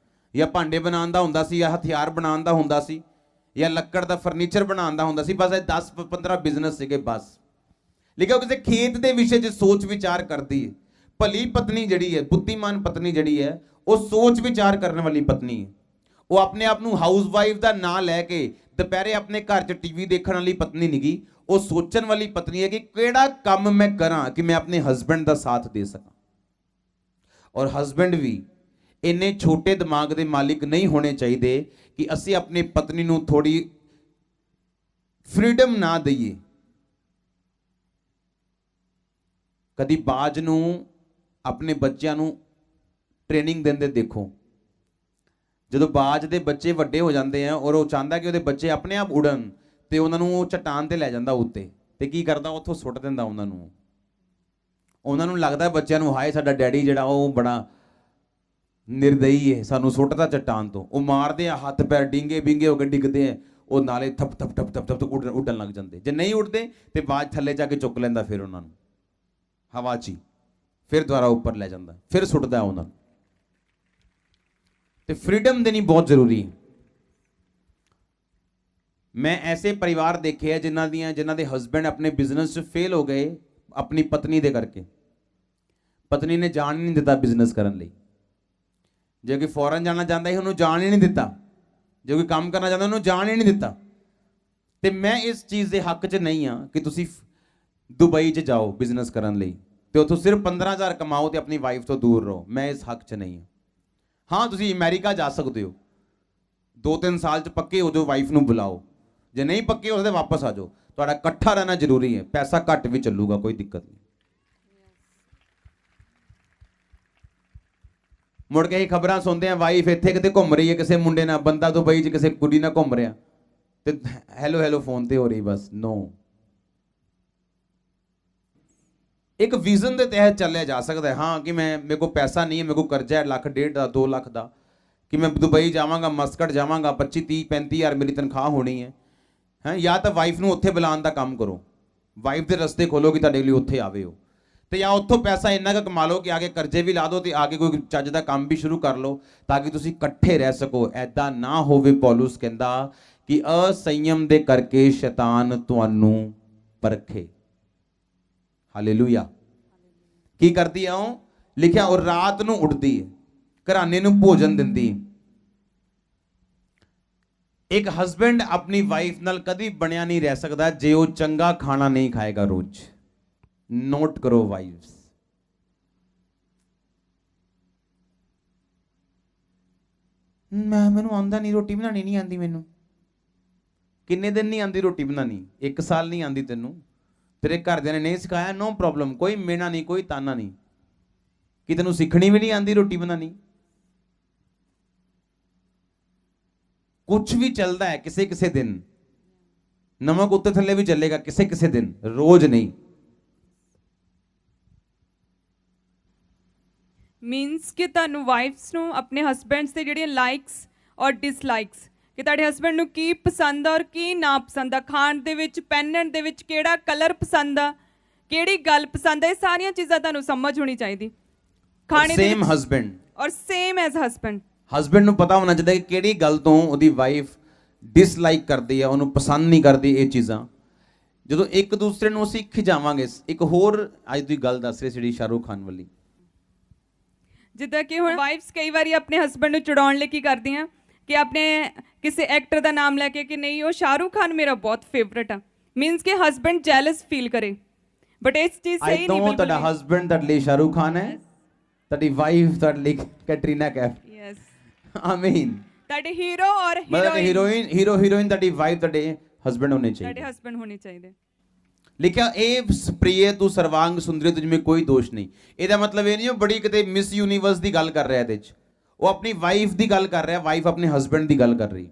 ਜਾਂ ਭਾਂਡੇ ਬਣਾਉਣ ਦਾ ਹੁੰਦਾ ਸੀ, ਜਾਂ ਹਥਿਆਰ ਬਣਾਉਣ ਦਾ ਹੁੰਦਾ ਸੀ, ਜਾਂ ਲੱਕੜ ਦਾ ਫਰਨੀਚਰ ਬਣਾਉਣ ਦਾ ਹੁੰਦਾ ਸੀ, ਬਸ ਇਹ 10-15 ਬਿਜ਼ਨਸ ਸੀਗੇ ਬਸ। ਲਿਖਿਆ ਕਿਸੇ ਖੇਤ ਦੇ ਵਿਸ਼ੇ 'ਚ ਸੋਚ ਵਿਚਾਰ ਕਰਦੀ ਹੈ। ਭਲੀ ਪਤਨੀ ਜਿਹੜੀ ਹੈ, ਬੁੱਧੀਮਾਨ ਪਤਨੀ ਜਿਹੜੀ ਹੈ, ਉਹ ਸੋਚ ਵਿਚਾਰ ਕਰਨ ਵਾਲੀ ਪਤਨੀ ਹੈ। ਉਹ ਆਪਣੇ ਆਪ ਨੂੰ ਹਾਊਸ ਵਾਈਫ ਦਾ ਨਾਂ ਲੈ ਕੇ ਦੁਪਹਿਰੇ ਆਪਣੇ ਘਰ 'ਚ ਟੀਵੀ ਦੇਖਣ ਵਾਲੀ ਪਤਨੀ ਨਹੀਂ ਗੀ। ਉਹ ਸੋਚਣ ਵਾਲੀ ਪਤਨੀ ਹੈ ਕਿ ਕਿਹੜਾ ਕੰਮ ਮੈਂ ਕਰਾਂ ਕਿ ਮੈਂ ਆਪਣੇ ਹਸਬੈਂਡ ਦਾ ਸਾਥ ਦੇ ਸਕਾਂ। ਔਰ ਹਸਬੈਂਡ ਵੀ ਇੰਨੇ ਛੋਟੇ ਦਿਮਾਗ ਦੇ ਮਾਲਿਕ ਨਹੀਂ ਹੋਣੇ ਚਾਹੀਦੇ ਕਿ ਅਸੀਂ ਆਪਣੀ ਪਤਨੀ ਨੂੰ ਥੋੜੀ ਫਰੀडम ਨਾ ਦਈਏ। ਕਦੀ ਬਾਜ ਨੂੰ ਆਪਣੇ ਬੱਚਿਆਂ ਨੂੰ ਟ੍ਰੇਨਿੰਗ ਦਿੰਦੇ ਦੇਖੋ। ਜਦੋਂ ਬਾਜ ਦੇ ਬੱਚੇ ਵੱਡੇ ਹੋ ਜਾਂਦੇ ਆ ਔਰ ਉਹ ਚਾਹੁੰਦਾ ਕਿ ਉਹਦੇ ਬੱਚੇ ਆਪਣੇ ਆਪ ਉੜਨ, ਤੇ ਉਹਨਾਂ ਨੂੰ ਉਹ ਚਟਾਨ ਤੇ ਲੈ ਜਾਂਦਾ ਉੱਤੇ, ਤੇ ਕੀ ਕਰਦਾ ਉੱਥੋਂ ਸੁੱਟ ਦਿੰਦਾ ਉਹਨਾਂ ਨੂੰ। ਉਹਨਾਂ ਨੂੰ ਲੱਗਦਾ ਬੱਚਿਆਂ ਨੂੰ ਹਾਏ ਸਾਡਾ ਡੈਡੀ ਜਿਹੜਾ ਉਹ ਬੜਾ ਨਿਰਦਈ ਹੈ, ਸਾਨੂੰ ਸੁੱਟਦਾ ਚਟਾਨ ਤੋਂ। ਉਹ ਮਾਰਦੇ ਆ, ਹੱਥ ਪੈਰ ਡਿੰਗੇ ਬਿੰਗੇ ਹੋ ਕੇ ਡਿੱਗਦੇ ਆ, ਉਹ ਨਾਲੇ ਥਪ ਉੱਡਣ ਲੱਗ ਜਾਂਦੇ। ਜੇ ਨਹੀਂ ਉੱਡਦੇ ਤੇ ਬਾਜ ਥੱਲੇ ਜਾ ਕੇ ਚੁੱਕ ਲੈਂਦਾ, ਫਿਰ ਉਹਨਾਂ ਨੂੰ ਹਵਾ 'ਚ ਹੀ, ਫਿਰ ਦੁਬਾਰਾ ਉੱਪਰ ਲੈ ਜਾਂਦਾ, ਫਿਰ ਸੁੱਟਦਾ ਉਹਨਾਂ ਨੂੰ। ਤੇ ਫਰੀडम ਦੇਣੀ ਬਹੁਤ ਜ਼ਰੂਰੀ ਹੈ। ਮੈਂ ਐਸੇ ਪਰਿਵਾਰ ਦੇਖੇ ਆ ਜਿਨ੍ਹਾਂ ਦੇ ਹਸਬੈਂਡ ਆਪਣੇ ਬਿਜ਼ਨਸ 'ਚ ਫੇਲ ਹੋ ਗਏ ਆਪਣੀ ਪਤਨੀ ਦੇ ਕਰਕੇ। ਪਤਨੀ ਨੇ ਜਾਣ ਹੀ ਨਹੀਂ ਦਿੱਤਾ ਬਿਜ਼ਨਸ ਕਰਨ ਲਈ। ਜੇ ਕੋਈ ਫੋਰਨ ਜਾਣਾ ਚਾਹੁੰਦਾ ਸੀ ਉਹਨੂੰ ਜਾਣ ਹੀ ਨਹੀਂ ਦਿੱਤਾ, ਜੇ ਕੋਈ ਕੰਮ ਕਰਨਾ ਚਾਹੁੰਦਾ ਉਹਨੂੰ ਜਾਣ ਹੀ ਨਹੀਂ ਦਿੱਤਾ। ਤੇ ਮੈਂ ਇਸ ਚੀਜ਼ ਦੇ ਹੱਕ 'ਚ ਨਹੀਂ ਆ ਕਿ ਤੁਸੀਂ ਦੁਬਈ 'ਚ ਜਾਓ ਬਿਜ਼ਨਸ ਕਰਨ ਲਈ ਤੇ ਉਥੋਂ ਸਿਰਫ 15,000 ਕਮਾਓ ਤੇ ਆਪਣੀ ਵਾਈਫ ਤੋਂ ਦੂਰ ਰਹੋ। ਮੈਂ ਇਸ ਹੱਕ 'ਚ ਨਹੀਂ ਹਾਂ। ਹਾਂ ਤੁਸੀਂ ਅਮਰੀਕਾ ਜਾ ਸਕਦੇ ਹੋ, 2-3 ਸਾਲ 'ਚ ਪੱਕੇ ਹੋ ਜਾਓ, ਵਾਈਫ ਨੂੰ ਬੁਲਾਓ। ਜੇ ਨਹੀਂ ਪੱਕੇ ਹੋ ਤਾਂ ਵਾਪਸ ਆ ਜਾਓ। ਤੁਹਾਡਾ ਇਕੱਠਾ ਰਹਿਣਾ ਜ਼ਰੂਰੀ ਹੈ, ਪੈਸਾ ਘੱਟ ਵੀ ਚੱਲੂਗਾ, ਕੋਈ ਦਿੱਕਤ ਨਹੀਂ। ਮੁੜ ਕੇ ਇਹ ਖਬਰਾਂ ਸੁਣਦੇ ਆ ਵਾਈਫ ਇੱਥੇ ਕਿਤੇ ਘੁੰਮ ਰਹੀ ਹੈ ਕਿਸੇ ਮੁੰਡੇ ਨਾਲ, ਬੰਦਾ ਦੁਬਈ 'ਚ ਕਿਸੇ ਕੁੜੀ ਨਾਲ ਘੁੰਮ ਰਿਹਾ ਤੇ ਹੈਲੋ ਹੈਲੋ ਫੋਨ ਤੇ ਹੋ ਰਹੀ, ਬਸ ਨੋ। ਇੱਕ ਵਿਜ਼ਨ ਦੇ ਤਹਿਤ ਚੱਲਿਆ ਜਾ ਸਕਦਾ ਹੈ। ਹਾਂ ਕਿ ਮੇਰੇ ਕੋਲ ਪੈਸਾ ਨਹੀਂ ਹੈ, ਮੇਰੇ ਕੋਲ ਕਰਜ਼ਾ ਹੈ 1 ਲੱਖ 1.5 ਦਾ 2 ਲੱਖ ਦਾ, ਕਿ ਮੈਂ ਦੁਬਈ ਜਾਵਾਂਗਾ, ਮਸਕਟ ਜਾਵਾਂਗਾ, 25 30 35 ਹਜ਼ਾਰ ਮੇਰੀ ਤਨਖਾਹ ਹੋਣੀ ਹੈ। ਜਾਂ ਤਾਂ ਵਾਈਫ ਨੂੰ ਉੱਥੇ ਬੁਲਾਉਣ ਦਾ ਕੰਮ ਕਰੋ, ਵਾਈਫ ਦੇ ਰਸਤੇ ਖੋਲੋ ਕਿ ਤੁਹਾਡੇ ਲਈ ਉੱਥੇ ਆਵੇ ਹੋ, ਤੇ ਜਾਂ ਉੱਥੋਂ ਪੈਸਾ ਇੰਨਾ ਕੁ ਕਮਾ ਲਓ ਕਿ ਆਗੇ ਕਰਜ਼ੇ ਵੀ ਲਾ ਦਿਓ ਤੇ ਆਗੇ ਕੋਈ ਚੱਜ ਦਾ ਕੰਮ ਵੀ ਸ਼ੁਰੂ ਕਰ ਲਓ ਤਾਂ ਕਿ ਤੁਸੀਂ ਇਕੱਠੇ ਰਹਿ ਸਕੋ। ਐਦਾਂ ਨਾ ਹੋਵੇ। ਪੌਲੁਸ ਕਹਿੰਦਾ ਕਿ ਅਸੰਯਮ ਦੇ ਕਰਕੇ ਸ਼ੈਤਾਨ ਤੁਹਾਨੂੰ ਪਰਖੇ। ਹਾਲੇਲੂਇਆ। ਕੀ ਕਰਦੀ ਆ ਉਹ? ਲਿਖਿਆ ਉਹ ਰਾਤ ਨੂੰ ਉੱਠਦੀ ਹੈ, ਘਰਾਣੇ ਨੂੰ ਭੋਜਨ ਦਿੰਦੀ। ਇੱਕ ਹਸਬੈਂਡ ਆਪਣੀ ਵਾਈਫ ਨਾਲ ਕਦੀ ਬਣਿਆ ਨਹੀਂ ਰਹਿ ਸਕਦਾ ਜੇ ਉਹ ਚੰਗਾ ਖਾਣਾ ਨਹੀਂ ਖਾਏਗਾ ਰੋਜ਼। ਨੋਟ ਕਰੋ ਵਾਈਫਸ। ਮੈਨੂੰ ਆਉਂਦਾ ਨਹੀਂ, ਰੋਟੀ ਬਣਾਣੀ ਨਹੀਂ ਆਉਂਦੀ ਮੈਨੂੰ। ਕਿੰਨੇ ਦਿਨ ਨਹੀਂ ਆਉਂਦੀ ਰੋਟੀ ਬਣਾਣੀ? 1 ਸਾਲ ਨਹੀਂ ਆਉਂਦੀ ਤੈਨੂੰ, ਤੇਰੇ ਘਰਦਿਆਂ ਨੇ ਨਹੀਂ ਸਿਖਾਇਆ, ਨੋ ਪ੍ਰੋਬਲਮ, ਕੋਈ ਮੇਣਾ ਨਹੀਂ, ਕੋਈ ਤਾਨਾ ਨਹੀਂ ਕਿ ਤੈਨੂੰ ਸਿੱਖਣੀ ਵੀ ਨਹੀਂ ਆਉਂਦੀ ਰੋਟੀ ਬਣਾਣੀ। ਕੁਝ ਵੀ ਚੱਲਦਾ ਹੈ ਕਿਸੇ ਕਿਸੇ ਦਿਨ, ਨਮਕ ਉੱਤੇ ਥੱਲੇ ਵੀ ਚੱਲੇਗਾ ਕਿਸੇ ਕਿਸੇ ਦਿਨ, ਰੋਜ਼ ਨਹੀਂ। ਮੀਨਸ ਕਿ ਤੁਹਾਨੂੰ ਵਾਈਫਸ ਨੂੰ ਆਪਣੇ ਹਸਬੈਂਡਸ ਦੇ ਜਿਹੜੀਆਂ ਲਾਈਕਸ ਔਰ ਡਿਸਲਾਈਕਸ, ਕਿ ਤੁਹਾਡੇ ਹਸਬੈਂਡ ਨੂੰ ਕੀ ਪਸੰਦ ਆ ਔਰ ਕੀ ਨਾ ਪਸੰਦ ਆ, ਖਾਣ ਦੇ ਵਿੱਚ, ਪਹਿਨਣ ਦੇ ਵਿੱਚ ਕਿਹੜਾ ਕਲਰ ਪਸੰਦ ਆ, ਕਿਹੜੀ ਗੱਲ ਪਸੰਦ ਆ, ਇਹ ਸਾਰੀਆਂ ਚੀਜ਼ਾਂ ਤੁਹਾਨੂੰ ਸਮਝ ਹੋਣੀ ਚਾਹੀਦੀ। ਖਾਣੇ ਦੇ ਸੇਮ ਹਸਬੈਂਡ ਔਰ ਸੇਮ ਐਜ਼ ਹਸਬੈਂਡ, ਹਸਬੈਂਡ ਨੂੰ ਪਤਾ ਹੋਣਾ ਚਾਹੀਦਾ ਕਿ ਕਿਹੜੀ ਗੱਲ ਤੋਂ ਉਹਦੀ ਵਾਈਫ ਡਿਸਲਾਈਕ ਕਰਦੀ ਆ, ਉਹਨੂੰ ਪਸੰਦ ਨਹੀਂ ਕਰਦੀ। ਇਹ ਚੀਜ਼ਾਂ ਜਦੋਂ ਇੱਕ ਦੂਸਰੇ ਨੂੰ ਅਸੀਂ ਖਿਜਾਵਾਂਗੇ। ਇੱਕ ਹੋਰ ਅੱਜ ਦੀ ਗੱਲ ਦੱਸ ਰਹੀ ਜਿਹੜੀ ਸ਼ਾਹਰੁਖ ਖਾਨ ਵਾਲੀ, ਜਿੱਦਾਂ ਕਿ ਹੁਣ ਵਾਈਫਸ ਕਈ ਵਾਰੀ ਆਪਣੇ ਹਸਬੈਂਡ ਨੂੰ ਚੜਾਉਣ ਲਈ ਕੀ ਕਰਦੀਆਂ ਕਿ ਆਪਣੇ ਕਿਸੇ ਐਕਟਰ ਦਾ ਨਾਮ ਲੈ ਕੇ ਕਿ ਨਹੀਂ ਉਹ ਸ਼ਾਹਰੁਖ ਖਾਨ ਮੇਰਾ ਬਹੁਤ ਫੇਵਰਟ ਆ, ਮੀਨਸ ਕਿ ਹਸਬੈਂਡ ਜੈਲਸ ਫੀਲ ਕਰੇ। ਬਟ ਇਸ ਚੀਜ਼ ਸਹੀ ਨਹੀਂ ਬਿਲਕੁਲ। ਤੁਹਾਡਾ ਹਸਬੈਂਡ ਤੁਹਾਡੇ ਲਈ ਸ਼ਾਹਰੁਖ ਖਾਨ ਹੈ, ਤੁਹਾਡੀ ਵਾਈਫ ਤੁਹਾਡੇ ਲਈ ਕੈਟਰੀਨਾ ਕੈਫ। ਯੈਸ, ਆਮੀਨ। ਤੁਹਾਡੇ ਹੀਰੋ ਔਰ ਹੀਰੋਇਨ ਹੀਰੋਇਨ ਤੁਹਾਡੀ ਵਾਈਫ ਤੁਹਾਡੇ ਹਸਬੈਂਡ ਹੋਣੇ ਚਾਹੀਦੇ, ਤੁਹਾਡੇ ਹਸਬੈਂਡ ਹੋਣੇ ਚਾਹੀਦੇ। ਲਿਖਿਆ ਇਹ ਪ੍ਰਿਯ ਤੂੰ ਸਰਵਾਂਗ ਸੁੰਦਰੀ, ਤੁਝ ਮੇਂ ਕੋਈ ਦੋਸ਼ ਨਹੀਂ। ਇਹਦਾ ਮਤਲਬ ਇਹ ਨਹੀਂ ਉਹ ਬੜੀ ਕਿਤੇ ਮਿਸ ਯੂਨੀਵਰਸ ਦੀ ਗੱਲ ਕਰ ਰਿਹਾ, ਇਹਦੇ 'ਚ ਉਹ ਆਪਣੀ ਵਾਈਫ ਦੀ ਗੱਲ ਕਰ ਰਿਹਾ, ਵਾਈਫ ਆਪਣੇ ਹਸਬੈਂਡ ਦੀ ਗੱਲ ਕਰ ਰਹੀ।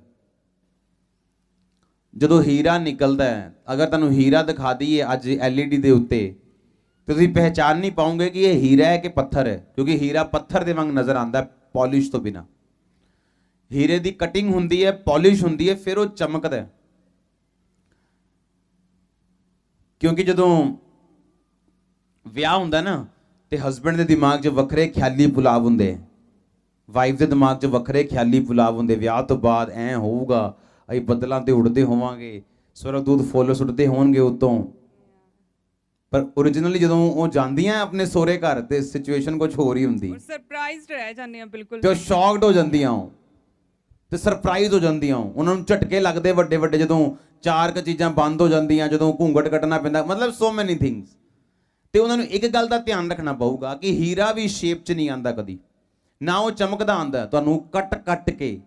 ਜਦੋਂ ਹੀਰਾ ਨਿਕਲਦਾ ਹੈ, ਅਗਰ ਤੁਹਾਨੂੰ ਹੀਰਾ ਦਿਖਾ ਦਈਏ ਅੱਜ LED ਦੇ ਉੱਤੇ, ਤੁਸੀਂ ਪਹਿਚਾਨ ਨਹੀਂ ਪਾਓਗੇ ਕਿ ਇਹ ਹੀਰਾ ਹੈ ਕਿ ਪੱਥਰ ਹੈ, ਕਿਉਂਕਿ ਹੀਰਾ ਪੱਥਰ ਦੇ ਵਾਂਗ ਨਜ਼ਰ ਆਉਂਦਾ ਪॉलिश ਤੋਂ ਬਿਨਾ। ਹੀਰੇ ਦੀ ਕਟਿੰਗ ਹੁੰਦੀ ਹੈ, ਪॉलिश ਹੁੰਦੀ ਹੈ, ਫਿਰ ਉਹ ਚਮਕਦਾ ਹੈ। ਕਿਉਂਕਿ ਜਦੋਂ ਵਿਆਹ ਹੁੰਦਾ ਨਾ ਤੇ ਹਸਬੈਂਡ ਦੇ ਦਿਮਾਗ 'ਚ ਵੱਖਰੇ ਖਿਆਲੀ ਪੁਲਾਵ ਹੁੰਦੇ, ਵਾਈਫ ਦੇ ਦਿਮਾਗ 'ਚ ਵੱਖਰੇ ਖਿਆਲੀ ਪੁਲਾਵ ਹੁੰਦੇ। ਵਿਆਹ ਤੋਂ ਬਾਅਦ ਐ ਹੋਊਗਾ, ਅਸੀਂ ਬੱਦਲਾਂ ਤੇ ਉੱਡਦੇ ਹੋਵਾਂਗੇ, ਸਵਰਗਦੂਤ ਫੁੱਲ ਸੁੱਟਦੇ ਹੋਣਗੇ ਉੱਤੋਂ। ਪਰ ਓਰੀਜਨਲੀ ਜਦੋਂ ਉਹ ਜਾਂਦੀਆਂ ਆਪਣੇ ਸਹੁਰੇ ਘਰ ਤੇ ਸਿਚੁਏਸ਼ਨ ਕੁਝ ਹੋਰ ਹੀ ਹੁੰਦੀ, ਸਰਪ੍ਰਾਈਜ਼ਡ ਰਹਿ ਜਾਂਦੇ ਆ ਬਿਲਕੁਲ, ਤੇ ਉਹ ਸ਼ੌਕਡ ਹੋ ਜਾਂਦੀਆਂ ਉਹ, ਤੇ ਸਰਪ੍ਰਾਈਜ਼ ਹੋ ਜਾਂਦੀਆਂ ਉਹਨਾਂ ਨੂੰ, ਝਟਕੇ ਲੱਗਦੇ ਵੱਡੇ ਵੱਡੇ ਜਦੋਂ 4 ਚੀਜ਼ਾਂ ਬੰਦ ਹੋ ਜਾਂਦੀਆਂ, ਜਦੋਂ ਘੂੰਘਟ ਕੱਟਣਾ ਪੈਂਦਾ, ਮਤਲਬ ਸੋ ਮੈਨੀ ਥਿੰਗਸ। ਤੇ ਉਹਨਾਂ ਨੂੰ ਇੱਕ ਗੱਲ ਦਾ ਧਿਆਨ ਰੱਖਣਾ ਪਊਗਾ ਕਿ ਹੀਰਾ ਵੀ ਸ਼ੇਪ 'ਚ ਨਹੀਂ ਆਂਦਾ ਕਦੀ, ਨਾ ਉਹ ਚਮਕਦਾ ਆਂਦਾ। ਤੁਹਾਨੂੰ ਕੱਟ ਕੱਟ ਕੇ,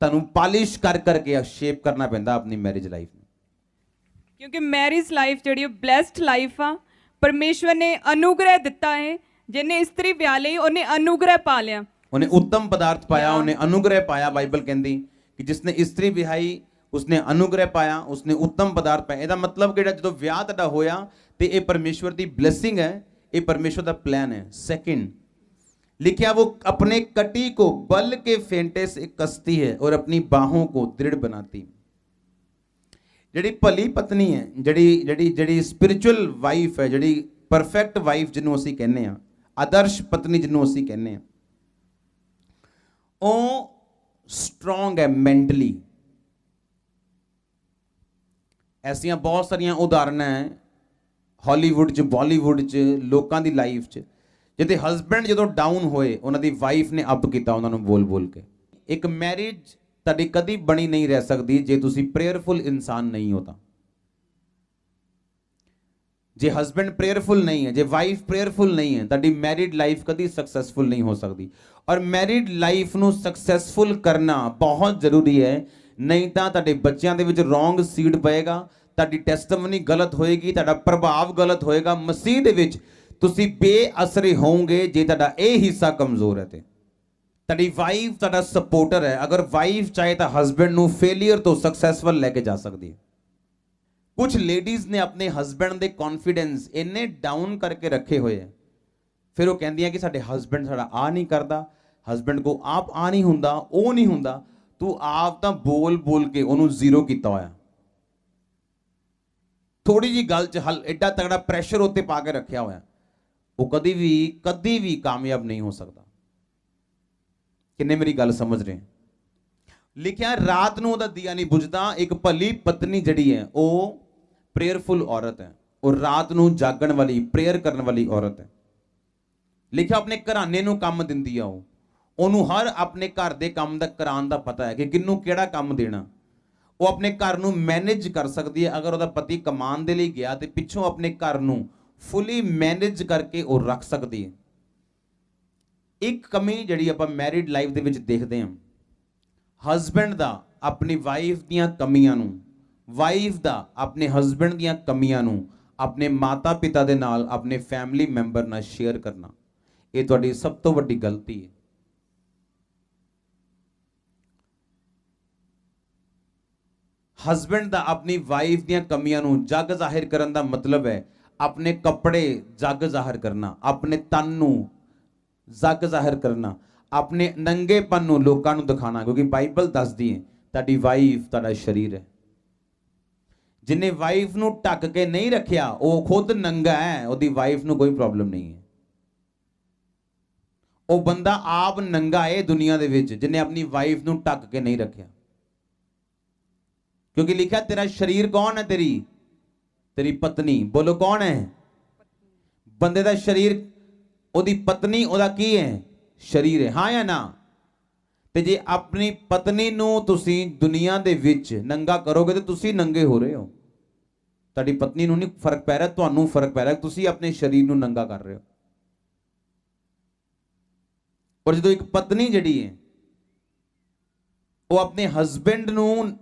ਤੁਹਾਨੂੰ ਪਾਲਿਸ਼ ਕਰ ਕਰਕੇ ਸ਼ੇਪ ਕਰਨਾ ਪੈਂਦਾ ਆਪਣੀ ਮੈਰਿਜ ਲਾਈਫ ਨੂੰ। ਕਿਉਂਕਿ ਮੈਰਿਜ ਲਾਈਫ ਜਿਹੜੀ ਬਲੈਸਡ ਲਾਈਫ ਆ, ਪਰਮੇਸ਼ਵਰ ਨੇ ਅਨੁਗ੍ਰਹਿ ਦਿੱਤਾ ਹੈ। ਜਿਹਨੇ ਇਸਤਰੀ ਵਿਆਹ ਲਈ ਉਹਨੇ ਅਨੁਗ੍ਰਹਿ ਪਾ ਲਿਆ, ਉਹਨੇ ਉੱਤਮ ਪਦਾਰਥ ਪਾਇਆ, ਉਹਨੇ ਅਨੁਗ੍ਰਹਿ ਪਾਇਆ। ਬਾਈਬਲ ਕਹਿੰਦੀ ਕਿ ਜਿਸਨੇ ਇਸਤਰੀ ਵਿਆਹੀ ਉਸਨੇ ਅਨੁਗ੍ਰਹਿ ਪਾਇਆ, ਉਸਨੇ ਉੱਤਮ ਪਦਾਰਥ ਪਾਇਆ। ਇਹਦਾ ਮਤਲਬ ਕਿਹੜਾ, ਜਦੋਂ ਵਿਆਹ ਤੁਹਾਡਾ ਹੋਇਆ ਤੇ ਇਹ ਪਰਮੇਸ਼ਵਰ ਦੀ ਬਲੇਸਿੰਗ ਹੈ, ਇਹ ਪਰਮੇਸ਼ਵਰ ਦਾ ਪਲਾਨ ਹੈ। सेकंड लिखा वो अपने कटी को बल के फेंटे से कसती है और अपनी बाहों को दृढ़ बनाती। ਜਿਹੜੀ ਭਲੀ ਪਤਨੀ ਹੈ, ਜਿਹੜੀ ਸਪਿਰਿਚੁਅਲ ਵਾਈਫ ਹੈ, ਜਿਹੜੀ ਪਰਫੈਕਟ ਵਾਈਫ ਜਿਹਨੂੰ ਅਸੀਂ ਕਹਿੰਦੇ ਆ, ਆਦਰਸ਼ ਪਤਨੀ ਜਿਹਨੂੰ ਅਸੀਂ ਕਹਿੰਦੇ ਆ, ਉਹ ਸਟਰੋਂਗ ਹੈ ਮੈਂਟਲੀ। ਐਸੀਆਂ ਬਹੁਤ ਸਾਰੀਆਂ ਉਦਾਹਰਨਾਂ ਹੈ ਹਾਲੀਵੁੱਡ 'ਚ, ਬਾਲੀਵੁੱਡ 'ਚ, ਲੋਕਾਂ ਦੀ ਲਾਈਫ 'ਚ, ਜਿਹਦੇ ਹਸਬੈਂਡ ਜਦੋਂ ਡਾਊਨ ਹੋਏ ਉਹਨਾਂ ਦੀ ਵਾਈਫ ਨੇ ਅਪ ਕੀਤਾ ਉਹਨਾਂ ਨੂੰ ਬੋਲ ਬੋਲ ਕੇ। ਇੱਕ ਮੈਰਿਜ ਤੁਹਾਡੀ ਕਦੀ ਬਣੀ ਨਹੀਂ ਰਹਿ ਸਕਦੀ ਜੇ ਤੁਸੀਂ ਪ੍ਰੇਅਰਫੁਲ ਇਨਸਾਨ ਨਹੀਂ ਹੋ ਤਾਂ। ਜੇ ਹਸਬੈਂਡ ਪ੍ਰੇਅਰਫੁਲ ਨਹੀਂ ਹੈ, ਜੇ ਵਾਈਫ ਪ੍ਰੇਅਰਫੁਲ ਨਹੀਂ ਹੈ, ਤੁਹਾਡੀ ਮੈਰਿਡ ਲਾਈਫ ਕਦੀ ਸਕਸੈਸਫੁਲ ਨਹੀਂ ਹੋ ਸਕਦੀ। ਔਰ ਮੈਰਿਡ ਲਾਈਫ ਨੂੰ ਸਕਸੈਸਫੁਲ ਕਰਨਾ ਬਹੁਤ ਜ਼ਰੂਰੀ ਹੈ, ਨਹੀਂ ਤਾਂ ਤੁਹਾਡੇ ਬੱਚਿਆਂ ਦੇ ਵਿੱਚ ਰੋਂਗ ਸੀਡ ਪਏਗਾ, ਤੁਹਾਡੀ ਟੈਸਟਮਨੀ ਗਲਤ ਹੋਏਗੀ, ਤੁਹਾਡਾ ਪ੍ਰਭਾਵ ਗਲਤ ਹੋਏਗਾ। ਮਸੀਹ ਦੇ ਵਿੱਚ ਤੁਸੀਂ ਬੇਅਸਰੇ ਹੋਵੋਗੇ ਜੇ ਤੁਹਾਡਾ ਇਹ ਹਿੱਸਾ ਕਮਜ਼ੋਰ ਹੈ। ਤੇ ਤੁਹਾਡੀ ਵਾਈਫ ਤੁਹਾਡਾ ਸਪੋਰਟਰ ਹੈ। ਅਗਰ ਵਾਈਫ ਚਾਹੇ ਤਾਂ ਹਸਬੈਂਡ ਨੂੰ ਫੇਲਿਅਰ ਤੋਂ ਸਕਸੈਸਫੁਲ ਲੈ ਕੇ ਜਾ ਸਕਦੀ ਹੈ। ਕੁਝ ਲੇਡੀਜ਼ ਨੇ ਆਪਣੇ ਹਸਬੈਂਡ ਦੇ ਕੌਨਫੀਡੈਂਸ ਇੰਨੇ ਡਾਊਨ ਕਰਕੇ ਰੱਖੇ ਹੋਏ ਹੈ, ਫਿਰ ਉਹ ਕਹਿੰਦੀਆਂ ਕਿ ਸਾਡੇ ਹਸਬੈਂਡ ਸਾਡਾ ਆ ਨਹੀਂ ਕਰਦਾ, ਹਸਬੈਂਡ ਕੋ ਆਪ ਆ ਨਹੀਂ ਹੁੰਦਾ, ਉਹ ਨਹੀਂ ਹੁੰਦਾ, ਤੂੰ ਆਪ ਤਾਂ ਬੋਲ ਬੋਲ ਕੇ ਉਹਨੂੰ ਜ਼ੀਰੋ ਕੀਤਾ ਹੋਇਆ। ਥੋੜੀ ਜੀ ਗੱਲ 'ਚ ਹਲ ਐਡਾ ਤਗੜਾ ਪ੍ਰੈਸ਼ਰ ਉੱਤੇ ਪਾ ਕੇ ਰੱਖਿਆ ਹੋਇਆ, ਉਹ ਕਦੀ ਵੀ ਕਾਮਯਾਬ ਨਹੀਂ ਹੋ ਸਕਦਾ। ਕਿੰਨੇ ਮੇਰੀ ਗੱਲ ਸਮਝ ਰਹੇ? ਲਿਖਿਆ ਰਾਤ ਨੂੰ ਉਹਦਾ ਦੀਆ ਨਹੀਂ ਬੁਝਦਾ। ਇੱਕ ਭਲੀ ਪਤਨੀ ਜਿਹੜੀ ਹੈ ਉਹ ਪ੍ਰੇਅਰਫੁਲ ਔਰਤ ਹੈ, ਉਹ ਰਾਤ ਨੂੰ ਜਾਗਣ ਵਾਲੀ, ਪ੍ਰੇਅਰ ਕਰਨ ਵਾਲੀ ਔਰਤ ਹੈ। ਲਿਖਿਆ ਆਪਣੇ ਘਰਾਣੇ ਨੂੰ ਕੰਮ ਦਿੰਦੀ ਆ, ਉਹਨੂੰ ਹਰ ਆਪਣੇ ਘਰ ਦੇ ਕੰਮ ਦਾ ਕਰਾਉਣ ਦਾ ਪਤਾ ਹੈ ਕਿ ਕਿਹਨੂੰ ਕਿਹੜਾ ਕੰਮ ਦੇਣਾ। ਉਹ ਆਪਣੇ ਘਰ ਨੂੰ ਮੈਨੇਜ ਕਰ ਸਕਦੀ ਹੈ। ਅਗਰ ਉਹਦਾ ਪਤੀ ਕਮਾਉਣ ਦੇ ਲਈ ਗਿਆ ਤੇ ਪਿੱਛੋਂ ਆਪਣੇ ਘਰ ਨੂੰ ਫੁੱਲੀ ਮੈਨੇਜ ਕਰਕੇ ਉਹ ਰੱਖ ਸਕਦੀ ਹੈ। ਇੱਕ ਕਮੀ ਜਿਹੜੀ ਆਪਾਂ ਮੈਰਿਡ ਲਾਈਫ ਦੇ ਵਿੱਚ ਦੇਖਦੇ ਹਾਂ, ਹਸਬੈਂਡ ਦਾ ਆਪਣੀ ਵਾਈਫ ਦੀਆਂ ਕਮੀਆਂ ਨੂੰ, ਵਾਈਫ ਦਾ ਆਪਣੇ ਹਸਬੈਂਡ ਦੀਆਂ ਕਮੀਆਂ ਨੂੰ ਆਪਣੇ ਮਾਤਾ ਪਿਤਾ ਦੇ ਨਾਲ, ਆਪਣੇ ਫੈਮਿਲੀ ਮੈਂਬਰ ਨਾਲ ਸ਼ੇਅਰ ਕਰਨਾ, ਇਹ ਤੁਹਾਡੀ ਸਭ ਤੋਂ ਵੱਡੀ ਗਲਤੀ ਹੈ। ਹਸਬੈਂਡ ਦਾ ਆਪਣੀ ਵਾਈਫ ਦੀਆਂ ਕਮੀਆਂ ਨੂੰ ਜੱਗ ਜ਼ਾਹਿਰ ਕਰਨ ਦਾ ਮਤਲਬ ਹੈ ਆਪਣੇ ਕੱਪੜੇ ਜੱਗ ਜ਼ਾਹਿਰ ਕਰਨਾ, ਆਪਣੇ ਤਨ ਨੂੰ ਜੱਗ ਜ਼ਾਹਿਰ ਕਰਨਾ, ਆਪਣੇ ਨੰਗੇਪਨ ਨੂੰ ਲੋਕਾਂ ਨੂੰ ਦਿਖਾਣਾ। ਕਿਉਂਕਿ ਬਾਈਬਲ ਦੱਸਦੀ ਹੈ ਤੁਹਾਡੀ ਵਾਈਫ ਤੁਹਾਡਾ ਸ਼ਰੀਰ ਹੈ। ਜਿਨੇ ਵਾਈਫ ਨੂੰ ਢੱਕ ਕੇ ਨਹੀਂ ਰੱਖਿਆ ਉਹ ਖੁਦ ਨੰਗਾ ਹੈ, ਉਹਦੀ ਵਾਈਫ ਨੂੰ ਕੋਈ ਪ੍ਰੋਬਲਮ ਨਹੀਂ ਹੈ। ਉਹ ਬੰਦਾ ਆਪ ਨੰਗਾ ਹੈ ਦੁਨੀਆ ਦੇ ਵਿੱਚ ਜਿਨੇ ਆਪਣੀ ਵਾਈਫ ਨੂੰ ਢੱਕ ਕੇ ਨਹੀਂ ਰੱਖਿਆ। ਕਿਉਂਕਿ ਲਿਖਿਆ ਤੇਰਾ ਸ਼ਰੀਰ ਕੌਣ ਹੈ? ਤੇਰੀ ਪਤਨੀ। ਬੋਲੋ ਕੌਣ ਹੈ? ਬੰਦੇ ਦਾ ਸ਼ਰੀਰ ਉਹਦੀ ਪਤਨੀ, ਉਹਦਾ ਕੀ ਹੈ? ਸ਼ਰੀਰ ਹੈ। ਹਾਂ ਜਾਂ ਨਾ? ਤੇ ਜੇ ਆਪਣੀ ਪਤਨੀ ਨੂੰ ਤੁਸੀਂ ਦੁਨੀਆ ਦੇ ਵਿੱਚ ਨੰਗਾ ਕਰੋਗੇ ਤੇ ਤੁਸੀਂ ਨੰਗੇ ਹੋ ਰਹੇ ਹੋ। ਤੁਹਾਡੀ ਪਤਨੀ ਨੂੰ ਨਹੀਂ ਫਰਕ ਪੈ ਰਿਹਾ, ਤੁਹਾਨੂੰ ਫਰਕ ਪੈ ਰਿਹਾ, ਤੁਸੀਂ ਆਪਣੇ ਸ਼ਰੀਰ ਨੂੰ ਨੰਗਾ ਕਰ ਰਹੇ ਹੋ। ਔਰ ਜਦੋਂ ਇੱਕ ਪਤਨੀ ਜਿਹੜੀ ਹੈ ਉਹ ਆਪਣੇ ਹਸਬੈਂਡ ਨੂੰ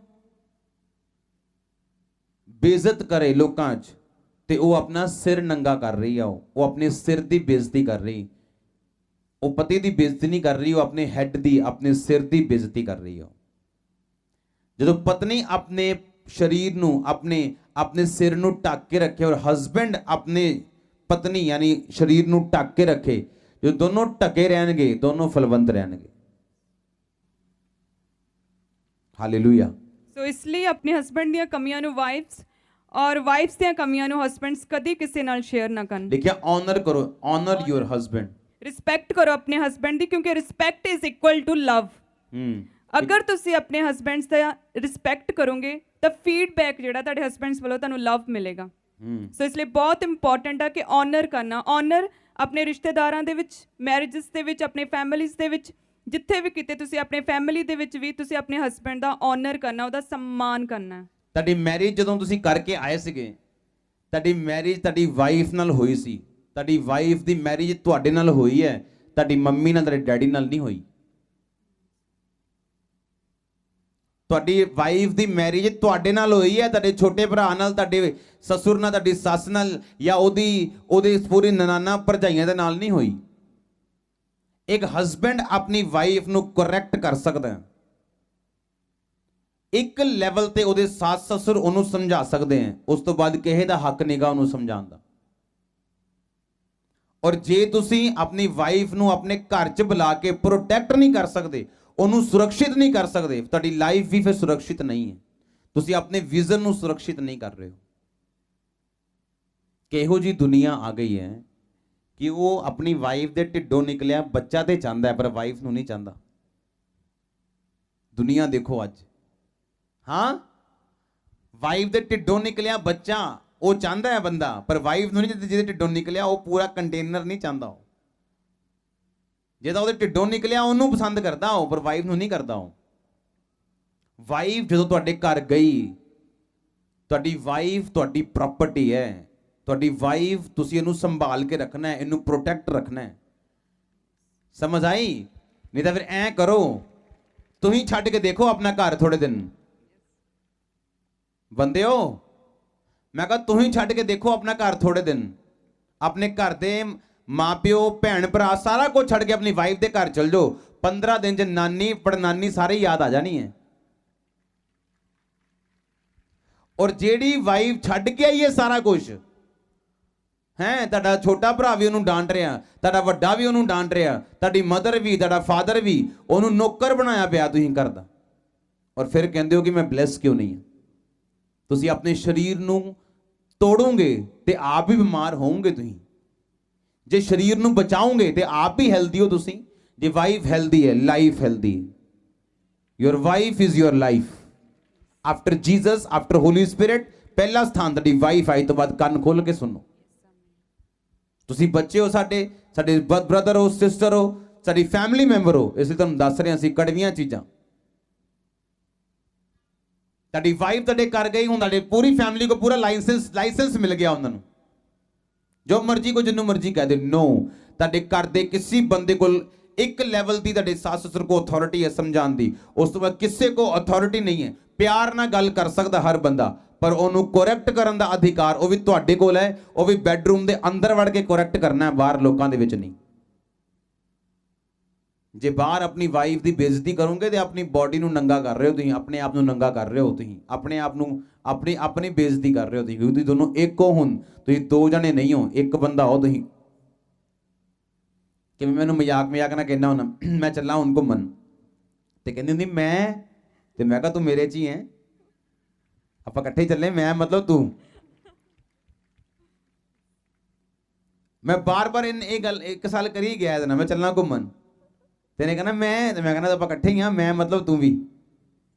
ਬੇਇੱਜ਼ਤ ਕਰੇ ਲੋਕਾਂ 'ਚ, ਤੇ ਉਹ ਆਪਣਾ ਸਿਰ ਨੰਗਾ ਕਰ ਰਹੀ ਆ। ਉਹ ਆਪਣੇ ਸਿਰ ਦੀ ਬੇਇੱਜ਼ਤੀ ਕਰ ਰਹੀ। ਉਹ ਪਤੀ ਦੀ ਬੇਇੱਜ਼ਤੀ ਨਹੀਂ ਕਰ ਰਹੀ, ਉਹ ਆਪਣੇ ਹੈੱਡ ਦੀ, ਆਪਣੇ ਸਿਰ ਦੀ ਬੇਇੱਜ਼ਤੀ ਕਰ ਰਹੀ ਆ। ਜਦੋਂ ਪਤਨੀ ਆਪਣੇ ਸ਼ਰੀਰ ਨੂੰ, ਆਪਣੇ ਸਿਰ ਨੂੰ ਢੱਕ ਕੇ ਰੱਖੇ ਔਰ ਹਸਬੈਂਡ ਆਪਣੇ ਪਤਨੀ ਯਾਨੀ ਸ਼ਰੀਰ ਨੂੰ ਢੱਕ ਕੇ ਰੱਖੇ, ਜੋ ਦੋਨੋਂ ਢਕੇ ਰਹਿਣਗੇ ਦੋਨੋਂ ਫਲਵੰਤ ਰਹਿਣਗੇ। ਹਾਲੇਲੂਇਆ। ਸੋ ਇਸ ਲਈ ਆਪਣੇ ਹਸਬੈਂਡ ਦੀਆਂ ਕਮੀਆਂ ਨੂੰ ਵਾਈਫਸ ਔਰ ਵਾਈਫਸ ਦੀਆਂ ਕਮੀਆਂ ਨੂੰ ਹਸਬੈਂਡਸ ਕਦੀ ਕਿਸੇ ਨਾਲ ਸ਼ੇਅਰ ਨਾ ਕਰਨ। ਲਿਖਿਆ ਆਨਰ ਕਰੋ, ਆਨਰ ਯੂਰ ਹਸਬੈਂਡ। ਰਿਸਪੈਕਟ ਕਰੋ ਆਪਣੇ ਹਸਬੈਂਡ ਦੀ, ਕਿਉਂਕਿ ਰਿਸਪੈਕਟ ਇਜ਼ ਇਕੁਅਲ ਟੂ ਲਵ। ਅਗਰ ਤੁਸੀਂ ਆਪਣੇ ਹਸਬੈਂਡਸ ਦਾ ਰਿਸਪੈਕਟ ਕਰੋਗੇ ਤਾਂ ਫੀਡਬੈਕ ਜਿਹੜਾ ਤੁਹਾਡੇ ਹਸਬੈਂਡਸ ਵੱਲੋਂ ਤੁਹਾਨੂੰ ਲਵ ਮਿਲੇਗਾ। ਸੋ ਇਸ ਲਈ ਬਹੁਤ ਇੰਪੋਰਟੈਂਟ ਆ ਕਿ ਆਨਰ ਕਰਨਾ। ਆਨਰ ਆਪਣੇ ਰਿਸ਼ਤੇਦਾਰਾਂ ਦੇ ਵਿੱਚ, ਮੈਰਿਜਸ ਦੇ ਵਿੱਚ, ਆਪਣੇ ਫੈਮਿਲੀਜ਼ ਦੇ ਵਿੱਚ, ਜਿੱਥੇ ਵੀ ਕਿਤੇ ਤੁਸੀਂ ਆਪਣੇ ਫੈਮਿਲੀ ਦੇ ਵਿੱਚ ਵੀ ਤੁਸੀਂ ਆਪਣੇ ਹਸਬੈਂਡ ਦਾ ਆਨਰ ਕਰਨਾ, ਉਹਦਾ ਸਨਮਾਨ ਕਰਨਾ। ਤੁਹਾਡੀ ਮੈਰਿਜ ਜਦੋਂ ਤੁਸੀਂ ਕਰਕੇ ਆਏ ਸੀਗੇ, ਤੁਹਾਡੀ ਮੈਰਿਜ ਤੁਹਾਡੀ ਵਾਈਫ ਨਾਲ ਹੋਈ ਸੀ। ਤੁਹਾਡੀ ਵਾਈਫ ਦੀ ਮੈਰਿਜ ਤੁਹਾਡੇ ਨਾਲ ਹੋਈ ਹੈ, ਤੁਹਾਡੀ ਮੰਮੀ ਨਾਲ, ਤੁਹਾਡੇ ਡੈਡੀ ਨਾਲ ਨਹੀਂ ਹੋਈ। ਤੁਹਾਡੀ ਵਾਈਫ ਦੀ ਮੈਰਿਜ ਤੁਹਾਡੇ ਨਾਲ ਹੋਈ ਹੈ, ਤੁਹਾਡੇ ਛੋਟੇ ਭਰਾ ਨਾਲ, ਤੁਹਾਡੇ ਸਸੁਰ ਨਾਲ, ਤੁਹਾਡੀ ਸੱਸ ਨਾਲ, ਜਾਂ ਉਹਦੇ ਪੂਰੀ ਨਨਾਨਾ ਭਰਜਾਈਆਂ ਦੇ ਨਾਲ ਨਹੀਂ ਹੋਈ। ਇੱਕ ਹਸਬੈਂਡ ਆਪਣੀ ਵਾਈਫ ਨੂੰ ਕਰੈਕਟ ਕਰ ਸਕਦਾ ਹੈ। ਇੱਕ ਲੈਵਲ ਤੇ ਉਹਦੇ ਸੱਸ ਸਸੁਰ ਉਹਨੂੰ ਸਮਝਾ ਸਕਦੇ ਹੈ, ਉਸ ਤੋਂ ਬਾਅਦ ਕਿਸੇ ਦਾ ਹੱਕ ਨਹੀਂਗਾ ਉਹਨੂੰ ਸਮਝਾਉਣ ਦਾ। ਔਰ ਜੇ ਤੁਸੀਂ ਆਪਣੀ ਵਾਈਫ ਨੂੰ ਆਪਣੇ ਘਰ 'ਚ ਬੁਲਾ ਕੇ ਪ੍ਰੋਟੈਕਟ ਨਹੀਂ ਕਰ ਸਕਦੇ, ਉਹਨੂੰ ਸੁਰੱਖਿਅਤ ਨਹੀਂ ਕਰ ਸਕਦੇ, ਤੁਹਾਡੀ ਲਾਈਫ ਵੀ ਫਿਰ ਸੁਰੱਖਿਅਤ ਨਹੀਂ ਹੈ। ਤੁਸੀਂ ਆਪਣੇ ਵਿਜ਼ਨ ਨੂੰ ਸੁਰੱਖਿਅਤ ਨਹੀਂ ਕਰ ਰਹੇ ਹੋ। ਕਿਹੋ ਜੀ ਦੁਨੀਆ ਆ ਗਈ ਹੈ ਕਿ ਉਹ ਆਪਣੀ ਵਾਈਫ ਦੇ ਢਿੱਡੋਂ ਨਿਕਲਿਆ ਬੱਚਾ ਤੇ ਚਾਹੁੰਦਾ ਹੈ, ਪਰ ਵਾਈਫ ਨੂੰ ਨਹੀਂ ਚਾਹੁੰਦਾ। ਦੁਨੀਆ ਦੇਖੋ ਅੱਜ। ਹਾਂ, ਵਾਈਫ ਦੇ ਢਿੱਡੋਂ ਨਿਕਲਿਆ ਬੱਚਾ ਉਹ ਚਾਹੁੰਦਾ ਹੈ ਬੰਦਾ, ਪਰ ਵਾਈਫ ਨੂੰ ਨਹੀਂ। ਜਿਹਦੇ ਢਿੱਡੋਂ ਨਿਕਲਿਆ ਉਹ ਪੂਰਾ ਕੰਟੇਨਰ ਨਹੀਂ ਚਾਹੁੰਦਾ। ਉਹ ਜਿਹਦਾ ਉਹਦੇ ਢਿੱਡੋਂ ਨਿਕਲਿਆ ਉਹਨੂੰ ਪਸੰਦ ਕਰਦਾ ਉਹ, ਪਰ ਵਾਈਫ ਨੂੰ ਨਹੀਂ ਕਰਦਾ ਉਹ। ਵਾਈਫ ਜਦੋਂ ਤੁਹਾਡੇ ਘਰ ਗਈ, ਤੁਹਾਡੀ ਵਾਈਫ ਤੁਹਾਡੀ ਪ੍ਰਾਪਰਟੀ ਹੈ। ਤੁਹਾਡੀ ਵਾਈਫ ਤੁਸੀਂ ਇਹਨੂੰ ਸੰਭਾਲ ਕੇ ਰੱਖਣਾ ਹੈ, ਇਹਨੂੰ ਪ੍ਰੋਟੈਕਟ ਰੱਖਣਾ ਹੈ। ਸਮਝ ਆਈ? ਨਹੀਂ ਤਾਂ ਫਿਰ ਐ ਕਰੋ, ਤੁਸੀਂ ਛੱਡ ਕੇ ਦੇਖੋ ਆਪਣਾ ਘਰ ਥੋੜੇ ਦਿਨ। ਬੰਦਿਓ, ਮੈਂ ਕਹਾ ਤੁਸੀਂ ਛੱਡ ਕੇ ਦੇਖੋ ਆਪਣਾ ਘਰ ਥੋੜੇ ਦਿਨ। ਆਪਣੇ ਘਰ ਦੇ ਮਾਪਿਓ, ਭੈਣ ਭਰਾ ਸਾਰਾ ਕੁਝ ਛੱਡ ਕੇ ਆਪਣੀ ਵਾਈਫ ਦੇ ਘਰ ਚਲ ਜਾਓ। 15 ਦਿਨ ਚ ਨਾਨੀ ਪੜਨਾਨੀ ਸਾਰੇ ਯਾਦ ਆ ਜਾਣੀ ਹੈ। ਔਰ ਜਿਹੜੀ ਵਾਈਫ ਛੱਡ ਕੇ ਆਈ ਹੈ ਸਾਰਾ ਕੁਝ ਹੈ, ਤੁਹਾਡਾ ਛੋਟਾ ਭਰਾ ਵੀ ਉਹਨੂੰ ਡਾਂਟ ਰਿਹਾ, ਤੁਹਾਡਾ ਵੱਡਾ ਵੀ ਉਹਨੂੰ ਡਾਂਟ ਰਿਹਾ, ਤੁਹਾਡੀ ਮਦਰ ਵੀ, ਤੁਹਾਡਾ ਫਾਦਰ ਵੀ, ਉਹਨੂੰ ਨੌਕਰ ਬਣਾਇਆ ਪਿਆ ਤੁਸੀਂ ਘਰ ਦਾ। ਔਰ ਫਿਰ ਕਹਿੰਦੇ ਹੋ ਕਿ ਮੈਂ ਬਲੈਸ ਕਿਉਂ ਨਹੀਂ ਹਾਂ। ਤੁਸੀਂ ਆਪਣੇ ਸਰੀਰ ਨੂੰ ਤੋੜੋਗੇ ਤੇ ਆਪ ਵੀ ਬਿਮਾਰ ਹੋਵੋਗੇ। ਤੁਸੀਂ ਜੇ ਸਰੀਰ ਨੂੰ ਬਚਾਓਗੇ ਤੇ ਆਪ ਵੀ ਹੈਲਦੀ ਹੋ ਤੁਸੀਂ। ਜੇ ਵਾਈਫ ਹੈਲਦੀ ਹੈ, ਲਾਈਫ ਹੈਲਦੀ ਹੈ। Your wife is your life. After Jesus, after Holy Spirit, ਪਹਿਲਾ ਸਥਾਨ ਤੁਹਾਡੀ ਵਾਈਫ ਆਈ ਤੋਂ ਬਾਅਦ ਕੰਨ ਖੋਲ ਕੇ ਸੁਣੋ। ਤੁਸੀਂ ਬੱਚੇ ਹੋ, ਸਾਡੇ ਬ੍ਰਦਰ ਹੋ, ਸਿਸਟਰ ਹੋ, ਸਾਡੀ ਫੈਮਿਲੀ ਮੈਂਬਰ ਹੋ। ਇਸ ਲਈ ਤੁਹਾਨੂੰ ਦੱਸ ਰਹੇ ਹਾਂ ਅਸੀਂ ਕੜਵੀਆਂ ਚੀਜ਼ਾਂ। ਤੁਹਾਡੀ ਵਾਈਫ ਤੁਹਾਡੇ ਕਰ ਗਈ, ਹੁਣ ਤੁਹਾਡੇ ਪੂਰੀ ਫੈਮਿਲੀ ਕੋ ਪੂਰਾ ਲਾਇਸੈਂਸ ਮਿਲ ਗਿਆ ਉਹਨਾਂ ਨੂੰ। ਜੋ ਮਰਜ਼ੀ ਕੋ ਜਿੰਨੂੰ ਮਰਜ਼ੀ ਕਹਿ ਦੇ। ਨੋ, ਤੁਹਾਡੇ ਘਰ ਦੇ ਕਿਸੇ ਬੰਦੇ ਕੋਲ ਇੱਕ ਲੈਵਲ ਦੀ ਤੁਹਾਡੇ ਸੱਸ ਸਸੁਰ ਕੋ ਅਥਾਰਟੀ ਹੈ ਸਮਝਾਉਣ ਦੀ, ਉਸ ਤੋਂ ਬਾਅਦ ਕਿਸੇ ਕੋ ਅਥਾਰਟੀ ਨਹੀਂ ਹੈ। ਪਿਆਰ ਨਾਲ ਗੱਲ ਕਰ ਸਕਦਾ ਹਰ ਬੰਦਾ, ਪਰ ਉਹਨੂੰ ਕਰੈਕਟ ਕਰਨ ਦਾ ਅਧਿਕਾਰ ਉਹ ਵੀ ਤੁਹਾਡੇ ਕੋਲ ਹੈ। ਉਹ ਵੀ ਬੈਡਰੂਮ ਦੇ ਅੰਦਰ ਵੜ ਕੇ ਕਰੈਕਟ ਕਰਨਾ ਹੈ, ਬਾਹਰ ਲੋਕਾਂ ਦੇ ਵਿੱਚ ਨਹੀਂ। ਜੇ ਬਾਹਰ ਆਪਣੀ ਵਾਈਫ ਦੀ ਬੇਇੱਜ਼ਤੀ ਕਰੋਗੇ ਤੇ ਆਪਣੀ ਬਾਡੀ ਨੂੰ ਨੰਗਾ ਕਰ ਰਹੇ ਹੋ ਤੁਸੀਂ, ਆਪਣੇ ਆਪ ਨੂੰ ਨੰਗਾ ਕਰ ਰਹੇ ਹੋ ਤੁਸੀਂ, ਆਪਣੇ ਆਪ ਨੂੰ ਆਪਣੀ ਬੇਇੱਜ਼ਤੀ ਕਰ ਰਹੇ ਹੋ ਤੁਸੀਂ। ਕਿਉਂਕਿ ਦੋਨੋਂ ਇੱਕ ਹੋ, ਹੁਣ ਤੁਸੀਂ ਦੋ ਜਣੇ ਨਹੀਂ ਹੋ, ਇੱਕ ਬੰਦਾ ਹੋ ਤੁਸੀਂ। ਕਿਵੇਂ ਮੈਨੂੰ ਮਜ਼ਾਕ ਨਾਲ ਕਹਿੰਦਾ ਹੁੰਦਾ, ਮੈਂ ਚੱਲਾਂ ਹੁਣ ਘੁੰਮਣ, ਤੇ ਕਹਿੰਦੀ ਹੁੰਦੀ ਮੈਂ ਕਿਹਾ ਤੂੰ ਮੇਰੇ 'ਚ ਹੀ ਹੈ, ਆਪਾਂ ਇਕੱਠੇ ਚੱਲੇ, ਮੈਂ ਮਤਲਬ ਤੂੰ। ਮੈਂ ਬਾਰ-ਬਾਰ ਇਹ ਗੱਲ 1 ਸਾਲ ਕਰੀ ਗਿਆ ਇਹਦੇ ਨਾਲ, ਮੈਂ ਚੱਲਣਾ ਘੁੰਮਣ, ਤੇਨੇ ਕਹਿੰਦਾ ਮੈਂ ਕਹਿੰਦਾ ਆਪਾਂ ਇਕੱਠੇ ਹੀ ਆ, ਮੈਂ ਮਤਲਬ ਤੂੰ ਵੀ।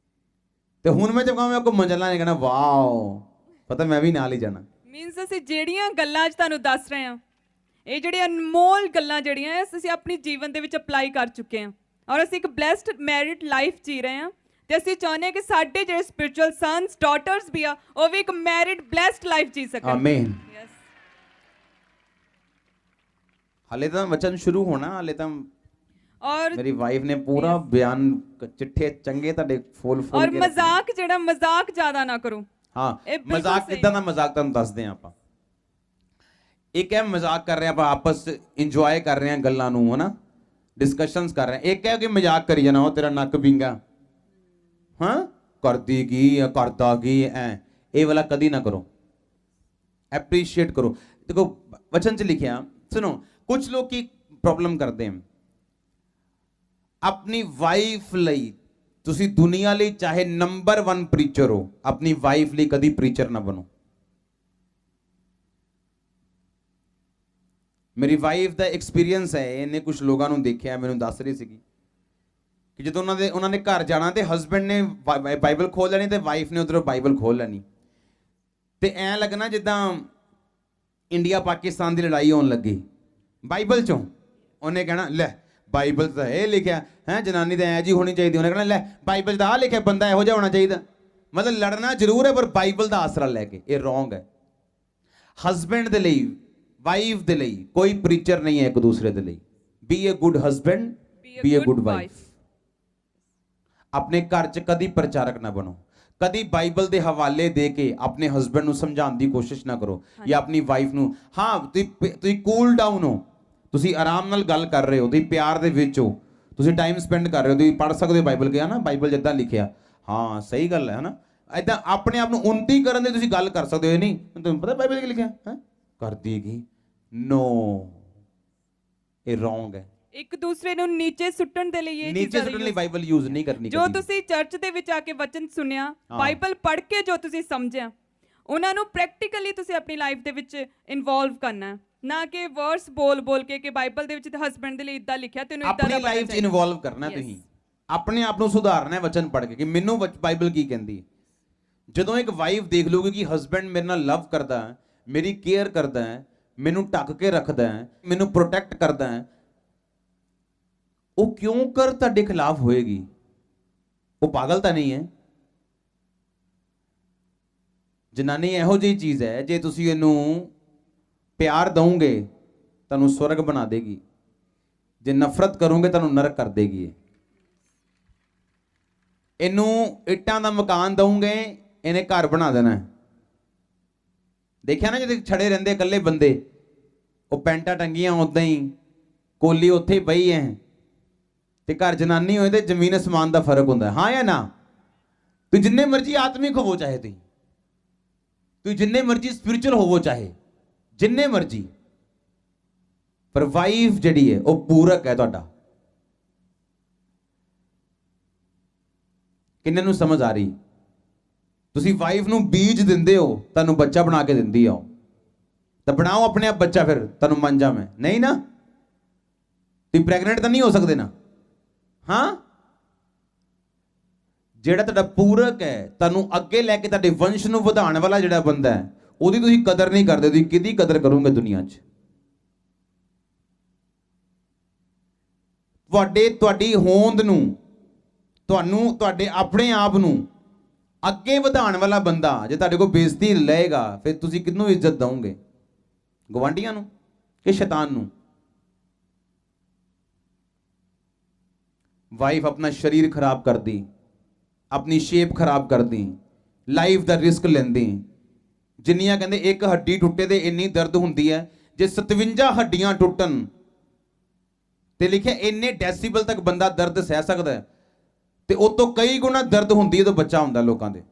ਤੇ ਹੁਣ ਮੈਂ ਜਦ ਕਹਾਂ ਮੈਂ ਘੁੰਮਣ ਚੱਲਾਂ, ਨੇ ਕਹਿੰਦਾ ਵਾਓ, ਪਤਾ ਮੈਂ ਵੀ ਨਾਲ ਹੀ ਜਾਣਾ। ਮੀਨਸ ਅਸੀਂ ਜਿਹੜੀਆਂ ਗੱਲਾਂ ਅੱਜ ਤੁਹਾਨੂੰ ਦੱਸ ਰਹੇ ਹਾਂ, ਇਹ ਜਿਹੜੀਆਂ ਅਨਮੋਲ ਗੱਲਾਂ ਜਿਹੜੀਆਂ ਅਸੀਂ ਆਪਣੀ ਜੀਵਨ ਦੇ ਵਿੱਚ ਅਪਲਾਈ ਕਰ ਚੁੱਕੇ ਹਾਂ, ਔਰ ਅਸੀਂ ਇੱਕ ਬਲੈਸਡ ਮੈਰਿਡ ਲਾਈਫ ਜੀ ਰਹੇ ਹਾਂ। ਤੇ ਅਸੀਂ ਚਾਹੁੰਦੇ ਹਾਂ ਕਿ ਸਾਡੇ ਜਿਹੜੇ ਸਪਿਰਚੁਅਲ ਸਨਸ, ਡਾਟਰਸ ਵੀ ਆ, ਉਹ ਵੀ ਇੱਕ ਮੈਰਿਡ ਬਲੈਸਡ ਲਾਈਫ ਜੀ ਸਕਣ। ਆਮੀਨ। ਹਾਲੇ ਤਾਂ ਵਚਨ ਸ਼ੁਰੂ ਹੋਣਾ, ਹਾਲੇ ਤਾਂ ਔਰ ਮੇਰੀ ਵਾਈਫ ਨੇ ਪੂਰਾ ਬਿਆਨ ਚਿੱਠੇ ਚੰਗੇ ਤੁਹਾਡੇ ਫੁੱਲ ਔਰ ਮਜ਼ਾਕ ਜ਼ਿਆਦਾ ਨਾ ਕਰੋ। ਹਾਂ, ਮਜ਼ਾਕ ਕਿੱਦਾਂ ਦਾ ਮਜ਼ਾਕ ਤੁਹਾਨੂੰ ਦੱਸਦੇ ਹਾਂ ਆਪਾਂ। ਇੱਕ ਹੈ ਮਜ਼ਾਕ ਕਰ ਰਹੇ ਹਾਂ ਆਪਾਂ, ਆਪਸ ਇੰਜੋਏ ਕਰ ਰਹੇ ਹਾਂ ਗੱਲਾਂ ਨੂੰ, ਹਨਾ, ਡਿਸਕਸ਼ਨਸ ਕਰ ਰਹੇ ਹਾਂ। ਇੱਕ ਹੈ ਕਿ ਮਜ਼ਾਕ ਕਰੀ ਜਾਣਾ, ਉਹ ਤੇਰਾ ਨੱਕ ਵਿੰਗਾ, ਹਾਂ ਕਰਦੀ ਕੀ, ਕਰਦਾ ਕੀ, ਇਹ ਵਾਲਾ ਕਦੀ ਨਾ ਕਰੋ। ਐਪਰੀਸ਼ੀਏਟ ਕਰੋ। ਦੇਖੋ ਵਚਨ 'ਚ ਲਿਖਿਆ, ਸੁਣੋ, ਕੁਝ ਲੋਕ ਕੀ ਪ੍ਰੋਬਲਮ ਕਰਦੇ ਹਨ, ਆਪਣੀ ਵਾਈਫ ਲਈ ਤੁਸੀਂ ਦੁਨੀਆ ਲਈ ਚਾਹੇ ਨੰਬਰ 1 ਪ੍ਰੀਚਰ ਹੋ, ਆਪਣੀ ਵਾਈਫ ਲਈ ਕਦੀ ਪ੍ਰੀਚਰ ਨਾ ਬਣੋ। ਮੇਰੀ ਵਾਈਫ ਦਾ ਐਕਸਪੀਰੀਅੰਸ ਹੈ, ਇਹਨੇ ਕੁਝ ਲੋਕਾਂ ਨੂੰ ਦੇਖਿਆ, ਮੈਨੂੰ ਦੱਸ ਰਹੀ ਸੀਗੀ ਕਿ ਜਦੋਂ ਉਹਨਾਂ ਨੇ ਘਰ ਜਾਣਾ ਤੇ ਹਸਬੈਂਡ ਨੇ ਬਾਈਬਲ ਖੋਲ ਲੈਣੀ ਤੇ ਵਾਈਫ ਨੇ ਉਧਰੋਂ ਬਾਈਬਲ ਖੋਲ ਲੈਣੀ, ਤੇ ਐਂ ਲੱਗਣਾ ਜਿੱਦਾਂ ਇੰਡੀਆ ਪਾਕਿਸਤਾਨ ਦੀ ਲੜਾਈ ਹੋਣ ਲੱਗੀ। ਬਾਈਬਲ ਚੋਂ ਉਹਨੇ ਕਹਿਣਾ ਲੈ ਬਾਈਬਲ ਤਾਂ ਇਹ ਲਿਖਿਆ ਹੈ, ਜਨਾਨੀ ਤਾਂ ਐ ਜੀ ਹੋਣੀ ਚਾਹੀਦੀ, ਉਹਨੇ ਕਹਿਣਾ ਲੈ ਬਾਈਬਲ ਦਾ ਆ ਲਿਖਿਆ, ਬੰਦਾ ਇਹੋ ਜਿਹਾ ਹੋਣਾ ਚਾਹੀਦਾ। ਮਤਲਬ ਲੜਨਾ ਜ਼ਰੂਰ ਹੈ ਪਰ ਬਾਈਬਲ ਦਾ ਆਸਰਾ ਲੈ ਕੇ। ਇਹ ਰੋਂਗ ਹੈ। ਹਸਬੈਂਡ ਦੇ ਲਈ, ਵਾਈਫ ਦੇ ਲਈ ਕੋਈ ਪ੍ਰੀਚਰ ਨਹੀਂ ਹੈ ਇੱਕ ਦੂਸਰੇ ਦੇ ਲਈ। B A good husband, B A good wife. ਆਪਣੇ ਘਰ 'ਚ ਕਦੀ ਪ੍ਰਚਾਰਕ ਨਾ ਬਣੋ, ਕਦੀ ਬਾਈਬਲ ਦੇ ਹਵਾਲੇ ਦੇ ਕੇ ਆਪਣੇ ਹਸਬੈਂਡ ਨੂੰ ਸਮਝਾਉਣ ਦੀ ਕੋਸ਼ਿਸ਼ ਨਾ ਕਰੋ, ਜਾਂ ਆਪਣੀ ਵਾਈਫ ਨੂੰ। ਹਾਂ, ਤੁਸੀਂ ਕੂਲ ਡਾਊਨ ਹੋ, ਤੁਸੀਂ ਆਰਾਮ ਨਾਲ ਗੱਲ ਕਰ ਰਹੇ ਹੋ, ਤੁਸੀਂ ਪਿਆਰ ਦੇ ਵਿੱਚ ਹੋ, ਤੁਸੀਂ ਟਾਈਮ ਸਪੈਂਡ ਕਰ ਰਹੇ ਹੋ, ਤੁਸੀਂ ਪੜ੍ਹ ਸਕਦੇ ਹੋ ਬਾਈਬਲ ਕਿਹਾ ਨਾ, ਬਾਈਬਲ ਜਿੱਦਾਂ ਲਿਖਿਆ, ਹਾਂ ਸਹੀ ਗੱਲ ਹੈ ਨਾ। ਏਦਾਂ ਆਪਣੇ ਆਪ ਨੂੰ ਉન્નਤੀ ਕਰਨ ਦੀ ਤੁਸੀਂ ਗੱਲ ਕਰ ਸਕਦੇ ਹੋ। ਨਹੀਂ ਤੁਹਾਨੂੰ ਪਤਾ ਬਾਈਬਲ ਕੀ ਲਿਖਿਆ ਹੈ, ਕਰਦੀ ਕੀ, ਨੋ, ਇਹ ਰੋਂਗ ਹੈ। ਇੱਕ ਦੂਸਰੇ ਨੂੰ ਨੀਚੇ ਸੁੱਟਣ ਦੇ ਲਈ, ਇਹ ਨੀਚੇ ਸੁੱਟਣ ਲਈ ਬਾਈਬਲ ਯੂਜ਼ ਨਹੀਂ ਕਰਨੀ। ਜੋ ਤੁਸੀਂ ਚਰਚ ਦੇ ਵਿੱਚ ਆ ਕੇ ਵਚਨ ਸੁਣਿਆ, ਬਾਈਬਲ ਪੜ੍ਹ ਕੇ ਜੋ ਤੁਸੀਂ ਸਮਝਿਆ, ਉਹਨਾਂ ਨੂੰ ਪ੍ਰੈਕਟੀਕਲੀ ਤੁਸੀਂ ਆਪਣੀ ਲਾਈਫ ਦੇ ਵਿੱਚ ਇਨਵੋਲਵ ਕਰਨਾ, ਨਾ ਕਿ ਵਰਸ ਬੋਲ ਕੇ ਬਾਈਬਲ ਦੇ ਵਿੱਚ ਹਸਬੈਂਡ ਦੇ ਲਈ ਇਦਾਂ ਲਿਖਿਆ, ਤੈਨੂੰ ਇਦਾਂ ਦਾ ਆਪਣੀ ਲਾਈਫ 'ਚ ਇਨਵੋਲਵ ਕਰਨਾ। ਤੁਸੀਂ ਆਪਣੇ ਆਪ ਨੂੰ ਸੁਧਾਰਨਾ ਹੈ ਵਚਨ ਪੜ੍ਹ ਕੇ ਕਿ ਮੈਨੂੰ ਬਾਈਬਲ ਕੀ ਕਹਿੰਦੀ ਹੈ। ਜਦੋਂ ਇੱਕ ਵਾਈਫ ਦੇਖ ਲੂਗੀ ਕਿ ਹਸਬੈਂਡ ਮੇਰੇ ਨਾਲ ਲਵ ਕਰਦਾ ਹੈ, ਮੇਰੀ ਕੇਅਰ ਕਰਦਾ ਹੈ, ਮੈਨੂੰ ਢੱਕ ਕੇ ਰੱਖਦਾ ਹੈ, ਮੈਨੂੰ ਪ੍ਰੋਟੈਕਟ ਕਰਦਾ ਹੈ, ਉਹ ਕਿਉਂ ਕਰ ਤੁਹਾਡੇ ਖਿਲਾਫ ਹੋਏਗੀ? ਉਹ ਪਾਗਲ ਤਾਂ ਨਹੀਂ ਹੈ। ਜਨਾਨੀ ਇਹੋ ਜਿਹੀ ਚੀਜ਼ ਹੈ, ਜੇ ਤੁਸੀਂ ਇਹਨੂੰ ਪਿਆਰ ਦਵੋਗੇ ਤੁਹਾਨੂੰ ਸਵਰਗ ਬਣਾ ਦੇਗੀ, ਜੇ ਨਫ਼ਰਤ ਕਰੋਗੇ ਤੁਹਾਨੂੰ ਨਰਕ ਕਰ ਦੇਗੀ। ਇਹਨੂੰ ਇੱਟਾਂ ਦਾ ਮਕਾਨ ਦਵੋਗੇ ਇਹਨੇ ਘਰ ਬਣਾ ਦੇਣਾ। ਦੇਖਿਆ ਨਾ ਜਿਹੜੇ ਛੜੇ ਰਹਿੰਦੇ ਇਕੱਲੇ ਬੰਦੇ, ਉਹ ਪੈਂਟਾਂ ਟੰਗੀਆਂ ਉਦਾਂ ਹੀ, ਕੋਲੀ ਉੱਥੇ ਹੀ ਪਈ ਹੈ, ਤੇ ਘਰ ਜਨਾਨੀ ਹੋਏ ਤੇ ਜ਼ਮੀਨ ਅਸਮਾਨ ਦਾ ਫਰਕ ਹੁੰਦਾ। ਹਾਂ ਜਾਂ ਨਾ? ਤੁਸੀਂ ਜਿੰਨੇ ਮਰਜ਼ੀ ਆਤਮਿਕ ਹੋਵੋ, ਚਾਹੇ ਤੁਸੀਂ ਜਿੰਨੇ ਮਰਜ਼ੀ ਸਪਿਰਿਚੁਅਲ ਹੋਵੋ, ਚਾਹੇ ਜਿੰਨੇ ਮਰਜ਼ੀ, ਪਰ ਵਾਈਫ ਜਿਹੜੀ ਹੈ ਉਹ ਪੂਰਕ ਹੈ ਤੁਹਾਡਾ। ਕਿੰਨੇ ਨੂੰ ਸਮਝ ਆ ਰਹੀ? ਤੁਸੀਂ ਵਾਈਫ ਨੂੰ ਬੀਜ ਦਿੰਦੇ ਹੋ, ਤੁਹਾਨੂੰ ਬੱਚਾ ਬਣਾ ਕੇ ਦਿੰਦੀ ਆ, ਤਾਂ ਬਣਾਓ ਆਪਣੇ ਆਪ ਬੱਚਾ, ਫਿਰ ਤੁਹਾਨੂੰ ਮੰਨ ਜਾ ਮੈਂ ਨਹੀਂ ਨਾ। ਤੁਸੀਂ ਪ੍ਰੈਗਨੈਂਟ ਤਾਂ ਨਹੀਂ ਹੋ ਸਕਦੇ ਨਾ। ਹਾਂ, ਜਿਹੜਾ ਤੁਹਾਡਾ ਪੂਰਕ ਹੈ, ਤੁਹਾਨੂੰ ਅੱਗੇ ਲੈ ਕੇ ਤੁਹਾਡੇ ਵੰਸ਼ ਨੂੰ ਵਧਾਉਣ ਵਾਲਾ ਜਿਹੜਾ ਬੰਦਾ ਹੈ, ਉਹਦੀ ਤੁਸੀਂ ਕਦਰ ਨਹੀਂ ਕਰਦੇ। ਤੁਸੀਂ ਕਿਹਦੀ ਕਦਰ ਕਰੋਗੇ ਦੁਨੀਆ 'ਚ? ਤੁਹਾਡੀ ਹੋਂਦ ਨੂੰ, ਤੁਹਾਨੂੰ ਤੁਹਾਡੇ ਆਪਣੇ ਆਪ ਨੂੰ ਅੱਗੇ ਵਧਾਉਣ ਵਾਲਾ ਬੰਦਾ ਜੇ ਤੁਹਾਡੇ ਕੋਲ ਬੇਇੱਜ਼ਤੀ ਲਏਗਾ, ਫਿਰ ਤੁਸੀਂ ਕਿਹਨੂੰ ਇੱਜ਼ਤ ਦਵੋਗੇ? ਗਵਾਂਢੀਆਂ ਨੂੰ ਕਿ ਸ਼ੈਤਾਨ ਨੂੰ? ਵਾਈਫ ਆਪਣਾ ਸਰੀਰ ਖਰਾਬ ਕਰਦੀ, ਆਪਣੀ ਸ਼ੇਪ ਖਰਾਬ ਕਰਦੀ, ਲਾਈਫ ਦਾ ਰਿਸਕ ਲੈਂਦੀ। ਜਿੰਨੀਆਂ ਕਹਿੰਦੇ ਇੱਕ ਹੱਡੀ ਟੁੱਟੇ ਤੇ ਇੰਨੀ ਦਰਦ ਹੁੰਦੀ ਹੈ, ਜੇ 57 ਹੱਡੀਆਂ ਟੁੱਟਣ ਤੇ ਲਿਖਿਆ ਇੰਨੇ ਡੈਸੀਬਲ ਤੱਕ ਬੰਦਾ ਦਰਦ ਸਹਿ ਸਕਦਾ ਹੈ, ਤੇ ਉਹ ਤੋਂ ਕਈ ਗੁਣਾ ਦਰਦ ਹੁੰਦੀ ਹੈ ਜਦੋਂ ਬੱਚਾ ਹੁੰਦਾ ਲੋਕਾਂ ਦੇ।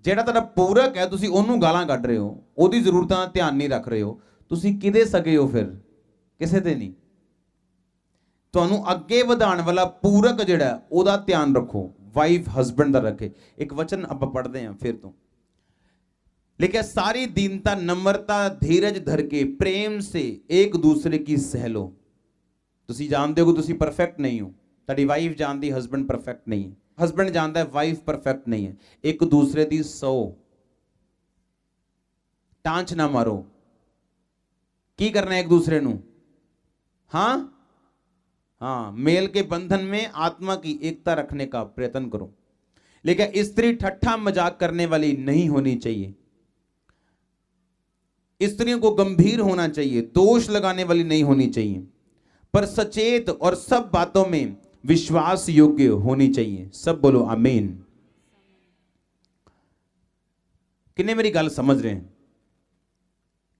ਜਿਹੜਾ ਤੁਹਾਡਾ ਪੂਰਕ ਹੈ, ਤੁਸੀਂ ਉਹਨੂੰ ਗਾਲਾਂ ਕੱਢ ਰਹੇ ਹੋ, ਉਹਦੀ ਜ਼ਰੂਰਤਾਂ ਦਾ ਧਿਆਨ ਨਹੀਂ ਰੱਖ ਰਹੇ ਹੋ, ਤੁਸੀਂ ਕਿਹਦੇ ਸਕੇ ਹੋ? ਫਿਰ ਕਿਸੇ ਤੇ ਨਹੀਂ। ਤੁਹਾਨੂੰ ਅੱਗੇ ਵਧਾਉਣ ਵਾਲਾ ਪੂਰਕ ਜਿਹੜਾ ਉਹਦਾ ਧਿਆਨ ਰੱਖੋ, ਵਾਈਫ ਹਸਬੈਂਡ ਦਾ ਰੱਖੇ। ਇੱਕ ਵਚਨ ਆਪਾਂ ਪੜ੍ਹਦੇ ਹਾਂ ਫਿਰ ਤੋਂ, लिखा सारी दीनता नम्रता धीरज धर के प्रेम से एक दूसरे की सह लो। तुसी जानते हो कि तुसी परफेक्ट नहीं हो, ताड़ी वाइफ जानती हस्बैंड परफेक्ट नहीं है, हस्बैंड जानता है वाइफ परफेक्ट नहीं है। एक दूसरे दी सो, टांच ना मारो। की करना है एक दूसरे नू? हाँ हाँ, मेल के बंधन में आत्मा की एकता रखने का प्रयत्न करो। लेकिन स्त्री ठट्ठा मजाक करने वाली नहीं होनी चाहिए, स्त्रियों को गंभीर होना चाहिए, दोष लगाने वाली नहीं होनी चाहिए, पर सचेत और सब बातों में विश्वास योग्य होनी चाहिए। सब बोलो आमीन। किन्ने मेरी गल समझ रहे हैं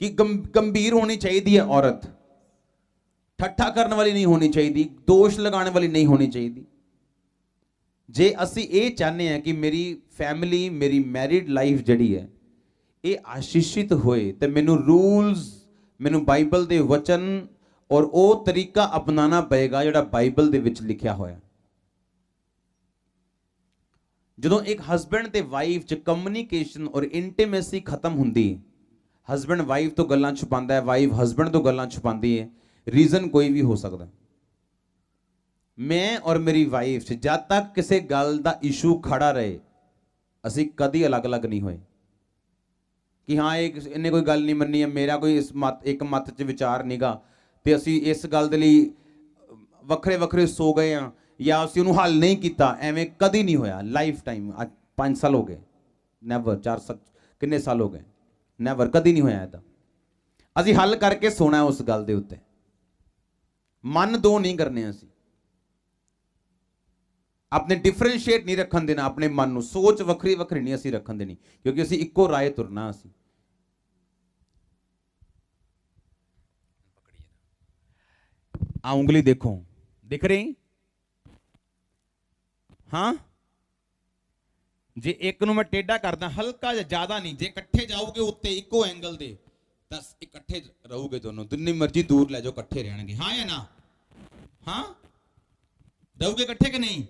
कि गंभीर होनी चाहिए है औरत, ठट्ठा करने वाली नहीं होनी चाहिए, दोष लगाने वाली नहीं होनी चाहिए। जे असी ये चाहते हैं कि मेरी फैमिली, मेरी मैरिड लाइफ जड़ी है ये आशीषित होए, तो मैनू रूल्स, मैनू बाइबल दे वचन और वो तरीका अपनाना पएगा जिहड़ा बाइबल दे विच लिखिया होया। जदों एक हस्बैंड ते वाइफ च कम्युनिकेशन और इंटीमेसी खत्म हुंदी, हस्बैंड वाइफ तो गल्लां छुपांदा है, वाइफ हस्बैंड तो गल्लां छुपांदी है, रीजन कोई भी हो सकता। मैं और मेरी वाइफ च जद तक किसी गल दा इशू खड़ा रहे, असी कदी अलग अलग नहीं होए कि हाँ एक इन्हें कोई गल नहीं मन्नी है, मेरा कोई इस मत एक मत च विचार नहींगा ते असी इस गल दे लई वखरे वखरे सो गए हाँ या असी उन्होंने हल नहीं किया। एवें कदी नहीं होया लाइफ टाइम। आज 5 साल हो गए, नैवर 4 साल किन्ने साल हो गए, नैवर कदी नहीं होया। इदा असी हल करके सोना है उस गल दे उत्ते, मन दो नहीं करने। असी अपने डिफरेंशिएट नहीं रखन देना, अपने मन नूं सोच वखरी वखरी नहीं असी रखन देनी, क्योंकि असी इक्को राय तुरना। असी आ उंगली देखो, दिख रही? हाँ, जे एक नूं मैं टेढ़ा करदा हल्का जिहा, ज्यादा नहीं, जे इकट्ठे जाओगे उत्ते इक्को एंगल दे तां इकट्ठे रहोगे दोनों, जिन्नी मर्जी दूर ले जाओ इकट्ठे रहणगे। हाँ या ना? हाँ, रहोगे इकट्ठे कि नहीं?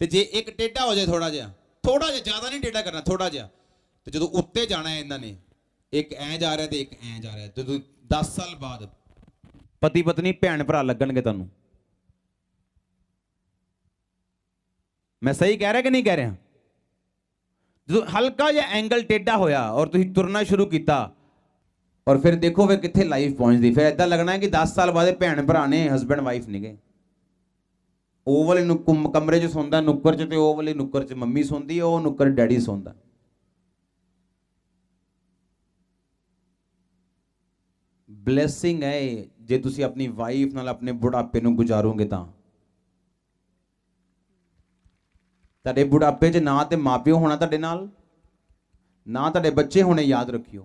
ते जे एक टेढ़ा हो जाए थोड़ा जिहा, ज्यादा नहीं टेढ़ा करना, थोड़ा जिहा, तो जो उत्ते जाना है इन्हां ने, एक ऐ जा रहा है तो एक ऐ जा रहा है, तो 10 साल बाद पति पत्नी भैन भरा लगणगे तुहानूं। मैं सही कह रहा कि नहीं कह रहा? जो हल्का जिहा एंगल टेढ़ा होया और तुसीं तुरना शुरू किया, और फिर देखो फिर कित्थे लाइफ पहुंचदी। फिर इदां लगना है कि 10 साल बाद भैन भरा ने, हस्बैंड वाइफ नहीं गए। ਉਹ ਵਾਲੇ ਕਮਰੇ 'ਚ ਸੌਂਦਾ, ਨੁੱਕਰ 'ਚ, ਤੇ ਉਹ ਵਾਲੇ ਨੁੱਕਰ 'ਚ ਮੰਮੀ ਸੌਂਦੀ, ਉਹ ਨੁੱਕਰ ਡੈਡੀ ਸੌਂਦਾ। ਬਲੇਸਿੰਗ ਹੈ ਜੇ ਤੁਸੀਂ ਆਪਣੀ ਵਾਈਫ ਨਾਲ ਆਪਣੇ ਬੁਢਾਪੇ ਨੂੰ ਗੁਜ਼ਾਰੋਗੇ ਤਾਂ। ਤੁਹਾਡੇ ਬੁਢਾਪੇ 'ਚ ਨਾ ਤੇ ਮਾਪਿਓ ਹੋਣਾ ਤੁਹਾਡੇ ਨਾਲ, ਨਾ ਤੁਹਾਡੇ ਬੱਚੇ ਹੋਣੇ, ਯਾਦ ਰੱਖਿਓ।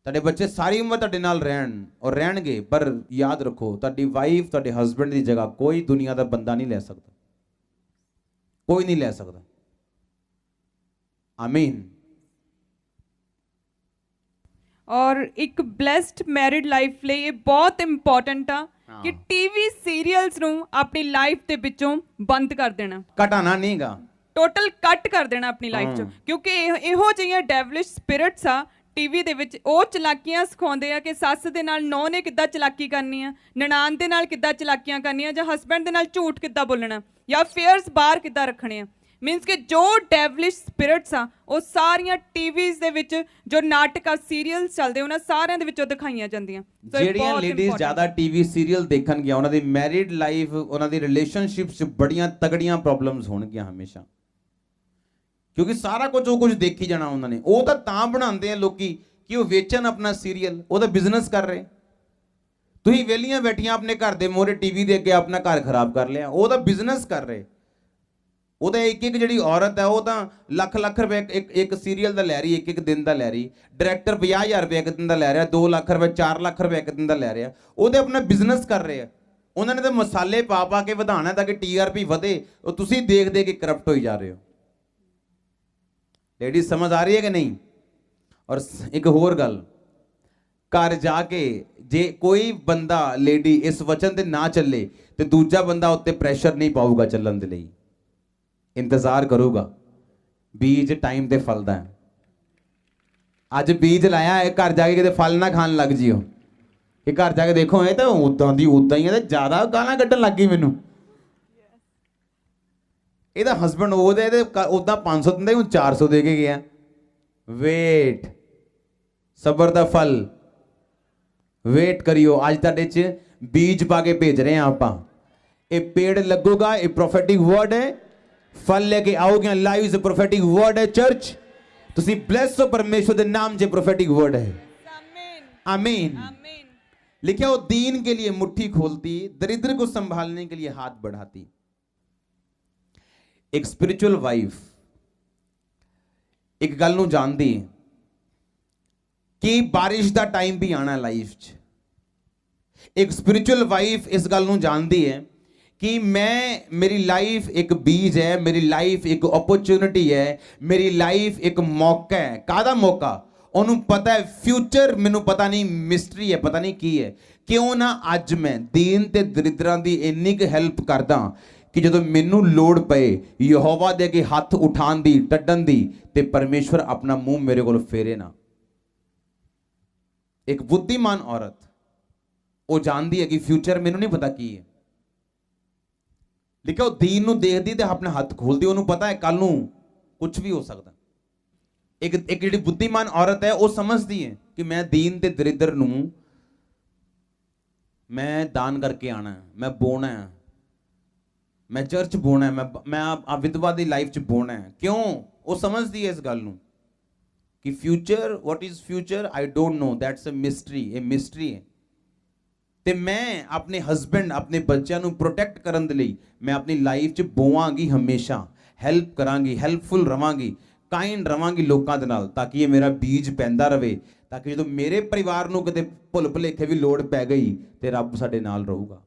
ਤੁਹਾਡੇ ਬੱਚੇ ਸਾਰੀ ਉਮਰ ਤੁਹਾਡੇ ਨਾਲ ਰਹਿਣ ਔਰ ਰਹਿਣਗੇ, ਪਰ ਯਾਦ ਰੱਖੋ ਤੁਹਾਡੀ ਵਾਈਫ ਤੁਹਾਡੇ ਹਸਬੈਂਡ ਦੀ ਜਗ੍ਹਾ ਕੋਈ ਦੁਨੀਆ ਦਾ ਬੰਦਾ ਨਹੀਂ ਲੈ ਸਕਦਾ, ਕੋਈ ਨਹੀਂ ਲੈ ਸਕਦਾ। ਆਮੀਨ। ਔਰ ਇੱਕ ਬਲੈਸਡ ਮੈਰਿਡ ਲਾਈਫ ਲਈ ਇਹ ਬਹੁਤ ਇੰਪੋਰਟੈਂਟ ਆ ਕਿ ਟੀਵੀ ਸੀਰੀਅਲਸ ਨੂੰ ਆਪਣੀ ਲਾਈਫ ਦੇ ਵਿੱਚੋਂ ਬੰਦ ਕਰ ਦੇਣਾ, ਘਟਾਣਾ ਨਹੀਂਗਾ, ਟੋਟਲ ਕੱਟ ਕਰ ਦੇਣਾ ਆਪਣੀ ਲਾਈਫ 'ਚੋਂ, ਕਿਉਂਕਿ ਇਹੋ ਜਿਹੀਆਂ ਡੈਵਲਿਸ਼ ਸਪਿਰਿਟਸ ਆ ਟੀਵੀ ਦੇ ਵਿੱਚ। ਉਹ ਚਲਾਕੀਆਂ ਸਿਖਾਉਂਦੇ ਆ ਕਿ ਸੱਸ ਦੇ ਨਾਲ ਨੌਂ ਨੇ ਕਿੱਦਾਂ ਚਲਾਕੀ ਕਰਨੀ ਆ, ਨਨਾਣ ਦੇ ਨਾਲ ਕਿੱਦਾਂ ਚਲਾਕੀਆਂ ਕਰਨੀਆਂ, ਜਾਂ ਹਸਬੈਂਡ ਦੇ ਨਾਲ ਝੂਠ ਕਿੱਦਾਂ ਬੋਲਣਾ, ਜਾਂ ਅਫੇਅਰਸ ਬਾਹਰ ਕਿੱਦਾਂ ਰੱਖਣੇ ਆ। ਮੀਨਸ ਕਿ ਜੋ ਡੈਵਲਿਸ਼ ਸਪਿਰਿਟਸ ਆ ਉਹ ਸਾਰੀਆਂ ਟੀਵੀਜ਼ ਦੇ ਵਿੱਚ ਜੋ ਨਾਟਕ ਆ ਸੀਰੀਅਲਸ ਚੱਲਦੇ ਉਹਨਾਂ ਸਾਰਿਆਂ ਦੇ ਵਿੱਚੋਂ ਦਿਖਾਈਆਂ ਜਾਂਦੀਆਂ। ਜਿਹੜੀਆਂ ਲੇਡੀਜ਼ ਜ਼ਿਆਦਾ ਟੀਵੀ ਸੀਰੀਅਲ ਦੇਖਣਗੀਆਂ ਉਹਨਾਂ ਦੀ ਮੈਰਿਡ ਲਾਈਫ, ਉਹਨਾਂ ਦੀ ਰਿਲੇਸ਼ਨਸ਼ਿਪਸ 'ਚ ਬੜੀਆਂ ਤਗੜੀਆਂ ਪ੍ਰੋਬਲਮਸ ਹੋਣਗੀਆਂ ਹਮੇਸ਼ਾ, ਕਿਉਂਕਿ ਸਾਰਾ ਕੁਝ ਉਹ ਕੁਝ ਦੇਖੀ ਜਾਣਾ ਉਹਨਾਂ ਨੇ। ਉਹ ਤਾਂ ਬਣਾਉਂਦੇ ਆ ਲੋਕੀ ਕਿ ਉਹ ਵੇਚਣ ਆਪਣਾ ਸੀਰੀਅਲ, ਉਹਦਾ ਬਿਜ਼ਨਸ ਕਰ ਰਹੇ। ਤੁਸੀਂ ਵਿਹਲੀਆਂ ਬੈਠੀਆਂ ਆਪਣੇ ਘਰ ਦੇ ਮੋਹਰੇ ਟੀਵੀ ਦੇ ਅੱਗੇ ਆਪਣਾ ਘਰ ਖਰਾਬ ਕਰ ਲਿਆ, ਉਹਦਾ ਬਿਜ਼ਨਸ ਕਰ ਰਹੇ। ਉਹਦਾ ਇੱਕ ਜਿਹੜੀ ਔਰਤ ਹੈ ਉਹ ਤਾਂ ਲੱਖ ਰੁਪਏ ਇੱਕ ਸੀਰੀਅਲ ਦਾ ਲੈ ਰਹੀ, ਇੱਕ ਦਿਨ ਦਾ ਲੈ ਰਹੀ। ਡਾਇਰੈਕਟਰ 50,000 ਰੁਪਏ ਇੱਕ ਦਿਨ ਦਾ ਲੈ ਰਿਹਾ, 2 ਲੱਖ ਰੁਪਏ 4 ਲੱਖ ਰੁਪਏ ਇੱਕ ਦਿਨ ਦਾ ਲੈ ਰਿਹਾ। ਉਹਦੇ ਆਪਣਾ ਬਿਜ਼ਨਸ ਕਰ ਰਹੇ ਆ। ਉਹਨਾਂ ਨੇ ਤਾਂ ਮਸਾਲੇ ਪਾ ਕੇ ਵਧਾਉਣਾ ਤਾਂ ਕਿ TRP ਵਧੇ, ਉਹ ਤੁਸੀਂ ਦੇਖ ਕੇ ਕਰਪਟ ਹੋਈ ਜਾ ਰਹੇ ਹੋ। ਲੇਡੀਜ਼ ਸਮਝ ਆ ਰਹੀ ਹੈ ਕਿ ਨਹੀਂ? ਔਰ ਇੱਕ ਹੋਰ ਗੱਲ, ਘਰ ਜਾ ਕੇ ਜੇ ਕੋਈ ਬੰਦਾ ਲੇਡੀ ਇਸ ਵਚਨ ਤੇ ਨਾ ਚੱਲੇ ਤੇ ਦੂਜਾ ਬੰਦਾ ਉੱਤੇ ਪ੍ਰੈਸ਼ਰ ਨਹੀਂ ਪਾਊਗਾ ਚੱਲਣ ਦੇ ਲਈ, ਇੰਤਜ਼ਾਰ ਕਰੂਗਾ। ਬੀਜ ਟਾਈਮ ਤੇ ਫਲਦਾ ਹੈ। ਅੱਜ ਬੀਜ ਲਾਇਆ ਹੈ, ਘਰ ਜਾ ਕੇ ਕਿਤੇ ਫਲ ਨਾ ਖਾਣ ਲੱਗ ਜਿਓ ਕਿ ਘਰ ਜਾ ਕੇ ਦੇਖੋ ਇਹ ਤਾਂ ਉਦਾਂ ਹੀ ਹੈ, ਤੇ ਜ਼ਿਆਦਾ ਗਾਲਾਂ ਕੱਢਣ ਲੱਗ ਗਈ ਮੈਨੂੰ। ਇਹਦਾ ਹਸਬੰਡ ਉਹਦੇ ਉਦਾਂ 500 ਦਿੰਦਾ, ਹੁਣ 400 ਦੇ ਕੇ ਗਿਆ। ਵੇਟ, ਸਬਰ ਦਾ ਫਲ, ਵੇਟ ਕਰਿਓ। ਅੱਜ ਤੁਹਾਡੇ 'ਚ ਬੀਜ ਪਾ ਕੇ ਭੇਜ ਰਹੇ ਹਾਂ ਆਪਾਂ। ਇਹ ਪੇੜ ਲੱਗੂਗਾ, ਇਹ ਪ੍ਰੋਫੈਟਿਕ ਵਰਡ ਹੈ। फल लेके आओगे, लाइव से प्रोफेटिक वर्ड है। चर्च तुसी ब्लेस हो परमेश्वर के नाम से, प्रोफेटिक वर्ड है। आमीन। लिखा हो दीन के लिए मुट्ठी खोलती, दरिद्र को संभालने के लिए हाथ बढ़ाती। एक स्पिरिचुअल वाइफ एक गल नूं जानदी कि बारिश दा टाइम भी आना लाइफ च। एक स्पिरिचुअल वाइफ इस गल नूं जानदी है कि मेरी लाइफ एक बीज है, मेरी लाइफ एक अपॉर्चुनिटी है, मेरी लाइफ एक मौका है। कादा मौका? ਉਹਨੂੰ ਪਤਾ ਹੈ ਫਿਊਚਰ ਮੈਨੂੰ ਪਤਾ ਨਹੀਂ, ਮਿਸਟਰੀ ਹੈ, ਪਤਾ ਨਹੀਂ ਕੀ ਹੈ। ਕਿਉਂ ਨਾ ਅੱਜ ਮੈਂ ਦੀਨ ਤੇ ਦਰਿਦਰਾਂ ਦੀ ਇੰਨੀ ਕੁ ਹੈਲਪ ਕਰਦਾ ਕਿ ਜਦੋਂ ਮੈਨੂੰ ਲੋੜ ਪਏ ਯਹੋਵਾ ਦੇ ਅੱਗੇ ਹੱਥ ਉਠਾਉਣ ਦੀ, ਟੱਡਣ ਦੀ, ਤੇ ਪਰਮੇਸ਼ਵਰ ਆਪਣਾ ਮੂੰਹ ਮੇਰੇ ਕੋਲ ਫੇਰੇ ਨਾ। ਇੱਕ ਬੁੱਧੀਮਾਨ ਔਰਤ ਉਹ ਜਾਣਦੀ ਹੈ ਕਿ ਫਿਊਚਰ ਮੈਨੂੰ ਨਹੀਂ ਪਤਾ ਕੀ ਹੈ। ਲਿਖਿਆ ਉਹ ਦੀਨ ਨੂੰ ਦੇਖਦੀ ਤੇ ਆਪਣੇ ਹੱਥ ਖੋਲਦੀ, ਉਹਨੂੰ ਪਤਾ ਹੈ ਕੱਲ ਨੂੰ ਕੁਝ ਵੀ ਹੋ ਸਕਦਾ। ਇੱਕ ਜਿਹੜੀ ਬੁੱਧੀਮਾਨ ਔਰਤ ਹੈ ਉਹ ਸਮਝਦੀ ਹੈ ਕਿ ਮੈਂ ਦੀਨ ਤੇ ਦਰਿਦਰ ਨੂੰ ਮੈਂ ਦਾਨ ਕਰਕੇ ਆਣਾ, ਮੈਂ ਬੋਣਾ, ਮੈਂ ਚਰਚ ਬੋਣਾ, ਮੈਂ ਆ ਵਿਧਵਾ ਦੀ ਲਾਈਫ 'ਚ ਬੋਣਾ। ਕਿਉਂ? ਉਹ ਸਮਝਦੀ ਹੈ ਇਸ ਗੱਲ ਨੂੰ ਕਿ future, what is future I don't know, that's a mystery. ਇਹ ਮਿਸਟਰੀ ਹੈ। ਤੇ ਮੈਂ ਆਪਣੇ ਹਸਬੈਂਡ, ਆਪਣੇ ਬੱਚਿਆਂ ਨੂੰ ਪ੍ਰੋਟੈਕਟ ਕਰਨ ਦੇ ਲਈ ਮੈਂ ਆਪਣੀ ਲਾਈਫ 'ਚ ਬੋਵਾਂਗੀ, ਹਮੇਸ਼ਾ ਹੈਲਪ ਕਰਾਂਗੀ, ਹੈਲਪਫੁਲ ਰਵਾਂਗੀ, ਕਾਈਂਡ ਰਵਾਂਗੀ ਲੋਕਾਂ ਦੇ ਨਾਲ, ਤਾਂ ਕਿ ਇਹ ਮੇਰਾ ਬੀਜ ਪੈਂਦਾ ਰਵੇ, ਤਾਂ ਕਿ ਜਦੋਂ ਮੇਰੇ ਪਰਿਵਾਰ ਨੂੰ ਕਿਤੇ ਭੁੱਲ ਭੁਲੇਖੇ ਵੀ ਲੋੜ ਪੈ ਗਈ ਤੇ ਰੱਬ ਸਾਡੇ ਨਾਲ ਰਹੂਗਾ।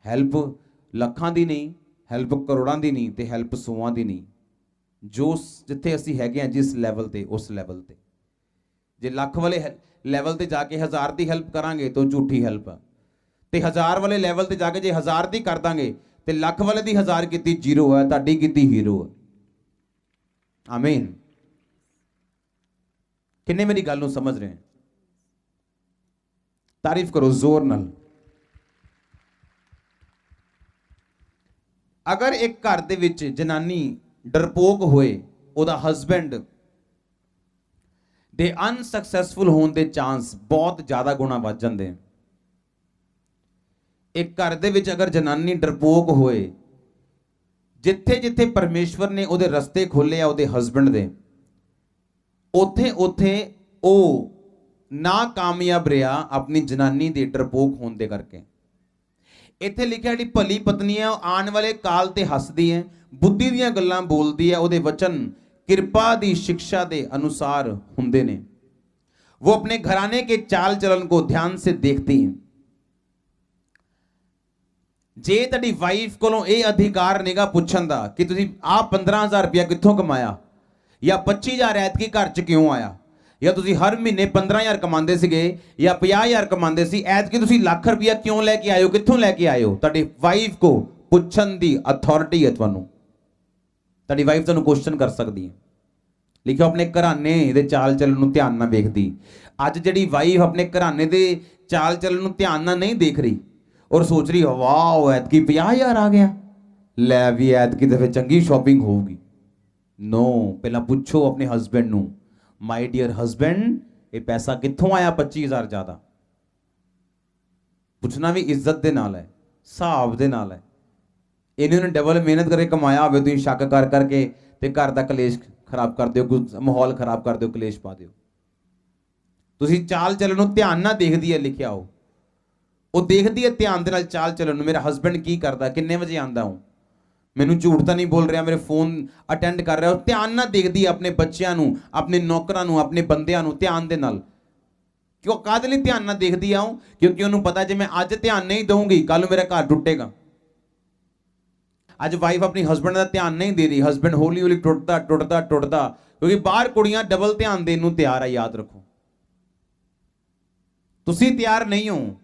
ਹੈਲਪ ਲੱਖਾਂ ਦੀ ਨਹੀਂ, ਹੈਲਪ ਕਰੋੜਾਂ ਦੀ ਨਹੀਂ, ਤੇ ਹੈਲਪ 100 ਦੀ ਨਹੀਂ। ਜੋ ਜਿੱਥੇ ਅਸੀਂ ਹੈਗੇ ਹਾਂ, ਜਿਸ ਲੈਵਲ ਤੇ, ਉਸ ਲੈਵਲ ਤੇ। ਜੇ ਲੱਖ ਵਾਲੇ ਲੈਵਲ ਤੇ ਜਾ ਕੇ 1000 ਦੀ ਹੈਲਪ ਕਰਾਂਗੇ ਤਾਂ ਝੂਠੀ ਹੈਲਪ ਆ, ਤੇ 1000 ਵਾਲੇ ਲੈਵਲ ਤੇ ਜਾ ਕੇ ਜੇ 1000 ਦੀ ਕਰ ਦਾਂਗੇ ਤੇ ਲੱਖ ਵਾਲੇ ਦੀ 1000 ਕੀਤੀ ਜ਼ੀਰੋ ਹੈ, ਤੁਹਾਡੀ ਕੀਤੀ ਹੀਰੋ ਹੈ। ਆਮੀਨ। ਕਿੰਨੇ ਮੇਰੀ ਗੱਲ ਨੂੰ ਸਮਝ ਰਹੇ? ਤਾਰੀਫ ਕਰੋ ਜ਼ੋਰ ਨਾਲ। ਅਗਰ ਇੱਕ ਘਰ ਦੇ ਵਿੱਚ ਜਨਾਨੀ ਡਰਪੋਕ ਹੋਏ, ਉਹਦਾ ਹਸਬੈਂਡ ਦੇ ਅਨਸਕਸੈਸਫੁਲ ਹੋਣ ਦੇ ਚਾਂਸ ਬਹੁਤ ਜ਼ਿਆਦਾ ਗੁਣਾ ਵੱਧ ਜਾਂਦੇ। ਇੱਕ ਘਰ ਦੇ ਵਿੱਚ ਅਗਰ ਜਨਾਨੀ ਡਰਪੋਕ ਹੋਏ, ਜਿੱਥੇ ਜਿੱਥੇ ਪਰਮੇਸ਼ਵਰ ਨੇ ਉਹਦੇ ਰਸਤੇ ਖੋਲੇ ਆ ਉਹਦੇ ਹਸਬੈਂਡ ਦੇ, ਉੱਥੇ ਉੱਥੇ ਉਹ ਨਾਕਾਮਯਾਬ ਰਿਹਾ ਆਪਣੀ ਜਨਾਨੀ ਦੇ ਡਰਪੋਕ ਹੋਣ ਦੇ ਕਰਕੇ। ਇੱਥੇ ਲਿਖਿਆ ਜਿਹੜੀ ਭਲੀ ਪਤਨੀ ਹੈ ਉਹ ਆਉਣ ਵਾਲੇ ਕਾਲ ਤੇ ਹੱਸਦੀ ਹੈ, ਬੁੱਧੀ ਦੀਆਂ ਗੱਲਾਂ ਬੋਲਦੀ ਹੈ, ਉਹਦੇ ਵਚਨ ਕਿਰਪਾ ਦੀ ਸਿੱਖਿਆ ਦੇ अनुसार ਹੁੰਦੇ ਨੇ। वो अपने घराने के चाल चलन को ध्यान से देखती है। जे ਤੁਹਾਡੀ ਵਾਈਫ ਕੋਲੋਂ ਇਹ ਅਧਿਕਾਰ ਨਹੀਂਗਾ ਪੁੱਛਣ ਦਾ ਕਿ ਤੁਸੀਂ ਆ 15000 ਰੁਪਇਆ ਕਿੱਥੋਂ ਕਮਾਇਆ, ਜਾਂ 25000 ਐਤਕੀ ਘਰ 'ਚ ਕਿਉਂ ਆਇਆ, ਜਾਂ ਤੁਸੀਂ ਹਰ ਮਹੀਨੇ 15000 ਕਮਾਉਂਦੇ ਸੀਗੇ ਜਾਂ 50000 ਕਮਾਉਂਦੇ ਸੀ, ਐਤਕੀ ਤੁਸੀਂ ਲੱਖ ਰੁਪਇਆ ਕਿਉਂ ਲੈ ਕੇ ਆਏ ਹੋ, ਕਿੱਥੋਂ ਲੈ ਕੇ ਆਏ ਹੋ, ਤੁਹਾਡੀ ਵਾਈਫ ਕੋ ਪੁੱਛਣ ਦੀ ਅਥਾਰਟੀ ਹੈ ਤੁਹਾਨੂੰ। ਤੁਹਾਡੀ ਵਾਈਫ ਤੁਹਾਨੂੰ ਕੁਐਸਚਨ ਕਰ ਸਕਦੀ ਹੈ। ਲਿਖਿਓ ਆਪਣੇ ਘਰਾਣੇ ਦੇ ਚਾਲ ਚੱਲਣ ਨੂੰ ਧਿਆਨ ਨਾਲ ਵੇਖਦੀ। ਅੱਜ ਜਿਹੜੀ ਵਾਈਫ ਆਪਣੇ ਘਰਾਣੇ ਦੇ ਚਾਲ ਚੱਲਣ ਨੂੰ ਧਿਆਨ ਨਾਲ ਨਹੀਂ ਦੇਖ ਰਹੀ ਔਰ ਸੋਚ ਰਹੀ ਵਾਓ ਐਤਕੀ 50000 ਆ ਗਿਆ, ਲੈ ਵੀ ਐਤਕੀ ਤਾਂ ਫਿਰ ਚੰਗੀ ਸ਼ਾਪਿੰਗ ਹੋਊਗੀ। ਨੋ, ਪਹਿਲਾਂ ਪੁੱਛੋ ਆਪਣੇ ਹਸਬੈਂਡ ਨੂੰ, ਮਾਈ ਡੀਅਰ ਹਸਬੈਂਡ ਇਹ ਪੈਸਾ ਕਿੱਥੋਂ ਆਇਆ 25000 ਜ਼ਿਆਦਾ। ਪੁੱਛਣਾ ਵੀ ਇੱਜ਼ਤ ਦੇ ਨਾਲ ਹੈ, ਹਿਸਾਬ ਦੇ ਨਾਲ ਹੈ। ਇਹਨੇ ਉਹਨੇ ਡਬਲ ਮਿਹਨਤ ਕਰਕੇ ਕਮਾਇਆ ਹੋਵੇ, ਤੁਸੀਂ ਸ਼ੱਕ ਕਰ ਕਰਕੇ ਤੇ ਘਰ ਦਾ ਕਲੇਸ਼ ਖਰਾਬ ਕਰ ਦਿਓ, ਮਾਹੌਲ ਖਰਾਬ ਕਰ ਦਿਓ, ਕਲੇਸ਼ ਪਾ ਦਿਓ। ਤੁਸੀਂ ਚਾਲ ਚੱਲਣ ਨੂੰ ਧਿਆਨ ਨਾਲ ਦੇਖਦੀ ਹੈ, ਲਿਖਿਆ ਉਹ ਦੇਖਦੀ ਹੈ ਧਿਆਨ ਦੇ ਨਾਲ ਚਾਲ ਚੱਲਣ ਨੂੰ, ਮੇਰਾ ਹਸਬੈਂਡ ਕੀ ਕਰਦਾ, ਕਿੰਨੇ ਵਜੇ ਆਂਦਾ ਹੂੰ, ਮੈਨੂੰ ਝੂਠ ਤਾਂ ਨਹੀਂ ਬੋਲ ਰਿਹਾ, ਮੇਰੇ ਫੋਨ ਅਟੈਂਡ ਕਰ ਰਿਹਾ। ਉਹ ਧਿਆਨ ਨਾਲ ਦੇਖਦੀ ਹੈ ਆਪਣੇ ਬੱਚਿਆਂ ਨੂੰ, ਆਪਣੇ ਨੌਕਰਾਂ ਨੂੰ, ਆਪਣੇ ਬੰਦਿਆਂ ਨੂੰ ਧਿਆਨ ਦੇ ਨਾਲ। ਕਿਉਂ ਕਾਹਦੇ ਲਈ ਧਿਆਨ ਨਾਲ ਦੇਖਦੀ ਆਉਂ? ਕਿਉਂਕਿ ਉਹਨੂੰ ਪਤਾ ਜੇ ਮੈਂ ਅੱਜ ਧਿਆਨ ਨਹੀਂ ਦਊਂਗੀ ਕੱਲ ਨੂੰ ਮੇਰਾ ਘਰ ਟੁੱਟੇਗਾ। ਅੱਜ ਵਾਈਫ ਆਪਣੀ ਹਸਬੈਂਡ ਦਾ ਧਿਆਨ ਨਹੀਂ ਦੇ ਰਹੀ, ਹਸਬੈਂਡ ਹੌਲੀ ਹੌਲੀ ਟੁੱਟਦਾ ਟੁੱਟਦਾ ਟੁੱਟਦਾ, ਕਿਉਂਕਿ ਬਾਹਰ ਕੁੜੀਆਂ ਡਬਲ ਧਿਆਨ ਦੇਣ ਨੂੰ ਤਿਆਰ ਆ। ਯਾਦ ਰੱਖੋ, ਤੁਸੀਂ ਤਿਆਰ ਨਹੀਂ ਹੋ,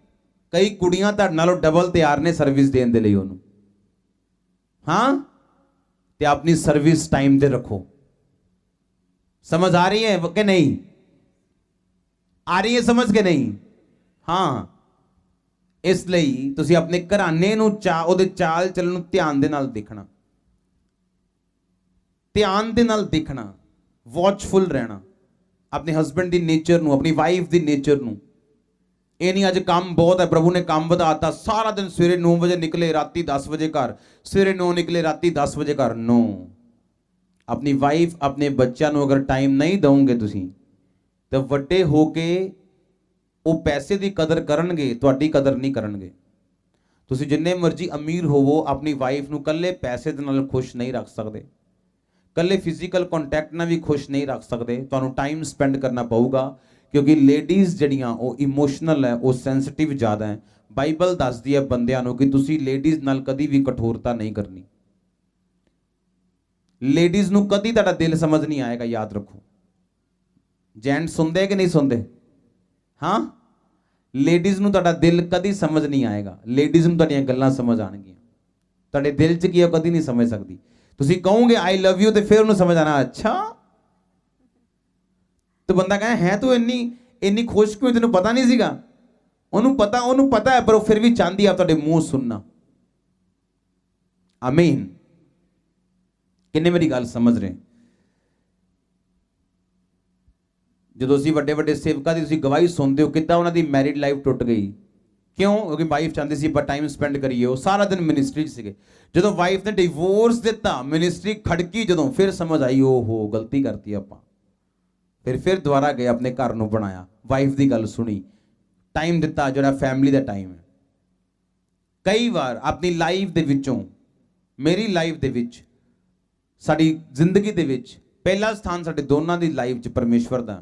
ਕਈ ਕੁੜੀਆਂ ਤੁਹਾਡੇ ਨਾਲੋਂ ਡਬਲ ਤਿਆਰ ਨੇ ਸਰਵਿਸ ਦੇਣ ਦੇ ਲਈ ਉਹਨੂੰ। ਹਾਂ, ਤੇ ਆਪਣੀ ਸਰਵਿਸ ਟਾਈਮ ਤੇ ਰੱਖੋ। ਸਮਝ ਆ ਰਹੀ ਹੈ ਕਿ ਨਹੀਂ ਆ ਰਹੀ ਹੈ? ਸਮਝ ਕੇ ਨਹੀਂ? ਹਾਂ, ਇਸ ਲਈ ਤੁਸੀਂ ਆਪਣੇ ਘਰਾਣੇ ਨੂੰ ਉਹਦੇ ਚਾਲ ਚੱਲਣ ਨੂੰ ਧਿਆਨ ਦੇ ਨਾਲ ਦੇਖਣਾ, ਧਿਆਨ ਦੇ ਨਾਲ ਦੇਖਣਾ, ਵਾਚਫੁਲ ਰਹਿਣਾ ਆਪਣੇ ਹਸਬੈਂਡ ਦੀ ਨੇਚਰ ਨੂੰ, ਆਪਣੀ ਵਾਈਫ ਦੀ ਨੇਚਰ ਨੂੰ। ਇਹ ਨਹੀਂ ਅੱਜ ਕੰਮ ਬਹੁਤ ਹੈ, ਪ੍ਰਭੂ ਨੇ ਕੰਮ ਵਧਾਤਾ, ਸਾਰਾ ਦਿਨ ਸਵੇਰੇ 9 ਵਜੇ ਨਿਕਲੇ ਰਾਤੀ 10 ਵਜੇ ਘਰ, ਸਵੇਰੇ 9 ਨਿਕਲੇ ਰਾਤੀ 10 ਵਜੇ ਘਰ। ਨੋ, ਆਪਣੀ ਵਾਈਫ ਆਪਣੇ ਬੱਚਿਆਂ ਨੂੰ ਅਗਰ ਟਾਈਮ ਨਹੀਂ ਦਵੋਗੇ ਤੁਸੀਂ ਤਾਂ ਵੱਡੇ ਹੋ ਕੇ ਉਹ ਪੈਸੇ ਦੀ ਕਦਰ ਕਰਨਗੇ, ਤੁਹਾਡੀ ਕਦਰ ਨਹੀਂ ਕਰਨਗੇ। ਤੁਸੀਂ ਜਿੰਨੇ ਮਰਜ਼ੀ ਅਮੀਰ ਹੋਵੋ, ਆਪਣੀ ਵਾਈਫ ਨੂੰ ਕੱਲੇ ਪੈਸੇ ਦੇ ਨਾਲ ਖੁਸ਼ ਨਹੀਂ ਰੱਖ ਸਕਦੇ, ਕੱਲੇ ਫਿਜ਼ੀਕਲ ਕੰਟੈਕਟ ਨਾਲ ਵੀ ਖੁਸ਼ ਨਹੀਂ ਰੱਖ ਸਕਦੇ। ਤੁਹਾਨੂੰ ਟਾਈਮ ਸਪੈਂਡ ਕਰਨਾ ਪਊਗਾ, ਕਿਉਂਕਿ ਲੇਡੀਜ਼ ਜਿਹੜੀਆਂ ਉਹ ਇਮੋਸ਼ਨਲ ਹੈ, ਉਹ ਸੈਂਸਿਟਿਵ ਜ਼ਿਆਦਾ ਹੈ। ਬਾਈਬਲ ਦੱਸਦੀ ਹੈ ਬੰਦਿਆਂ ਨੂੰ ਕਿ ਤੁਸੀਂ ਲੇਡੀਜ਼ ਨਾਲ ਕਦੀ ਵੀ ਕਠੋਰਤਾ ਨਹੀਂ ਕਰਨੀ। ਲੇਡੀਜ਼ ਨੂੰ ਕਦੀ ਤੁਹਾਡਾ ਦਿਲ ਸਮਝ ਨਹੀਂ ਆਏਗਾ, ਯਾਦ ਰੱਖੋ। ਜੈਂਟ ਸੁਣਦੇ ਕਿ ਨਹੀਂ ਸੁਣਦੇ? ਹਾਂ, ਲੇਡੀਜ਼ ਨੂੰ ਤੁਹਾਡਾ ਦਿਲ ਕਦੀ ਸਮਝ ਨਹੀਂ ਆਏਗਾ, ਲੇਡੀਜ਼ ਨੂੰ ਤੁਹਾਡੀਆਂ ਗੱਲਾਂ ਸਮਝ ਆਣਗੀਆਂ। ਤੁਹਾਡੇ ਦਿਲ 'ਚ ਕੀ ਹੈ ਕਦੀ ਨਹੀਂ ਸਮਝ ਸਕਦੀ। ਤੁਸੀਂ ਕਹੋਗੇ ਆਈ ਲਵ ਯੂ ਤੇ ਫਿਰ ਉਹਨੂੰ ਸਮਝ ਆਣਾ ਅੱਛਾ। ਤੇ ਬੰਦਾ ਕਹੇ ਹੈ ਤੂੰ ਇੰਨੀ ਖੁਸ਼ ਕਿਉਂ, ਤੈਨੂੰ ਪਤਾ ਨਹੀਂ ਸੀਗਾ? ਉਹਨੂੰ ਪਤਾ ਹੈ, ਪਰ ਉਹ ਫਿਰ ਵੀ ਚਾਹੁੰਦੀ ਆ ਤੁਹਾਡੇ ਮੂੰਹ ਸੁਣਨਾ। ਆਮੀਨ। ਕਿੰਨੇ ਮੇਰੀ ਗੱਲ ਸਮਝ ਰਹੇ? ਜਦੋਂ ਅਸੀਂ ਵੱਡੇ ਵੱਡੇ ਸੇਵਕਾਂ ਦੀ ਤੁਸੀਂ ਗਵਾਹੀ ਸੁਣਦੇ ਹੋ ਕਿੱਦਾਂ ਉਹਨਾਂ ਦੀ ਮੈਰਿਡ ਲਾਈਫ ਟੁੱਟ ਗਈ। ਕਿਉਂ? ਕਿਉਂਕਿ ਵਾਈਫ ਚਾਹੁੰਦੀ ਸੀ ਆਪਾਂ ਟਾਈਮ ਸਪੈਂਡ ਕਰੀਏ, ਉਹ ਸਾਰਾ ਦਿਨ ਮਿਨਿਸਟਰੀ 'ਚ ਸੀਗੇ। ਜਦੋਂ ਵਾਈਫ ਨੇ ਡਿਵੋਰਸ ਦਿੱਤਾ, ਮਿਨਿਸਟਰੀ ਖੜਕੀ, ਜਦੋਂ ਫਿਰ ਸਮਝ ਆਈ ਓਹੋ ਗਲਤੀ ਕਰਤੀ ਆਪਾਂ, ਫਿਰ ਦੁਬਾਰਾ ਗਏ ਆਪਣੇ ਘਰ ਨੂੰ ਬਣਾਇਆ, ਵਾਈਫ ਦੀ ਗੱਲ ਸੁਣੀ, ਟਾਈਮ ਦਿੱਤਾ ਜਿਹੜਾ ਫੈਮਿਲੀ ਦਾ ਟਾਈਮ ਹੈ। ਕਈ ਵਾਰ ਆਪਣੀ ਲਾਈਫ ਦੇ ਵਿੱਚੋਂ, ਮੇਰੀ ਲਾਈਫ ਦੇ ਵਿੱਚ, ਸਾਡੀ ਜ਼ਿੰਦਗੀ ਦੇ ਵਿੱਚ ਪਹਿਲਾ ਸਥਾਨ ਸਾਡੇ ਦੋਨਾਂ ਦੀ ਲਾਈਫ 'ਚ ਪਰਮੇਸ਼ਵਰ ਦਾ,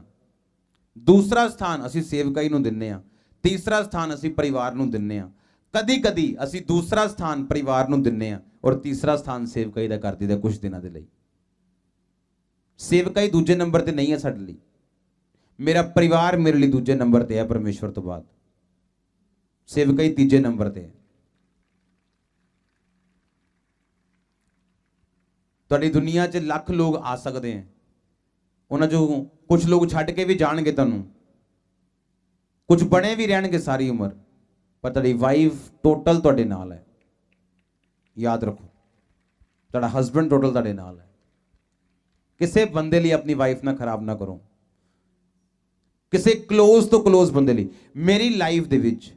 ਦੂਸਰਾ ਸਥਾਨ ਅਸੀਂ ਸੇਵਕਾਈ ਨੂੰ ਦਿੰਨੇ ਆ, ਤੀਸਰਾ ਸਥਾਨ ਅਸੀਂ ਪਰਿਵਾਰ ਨੂੰ ਦਿੰਨੇ ਆ। ਕਦੀ ਕਦੀ ਅਸੀਂ ਦੂਸਰਾ ਸਥਾਨ ਪਰਿਵਾਰ ਨੂੰ ਦਿੰਨੇ ਆ ਔਰ ਤੀਸਰਾ ਸਥਾਨ ਸੇਵਕਾਈ ਦਾ ਕਰ ਦਈਦਾ ਕੁਝ ਦਿਨਾਂ ਦੇ ਲਈ। ਸੇਵਕਾਈ ਦੂਜੇ ਨੰਬਰ ਤੇ ਨਹੀਂ ਹੈ ਸਾਡੇ ਲਈ, ਮੇਰਾ ਪਰਿਵਾਰ ਮੇਰੇ ਲਈ ਦੂਜੇ ਨੰਬਰ ਤੇ ਹੈ ਪਰਮੇਸ਼ਵਰ ਤੋਂ ਬਾਅਦ, ਸੇਵਕਾਈ ਤੀਜੇ ਨੰਬਰ ਤੇ ਹੈ। ਤੁਹਾਡੀ ਦੁਨੀਆ 'ਚ ਲੱਖ ਲੋਕ ਆ ਸਕਦੇ ਹੈ, ਉਹਨਾਂ 'ਚੋਂ ਕੁਝ ਲੋਕ ਛੱਡ ਕੇ ਵੀ ਜਾਣਗੇ ਤੁਹਾਨੂੰ, ਕੁਝ ਬਣੇ ਵੀ ਰਹਿਣਗੇ ਸਾਰੀ ਉਮਰ, ਪਰ ਤੁਹਾਡੀ ਵਾਈਫ ਟੋਟਲ ਤੁਹਾਡੇ ਨਾਲ ਹੈ। ਯਾਦ ਰੱਖੋ, ਤੁਹਾਡਾ ਹਸਬੈਂਡ ਟੋਟਲ ਤੁਹਾਡੇ ਨਾਲ ਹੈ। ਕਿਸੇ ਬੰਦੇ ਲਈ ਆਪਣੀ ਵਾਈਫ ਨਾਲ ਖਰਾਬ ਨਾ ਕਰੋ, ਕਿਸੇ ਕਲੋਜ਼ ਤੋਂ ਕਲੋਜ਼ ਬੰਦੇ ਲਈ। ਮੇਰੀ ਲਾਈਫ ਦੇ ਵਿੱਚ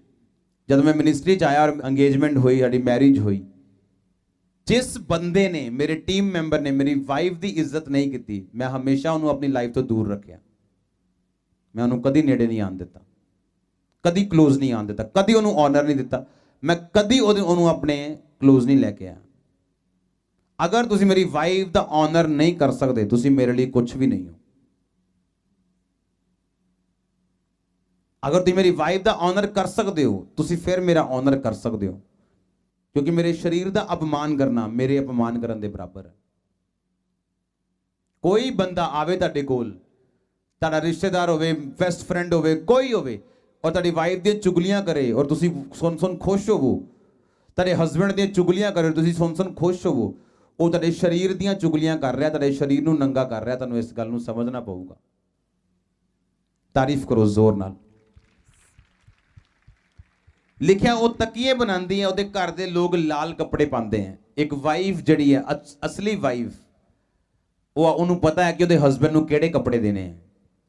ਜਦੋਂ ਮੈਂ ਮਿਨਿਸਟਰੀ 'ਚ ਆਇਆ ਔਰ ਅੰਗੇਜਮੈਂਟ ਹੋਈ, ਸਾਡੀ ਮੈਰਿਜ ਹੋਈ, ਜਿਸ ਬੰਦੇ ਨੇ, ਮੇਰੇ ਟੀਮ ਮੈਂਬਰ ਨੇ ਮੇਰੀ ਵਾਈਫ ਦੀ ਇੱਜ਼ਤ ਨਹੀਂ ਕੀਤੀ, ਮੈਂ ਹਮੇਸ਼ਾ ਉਹਨੂੰ ਆਪਣੀ ਲਾਈਫ ਤੋਂ ਦੂਰ ਰੱਖਿਆ। मैं ਉਹਨੂੰ ਕਦੀ ਨੇੜੇ ਨਹੀਂ ਆਉਣ ਦਿੱਤਾ, ਕਦੀ ਕਲੋਜ਼ ਨਹੀਂ ਆਉਣ ਦਿੱਤਾ, ਕਦੀ ਉਹਨੂੰ ਆਨਰ ਨਹੀਂ ਦਿੱਤਾ, ਮੈਂ ਕਦੀ ਉਹਨੂੰ ਆਪਣੇ ਕਲੋਜ਼ ਨਹੀਂ ਲੈ ਕੇ ਆਇਆ। ਅਗਰ ਤੁਸੀਂ ਮੇਰੀ ਵਾਈਫ ਦਾ ਆਨਰ ਨਹੀਂ ਕਰ ਸਕਦੇ, ਤੁਸੀਂ ਮੇਰੇ ਲਈ ਕੁਝ ਵੀ ਨਹੀਂ ਹੋ। ਅਗਰ ਤੁਸੀਂ ਮੇਰੀ ਵਾਈਫ ਦਾ ਆਨਰ ਕਰ ਸਕਦੇ ਹੋ, ਤੁਸੀਂ ਫਿਰ ਮੇਰਾ ਆਨਰ ਕਰ ਸਕਦੇ ਹੋ, ਕਿਉਂਕਿ ਮੇਰੇ ਸਰੀਰ ਦਾ ਅਪਮਾਨ ਕਰਨਾ ਮੇਰੇ ਅਪਮਾਨ ਕਰਨ ਦੇ ਬਰਾਬਰ ਹੈ। ਕੋਈ ਬੰਦਾ ਆਵੇ ਤੁਹਾਡੇ ਕੋਲ, ਤੁਹਾਡਾ ਰਿਸ਼ਤੇਦਾਰ ਹੋਵੇ, ਬੈਸਟ ਫਰੈਂਡ ਹੋਵੇ, ਕੋਈ ਹੋਵੇ, ਔਰ ਤੁਹਾਡੀ ਵਾਈਫ ਦੀਆਂ ਚੁਗਲੀਆਂ ਕਰੇ ਔਰ ਤੁਸੀਂ ਸੁਣ ਖੁਸ਼ ਹੋਵੋ, ਤੁਹਾਡੇ ਹਸਬੈਂਡ ਦੀਆਂ ਚੁਗਲੀਆਂ ਕਰੇ ਤੁਸੀਂ ਸੁਣ ਖੁਸ਼ ਹੋਵੋ, ਉਹ ਤੁਹਾਡੇ ਸਰੀਰ ਦੀਆਂ ਚੁਗਲੀਆਂ ਕਰ ਰਿਹਾ, ਤੁਹਾਡੇ ਸਰੀਰ ਨੂੰ ਨੰਗਾ ਕਰ ਰਿਹਾ। ਤੁਹਾਨੂੰ ਇਸ ਗੱਲ ਨੂੰ ਸਮਝਣਾ ਪਊਗਾ। ਤਾਰੀਫ ਕਰੋ ਜ਼ੋਰ ਨਾਲ। ਲਿਖਿਆ ਉਹ ਤਕੀਏ ਬਣਾਉਂਦੀ ਹੈ, ਉਹਦੇ ਘਰ ਦੇ ਲੋਕ ਲਾਲ ਕੱਪੜੇ ਪਾਉਂਦੇ ਹੈ। ਇੱਕ ਵਾਈਫ ਜਿਹੜੀ ਹੈ, ਅਸਲੀ ਵਾਈਫ, ਉਹਨੂੰ ਪਤਾ ਹੈ ਕਿ ਉਹਦੇ ਹਸਬੈਂਡ ਨੂੰ ਕਿਹੜੇ ਕੱਪੜੇ ਦੇਣੇ ਹੈ,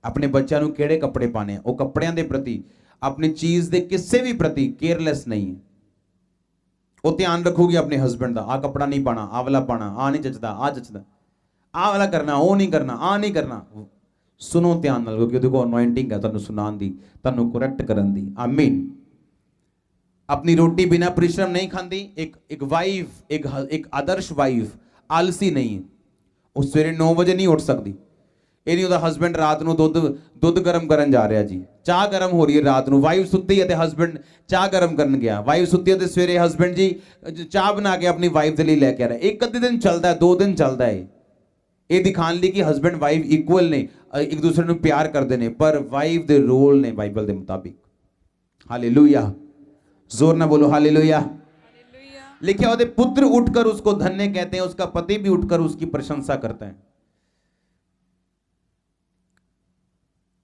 ਆਪਣੇ ਬੱਚਿਆਂ ਨੂੰ ਕਿਹੜੇ ਕੱਪੜੇ ਪਾਣੇ। ਉਹ ਕੱਪੜਿਆਂ ਦੇ ਪ੍ਰਤੀ, ਆਪਣੀ ਚੀਜ਼ ਦੇ ਕਿਸੇ ਵੀ ਪ੍ਰਤੀ ਕੇਅਰਲੈਸ ਨਹੀਂ ਹੈ। ਉਹ ਧਿਆਨ ਰੱਖੂਗੀ ਆਪਣੇ ਹਸਬੈਂਡ ਦਾ, ਆਹ ਕੱਪੜਾ ਨਹੀਂ ਪਾਣਾ, ਆਹ ਵਾਲਾ ਪਾਣਾ, ਆਹ ਨਹੀਂ ਜੱਚਦਾ, ਆਹ ਜੱਚਦਾ, ਆਹ ਵਾਲਾ ਕਰਨਾ, ਉਹ ਨਹੀਂ ਕਰਨਾ, ਆਹ ਨਹੀਂ ਕਰਨਾ। ਸੁਣੋ ਧਿਆਨ ਨਾਲ, ਕਿਉਂਕਿ ਉਹਦੇ ਕੋਲ ਅਨੋਇੰਟਿੰਗ ਹੈ ਤੁਹਾਨੂੰ ਸੁਣਾਉਣ ਦੀ, ਤੁਹਾਨੂੰ ਕਰੈਕਟ ਕਰਨ ਦੀ। ਆਮੀਨ। ਆਪਣੀ ਰੋਟੀ ਬਿਨਾ परिश्रम नहीं खाती। एक वाइफ, एक आदर्श वाइफ आलसी नहीं है। ਉਹ ਸਵੇਰੇ 9 ਵਜੇ ਨਹੀਂ ਉੱਠ ਸਕਦੀ। ਇਹ ਨਹੀਂ ਉਹਦਾ ਹਸਬੈਂਡ ਰਾਤ ਨੂੰ ਦੁੱਧ ਗਰਮ ਕਰਨ ਜਾ ਰਿਹਾ ਜੀ, ਚਾਹ ਗਰਮ ਹੋ ਰਹੀ ਹੈ ਰਾਤ ਨੂੰ, ਵਾਈਫ ਸੁੱਤੀ ਹੈ ਤੇ ਹਸਬੈਂਡ ਚਾਹ ਗਰਮ ਕਰਨ ਗਿਆ, ਵਾਈਫ ਸੁੱਤੀ ਹੈ ਤੇ ਸਵੇਰੇ ਹਸਬੈਂਡ ਜੀ ਚਾਹ ਬਣਾ ਕੇ ਆਪਣੀ ਵਾਈਫ ਦੇ ਲਈ ਲੈ ਕੇ ਆ ਰਿਹਾ। ਇੱਕ ਅੱਧੇ ਦਿਨ ਚੱਲਦਾ ਹੈ, 2 ਦਿਨ ਚੱਲਦਾ ਹੈ, ਇਹ ਦਿਖਾਉਣ ਲਈ ਕਿ ਹਸਬੈਂਡ ਵਾਈਫ ਇਕੁਅਲ ਨੇ, ਇੱਕ ਦੂਸਰੇ ਨੂੰ ਪਿਆਰ ਕਰਦੇ ਨੇ, ਪਰ ਵਾਈਫ ਦੇ ਰੋਲ ਨੇ ਬਾਈਬਲ ਦੇ ਮੁਤਾਬਿਕ। ਹਾਲੇਲੂਇਆ, जोर ना बोलो हालेलुया। लिखा होते पुत्र उठकर उसको धन्य कहते हैं, उसका पति भी उठकर उसकी प्रशंसा करता है।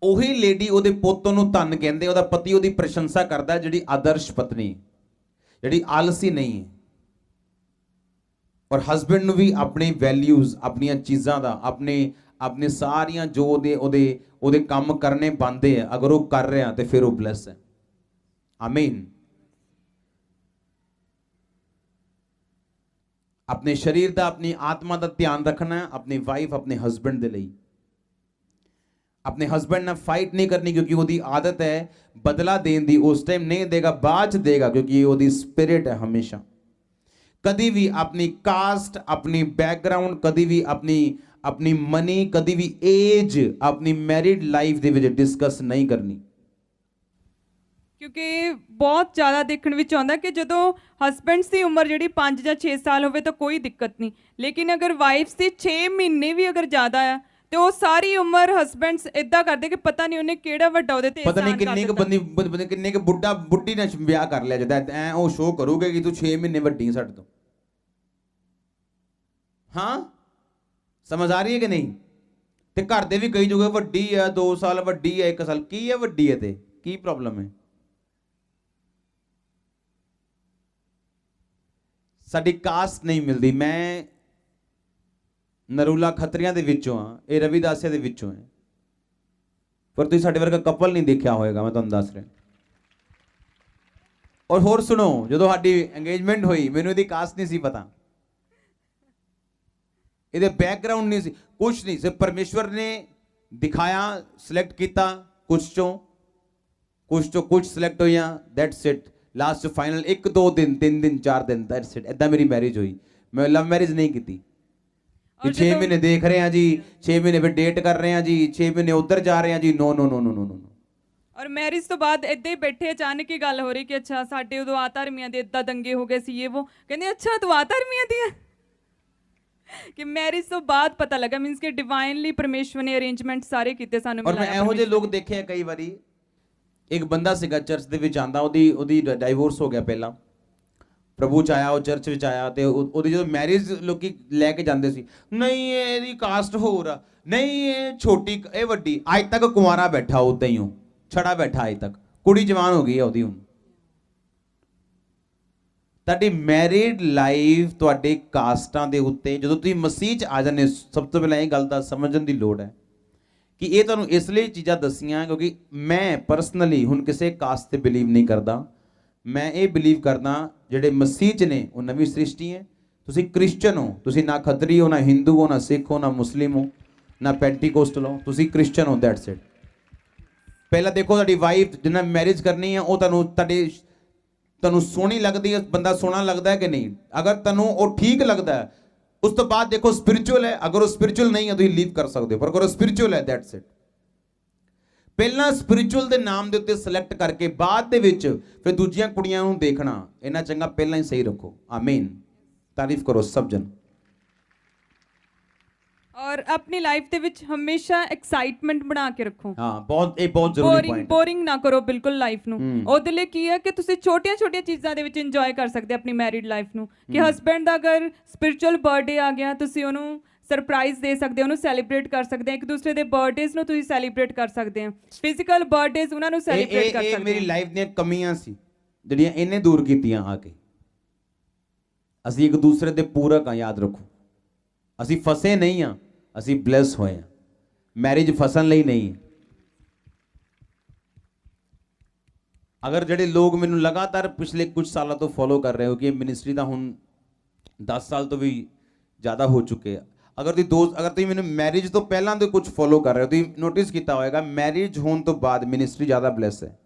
ਉਹੀ ਲੇਡੀ ਉਹਦੇ ਪੁੱਤ ਨੂੰ ਧੰਨ ਕਹਿੰਦੇ, ਉਹਦਾ ਪਤੀ ਉਹਦੀ ਪ੍ਰਸ਼ੰਸਾ ਕਰਦਾ, ਜਿਹੜੀ ਆਦਰਸ਼ ਪਤਨੀ, ਜਿਹੜੀ ਆਲਸੀ ਨਹੀਂ ਹੈ। ਔਰ ਹਸਬੈਂਡ ਨੂੰ ਵੀ ਆਪਣੀ ਵੈਲਿਊਜ਼, ਆਪਣੀਆਂ ਚੀਜ਼ਾਂ ਦਾ, ਆਪਣੇ ਸਾਰੀਆਂ ਜੋ ਉਹਦੇ ਕੰਮ ਕਰਨੇ ਬਣਦੇ ਆ, ਅਗਰ ਉਹ ਕਰ ਰਿਹਾ ਤੇ ਫਿਰ ਉਹ ਬਲੈਸ ਹੈ। ਆਮੀਨ। अपने शरीर का, अपनी आत्मा का ध्यान रखना है, अपनी वाइफ, अपने हस्बैंड दे लई। अपने हस्बैंड ने फाइट नहीं करनी, क्योंकि वो आदत है बदला देने दी। उस टाइम नहीं देगा, बाद देगा, क्योंकि वो स्पिरिट है। हमेशा कभी भी अपनी कास्ट, अपनी बैकग्राउंड, कभी भी अपनी मनी, कभी भी एज, अपनी मैरिड लाइफ दे विच डिस्कस नहीं करनी। ਕਿਉਂਕਿ ਬਹੁਤ ਜ਼ਿਆਦਾ ਦੇਖਣ ਵਿੱਚ ਆਉਂਦਾ ਕਿ ਜਦੋਂ ਹਸਬੈਂਡਸ ਦੀ ਉਮਰ ਜਿਹੜੀ 5 ਜਾਂ 6 ਸਾਲ ਹੋਵੇ ਤਾਂ ਕੋਈ ਦਿੱਕਤ ਨਹੀਂ, ਲੇਕਿਨ ਅਗਰ ਵਾਈਫਸ ਦੀ 6 ਮਹੀਨੇ ਵੀ ਅਗਰ ਜ਼ਿਆਦਾ ਆ ਤੇ ਉਹ ਸਾਰੀ ਉਮਰ ਹਸਬੈਂਡਸ ਇਦਾਂ ਕਰਦੇ ਕਿ ਪਤਾ ਨਹੀਂ ਉਹਨੇ ਕਿਹੜਾ ਵੱਡਾ ਉਹਦੇ ਤੇ ਪਤਾ ਨਹੀਂ ਕਿੰਨੇ ਕੁ ਬੁੱਢੀ ਨਾਲ ਵਿਆਹ ਕਰ ਲਿਆ ਜਦਾ ਐ ਉਹ ਸ਼ੋਅ ਕਰੂਗੇ ਕਿ ਤੂੰ 6 ਮਹੀਨੇ ਵੱਡੀ ਹੈ ਸਾਡੇ ਤੋਂ। ਹਾਂ, ਸਮਝ ਆ ਰਹੀ ਹੈ ਕਿ ਨਹੀਂ? ਤੇ ਘਰ ਦੇ ਵੀ ਕਹੀ ਜੂਗੇ ਵੱਡੀ ਆ, 2 ਸਾਲ ਵੱਡੀ ਆ, 1 ਸਾਲ, ਕੀ ਹੈ ਵੱਡੀ ਹੈ ਤੇ ਕੀ ਪ੍ਰੋਬਲਮ ਹੈ? ਸਾਡੀ ਕਾਸਟ ਨਹੀਂ ਮਿਲਦੀ। ਮੈਂ ਨਰੂਲਾ ਖੱਤਰੀਆਂ ਦੇ ਵਿੱਚੋਂ ਆ, ਇਹ ਰਵਿਦਾਸੀਆ ਦੇ ਵਿੱਚੋਂ ਹੈ, ਪਰ ਤੁਸੀਂ ਸਾਡੇ ਵਰਗਾ ਕਪਲ ਨਹੀਂ ਦੇਖਿਆ ਹੋਏਗਾ, ਮੈਂ ਤੁਹਾਨੂੰ ਦੱਸ ਰਿਹਾ। ਔਰ ਹੋਰ ਸੁਣੋ, ਜਦੋਂ ਸਾਡੀ ਇੰਗੇਜਮੈਂਟ ਹੋਈ ਮੈਨੂੰ ਇਹਦੀ ਕਾਸਟ ਨਹੀਂ ਸੀ ਪਤਾ, ਇਹਦੇ ਬੈਕਗ੍ਰਾਉਂਡ ਨਹੀਂ ਸੀ, ਕੁਛ ਨਹੀਂ, ਸਿਰਫ ਪਰਮੇਸ਼ਵਰ ਨੇ ਦਿਖਾਇਆ, ਸਿਲੈਕਟ ਕੀਤਾ, ਕੁਛ ਚੋਂ ਕੁਛ ਸਿਲੈਕਟ ਹੋਈਆਂ, ਦੈਟਸ ਇਟ। ਲਾਸਟ ਫਾਈਨਲ 1 2 ਦਿਨ 3 ਦਿਨ 4 ਦਿਨ ਦੈਟਸ ਇਟ। ਇਦਾਂ ਮੇਰੀ ਮੈਰਿਜ ਹੋਈ। ਮੈਂ ਲਵ ਮੈਰਿਜ ਨਹੀਂ ਕੀਤੀ ਕਿ 6 ਮਹੀਨੇ ਦੇਖ ਰਹੇ ਹਾਂ ਜੀ, 6 ਮਹੀਨੇ ਫਿਰ ਡੇਟ ਕਰ ਰਹੇ ਹਾਂ ਜੀ, 6 ਮਹੀਨੇ ਉੱਧਰ ਜਾ ਰਹੇ ਹਾਂ ਜੀ। ਨੋ ਨੋ ਨੋ ਨੋ ਨੋ ਨੋ। ਔਰ ਮੈਰਿਜ ਤੋਂ ਬਾਅਦ ਇੱਦਾਂ ਹੀ ਬੈਠੇ ਅਚਾਨਕ ਹੀ ਗੱਲ ਹੋ ਰਹੀ ਕਿ ਅੱਛਾ ਸਾਡੇ ਉਦੋਂ ਆ ਧਰਮੀਆਂ ਦੇ ਇੱਦਾਂ ਦੰਗੇ ਹੋ ਗਏ ਸੀ, ਇਹ ਉਹ ਕਹਿੰਦੇ ਅੱਛਾ ਤੂੰ ਆ ਧਰਮੀਆਂ ਦੀ ਹੈ। ਕਿ ਮੈਰਿਜ ਤੋਂ ਬਾਅਦ ਪਤਾ ਲੱਗਾ, ਮੀਨਸ ਕਿ ਡਿਵਾਈਨਲੀ ਪਰਮੇਸ਼ਵਰ ਨੇ ਅਰੇਂਜਮੈਂਟ ਸਾਰੇ ਕੀਤੇ ਸਾਨੂੰ। ਔਰ ਮੈਂ ਇਹੋ ਜਿਹੇ ਲੋਕ ਦੇਖੇ ਕਈ ਵਾਰੀ। ਇੱਕ ਬੰਦਾ ਸੀਗਾ ਚਰਚ ਦੇ ਵਿੱਚ ਆਂਦਾ, ਉਹਦੀ ਡਾਈਵੋਰਸ ਹੋ ਗਿਆ ਪਹਿਲਾਂ, ਪ੍ਰਭੂ ਚ ਆਇਆ, ਉਹ ਚਰਚ ਵਿੱਚ ਆਇਆ ਤੇ ਉਹਦੀ ਜਦੋਂ ਮੈਰਿਜ ਲੋਕੀ ਲੈ ਕੇ ਜਾਂਦੇ ਸੀ, ਨਹੀਂ ਇਹਦੀ ਕਾਸਟ ਹੋਰ ਆ, ਨਹੀਂ ਇਹ ਛੋਟੀ, ਇਹ ਵੱਡੀ, ਅੱਜ ਤੱਕ ਕੁਆਰਾ ਬੈਠਾ, ਉਦਾਂ ਹੀ ਉਹ ਛੜਾ ਬੈਠਾ, ਅੱਜ ਤੱਕ ਕੁੜੀ ਜਵਾਨ ਹੋ ਗਈ ਹੈ ਉਹਦੀ। ਹੁਣ ਤੁਹਾਡੀ ਮੈਰਿਡ ਲਾਈਫ ਤੁਹਾਡੇ ਕਾਸਟਾਂ ਦੇ ਉੱਤੇ, ਜਦੋਂ ਤੁਸੀਂ ਮਸੀਹ ਚ ਆ ਜਾਂਦੇ, ਸਭ ਤੋਂ ਪਹਿਲਾਂ ਇਹ ਗੱਲ ਦਾ ਸਮਝਣ ਦੀ ਲੋੜ ਹੈ ਕਿ ਇਹ ਤੁਹਾਨੂੰ ਇਸ ਲਈ ਚੀਜ਼ਾਂ ਦੱਸੀਆਂ ਕਿਉਂਕਿ ਮੈਂ ਪਰਸਨਲੀ ਹੁਣ ਕਿਸੇ ਕਾਸਟ ਤੇ ਬਿਲੀਵ ਨਹੀਂ ਕਰਦਾ। ਮੈਂ ਇਹ ਬਿਲੀਵ ਕਰਦਾ ਜਿਹੜੇ ਮਸੀਹ ਚ ਨੇ ਉਹ ਨਵੀਂ ਸ੍ਰਿਸ਼ਟੀ ਹੈ। ਤੁਸੀਂ ਕ੍ਰਿਸਚਨ ਹੋ, ਤੁਸੀਂ ਨਾ ਖੱਤਰੀ ਹੋ, ਨਾ ਹਿੰਦੂ ਹੋ, ਨਾ ਸਿੱਖ ਹੋ, ਨਾ ਮੁਸਲਿਮ ਹੋ, ਨਾ ਪੈਂਟੀਕੋਸਟਲ ਹੋ, ਤੁਸੀਂ ਕ੍ਰਿਸਚਨ ਹੋ, ਦੈਟਸ ਇਟ। ਪਹਿਲਾਂ ਦੇਖੋ ਤੁਹਾਡੀ ਵਾਈਫ ਜਿਹਨਾਂ ਮੈਰਿਜ ਕਰਨੀ ਹੈ ਉਹ ਤੁਹਾਨੂੰ ਸੋਹਣੀ ਲੱਗਦੀ ਹੈ, ਬੰਦਾ ਸੋਹਣਾ ਲੱਗਦਾ ਹੈ ਕਿ ਨਹੀਂ? ਅਗਰ ਤੁਹਾਨੂੰ ਉਹ ਠੀਕ ਲੱਗਦਾ ਹੈ, ਉਸ ਤੋਂ ਬਾਅਦ ਦੇਖੋ ਸਪਿਰਿਚੁਅਲ ਹੈ, ਅਗਰ ਉਹ ਸਪਿਰਿਚੁਅਲ ਨਹੀਂ ਹੈ ਤੁਸੀਂ ਲੀਵ ਕਰ ਸਕਦੇ ਹੋ, ਪਰ ਅਗਰ ਉਹ ਸਪਿਰਿਚੁਅਲ ਹੈ ਦੈਟਸ ਇਟ। ਪਹਿਲਾਂ ਸਪਿਰਿਚੁਅਲ ਦੇ ਨਾਮ ਦੇ ਉੱਤੇ ਸਿਲੈਕਟ ਕਰਕੇ ਬਾਅਦ ਦੇ ਵਿੱਚ ਫਿਰ ਦੂਜੀਆਂ ਕੁੜੀਆਂ ਨੂੰ ਦੇਖਣਾ, ਇਹਨਾਂ ਚੰਗਾ ਪਹਿਲਾਂ ਹੀ ਸਹੀ ਰੱਖੋ। ਆਮੀਨ, ਤਾਰੀਫ ਕਰੋ ਸਭ ਜਨ। ਔਰ ਆਪਣੀ ਲਾਈਫ ਦੇ ਵਿੱਚ ਹਮੇਸ਼ਾ ਐਕਸਾਈਟਮੈਂਟ ਬਣਾ ਕੇ ਰੱਖੋ। ਹਾਂ, ਬਹੁਤ ਜ਼ਰੂਰੀ ਪੁਆਇੰਟ। ਬੋਰਿੰਗ ਨਾ ਕਰੋ ਬਿਲਕੁਲ ਲਾਈਫ ਨੂੰ। ਉਹਦੇ ਲਈ ਕੀ ਹੈ ਕਿ ਤੁਸੀਂ ਛੋਟੀਆਂ-ਛੋਟੀਆਂ ਚੀਜ਼ਾਂ ਦੇ ਵਿੱਚ ਇੰਜੋਏ ਕਰ ਸਕਦੇ ਆਪਣੀ ਮੈਰਿਡ ਲਾਈਫ ਨੂੰ। ਕਿ ਹਸਬੈਂਡ ਦਾ ਅਗਰ ਸਪਿਰਿਚੁਅਲ ਬਰਥਡੇ ਆ ਗਿਆ, ਤੁਸੀਂ ਉਹਨੂੰ ਸਰਪ੍ਰਾਈਜ਼ ਦੇ ਸਕਦੇ ਹੋ, ਉਹਨੂੰ ਸੈਲੀਬ੍ਰੇਟ ਕਰ ਸਕਦੇ ਆ। ਇੱਕ ਦੂਸਰੇ ਦੇ ਬਰਥਡੇਜ਼ ਨੂੰ ਤੁਸੀਂ ਸੈਲੀਬ੍ਰੇਟ ਕਰ ਸਕਦੇ ਆ, ਫਿਜ਼ੀਕਲ ਬਰਥਡੇਜ਼ ਉਹਨਾਂ ਨੂੰ ਸੈਲੀਬ੍ਰੇਟ ਕਰ ਸਕਦੇ ਆ। ਇਹ ਮੇਰੀ ਲਾਈਫ ਦੀਆਂ ਕਮੀਆਂ ਸੀ ਜਿਹੜੀਆਂ ਇਹਨੇ ਦੂਰ ਕੀਤੀਆਂ ਆ ਕੇ। ਅਸੀਂ ਇੱਕ ਦੂਸਰੇ ਦੇ ਪੂਰਕ ਆ, ਯਾਦ ਰੱਖੋ। ਅਸੀਂ ਫਸੇ ਨਹੀਂ ਆ, ਅਸੀਂ ਬਲੈਸ ਹੋਏ ਆ। ਮੈਰਿਜ ਫਸਣ ਲਈ ਨਹੀਂ। ਅਗਰ ਜਿਹੜੇ ਲੋਕ ਮੈਨੂੰ ਲਗਾਤਾਰ ਪਿਛਲੇ ਕੁਝ ਸਾਲਾਂ ਤੋਂ ਫੋਲੋ ਕਰ ਰਹੇ ਹੋ ਕਿ ਮਿਨਿਸਟਰੀ ਦਾ ਹੁਣ 10 ਸਾਲ ਤੋਂ ਵੀ ਜ਼ਿਆਦਾ ਹੋ ਚੁੱਕੇ ਆ, ਅਗਰ ਤੁਸੀਂ ਮੈਨੂੰ ਮੈਰਿਜ ਤੋਂ ਪਹਿਲਾਂ ਤੋਂ ਕੁਝ ਫੋਲੋ ਕਰ ਰਹੇ ਹੋ, ਤੁਸੀਂ ਨੋਟਿਸ ਕੀਤਾ ਹੋਵੇਗਾ ਮੈਰਿਜ ਹੋਣ ਤੋਂ ਬਾਅਦ ਮਿਨਿਸਟਰੀ ਜ਼ਿਆਦਾ ਬਲੈਸ ਹੈ।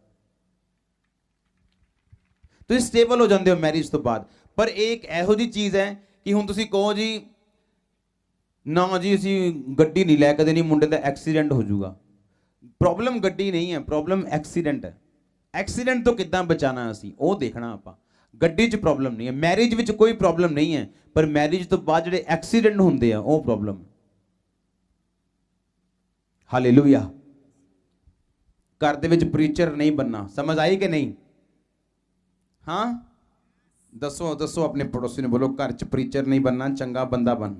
ਤੁਸੀਂ ਸਟੇਬਲ ਹੋ ਜਾਂਦੇ ਹੋ ਮੈਰਿਜ ਤੋਂ ਬਾਅਦ। ਪਰ ਇਹ ਇੱਕ ਇਹੋ ਜਿਹੀ ਚੀਜ਼ ਹੈ ਕਿ ਹੁਣ ਤੁਸੀਂ ਕਹੋ ਜੀ ਨਾ ਜੀ ਅਸੀਂ ਗੱਡੀ ਨਹੀਂ ਲੈ ਕੇ ਦੇਣੀ, ਮੁੰਡੇ ਦਾ ਐਕਸੀਡੈਂਟ ਹੋ ਜਾਊਗਾ। ਪ੍ਰੋਬਲਮ ਗੱਡੀ ਨਹੀਂ ਹੈ, ਪ੍ਰੋਬਲਮ ਐਕਸੀਡੈਂਟ ਹੈ। ਐਕਸੀਡੈਂਟ ਤੋਂ ਕਿੱਦਾਂ ਬਚਾਣਾ ਅਸੀਂ ਉਹ ਦੇਖਣਾ ਆਪਾਂ। ਗੱਡੀ 'ਚ ਪ੍ਰੋਬਲਮ ਨਹੀਂ ਹੈ, ਮੈਰਿਜ ਵਿੱਚ ਕੋਈ ਪ੍ਰੋਬਲਮ ਨਹੀਂ ਹੈ, ਪਰ ਮੈਰਿਜ ਤੋਂ ਬਾਅਦ ਜਿਹੜੇ ਐਕਸੀਡੈਂਟ ਹੁੰਦੇ ਆ ਉਹ ਪ੍ਰੋਬਲਮ। ਹਾਲੇਲੂਇਆ। ਘਰ ਦੇ ਵਿੱਚ ਪ੍ਰੀਚਰ ਨਹੀਂ ਬਣਨਾ। ਸਮਝ ਆਈ ਕਿ ਨਹੀਂ? ਹਾਂ, ਦੱਸੋ ਆਪਣੇ ਪੜੋਸੀ ਨੂੰ, ਬੋਲੋ ਘਰ 'ਚ ਪ੍ਰੀਚਰ ਨਹੀਂ ਬਣਨਾ, ਚੰਗਾ ਬੰਦਾ ਬਣ।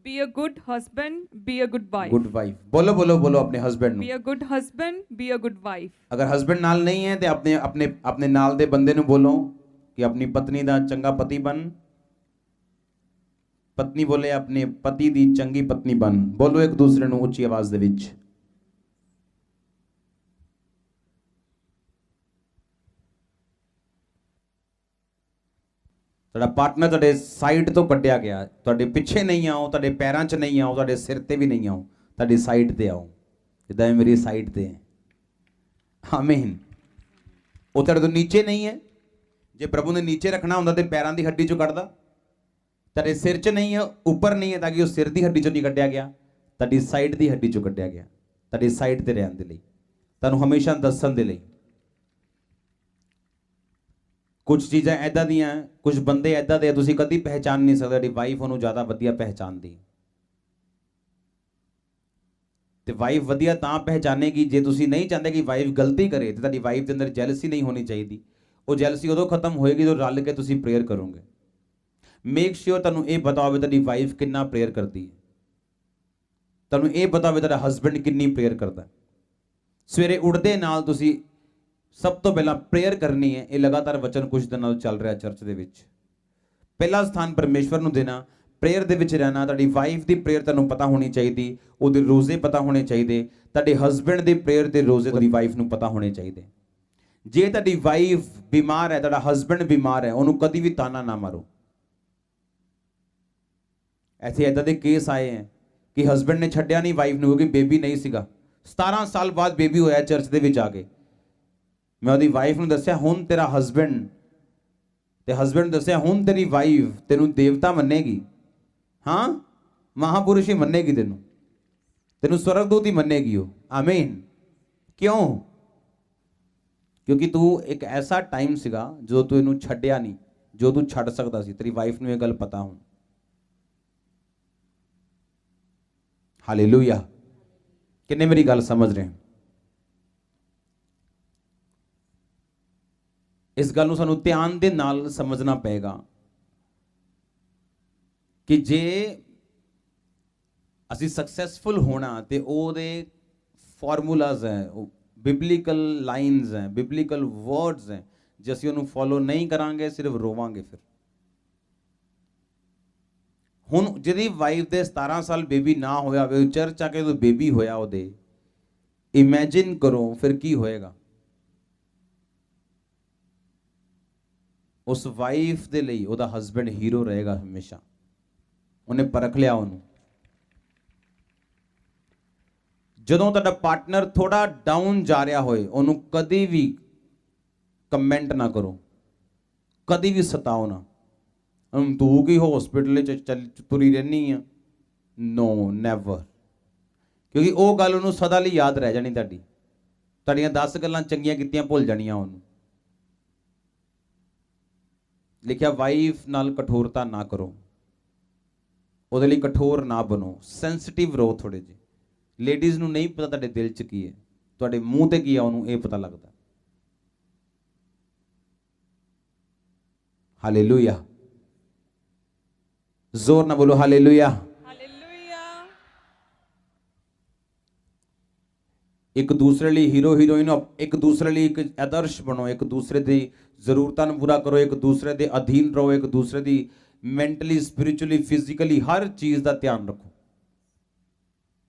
Be a good husband, be a good wife. Good wife. ਬੋਲੋ ਆਪਣੇ ਹਸਬੈਂਡ ਨੂੰ। Be a good husband, be a good wife. ਅਗਰ ਹਸਬੈਂਡ ਨਾਲ ਨਹੀਂ ਹੈ ਤੇ ਆਪਣੇ ਨਾਲ ਦੇ ਬੰਦੇ ਨੂੰ ਬੋਲੋ ਕਿ ਆਪਣੀ ਪਤਨੀ ਦਾ ਚੰਗਾ ਪਤੀ ਬਣ। ਪਤਨੀ ਬੋਲੇ ਆਪਣੇ ਪਤੀ ਦੀ ਚੰਗੀ ਪਤਨੀ ਬਣ। ਬੋਲੋ ਇੱਕ ਦੂਸਰੇ ਨੂੰ ਉੱਚੀ ਆਵਾਜ਼ ਦੇ ਵਿੱਚ। ਤੁਹਾਡਾ ਪਾਰਟਨਰ ਤੁਹਾਡੇ ਸਾਈਡ ਤੋਂ ਕੱਢਿਆ ਗਿਆ, ਤੁਹਾਡੇ ਪਿੱਛੇ ਨਹੀਂ ਆਓ, ਤੁਹਾਡੇ ਪੈਰਾਂ 'ਚ ਨਹੀਂ ਆਓ, ਤੁਹਾਡੇ ਸਿਰ ਤੇ ਵੀ ਨਹੀਂ ਆਓ, ਤੁਹਾਡੀ ਸਾਈਡ ਤੇ ਆਓ, ਜਿੱਦਾਂ ਇਹ ਮੇਰੀ ਸਾਈਡ ਤੇ ਹੈ। ਆਮੀਨ। ਉਹ ਤੁਹਾਡੇ ਤੋਂ ਨੀਚੇ ਨਹੀਂ ਹੈ। ਜੇ ਪ੍ਰਭੂ ਨੇ ਨੀਚੇ ਰੱਖਣਾ ਹੁੰਦਾ ਤੇ ਪੈਰਾਂ ਦੀ ਹੱਡੀ 'ਚੋਂ ਕੱਢਦਾ। ਤੁਹਾਡੇ ਸਿਰ 'ਚ ਨਹੀਂ ਹੈ, ਉੱਪਰ ਨਹੀਂ ਹੈ, ਤਾਂ ਕਿ ਉਹ ਸਿਰ ਦੀ ਹੱਡੀ 'ਚੋਂ ਨਹੀਂ ਕੱਢਿਆ ਗਿਆ, ਤੁਹਾਡੀ ਸਾਈਡ ਦੀ ਹੱਡੀ 'ਚੋਂ ਕੱਢਿਆ ਗਿਆ, ਤੁਹਾਡੀ ਸਾਈਡ ਤੇ ਰਹਿਣ ਦੇ ਲਈ, ਤੁਹਾਨੂੰ ਹਮੇਸ਼ਾ ਦੱਸਣ ਦੇ ਲਈ। ਕੁਝ ਚੀਜ਼ਾਂ ਐਦਾਂ ਦੀਆਂ, ਕੁਝ ਬੰਦੇ ਐਦਾਂ ਦੇ ਤੁਸੀਂ ਕਦੀ ਪਹਿਚਾਨ ਨਹੀਂ ਸਕਦੇ। ਤੁਹਾਡੀ ਵਾਈਫ ਉਹਨੂੰ ਜ਼ਿਆਦਾ ਵਧੀਆ ਪਹਿਚਾਨਦੀ। ਤੇ ਵਾਈਫ ਵਧੀਆ ਤਾਂ ਪਹਿਚਾਨੇਗੀ ਜੇ ਤੁਸੀਂ ਨਹੀਂ ਚਾਹੁੰਦੇ ਕਿ ਵਾਈਫ ਗਲਤੀ ਕਰੇ, ਤੇ ਤੁਹਾਡੀ ਵਾਈਫ ਦੇ ਅੰਦਰ ਜੈਲਸੀ ਨਹੀਂ ਹੋਣੀ ਚਾਹੀਦੀ। ਉਹ ਜੈਲਸੀ ਉਦੋਂ ਖਤਮ ਹੋਏਗੀ ਜਦੋਂ ਰਲ ਕੇ ਤੁਸੀਂ ਪ੍ਰੇਅਰ ਕਰੋਗੇ। ਮੇਕ ਸ਼ੋਰ ਤੁਹਾਨੂੰ ਇਹ ਪਤਾ ਹੋਵੇ ਤੁਹਾਡੀ ਵਾਈਫ ਕਿੰਨਾ ਪ੍ਰੇਅਰ ਕਰਦੀ ਹੈ, ਤੁਹਾਨੂੰ ਇਹ ਪਤਾ ਹੋਵੇ ਤੁਹਾਡਾ ਹਸਬੈਂਡ ਕਿੰਨੀ ਪ੍ਰੇਅਰ ਕਰਦਾ। ਸਵੇਰੇ ਉੱਠਦੇ ਨਾਲ ਤੁਸੀਂ ਸਭ ਤੋਂ ਪਹਿਲਾਂ ਪ੍ਰੇਅਰ ਕਰਨੀ ਹੈ। ਇਹ ਲਗਾਤਾਰ ਵਚਨ ਕੁਝ ਦਿਨਾਂ ਤੋਂ ਚੱਲ ਰਿਹਾ ਚਰਚ ਦੇ ਵਿੱਚ। ਪਹਿਲਾ ਸਥਾਨ ਪਰਮੇਸ਼ਵਰ ਨੂੰ ਦੇਣਾ, ਪ੍ਰੇਅਰ ਦੇ ਵਿੱਚ ਰਹਿਣਾ। ਤੁਹਾਡੀ ਵਾਈਫ ਦੀ ਪ੍ਰੇਅਰ ਤੁਹਾਨੂੰ ਪਤਾ ਹੋਣੀ ਚਾਹੀਦੀ, ਉਹਦੇ ਰੋਜ਼ੇ ਪਤਾ ਹੋਣੇ ਚਾਹੀਦੇ। ਤੁਹਾਡੇ ਹਸਬੈਂਡ ਦੇ ਪ੍ਰੇਅਰ ਦੇ ਰੋਜ਼ੇ ਤੁਹਾਡੀ ਵਾਈਫ ਨੂੰ ਪਤਾ ਹੋਣੇ ਚਾਹੀਦੇ। ਜੇ ਤੁਹਾਡੀ ਵਾਈਫ ਬਿਮਾਰ ਹੈ, ਤੁਹਾਡਾ ਹਸਬੈਂਡ ਬਿਮਾਰ ਹੈ, ਉਹਨੂੰ ਕਦੀ ਵੀ ਤਾਨਾ ਨਾ ਮਾਰੋ। ਐਸੇ ਇਦਾਂ ਦੇ ਕੇਸ ਆਏ ਹੈ ਕਿ ਹਸਬੈਂਡ ਨੇ ਛੱਡਿਆ ਨਹੀਂ ਵਾਈਫ ਨੂੰ ਕਿਉਂਕਿ ਬੇਬੀ ਨਹੀਂ ਸੀਗਾ। 17 ਸਾਲ ਬਾਅਦ ਬੇਬੀ ਹੋਇਆ ਚਰਚ ਦੇ ਵਿੱਚ ਆ ਕੇ। ਮੈਂ ਉਹਦੀ ਵਾਈਫ ਨੂੰ ਦੱਸਿਆ ਹੁਣ ਤੇਰਾ ਹਸਬੈਂਡ, ਤੇ ਹਸਬੈਂਡ ਨੂੰ ਦੱਸਿਆ ਹੁਣ ਤੇਰੀ ਵਾਈਫ ਤੈਨੂੰ ਦੇਵਤਾ ਮੰਨੇਗੀ। ਹਾਂ, ਮਹਾਪੁਰਸ਼ ਹੀ ਮੰਨੇਗੀ, ਤੈਨੂੰ ਸਵਰਗਦੂਤ ਹੀ ਮੰਨੇਗੀ ਉਹ। ਆਮੀਨ। ਕਿਉਂ? ਕਿਉਂਕਿ ਤੂੰ ਇੱਕ ਐਸਾ ਟਾਈਮ ਸੀਗਾ ਜਦੋਂ ਤੂੰ ਇਹਨੂੰ ਛੱਡਿਆ ਨਹੀਂ, ਜੋ ਤੂੰ ਛੱਡ ਸਕਦਾ ਸੀ। ਤੇਰੀ ਵਾਈਫ ਨੂੰ ਇਹ ਗੱਲ ਪਤਾ ਹੁਣ। ਹਾਲੇਲੂਇਆ। ਕਿੰਨੇ ਮੇਰੀ ਗੱਲ ਸਮਝ ਰਹੇ? ਇਸ ਗੱਲ ਨੂੰ ਸਾਨੂੰ ਧਿਆਨ ਦੇ ਨਾਲ ਸਮਝਣਾ ਪਏਗਾ ਕਿ ਜੇ ਅਸੀਂ ਸਕਸੈਸਫੁਲ ਹੋਣਾ ਤੇ ਉਹਦੇ ਫਾਰਮੂਲਾਜ਼ ਹੈ, ਉਹ ਬਿਬਲੀਕਲ ਲਾਈਨਸ ਹੈ, ਬਿਬਲੀਕਲ ਵਰਡਸ ਹੈ। ਜੇ ਅਸੀਂ ਉਹਨੂੰ ਫੋਲੋ ਨਹੀਂ ਕਰਾਂਗੇ ਸਿਰਫ ਰੋਵਾਂਗੇ। ਫਿਰ ਹੁਣ ਜਿਹਦੀ ਵਾਈਫ ਦੇ 17 ਸਾਲ ਬੇਬੀ ਨਾ ਹੋਇਆ ਹੋਵੇ, ਚਰਚ ਆ ਕੇ ਜਦੋਂ ਬੇਬੀ ਹੋਇਆ ਉਹਦੇ, ਇਮੇਜਿਨ ਕਰੋ ਫਿਰ ਕੀ ਹੋਏਗਾ। ਉਸ ਵਾਈਫ ਦੇ ਲਈ ਉਹਦਾ ਹਸਬੈਂਡ ਹੀਰੋ ਰਹੇਗਾ ਹਮੇਸ਼ਾ। ਉਹਨੇ ਪਰਖ ਲਿਆ ਉਹਨੂੰ। ਜਦੋਂ ਤੁਹਾਡਾ ਪਾਰਟਨਰ ਥੋੜਾ ਡਾਊਨ ਜਾ ਰਿਹਾ ਹੋਏ ਉਹਨੂੰ ਕਦੀ ਵੀ ਕਮੈਂਟ ਨਾ ਕਰੋ, ਕਦੀ ਵੀ ਸਤਾਓ ਨਾ, ਤੂੰ ਕੀ ਹਸਪੀਟਲ 'ਚ ਚੱਲ ਤੁਰੀ ਰਹਿਨੀ ਆ। ਨੋ, ਨੈਵਰ। ਕਿਉਂਕਿ ਉਹ ਗੱਲ ਉਹਨੂੰ ਸਦਾ ਲਈ ਯਾਦ ਰਹਿ ਜਾਣੀ, ਤੁਹਾਡੀਆਂ 10 ਗੱਲਾਂ ਚੰਗੀਆਂ ਕੀਤੀਆਂ ਭੁੱਲ ਜਾਣੀਆਂ ਉਹਨੂੰ। ਲਿਖਿਆ ਵਾਈਫ ਨਾਲ ਕਠੋਰਤਾ ਨਾ ਕਰੋ, ਉਹਦੇ ਲਈ ਕਠੋਰ ਨਾ ਬਣੋ, ਸੈਂਸਿਟਿਵ ਰਹੋ ਥੋੜੇ ਜਿਹੇ। ਲੇਡੀਜ਼ ਨੂੰ ਨਹੀਂ ਪਤਾ ਤੁਹਾਡੇ ਦਿਲ 'ਚ ਕੀ ਹੈ, ਤੁਹਾਡੇ ਮੂੰਹ ਤੇ ਕੀ ਆ ਉਹਨੂੰ ਇਹ ਪਤਾ ਲੱਗਦਾ। ਹਾਲੇਲੂਇਆ, ਜ਼ੋਰ ਨਾ ਬੋਲੋ ਹਾਲੇਲੂਇਆ। ਹਾਲੇਲੂਇਆ। ਇੱਕ ਦੂਸਰੇ ਲਈ ਹੀਰੋ ਹੀਰੋਇਨ, ਇੱਕ ਦੂਸਰੇ ਲਈ ਇੱਕ ਆਦਰਸ਼ ਬਣੋ, ਇੱਕ ਦੂਸਰੇ ਦੀ ਜ਼ਰੂਰਤਾਂ ਨੂੰ ਪੂਰਾ ਕਰੋ, ਇੱਕ ਦੂਸਰੇ ਦੇ ਅਧੀਨ ਰਹੋ, ਇੱਕ ਦੂਸਰੇ ਦੀ ਮੈਂਟਲੀ, ਸਪਿਰਿਚੁਅਲੀ, ਫਿਜ਼ੀਕਲੀ ਹਰ ਚੀਜ਼ ਦਾ ਧਿਆਨ ਰੱਖੋ।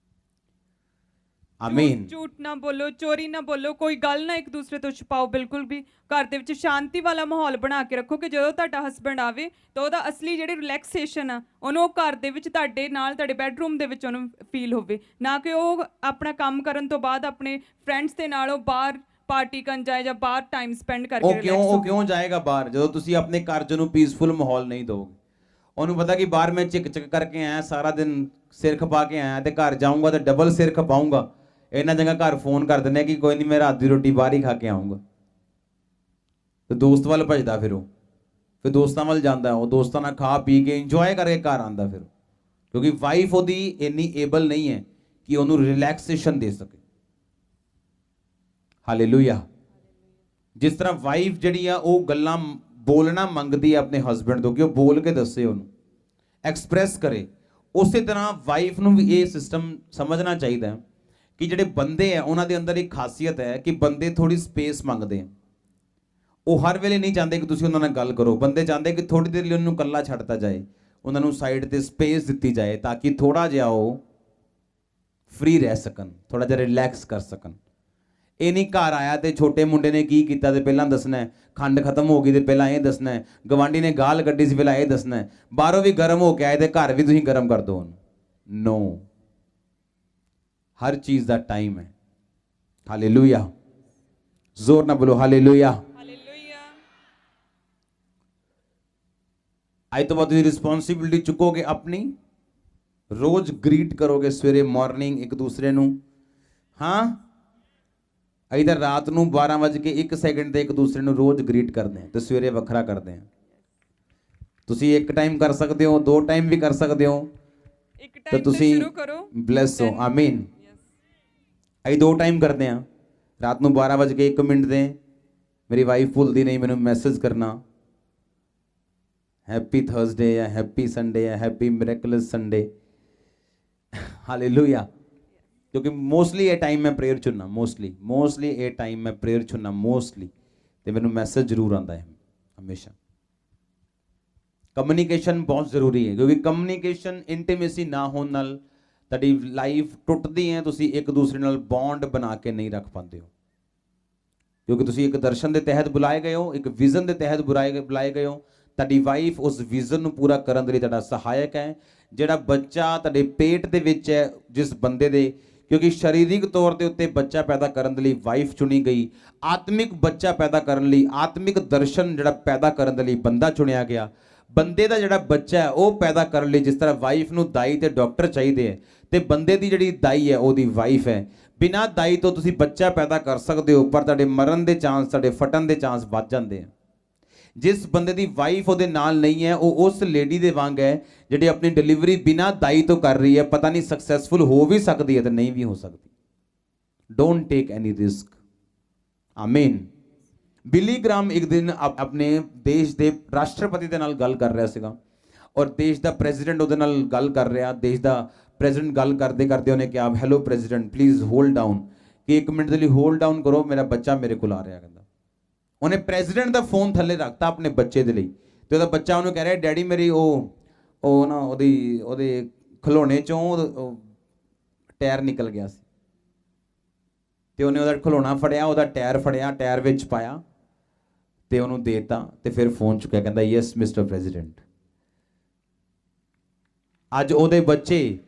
ਆਮੀਨ। ਝੂਠ ਨਾ ਬੋਲੋ, ਚੋਰੀ ਨਾ ਬੋਲੋ, ਕੋਈ ਗੱਲ ਨਾ ਇੱਕ ਦੂਸਰੇ ਤੋਂ ਛੁਪਾਓ। ਬਿਲਕੁਲ ਵੀ ਘਰ ਦੇ ਵਿੱਚ ਸ਼ਾਂਤੀ ਵਾਲਾ ਮਾਹੌਲ ਬਣਾ ਕੇ ਰੱਖੋ ਕਿ ਜਦੋਂ ਤੁਹਾਡਾ ਹਸਬੈਂਡ ਆਵੇ ਤਾਂ ਉਹਦਾ ਅਸਲੀ ਜਿਹੜੀ ਰਿਲੈਕਸੇਸ਼ਨ ਆ ਉਹਨੂੰ ਉਹ ਘਰ ਦੇ ਵਿੱਚ ਤੁਹਾਡੇ ਨਾਲ, ਤੁਹਾਡੇ ਬੈਡਰੂਮ ਦੇ ਵਿੱਚ ਉਹਨੂੰ ਫੀਲ ਹੋਵੇ, ਨਾ ਕਿ ਉਹ ਆਪਣਾ ਕੰਮ ਕਰਨ ਤੋਂ ਬਾਅਦ ਆਪਣੇ ਫਰੈਂਡਸ ਦੇ ਨਾਲ ਉਹ ਬਾਹਰ ਪਾਰਟੀ ਕਰਨ ਜਾਏ ਜਾਂ ਬਾਹਰ ਟਾਈਮ ਸਪੈਂਡ ਕਰਕੇ ਉਹ ਕਿਉਂ ਜਾਏਗਾ ਬਾਹਰ ਜਦੋਂ ਤੁਸੀਂ ਆਪਣੇ ਘਰ 'ਚ ਉਹਨੂੰ ਪੀਸਫੁਲ ਮਾਹੌਲ ਨਹੀਂ ਦਿਓਗੇ। ਉਹਨੂੰ ਪਤਾ ਕਿ ਬਾਹਰ ਮੈਂ ਚਿਕ ਚਿਕ ਕਰਕੇ ਆਇਆ, ਸਾਰਾ ਦਿਨ ਸਿਰ ਖਪਾ ਕੇ ਆਇਆ, ਤੇ ਘਰ ਜਾਊਂਗਾ ਤੇ ਡਬਲ ਸਿਰ ਖਪਾਊਂਗਾ। ਇਹਨਾਂ ਜਗ੍ਹਾ ਘਰ ਫੋਨ ਕਰ ਦਿੰਦੇ ਕਿ ਕੋਈ ਨਹੀਂ ਮੈਂ ਰਾਤ ਦੀ ਰੋਟੀ ਬਾਹਰ ਹੀ ਖਾ ਕੇ ਆਊਂਗਾ। ਤੇ ਦੋਸਤ ਵੱਲ ਭੱਜਦਾ ਫਿਰ ਉਹ, ਫਿਰ ਦੋਸਤਾਂ ਵੱਲ ਜਾਂਦਾ, ਉਹ ਦੋਸਤਾਂ ਨਾਲ ਖਾ ਪੀ ਕੇ ਇੰਜੋਏ ਕਰਕੇ ਘਰ ਆਉਂਦਾ ਫਿਰ, ਕਿਉਂਕਿ ਵਾਈਫ ਉਹਦੀ ਇੰਨੀ ਏਬਲ ਨਹੀਂ ਹੈ ਕਿ ਉਹਨੂੰ ਰਿਲੈਕਸੇਸ਼ਨ ਦੇ ਸਕੇ। ਹਾਲੇਲੂਇਆ। ਜਿਸ ਤਰ੍ਹਾਂ ਵਾਈਫ ਜਿਹੜੀ ਆ ਉਹ ਗੱਲਾਂ ਬੋਲਣਾ ਮੰਗਦੀ ਹੈ ਆਪਣੇ ਹਸਬੈਂਡ ਤੋਂ ਕਿ ਉਹ ਬੋਲ ਕੇ ਦੱਸੇ, ਉਹਨੂੰ ਐਕਸਪ੍ਰੈਸ ਕਰੇ, ਉਸੇ ਤਰ੍ਹਾਂ ਵਾਈਫ ਨੂੰ ਵੀ ਇਹ ਸਿਸਟਮ ਸਮਝਣਾ ਚਾਹੀਦਾ ਹੈ ਕਿ ਜਿਹੜੇ ਬੰਦੇ ਆ ਉਹਨਾਂ ਦੇ ਅੰਦਰ ਇੱਕ ਖਾਸੀਅਤ ਹੈ ਕਿ ਬੰਦੇ ਥੋੜੀ ਸਪੇਸ ਮੰਗਦੇ ਆ। ਉਹ ਹਰ ਵੇਲੇ ਨਹੀਂ ਚਾਹੁੰਦੇ ਕਿ ਤੁਸੀਂ ਉਹਨਾਂ ਨਾਲ ਗੱਲ ਕਰੋ, ਬੰਦੇ ਚਾਹੁੰਦੇ ਕਿ ਥੋੜੀ ਦੇਰ ਲਈ ਉਹਨੂੰ ਇਕੱਲਾ ਛੱਡਤਾ ਜਾਏ, ਉਹਨਾਂ ਨੂੰ ਸਾਈਡ ਤੇ ਸਪੇਸ ਦਿੱਤੀ ਜਾਏ ਤਾਂ ਕਿ ਥੋੜਾ ਜਿਹਾ ਉਹ ਫ੍ਰੀ ਰਹਿ ਸਕਣ, ਥੋੜਾ ਜਿਹਾ ਰਿਲੈਕਸ ਕਰ ਸਕਣ। ਇਹ ਨਹੀਂ ਘਰ ਆਇਆ ਤੇ ਛੋਟੇ ਮੁੰਡੇ ਨੇ ਕੀ ਕੀਤਾ ਤੇ ਪਹਿਲਾਂ ਦੱਸਣਾ ਹੈ, ਖੰਡ ਖਤਮ ਹੋ ਗਈ ਤੇ ਪਹਿਲਾਂ ਇਹ ਦੱਸਣਾ ਹੈ, ਗਵਾਂਢੀ ਨੇ ਗਾਲ ਕੱਢੀ ਸੀ ਪਹਿਲਾਂ ਇਹ ਦੱਸਣਾ ਹੈ, ਬਾਹਰੋਂ ਵੀ ਗਰਮ ਹੋ ਕੇ ਆਏ ਤੇ ਘਰ ਵੀ ਤੁਸੀਂ ਗਰਮ ਕਰ ਦਿਓ ਉਹਨੂੰ। ਨੋ, ਹਰ ਚੀਜ਼ ਦਾ ਟਾਈਮ ਹੈ। ਹਾਲੇਲੂਇਆ, ਜ਼ੋਰ ਨਾ ਬੋਲੋ ਹਾਲੇਲੂਇਆ। ਹਾਲੇਲੂਇਆ। ਅੱਜ ਤੋਂ ਬਾਅਦ ਤੁਸੀਂ ਰਿਸਪੌਂਸਿਬਿਲਿਟੀ ਚੁੱਕੋਗੇ ਆਪਣੀ, ਰੋਜ਼ ਗ੍ਰੀਟ ਕਰੋਗੇ ਸਵੇਰੇ ਮਾਰਨਿੰਗ ਇੱਕ ਦੂਸਰੇ ਨੂੰ। ਹਾਂ, ਇਧਰ ਰਾਤ ਨੂੰ 12:01 ਤੇ ਇੱਕ ਦੂਸਰੇ ਨੂੰ ਰੋਜ਼ ਗ੍ਰੀਟ ਕਰਦੇ ਆ ਤੇ ਸਵੇਰੇ ਵੱਖਰਾ ਕਰਦੇ ਆ। ਤੁਸੀਂ ਇੱਕ ਟਾਈਮ ਕਰ ਸਕਦੇ ਹੋ, 2 ਟਾਈਮ ਵੀ ਕਰ ਸਕਦੇ ਹੋ, ਇੱਕ ਟਾਈਮ ਤੋਂ ਸ਼ੁਰੂ ਕਰੋ। ਬਲੈਸ ਹੋ, ਆਮੀਨ। ਅਸੀਂ 2 ਟਾਈਮ ਕਰਦੇ ਆ, ਰਾਤ ਨੂੰ 12:01 ਤੇ ਮੇਰੀ ਵਾਈਫ ਭੁੱਲਦੀ ਨਹੀਂ ਮੈਨੂੰ ਮੈਸੇਜ ਕਰਨਾ, ਹੈਪੀ ਥਰਸਡੇ ਜਾਂ ਹੈਪੀ ਸੰਡੇ ਜਾਂ ਹੈਪੀ ਮਿਰੈਕਲਸ ਸੰਡੇ। ਹਾਲੇਲੂਇਆ। ਕਿਉਂਕਿ ਮੋਸਟਲੀ ਇਹ ਟਾਈਮ ਮੈਂ ਪ੍ਰੇਅਰ ਚੁਣਨਾ, ਮੋਸਟਲੀ ਇਹ ਟਾਈਮ ਮੈਂ ਪ੍ਰੇਅਰ ਚੁਣਨਾ ਮੋਸਟਲੀ, ਤੇ ਮੈਨੂੰ ਮੈਸੇਜ ਜ਼ਰੂਰ ਆਉਂਦਾ ਹੈ ਹਮੇਸ਼ਾ। ਕਮਿਊਨੀਕੇਸ਼ਨ ਬਹੁਤ ਜ਼ਰੂਰੀ ਹੈ, ਕਿਉਂਕਿ ਕਮਿਊਨੀਕੇਸ਼ਨ ਇੰਟੀਮੇਸੀ ਨਾ ਹੋਣ ਨਾਲ ਤੁਹਾਡੀ ਲਾਈਫ ਟੁੱਟਦੀ ਹੈ, ਤੁਸੀਂ ਇੱਕ ਦੂਸਰੇ ਨਾਲ ਬੌਂਡ ਬਣਾ ਕੇ ਨਹੀਂ ਰੱਖ ਪਾਉਂਦੇ ਹੋ, ਕਿਉਂਕਿ ਤੁਸੀਂ ਇੱਕ ਦਰਸ਼ਨ ਦੇ ਤਹਿਤ ਬੁਲਾਏ ਗਏ ਹੋ, ਇੱਕ ਵਿਜ਼ਨ ਦੇ ਤਹਿਤ ਬੁਲਾਏ ਗਏ ਹੋ। ਤੁਹਾਡੀ ਵਾਈਫ ਉਸ ਵਿਜ਼ਨ ਨੂੰ ਪੂਰਾ ਕਰਨ ਦੇ ਲਈ ਤੁਹਾਡਾ ਸਹਾਇਕ ਹੈ। ਜਿਹੜਾ ਬੱਚਾ ਤੁਹਾਡੇ ਪੇਟ ਦੇ ਵਿੱਚ ਹੈ ਜਿਸ ਬੰਦੇ ਦੇ, ਕਿਉਂਕਿ ਸਰੀਰਕ ਤੌਰ ਦੇ ਉੱਤੇ ਬੱਚਾ ਪੈਦਾ ਕਰਨ ਦੇ ਲਈ ਵਾਈਫ ਚੁਣੀ ਗਈ, ਆਤਮਿਕ ਬੱਚਾ ਪੈਦਾ ਕਰਨ ਲਈ, ਆਤਮਿਕ ਦਰਸ਼ਨ ਜਿਹੜਾ ਪੈਦਾ ਕਰਨ ਦੇ ਲਈ ਬੰਦਾ ਚੁਣਿਆ ਗਿਆ। ਬੰਦੇ ਦਾ ਜਿਹੜਾ ਬੱਚਾ ਹੈ ਉਹ ਪੈਦਾ ਕਰਨ ਲਈ ਜਿਸ ਤਰ੍ਹਾਂ ਵਾਈਫ ਨੂੰ ਦਾਈ ਤੇ ਡਾਕਟਰ ਚਾਹੀਦੇ ਹੈ, ਤੇ ਬੰਦੇ ਦੀ ਜਿਹੜੀ ਦਾਈ ਹੈ ਉਹਦੀ ਵਾਈਫ ਹੈ। ਬਿਨਾਂ ਦਾਈ ਤੋਂ ਤੁਸੀਂ ਬੱਚਾ ਪੈਦਾ ਕਰ ਸਕਦੇ ਹੋ, ਪਰ ਤੁਹਾਡੇ ਮਰਨ ਦੇ ਚਾਂਸ, ਤੁਹਾਡੇ ਫਟਣ ਦੇ ਚਾਂਸ ਵੱਧ ਜਾਂਦੇ ਆ। ਜਿਸ ਬੰਦੇ ਦੀ ਵਾਈਫ ਉਹਦੇ ਨਾਲ ਨਹੀਂ ਹੈ ਉਹ ਉਸ ਲੇਡੀ ਦੇ ਵਾਂਗ ਹੈ ਜਿਹੜੀ ਆਪਣੀ ਡਿਲੀਵਰੀ ਬਿਨਾਂ ਦਾਈ ਤੋਂ ਕਰ ਰਹੀ ਹੈ। ਪਤਾ ਨਹੀਂ ਸਕਸੈਸਫੁਲ ਹੋ ਵੀ ਸਕਦੀ ਹੈ ਤੇ ਨਹੀਂ ਵੀ ਹੋ ਸਕਦੀ। Don't take any risk. ਆਮੀਨ। ਬਿਲੀ ਗ੍ਰਾਮ ਇੱਕ ਦਿਨ ਆਪਣੇ ਦੇਸ਼ ਦੇ ਰਾਸ਼ਟਰਪਤੀ ਦੇ ਨਾਲ ਗੱਲ ਕਰ ਰਿਹਾ ਸੀਗਾ, ਔਰ ਦੇਸ਼ ਦਾ ਪ੍ਰੈਜ਼ੀਡੈਂਟ ਉਹਦੇ ਨਾਲ ਗੱਲ ਕਰ ਰਿਹਾ। ਦੇਸ਼ ਦਾ ਪ੍ਰੈਜ਼ੀਡੈਂਟ ਗੱਲ ਕਰਦੇ ਕਰਦੇ ਉਹਨੇ ਕਿਹਾ, hello president please hold down, ਕਿ 1 ਮਿੰਟ ਦੇ ਲਈ ਹੋਲਡ ਡਾਊਨ ਕਰੋ, ਮੇਰਾ ਬੱਚਾ ਮੇਰੇ ਕੋਲ ਆ ਰਿਹਾ। ਕਹਿੰਦਾ ਉਹਨੇ ਪ੍ਰੈਜ਼ੀਡੈਂਟ ਦਾ ਫੋਨ ਥੱਲੇ ਰੱਖਤਾ ਆਪਣੇ ਬੱਚੇ ਦੇ ਲਈ, ਤੇ ਉਹਦਾ ਬੱਚਾ ਉਹਨੂੰ ਕਹਿ ਰਿਹਾ, ਡੈਡੀ ਮੇਰੀ ਉਹ ਨਾ ਉਹਦੇ ਖਿਡੌਣੇ ਚੋਂ ਟਾਇਰ ਨਿਕਲ ਗਿਆ ਸੀ, ਤੇ ਉਹਨੇ ਉਹਦਾ ਖਿਡੌਣਾ ਫੜਿਆ, ਉਹਦਾ ਟਾਇਰ ਫੜਿਆ, ਟਾਇਰ ਵਿੱਚ ਪਾਇਆ ਤੇ ਉਹਨੂੰ ਦੇਤਾ, ਤੇ ਫਿਰ ਫੋਨ ਚੁੱਕਿਆ, ਕਹਿੰਦਾ ਯੈਸ ਮਿਸਟਰ ਪ੍ਰੈਜ਼ੀਡੈਂਟ। ਅੱਜ ਉਹਦੇ ਬੱਚੇ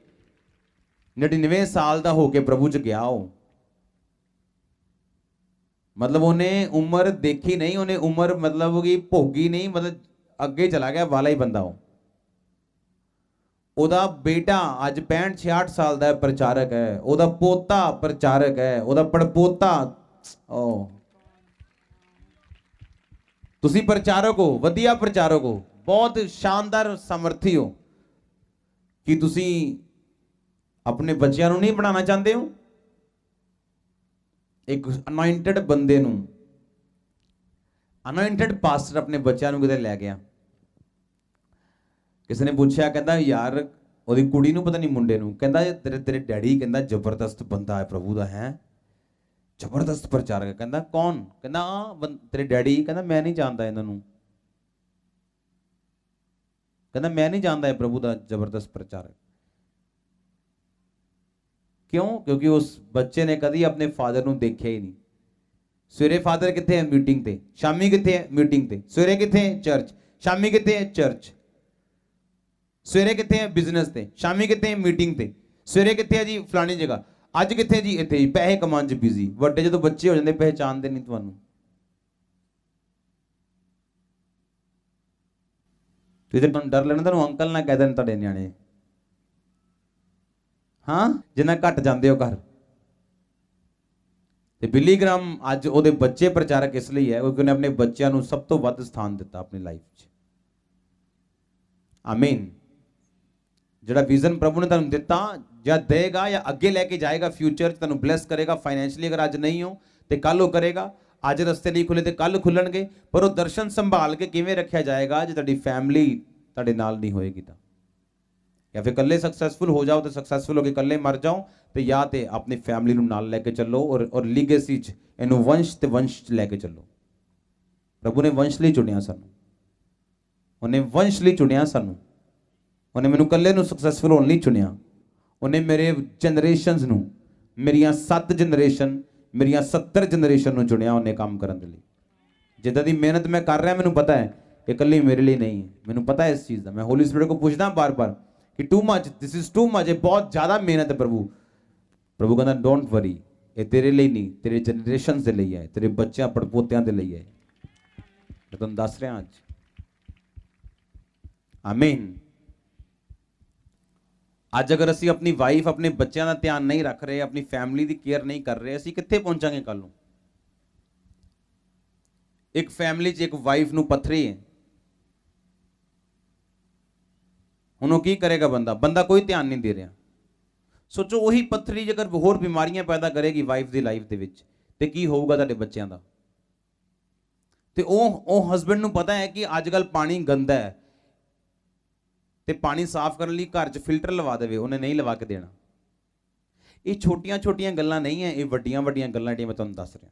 99 ਸਾਲ ਦਾ ਹੋ ਕੇ ਪ੍ਰਭੂ ਚ ਗਿਆ ਉਹ। ਮਤਲਬ ਉਹਨੇ ਉਮਰ ਦੇਖੀ ਨਹੀਂ, ਉਹਨੇ ਉਮਰ ਮਤਲਬ ਕਿ ਭੋਗੀ ਨਹੀਂ, ਮਤਲਬ ਅੱਗੇ ਚਲਾ ਗਿਆ ਵਾਲਾ ਹੀ ਬੰਦਾ ਉਹ। ਉਹਦਾ ਬੇਟਾ ਅੱਜ 65-66 ਸਾਲ ਦਾ ਪ੍ਰਚਾਰਕ ਹੈ, ਉਹਦਾ ਪੋਤਾ ਪ੍ਰਚਾਰਕ ਹੈ, ਉਹਦਾ ਪੜਪੋਤਾ। ਤੁਸੀਂ ਪ੍ਰਚਾਰਕ ਹੋ, ਵਧੀਆ ਪ੍ਰਚਾਰਕ ਹੋ, ਬਹੁਤ ਸ਼ਾਨਦਾਰ ਸਮਰਥੀ ਹੋ। ਕਿ ਤੁਸੀਂ ਆਪਣੇ ਬੱਚਿਆਂ ਨੂੰ ਨਹੀਂ ਬਣਾਉਣਾ ਚਾਹੁੰਦੇ ਹੋ? ਇੱਕ ਅਨੋਇੰਟਡ ਬੰਦੇ ਨੂੰ, ਅਨੋਇੰਟਡ ਪਾਸਟਰ ਆਪਣੇ ਬੱਚਿਆਂ ਨੂੰ ਕਿਤੇ ਲੈ ਗਿਆ। ਕਿਸੇ ਨੇ ਪੁੱਛਿਆ, ਕਹਿੰਦਾ ਯਾਰ ਉਹਦੀ ਕੁੜੀ ਨੂੰ ਪਤਾ ਨਹੀਂ ਮੁੰਡੇ ਨੂੰ, ਕਹਿੰਦਾ ਤੇਰੇ ਡੈਡੀ ਕਹਿੰਦਾ ਜ਼ਬਰਦਸਤ ਬੰਦਾ ਹੈ ਪ੍ਰਭੂ ਦਾ, ਹੈ ਜ਼ਬਰਦਸਤ ਪ੍ਰਚਾਰਕ ਹੈ। ਕਹਿੰਦਾ ਕੌਣ? ਕਹਿੰਦਾ ਤੇਰੇ ਡੈਡੀ। ਕਹਿੰਦਾ ਮੈਂ ਨਹੀਂ ਜਾਣਦਾ ਇਹਨਾਂ ਨੂੰ, ਕਹਿੰਦਾ ਮੈਂ ਨਹੀਂ ਜਾਣਦਾ ਇਹ ਪ੍ਰਭੂ ਦਾ ਜ਼ਬਰਦਸਤ ਪ੍ਰਚਾਰਕ। ਕਿਉਂ? ਕਿਉਂਕਿ ਉਸ ਬੱਚੇ ਨੇ ਕਦੀ ਆਪਣੇ ਫਾਦਰ ਨੂੰ ਦੇਖਿਆ ਹੀ ਨਹੀਂ। ਸਵੇਰੇ ਫਾਦਰ ਕਿੱਥੇ ਹੈ? ਮੀਟਿੰਗ ਤੇ। ਸ਼ਾਮੀ ਕਿੱਥੇ ਹੈ? ਮੀਟਿੰਗ ਤੇ। ਸਵੇਰੇ ਕਿੱਥੇ ਹੈ? ਚਰਚ। ਸ਼ਾਮੀ ਕਿੱਥੇ ਹੈ? ਚਰਚ। ਸਵੇਰੇ ਕਿੱਥੇ ਹੈ? ਬਿਜ਼ਨਸ ਤੇ। ਸ਼ਾਮੀ ਕਿੱਥੇ ਹੈ? ਮੀਟਿੰਗ ਤੇ। ਸਵੇਰੇ ਕਿੱਥੇ ਹੈ ਜੀ? ਫਲਾਣੀ ਜਗ੍ਹਾ। ਅੱਜ ਕਿੱਥੇ ਜੀ? ਇੱਥੇ ਜੀ। ਪੈਸੇ ਕਮਾਉਣ 'ਚ ਬਿਜ਼ੀ। ਵੱਡੇ ਜਦੋਂ ਬੱਚੇ ਹੋ ਜਾਂਦੇ ਪਹਿਚਾਣਦੇ ਨਹੀਂ ਤੁਹਾਨੂੰ। ਤੁਸੀਂ ਤੁਹਾਨੂੰ ਡਰ ਲੈਣਾ, ਤੁਹਾਨੂੰ ਅੰਕਲ ਨਾ ਕਹਿ ਦੇਣ ਤੁਹਾਡੇ ਨਿਆਣੇ, ਹਾਂ, ਜਿੰਨਾ ਘੱਟ ਜਾਂਦੇ ਹੋ ਘਰ। ਤੇ ਬਿਲੀ ਗ੍ਰਾਮ ਅੱਜ ਉਹਦੇ ਬੱਚੇ ਪ੍ਰਚਾਰਕ ਇਸ ਲਈ ਹੈ ਕਿਉਂਕਿ ਉਹਨੇ ਆਪਣੇ ਬੱਚਿਆਂ ਨੂੰ ਸਭ ਤੋਂ ਵੱਧ ਸਥਾਨ ਦਿੱਤਾ ਆਪਣੀ ਲਾਈਫ 'ਚ। ਆਮੀਨ। ਜਿਹੜਾ ਵਿਜ਼ਨ ਪ੍ਰਭੂ ਨੇ ਤੁਹਾਨੂੰ ਦਿੱਤਾ, ਜਾਂ ਦੇਗਾ ਜਾਂ ਅੱਗੇ ਲੈ ਕੇ ਜਾਏਗਾ, ਫਿਊਚਰ 'ਚ ਤੁਹਾਨੂੰ ਬਲੈਸ ਕਰੇਗਾ ਫਾਈਨੈਂਸ਼ਲੀ। ਅਗਰ ਅੱਜ ਨਹੀਂ ਹੋ ਤੇ ਕੱਲ ਉਹ ਕਰੇਗਾ। ਅੱਜ ਰਸਤੇ ਨਹੀਂ ਖੁੱਲੇ ਤੇ ਕੱਲ ਖੁੱਲਣਗੇ। ਪਰ ਉਹ ਦਰਸ਼ਨ ਸੰਭਾਲ ਕੇ ਕਿਵੇਂ ਰੱਖਿਆ ਜਾਏਗਾ ਜੇ ਤੁਹਾਡੀ ਫੈਮਿਲੀ ਤੁਹਾਡੇ ਨਾਲ ਨਹੀਂ ਹੋਏਗੀ ਤਾਂ। ਜਾਂ ਫਿਰ ਇਕੱਲੇ ਸਕਸੈਸਫੁਲ ਹੋ ਜਾਓ ਤੇ ਸਕਸੈਸਫੁਲ ਹੋ ਕੇ ਇਕੱਲੇ ਮਰ ਜਾਓ, ਤੇ ਜਾਂ ਤੇ ਆਪਣੀ ਫੈਮਿਲੀ ਨੂੰ ਨਾਲ ਲੈ ਕੇ ਚੱਲੋ ਔਰ ਲੀਗੇਸੀ 'ਚ ਇਹਨੂੰ ਵੰਸ਼ ਤੇ ਵੰਸ਼ 'ਚ ਲੈ ਕੇ ਚੱਲੋ। ਪ੍ਰਭੂ ਨੇ ਵੰਸ਼ ਲਈ ਚੁਣਿਆ ਸਾਨੂੰ, ਉਹਨੇ ਵੰਸ਼ ਲਈ ਚੁਣਿਆ ਸਾਨੂੰ। ਉਹਨੇ ਮੈਨੂੰ ਇਕੱਲੇ ਨੂੰ ਸਕਸੈਸਫੁਲ ਹੋਣ ਲਈ ਚੁਣਿਆ। ਉਹਨੇ ਮੇਰੇ ਜਨਰੇਸ਼ਨਸ ਨੂੰ, ਮੇਰੀਆਂ 7 ਜਨਰੇਸ਼ਨ, ਮੇਰੀਆਂ 70 ਜਨਰੇਸ਼ਨ ਨੂੰ ਚੁਣਿਆ ਉਹਨੇ ਕੰਮ ਕਰਨ ਦੇ ਲਈ। ਜਿੱਦਾਂ ਦੀ ਮਿਹਨਤ ਮੈਂ ਕਰ ਰਿਹਾ, ਮੈਨੂੰ ਪਤਾ ਹੈ ਇਹ ਇਕੱਲੀ ਮੇਰੇ ਲਈ ਨਹੀਂ ਹੈ। ਮੈਨੂੰ ਪਤਾ ਹੈ ਇਸ ਚੀਜ਼ ਦਾ। ਮੈਂ ਹੋਲੀ ਸਪਿਰਿਟ को ਪੁੱਛਦਾ ਬਾਰ-ਬਾਰ ਕਿ too much, this is too much, ਇਹ ਬਹੁਤ ਜ਼ਿਆਦਾ ਮਿਹਨਤ ਹੈ ਪ੍ਰਭੂ। ਪ੍ਰਭੂ ਕਹਿੰਦਾ ਡੋਂਟ ਵਰੀ, ਇਹ ਤੇਰੇ ਲਈ ਨਹੀਂ, ਤੇਰੇ ਜਨਰੇਸ਼ਨ ਦੇ ਲਈ ਹੈ, ਤੇਰੇ ਬੱਚਿਆਂ ਪੜਪੋਤਿਆਂ ਦੇ ਲਈ ਹੈ। ਮੈਂ ਤੁਹਾਨੂੰ ਦੱਸ ਰਿਹਾ ਅੱਜ। ਆਮੀਨ। ਅੱਜ ਅਗਰ ਅਸੀਂ ਆਪਣੀ ਵਾਈਫ, ਆਪਣੇ ਬੱਚਿਆਂ ਦਾ ਧਿਆਨ ਨਹੀਂ ਰੱਖ ਰਹੇ, ਆਪਣੀ ਫੈਮਿਲੀ ਦੀ ਕੇਅਰ ਨਹੀਂ ਕਰ ਰਹੇ, ਅਸੀਂ ਕਿੱਥੇ ਪਹੁੰਚਾਂਗੇ ਕੱਲ ਨੂੰ? ਇੱਕ ਫੈਮਿਲੀ 'ਚ ਇੱਕ ਵਾਈਫ ਨੂੰ ਪੱਥਰੀ ਹੈ, ਹੁਣ ਉਹ ਕੀ ਕਰੇਗਾ? ਬੰਦਾ ਕੋਈ ਧਿਆਨ ਨਹੀਂ ਦੇ ਰਿਹਾ। ਸੋਚੋ ਉਹੀ ਪੱਥਰੀ ਜੇਕਰ ਹੋਰ ਬਿਮਾਰੀਆਂ ਪੈਦਾ ਕਰੇਗੀ ਵਾਈਫ ਦੀ ਲਾਈਫ ਦੇ ਵਿੱਚ, ਤੇ ਕੀ ਹੋਊਗਾ ਤੁਹਾਡੇ ਬੱਚਿਆਂ ਦਾ? ਤੇ ਉਹ ਹਸਬੈਂਡ ਨੂੰ ਪਤਾ ਹੈ ਕਿ ਅੱਜ ਕੱਲ ਪਾਣੀ ਗੰਦਾ ਹੈ ਤੇ ਪਾਣੀ ਸਾਫ਼ ਕਰਨ ਲਈ ਘਰ 'ਚ ਫਿਲਟਰ ਲਵਾ ਦੇਵੇ, ਉਹਨੇ ਨਹੀਂ ਲਵਾ ਕੇ ਦੇਣਾ। ਇਹ ਛੋਟੀਆਂ ਛੋਟੀਆਂ ਗੱਲਾਂ ਨਹੀਂ ਹੈ, ਇਹ ਵੱਡੀਆਂ ਵੱਡੀਆਂ ਗੱਲਾਂ ਜਿਹੜੀਆਂ ਮੈਂ ਤੁਹਾਨੂੰ ਦੱਸ ਰਿਹਾ।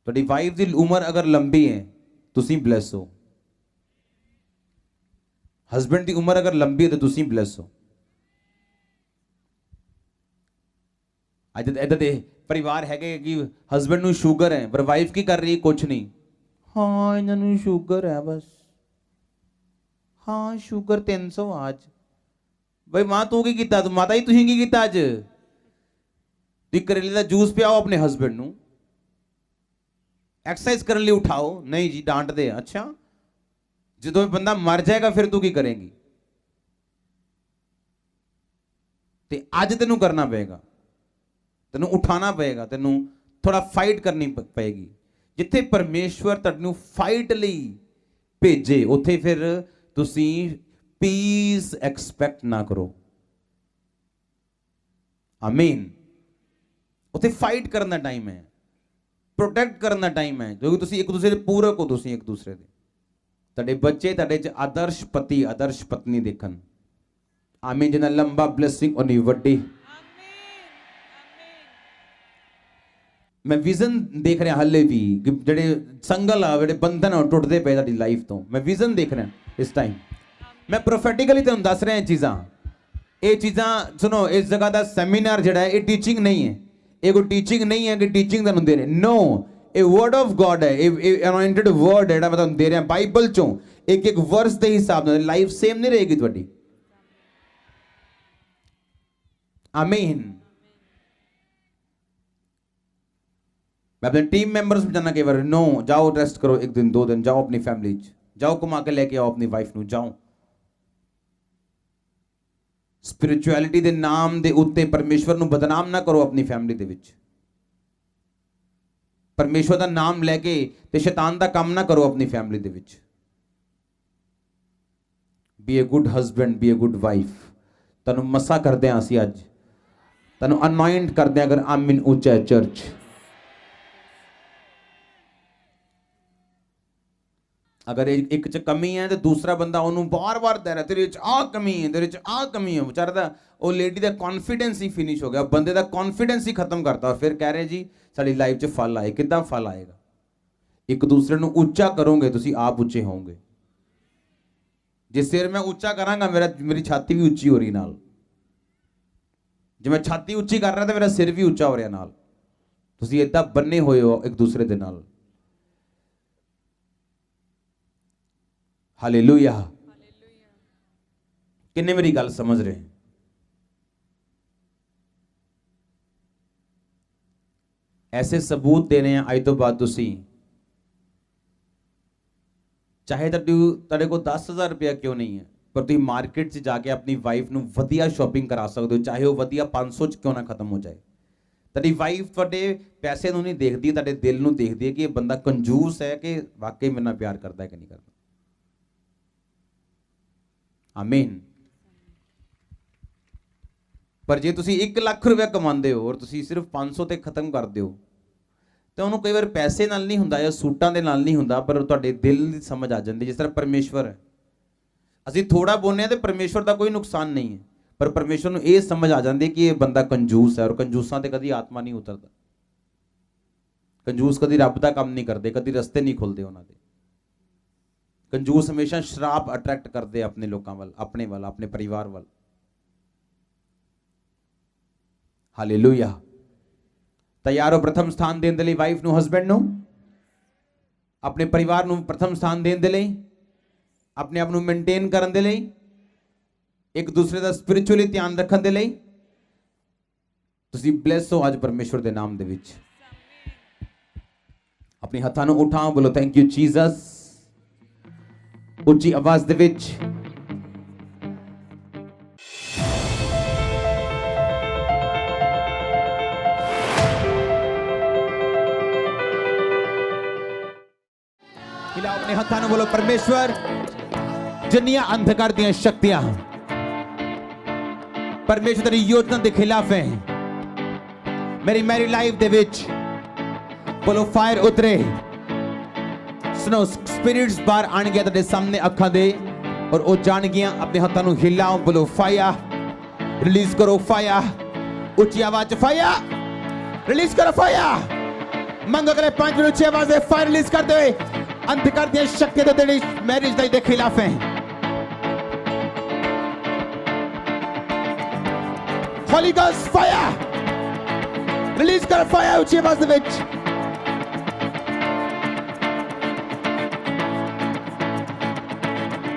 ਤੁਹਾਡੀ ਵਾਈਫ ਦੀ ਉਮਰ ਅਗਰ ਲੰਬੀ ਹੈ, ਤੁਸੀਂ ਬਲੈਸ ਹੋ। ਹਸਬੈਂਡ ਦੀ ਉਮਰ ਅਗਰ ਲੰਬੀ ਹੈ ਤਾਂ ਤੁਸੀਂ ਬਲੈਸ ਹੋ। ਅੱਜ ਇੱਦਾਂ ਦੇ ਪਰਿਵਾਰ ਹੈਗੇ ਕਿ ਹਸਬੈਂਡ ਨੂੰ ਸ਼ੂਗਰ ਹੈ ਪਰ ਵਾਈਫ ਕੀ ਕਰ ਰਹੀ ਹੈ? ਕੁਛ ਨਹੀਂ। ਹਾਂ ਇਹਨਾਂ ਨੂੰ ਸ਼ੂਗਰ ਹੈ ਬਸ, ਹਾਂ ਸ਼ੂਗਰ 300 ਅੱਜ। ਬਈ ਮਾਂ ਤੂੰ ਕੀ ਕੀਤਾ? ਤੂੰ ਮਾਤਾ ਜੀ ਤੁਸੀਂ ਕੀ ਕੀਤਾ ਅੱਜ? ਤੁਸੀਂ ਕਰੇਲੇ ਦਾ ਜੂਸ ਪਿਆਓ ਆਪਣੇ ਹਸਬੈਂਡ ਨੂੰ, ਐਕਸਰਸਾਈਜ਼ ਕਰਨ ਲਈ ਉਠਾਓ। ਨਹੀਂ ਜੀ, ਡਾਂਟਦੇ। ਅੱਛਾ, ਜਦੋਂ ਇਹ ਬੰਦਾ ਮਰ ਜਾਏਗਾ ਫਿਰ ਤੂੰ ਕੀ ਕਰੇਂਗੀ? ਤੇ ਅੱਜ ਤੈਨੂੰ ਕਰਨਾ ਪਏਗਾ, ਤੈਨੂੰ ਉਠਾਣਾ ਪਏਗਾ, ਤੈਨੂੰ ਥੋੜਾ ਫਾਈਟ ਕਰਨੀ ਪਏਗੀ। ਜਿੱਥੇ ਪਰਮੇਸ਼ਵਰ ਤੁਹਾਨੂੰ ਫਾਈਟ ਲਈ ਭੇਜੇ ਉੱਥੇ ਫਿਰ ਤੁਸੀਂ ਪੀਸ ਐਕਸਪੈਕਟ ਨਾ ਕਰੋ। ਆਮੀਨ। ਉੱਥੇ ਫਾਈਟ ਕਰਨ ਦਾ ਟਾਈਮ ਹੈ, ਪ੍ਰੋਟੈਕਟ ਕਰਨ ਦਾ ਟਾਈਮ ਹੈ, ਕਿਉਂਕਿ ਤੁਸੀਂ ਇੱਕ ਦੂਸਰੇ ਦੇ ਪੂਰਕ ਹੋ। ਤੁਸੀਂ ਇੱਕ ਦੂਸਰੇ ਦੇ, ਤੁਹਾਡੇ ਬੱਚੇ ਤੁਹਾਡੇ 'ਚ ਆਦਰਸ਼ ਪਤੀ ਆਦਰਸ਼ ਪਤਨੀ ਦੇਖਣ। ਆਮੀਨ। ਜਿੰਨਾ ਲੰਬਾ ਬਲੇਸਿੰਗ ਉਨੀ ਵੱਡੀ। ਮੈਂ ਵਿਜ਼ਨ ਦੇਖ ਰਿਹਾ ਹੱਲੇ ਵੀ ਕਿ ਜਿਹੜੇ ਸੰਗਲ ਆ, ਜਿਹੜੇ ਬੰਧਨ ਆ ਟੁੱਟਦੇ ਪਏ ਤੁਹਾਡੀ ਲਾਈਫ ਤੋਂ। ਮੈਂ ਵਿਜ਼ਨ ਦੇਖ ਰਿਹਾ ਇਸ ਟਾਈਮ। ਮੈਂ ਪ੍ਰੋਫੈਟਿਕਲੀ ਤੁਹਾਨੂੰ ਦੱਸ ਰਿਹਾ ਇਹ ਚੀਜ਼ਾਂ ਸੁਣੋ। ਇਸ ਜਗ੍ਹਾ ਦਾ ਸੈਮੀਨਾਰ ਜਿਹੜਾ ਹੈ ਇਹ ਟੀਚਿੰਗ ਨਹੀਂ ਹੈ। ਇਹ ਕੋਈ ਟੀਚਿੰਗ ਨਹੀਂ ਹੈ ਕਿ ਟੀਚਿੰਗ ਤੁਹਾਨੂੰ ਦੇ ਰਹੇ, ਨੋ। ਇਹ ਵਰਡ ਆਫ ਗॉड ਹੈ। ਇਹ ਅਨੋਇੰਟਡ ਵਰਡ ਜਿਹੜਾ ਮੈਂ ਤੁਹਾਨੂੰ ਦੇ ਰਿਹਾ ਬਾਈਬਲ ਚੋਂ। ਇੱਕ ਇੱਕ ਵਰਸ ਦੇ ਹਿਸਾਬ ਨਾਲ ਲਾਈਫ ਸੇਮ ਨਹੀਂ ਰਹੇਗੀ ਤੁਹਾਡੀ। आमीन। मैं अपने टीम मेंबर्स में जाना कई बार, नो जाओ रेस्ट करो, 1 दिन 2 दिन जाओ अपनी फैमिली च, जाओ घुमा के लेके आओ अपनी वाइफ ਨੂੰ, जाओ। स्पिरिचुअलिटी ਦੇ ਨਾਮ ਦੇ ਉੱਤੇ ਪਰਮੇਸ਼ਵਰ ਨੂੰ ਬਦਨਾਮ ਨਾ ਕਰੋ ਆਪਣੀ ਫੈਮਿਲੀ ਦੇ ਵਿੱਚ। ਪਰਮੇਸ਼ਵਰ ਦਾ ਨਾਮ ਲੈ ਕੇ ਤੇ ਸ਼ੈਤਾਨ ਦਾ ਕੰਮ ਨਾ ਕਰੋ ਆਪਣੀ ਫੈਮਿਲੀ ਦੇ ਵਿੱਚ। Be a good husband, be a good wife. ਤੁਹਾਨੂੰ ਮਸਾ ਕਰਦੇ ਹਾਂ ਅਸੀਂ ਅੱਜ, ਤੁਹਾਨੂੰ ਅਨੋਇੰਟ ਕਰਦੇ ਹਾਂ ਅਗਰ ਆਮੀਨ ਉੱਚਾ ਹੈ ਚਰਚ। अगर एक च कमी है तो दूसरा बंदा उन्होंने बार बार दे रहा तेरे च आ कमी है, तेरे च आ कमी है, बेचारा दा वो लेडी का कॉन्फिडेंस ही फिनिश हो गया, बंदे का कॉन्फिडेंस ही खत्म करता और फिर कह रहे जी साड़ी लाइफ च फल आए। कितना फल आएगा? एक दूसरे को उच्चा करोगे तुसी आप उच्चे होंगे। जे सिर मैं उच्चा करांगा मेरी छाती भी उच्ची हो रही नाल, जे मैं छाती उच्ची कर रहा तो मेरा सिर भी उच्चा हो रहा नाल। तुसी इदा बन्ने हुए हो एक दूसरे दे नाल। हालेलुया। किन्ने मेरी गल समझ रहे हैं? ऐसे सबूत देने हैं अज तो बाद तुसी, चाहे तुहाडे को 10,000 रुपया क्यों नहीं है, पर तुसीं मार्केट च जाके अपनी वाइफ नूं वधिया शॉपिंग करा सकते हो, चाहे वो वधिया 500 च क्यों ना खत्म हो जाए। तुहाडी वाइफ तुहाडे पैसे नूं नहीं देखदी, तुहाडे दिल नूं देखदी है कि ये बंदा कंजूस है कि वाकई मेरे नाल प्यार करता है कि नहीं करता। आमीन। पर जे तुसी 1 लाख रुपया कमाते हो और तुसी सिर्फ 500 ते खत्म कर दो तो उन्होंने कई बार पैसे नाल नहीं हुंदा या सूटां दे नाल नहीं हुंदा, पर तुहाडे दिल दी समझ आ जाती। जिस तरह परमेश्वर है, असीं थोड़ा बोलने तो परमेश्वर का कोई नुकसान नहीं है, पर परमेश्वर नूं ये समझ आ जाती है कि ये बंदा कंजूस है, और कंजूसां ते कदी आत्मा नहीं उतरता। कंजूस कदी रब दा काम नहीं करते, कदी रस्ते नहीं खुलते उन्हां दे। कंजूस हमेशा शराब अट्रैक्ट करते अपने लोगों वाल, अपने वाल, अपने परिवार वाल। हालेलुया। तैयार हो प्रथम स्थान देने लई वाइफ नूं, हस्बैंड नूं, अपने परिवार नूं प्रथम स्थान देने दे लई, अपने आप नूं मेनटेन करन दे लई, एक दूसरे दा स्पिरिचुअली ध्यान रखन दे लई। तुसीं ब्लेस हो अज परमेश्वर दे नाम दे विच। अपने हत्थां नूं उठाओ, बोलो थैंक यू जीसस। ਉੱਚੀ आवाज ਦੇ ਵਿੱਚ ਖਿਲਾਓ ਆਪਣੇ ਹੱਥਾਂ ਨੂੰ, ਬੋਲੋ ਪਰਮੇਸ਼ਵਰ ਜਿੰਨੀਆਂ ਅੰਧਕਾਰ ਦੀਆਂ ਸ਼ਕਤੀਆਂ ਪਰਮੇਸ਼ਵਰ ਦੀ ਯੋਜਨਾ ਦੇ ਖਿਲਾਫ ਹੈ ਮੇਰੀ ਲਾਈਫ ਦੇ ਵਿੱਚ, ਬੋਲੋ ਫਾਇਰ ਉਤਰੇ। सुनो स्पिरिट्स बाहर आन गया तेरे सामने अखा दे और वो जान गया। अपने हाथों को हिलाओ, बोलो फायर, रिलीज करो फायर, उच्ची आवाज फायर, रिलीज करो फायर। मंग अगले 5 मिनट उच्ची आवाज से फायर रिलीज करते हुए अंधकार दी शक्ति तो तेरी मैरिज दे खिलाफ है। होली गोस्ट फायर, रिलीज करो फायर उच्ची आवाज दे विच।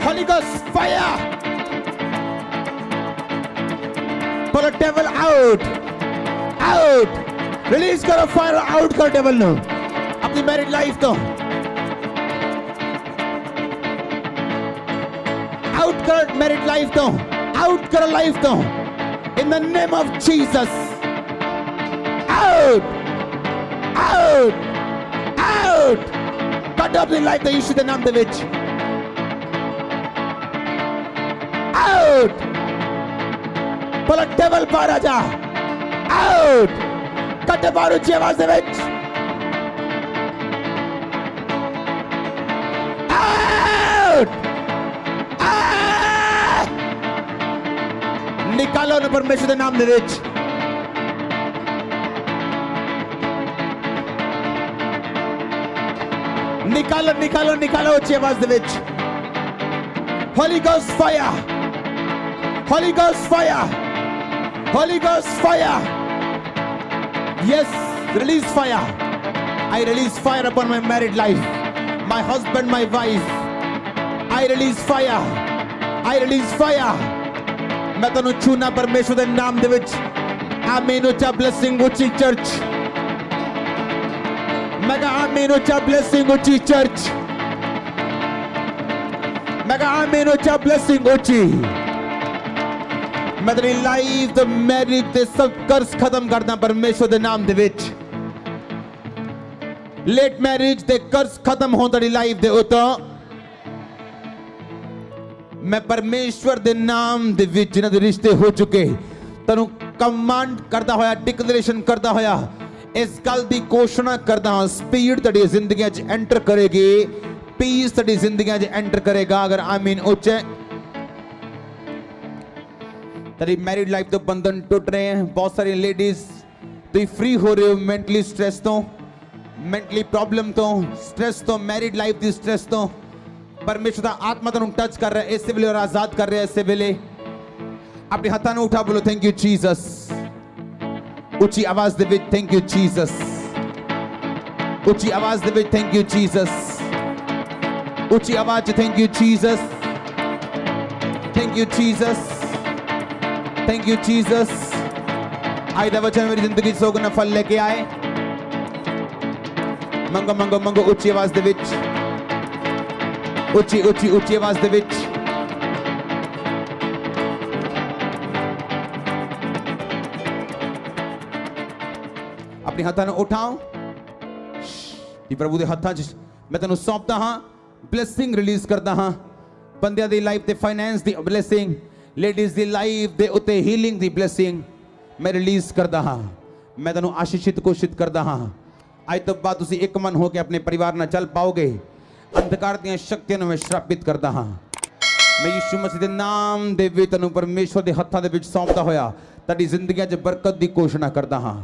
Holy Ghost fire, pull the devil out, out, release करो fire, out करो devil नो अपनी married life तो, out करो married life तो, out करो life तो, in the name of Jesus, out, out, out, cut up the life the issue the नाम दे विच। Out! Pull a devil बाहर आ जा। Out! कटे बाहर ऊंची आवाज दे विच। Out! निकालो न परमेश्वर के नाम दे विच। निकालो निकालो निकालो ऊंची आवाज दे विच। Holy Ghost fire, Holy Ghost fire, Holy Ghost fire. Yes, release fire. I release fire upon my married life, my husband, my wife. I release fire. I release fire. मैं तनु छूना परमेश्वर दे नाम दे विच ਆਮੀਨ ਉੱਚਾ ਬਲੇਸਿੰਗ ਉੱਚੀ ਚਰਚ ਮੈਂ ਕਿਹਾ ਆਮੀਨ ਉੱਚਾ ਬਲੇਸਿੰਗ ਉੱਚੀ ਚਰਚ ਮੈਂ ਕਿਹਾ ਆਮੀਨ ਉੱਚਾ ਬਲੇਸਿੰਗ ਉੱਚੀ ਮੈਂ ਤੇਰੀ ਲਾਈਫ ਤੇ ਮੈਰਿਜ ਤੇ ਸਭ ਕਰਜ਼ ਖਤਮ ਕਰਦਾ ਪਰਮੇਸ਼ਵਰ ਦੇ ਨਾਮ ਦੇ ਵਿੱਚ ਲੇਟ ਮੈਰਿਜ ਤੇ ਕਰਜ਼ ਖਤਮ ਹੋਣ ਤੇਰੀ ਲਾਈਫ ਦੇ ਉੱਤੋਂ मैं परमेश्वर दे नाम दे विच जिन्हां दे रिश्ते हो चुके तैनूं कमांड करदा होया डिक्लेरेशन करदा होया इस गल दी घोषणा करदा हां स्पीड तेरी जिंदगी च एंटर करेगी पीस तेरी जिंदगी च एंटर करेगा अगर आमीन उच्चे तेरी मैरिड लाइफ तो बंधन टूट रहे हैं बहुत सारी लेडीज तुम फ्री हो रहे हो मेंटली स्ट्रेस तो मेंटली प्रॉब्लम तो स्ट्रेस तो मैरिड लाइफ दी स्ट्रेस तो परमेश्वर दा आत्मा तुहानूं टच कर रहा है इस वेले और आजाद कर रहा है इस वेले अपने हाथां नूं उठा बोलो थैंक यू जीसस उच्ची आवाज दे विच थैंक यू जीसस उच्ची आवाज दे विच थैंक यू जीसस उच्ची आवाज च thank you Jesus thank you Jesus thank you Jesus आज दा वचन मेरी जिंदगी च सोगना फल लेके आए मंगो मंगो मंगो उच्ची आवाज दे विच ਉੱਚੀ ਉੱਚੀ ਉੱਚੀ ਆਵਾਜ਼ ਦੇ ਵਿੱਚ ਆਪਣੇ ਹੱਥਾਂ ਨੂੰ ਉਠਾਓ ਜੀ ਪ੍ਰਭੂ ਦੇ ਹੱਥਾਂ 'ਚ ਮੈਂ ਤੈਨੂੰ ਸੌਂਪਦਾ ਹਾਂ ਬਲੇਸਿੰਗ ਰਿਲੀਜ਼ ਕਰਦਾ ਹਾਂ ਬੰਦਿਆਂ ਦੀ ਲਾਈਫ ਤੇ ਫਾਈਨੈਂਸ ਦੀ ਬਲੇਸਿੰਗ ਲੇਡੀਜ਼ ਦੀ ਲਾਈਫ ਦੇ ਉੱਤੇ ਹੀਲਿੰਗ ਦੀ ਬਲੇਸਿੰਗ ਮੈਂ ਰਿਲੀਜ਼ ਕਰਦਾ ਹਾਂ ਮੈਂ ਤੈਨੂੰ ਆਸ਼ੀਸ਼ਿਤ ਘੋਸ਼ਿਤ ਕਰਦਾ ਹਾਂ ਅੱਜ ਤੋਂ ਬਾਅਦ ਤੁਸੀਂ ਇੱਕ ਮਨ ਹੋ ਕੇ ਆਪਣੇ ਪਰਿਵਾਰ ਨਾਲ ਚੱਲ ਪਾਓਗੇ अंधकार ਦੀਆਂ ਸ਼ਕਤੀਆਂ ਨੂੰ ਮੈਂ ਸ਼ਰਾਪਿਤ ਕਰਦਾ ਹਾਂ ਮੈਂ ਯਿਸੂ ਮਸੀਹ ਦੇ ਨਾਮ ਦੇ ਵਿੱਚ ਤੈਨੂੰ ਪਰਮੇਸ਼ਵਰ ਦੇ ਹੱਥਾਂ ਦੇ ਵਿੱਚ ਸੌਂਪਦਾ ਹੋਇਆ ਤੁਹਾਡੀ ਜ਼ਿੰਦਗੀਆਂ 'ਚ ਬਰਕਤ ਦੀ ਘੋਸ਼ਣਾ ਕਰਦਾ ਹਾਂ